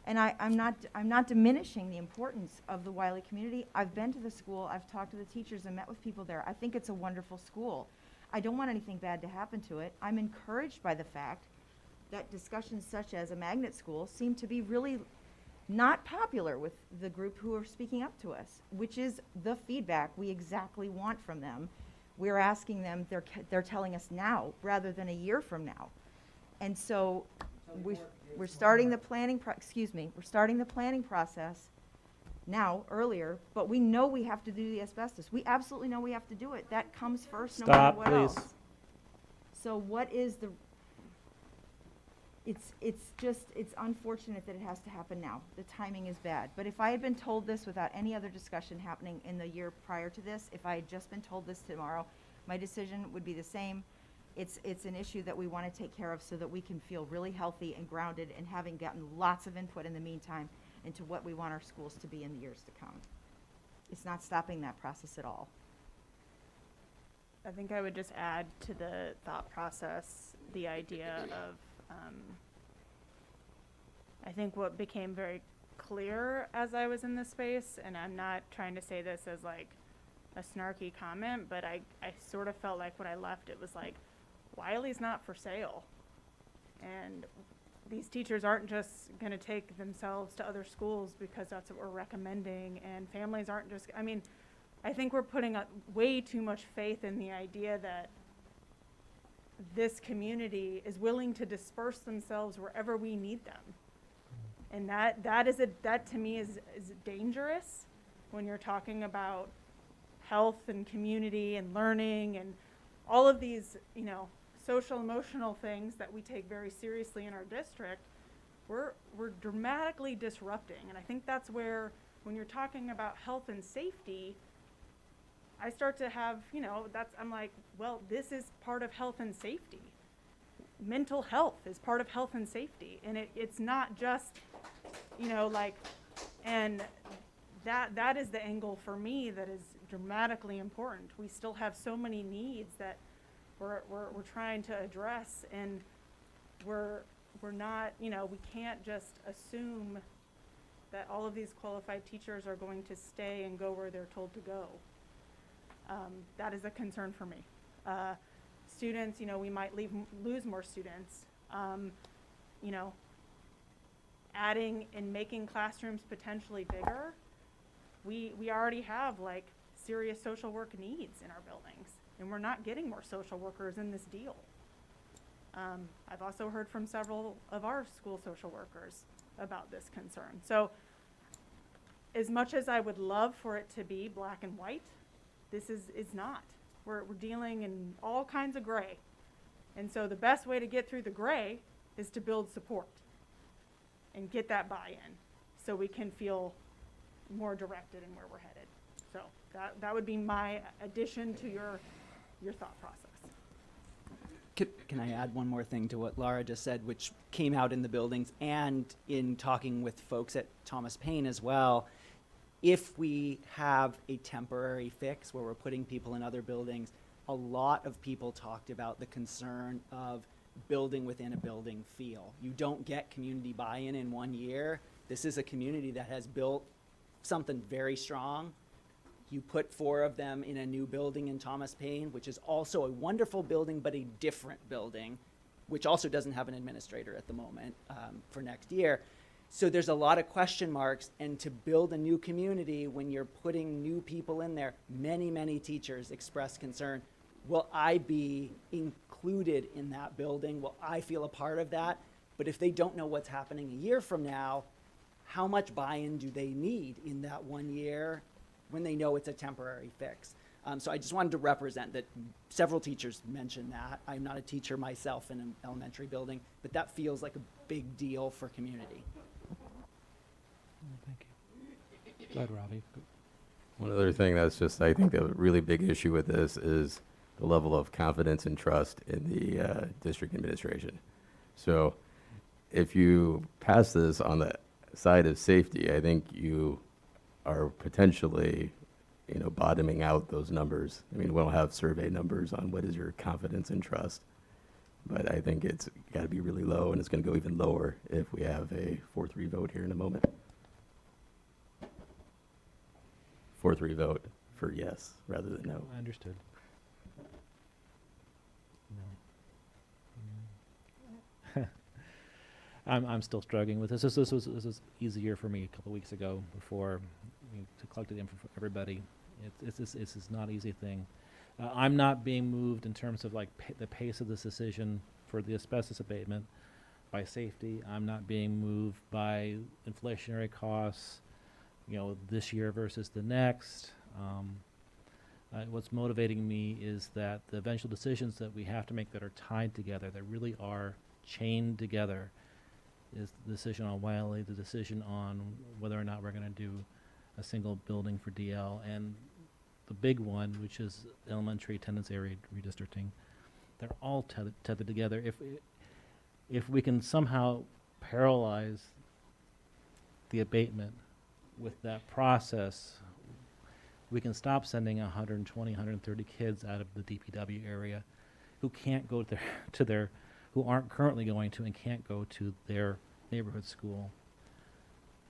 and I'm not diminishing the importance of the Wiley community. I've been to the school, I've talked to the teachers and met with people there. I think it's a wonderful school. I don't want anything bad to happen to it. I'm encouraged by the fact that discussions such as a magnet school seem to be really not popular with the group who are speaking up to us, which is the feedback we exactly want from them. We're asking them, they're telling us now rather than a year from now. And so we're starting the planning process now, earlier, but we know we have to do the asbestos. We absolutely know we have to do it. That comes first, no matter Stop, what please. else. So what is the, it's unfortunate that it has to happen now. The timing is bad. But if I had been told this without any other discussion happening in the year prior to this, if I had just been told this tomorrow, my decision would be the same. It's an issue that we want to take care of so that we can feel really healthy and grounded, and having gotten lots of input in the meantime into what we want our schools to be in the years to come. It's not stopping that process at all. I think I would just add to the thought process the idea of, I think what became very clear as I was in this space, and I'm not trying to say this as like a snarky comment, but I sort of felt like when I left, it was like, Wiley's not for sale. And these teachers aren't just going to take themselves to other schools because that's what we're recommending, and families aren't just, I mean, I think we're putting way too much faith in the idea that this community is willing to disperse themselves wherever we need them. And that to me is dangerous when you're talking about health and community and learning and all of these, you know, social emotional things that we take very seriously in our district. We're dramatically disrupting, and I think that's where, when you're talking about health and safety, I start to have, you know, I'm like, well, this is part of health and safety. Mental health is part of health and safety, and it's not just, you know, like, and that is the angle for me that is dramatically important. We still have so many needs that we're trying to address, and we're not, you know, we can't just assume that all of these qualified teachers are going to stay and go where they're told to go. That is a concern for me. Students, you know, we might lose more students. You know, adding and making classrooms potentially bigger, we already have like serious social work needs in our buildings, and we're not getting more social workers in this deal. I've also heard from several of our school social workers about this concern. So as much as I would love for it to be black and white, this is not. We're dealing in all kinds of gray. And so the best way to get through the gray is to build support and get that buy-in so we can feel more directed in where we're headed. So that would be my addition to your thought process. Can I add one more thing to what Laura just said, which came out in the buildings and in talking with folks at Thomas Paine as well? If we have a temporary fix where we're putting people in other buildings, a lot of people talked about the concern of building within a building feel. You don't get community buy-in in 1 year. This is a community that has built something very strong. You put 4 of them in a new building in Thomas Paine, which is also a wonderful building, but a different building, which also doesn't have an administrator at the moment for next year. So there's a lot of question marks, and to build a new community when you're putting new people in there, many teachers express concern. Will I be included in that building? Will I feel a part of that? But if they don't know what's happening a year from now, how much buy-in do they need in that 1 year when they know it's a temporary fix? So I just wanted to represent that. Several teachers mentioned that. I'm not a teacher myself in an elementary building, but that feels like a big deal for community. Thank you. Go ahead, Robbie. One other thing that's just, I think, a really big issue with this is the level of confidence and trust in the district administration. So if you pass this on the side of safety, I think you are potentially, you know, bottoming out those numbers. I mean, we don't have survey numbers on what is your confidence and trust, but I think it's got to be really low, and it's going to go even lower if we have a 4-3 vote here in a moment. 4-3 vote for yes rather than no. Understood. No. I'm still struggling with this. This was easier for me a couple weeks ago before to collect the info for everybody. It's not an easy thing. I'm not being moved in terms of like the pace of this decision for the asbestos abatement by safety. I'm not being moved by inflationary costs. this year versus the next. What's motivating me is that the eventual decisions that we have to make that are tied together, that really are chained together, is the decision on Wiley, the decision on whether or not we're going to do a single building for DL, and the big one, which is elementary attendance area redistricting. They're all tethered together. If we can somehow paralyze the abatement with that process, we can stop sending 120, 130 kids out of the DPW area who can't go who aren't currently going to and can't go to their neighborhood school,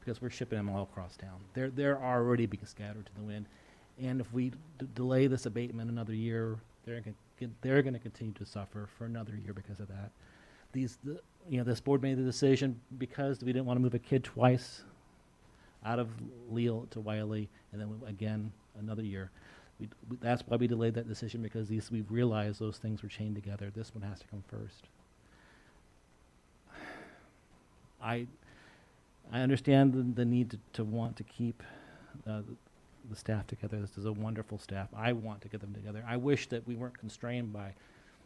because we're shipping them all across town. They're already being scattered to the wind, and if we delay this abatement another year, they're going to continue to suffer for another year because of that. This board made the decision because we didn't want to move a kid twice out of Leal to Wiley, and then again another year. That's why we delayed that decision, because we've realized those things were chained together. This one has to come first. I understand the need to want to keep the staff together. This is a wonderful staff. I want to get them together. I wish that we weren't constrained by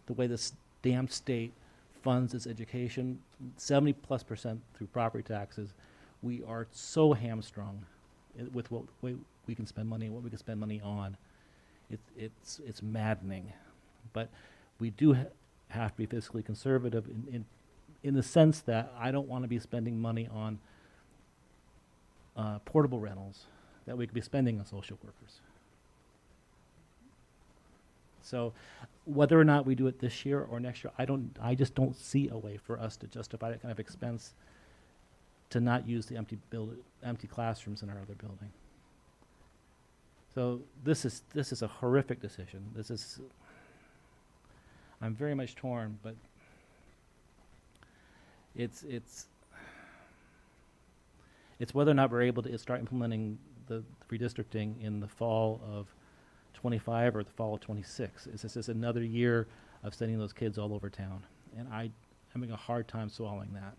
the way this damn state funds its education, 70+% through property taxes. We are so hamstrung with what way we can spend money and what we can spend money on. It's maddening, but we do have to be fiscally conservative in the sense that I don't want to be spending money on portable rentals that we could be spending on social workers. So whether or not we do it this year or next year, I just don't see a way for us to justify that kind of expense to not use the empty classrooms in our other building. So this is a horrific decision. I'm very much torn, but it's whether or not we're able to start implementing the redistricting in the fall of 25 or the fall of 26. It's just another year of sending those kids all over town, and I'm having a hard time swallowing that.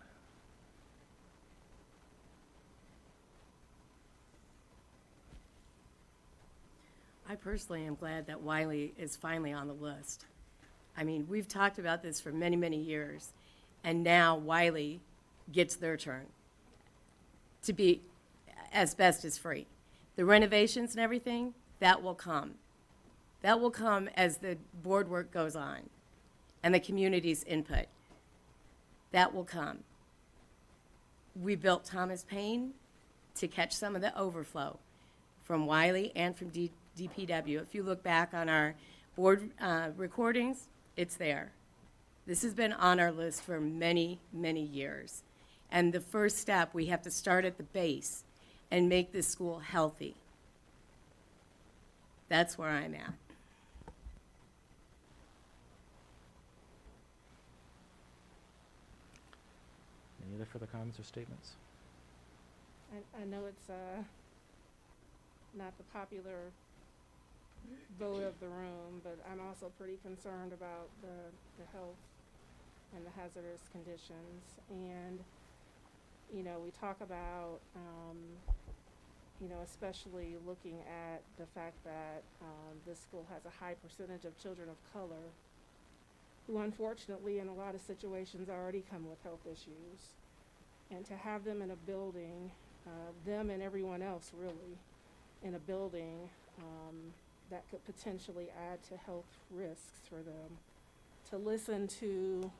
I personally am glad that Wiley is finally on the list. I mean, we've talked about this for many, many years, and now Wiley gets their turn to be asbestos free. The renovations and everything, that will come. That will come as the board work goes on and the community's input. That will come. We built Thomas Paine to catch some of the overflow from Wiley and from DPW. If you look back on our board recordings, it's there. This has been on our list for many, many years. And the first step, we have to start at the base and make this school healthy. That's where I'm at. Any other further comments or statements? I know it's not the popular vote of the room, but I'm also pretty concerned about the health and the hazardous conditions. And, we talk about, especially looking at the fact that this school has a high percentage of children of color who unfortunately in a lot of situations already come with health issues. And to have them in a building, them and everyone else really, in a building that could potentially add to health risks for them, to listen to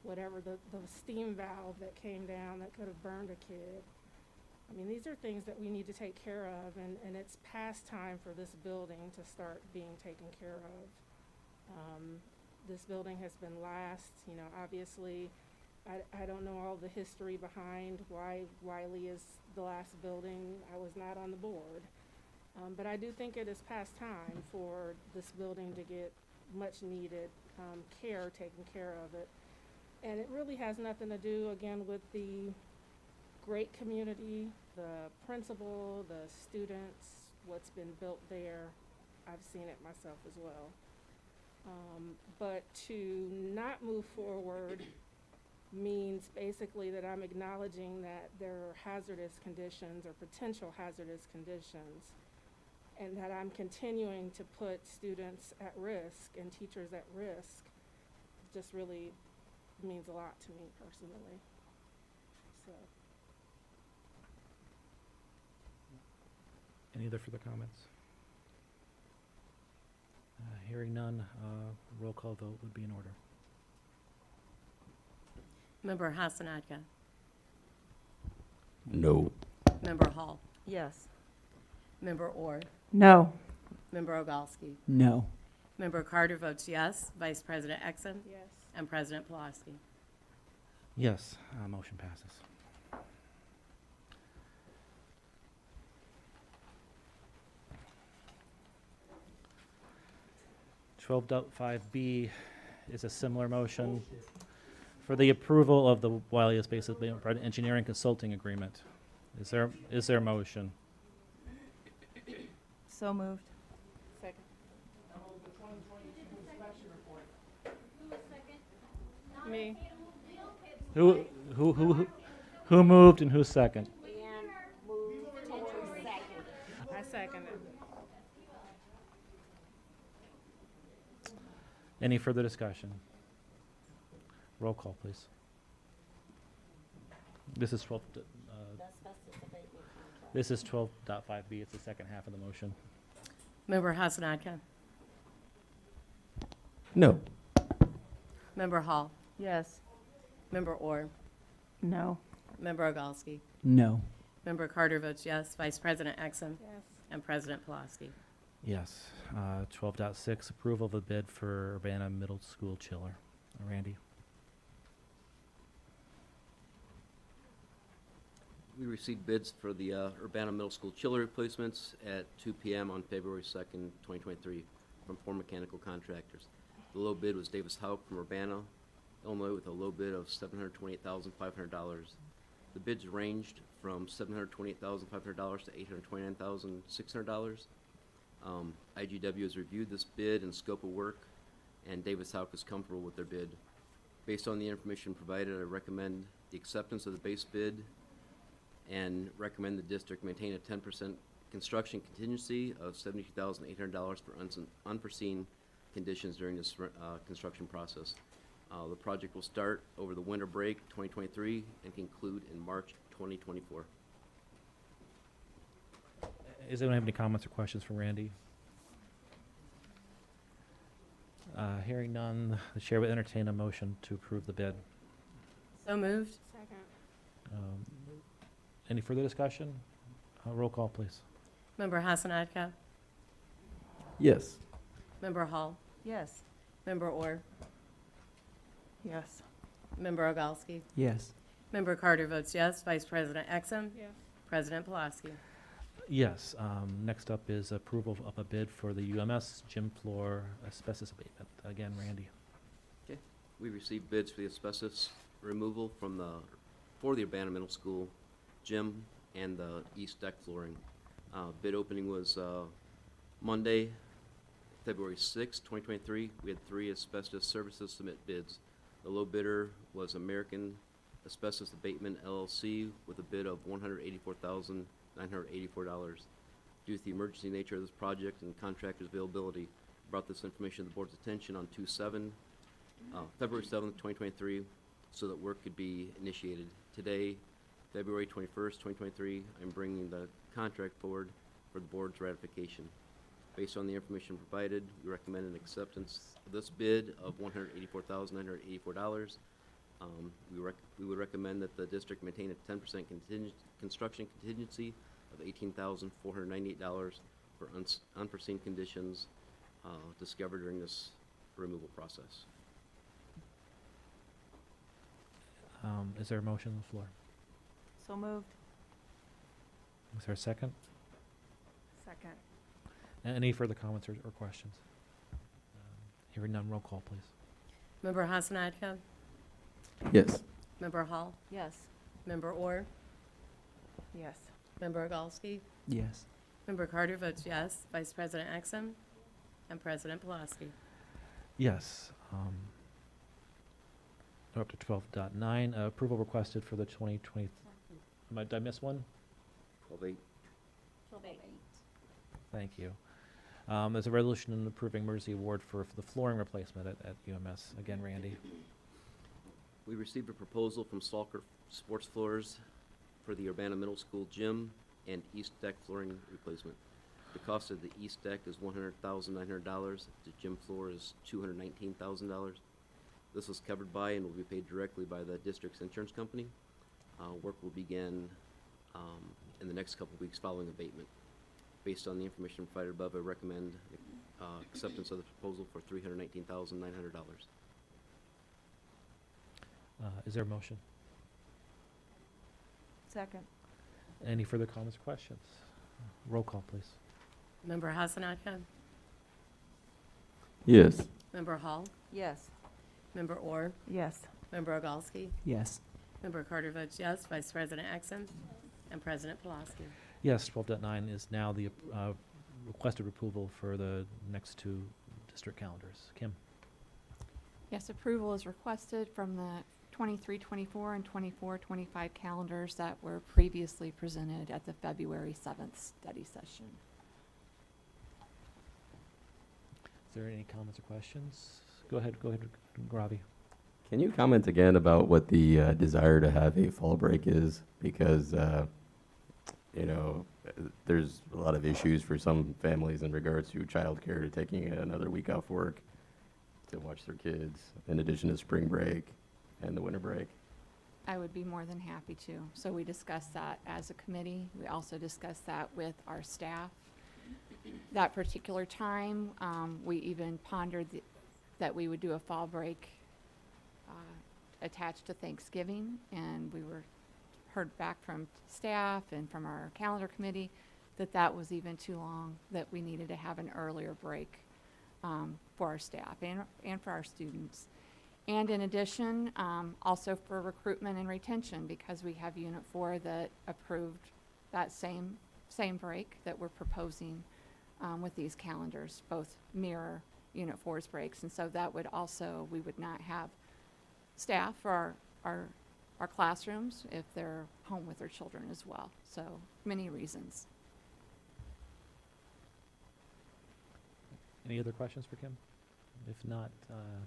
whatever the steam valve that came down that could have burned a kid. I mean, these are things that we need to take care of, and it's past time for this building to start being taken care of. This building has been last, obviously, I don't know all the history behind why Wiley is the last building. I was not on the board. But I do think it is past time for this building to get much needed care taken care of it. And it really has nothing to do, again, with the great community, the principal, the students, what's been built there. I've seen it myself as well. But to not move forward means basically that I'm acknowledging that there are hazardous conditions or potential hazardous conditions, and that I'm continuing to put students at risk and teachers at risk. Just really means a lot to me personally. So. Any other further comments? Hearing none, roll call vote would be in order. Member Hassanadka. No. Member Hall. Yes. Member Orr. No. Member Ogalski. No. Member Carter votes yes. Vice President Exum. Yes. And President Pulaski. Yes, motion passes. (12.5B) is a similar motion for the approval of the Wiley Asbestos Abatement Engineering Consulting Agreement. Is there a motion? So moved. Second. Me. Who moved and who's second? I second it. Any further discussion? Roll call, please. This is 12. This is 12.5B. It's the second half of the motion. Member Hassanadka. No. Member Hall. Yes. Member Orr. No. Member Ogalski. No. Member Carter votes yes. Vice President Exum. Yes. And President Pulaski. Yes. 12.6, approval of a bid for Urbana Middle School chiller. Randy? We received bids for the Urbana Middle School chiller replacements at 2 p.m. on February 2nd, 2023, from 4 mechanical contractors. The low bid was Davis Houck from Urbana, Illinois, with a low bid of $728,500. The bids ranged from $728,500 to $829,600. IGW has reviewed this bid and scope of work, and Davis Houck is comfortable with their bid. Based on the information provided, I recommend the acceptance of the base bid and recommend the district maintain a 10% construction contingency of $72,800 for unforeseen conditions during this construction process. The project will start over the winter break 2023 and conclude in March 2024. Does anyone have any comments or questions for Randy? Hearing none, the chair would entertain a motion to approve the bid. So moved. Second. Any further discussion? Roll call, please. Member Hassanadka. Yes. Member Hall. Yes. Member Orr. Yes. Member Ogalski. Yes. Member Carter votes yes. Vice President Exum. Yes. President Pulaski. Yes. Next up is approval of a bid for the UMS gym floor asbestos abatement. Again, Randy. Okay. We received bids for the asbestos removal for the Urbana Middle School gym and the east deck flooring. Bid opening was Monday, February 6, 2023. We had 3 asbestos services submit bids. The low bidder was American Asbestos Abatement LLC with a bid of $184,984. Due to the emergency nature of this project and contractor's availability, I brought this information to the board's attention on February 7th, 2023, so that work could be initiated. Today, February 21st, 2023, I'm bringing the contract forward for the board's ratification. Based on the information provided, we recommend an acceptance of this bid of $184,984. We would recommend that the district maintain a 10% construction contingency of $18,498 for unforeseen conditions discovered during this removal process. Is there a motion on the floor? So moved. Is there a second? Second. Any further comments or questions? Hearing none, roll call, please. Member Hassanadka. Yes. Member Hall. Yes. Member Orr. Yes. Member Ogalski. Yes. Member Carter votes yes. Vice President Exum. And President Pulaski. Yes. We're up to 12.9, approval requested for the 2020, did I miss one? 12-8. Thank you. There's a resolution approving emergency award for the flooring replacement at UMS. Again, Randy. We received a proposal from Salker Sports Floors for the Urbana Middle School gym and east deck flooring replacement. The cost of the east deck is $100,900. The gym floor is $219,000. This was covered by and will be paid directly by the district's insurance company. Work will begin in the next couple of weeks following abatement. Based on the information provided above, I recommend acceptance of the proposal for $319,900. Is there a motion? Second. Any further comments or questions? Roll call, please. Member Hassanaka? Yes. Member Hall? Yes. Member Orr? Yes. Member Ogalski? Yes. Member Carter votes yes. Vice President Exum? And President Pulaski? Yes, 12.9 is now the requested approval for the next two district calendars. Kim? Yes, approval is requested from the 23-24 and 24-25 calendars that were previously presented at the February 7th study session. Is there any comments or questions? Go ahead, Ravi. Can you comment again about what the desire to have a fall break is? Because, you know, there's a lot of issues for some families in regards to childcare, to taking another week off work to watch their kids, in addition to spring break and the winter break. I would be more than happy to. So we discussed that as a committee. We also discussed that with our staff. That particular time, we even pondered that we would do a fall break attached to Thanksgiving, and we heard back from staff and from our calendar committee that was even too long, that we needed to have an earlier break for our staff and for our students. And in addition, also for recruitment and retention, because we have Unit 4 that approved that same break that we're proposing with these calendars, both mirror Unit 4's breaks. And so that would also, we would not have staff for our classrooms if they're home with their children as well. So many reasons. Any other questions for Kim? If not,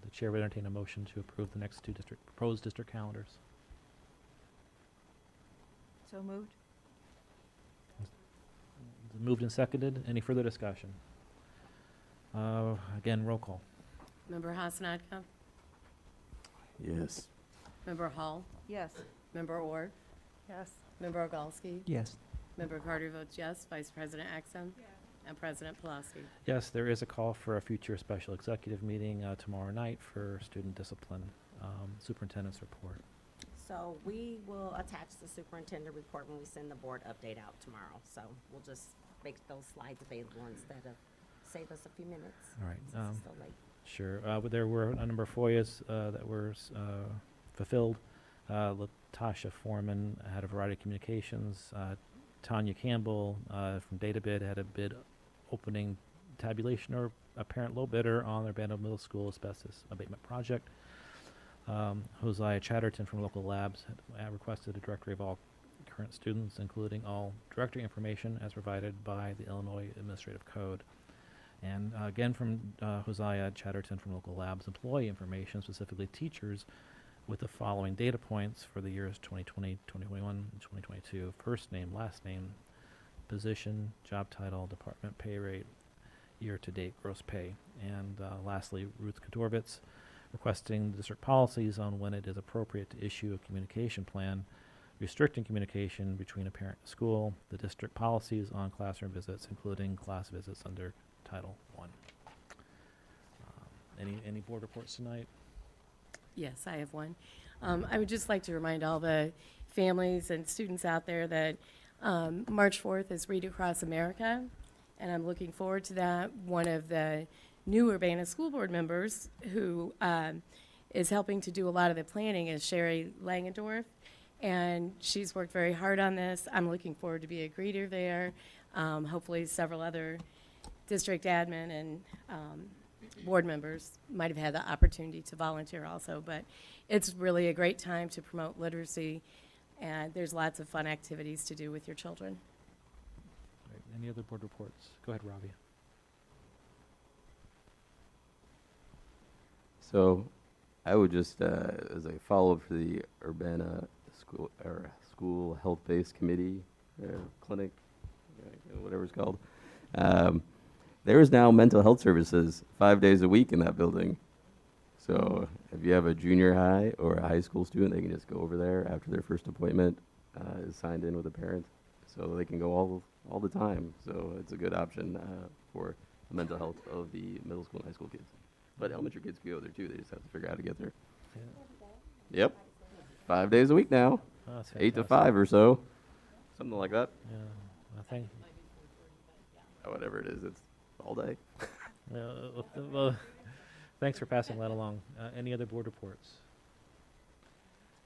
the chair would entertain a motion to approve the next two proposed district calendars. So moved. Moved and seconded. Any further discussion? Again, roll call. Member Hassanaka? Yes. Member Hall? Yes. Member Orr? Yes. Member Ogalski? Yes. Member Carter votes yes. Vice President Exum? And President Pulaski? Yes, there is a call for a future special executive meeting tomorrow night for student discipline. Superintendent's report. So we will attach the superintendent report when we send the board update out tomorrow. So we'll just make those slides available instead of save us a few minutes. All right. Since it's so late. Sure. But there were a number of FOIAs that were fulfilled. Latasha Foreman had a variety of communications. Tanya Campbell from DataBid had a bid opening tabulation or apparent low bidder on their Urbana Middle School asbestos abatement project. Hosea Chatterton from Local Labs had requested a directory of all current students, including all directory information as provided by the Illinois Administrative Code. And again from Hosea Chatterton from Local Labs, employee information, specifically teachers, with the following data points for the years 2020, 2021, and 2022. First name, last name, position, job title, department pay rate, year-to-date gross pay. And lastly, Ruth Kodorvitz requesting district policies on when it is appropriate to issue a communication plan restricting communication between a parent and school, the district policies on classroom visits, including class visits under Title I. Any board reports tonight? Yes, I have one. I would just like to remind all the families and students out there that March 4th is Read Across America, and I'm looking forward to that. One of the new Urbana School Board members who is helping to do a lot of the planning is Sherry Langendorf, and she's worked very hard on this. I'm looking forward to be a greeter there. Hopefully several other district admin and board members might have had the opportunity to volunteer also, but it's really a great time to promote literacy, and there's lots of fun activities to do with your children. Right, any other board reports? Go ahead, Ravi. So I would just, as a follow-up for the Urbana school health-based committee, clinic, whatever it's called, there is now mental health services 5 days a week in that building. So if you have a junior high or a high school student, they can just go over there after their first appointment is signed in with a parent. So they can go all the time. So it's a good option for the mental health of the middle school and high school kids. But elementary kids can go there too. They just have to figure out how to get there. Yeah. Yep. 5 days a week now. Oh, that's 8 to fantastic. 5 or so. Something like that. Yeah, thank Whatever it is, it's all day. well, thanks for passing that along. Any other board reports?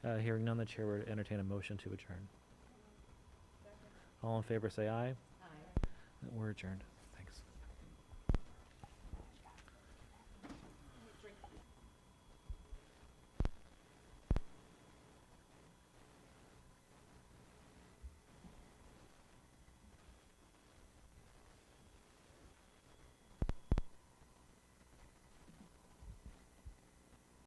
Hearing none, the chair would entertain a motion to adjourn. All in favor say aye. Aye. We're adjourned.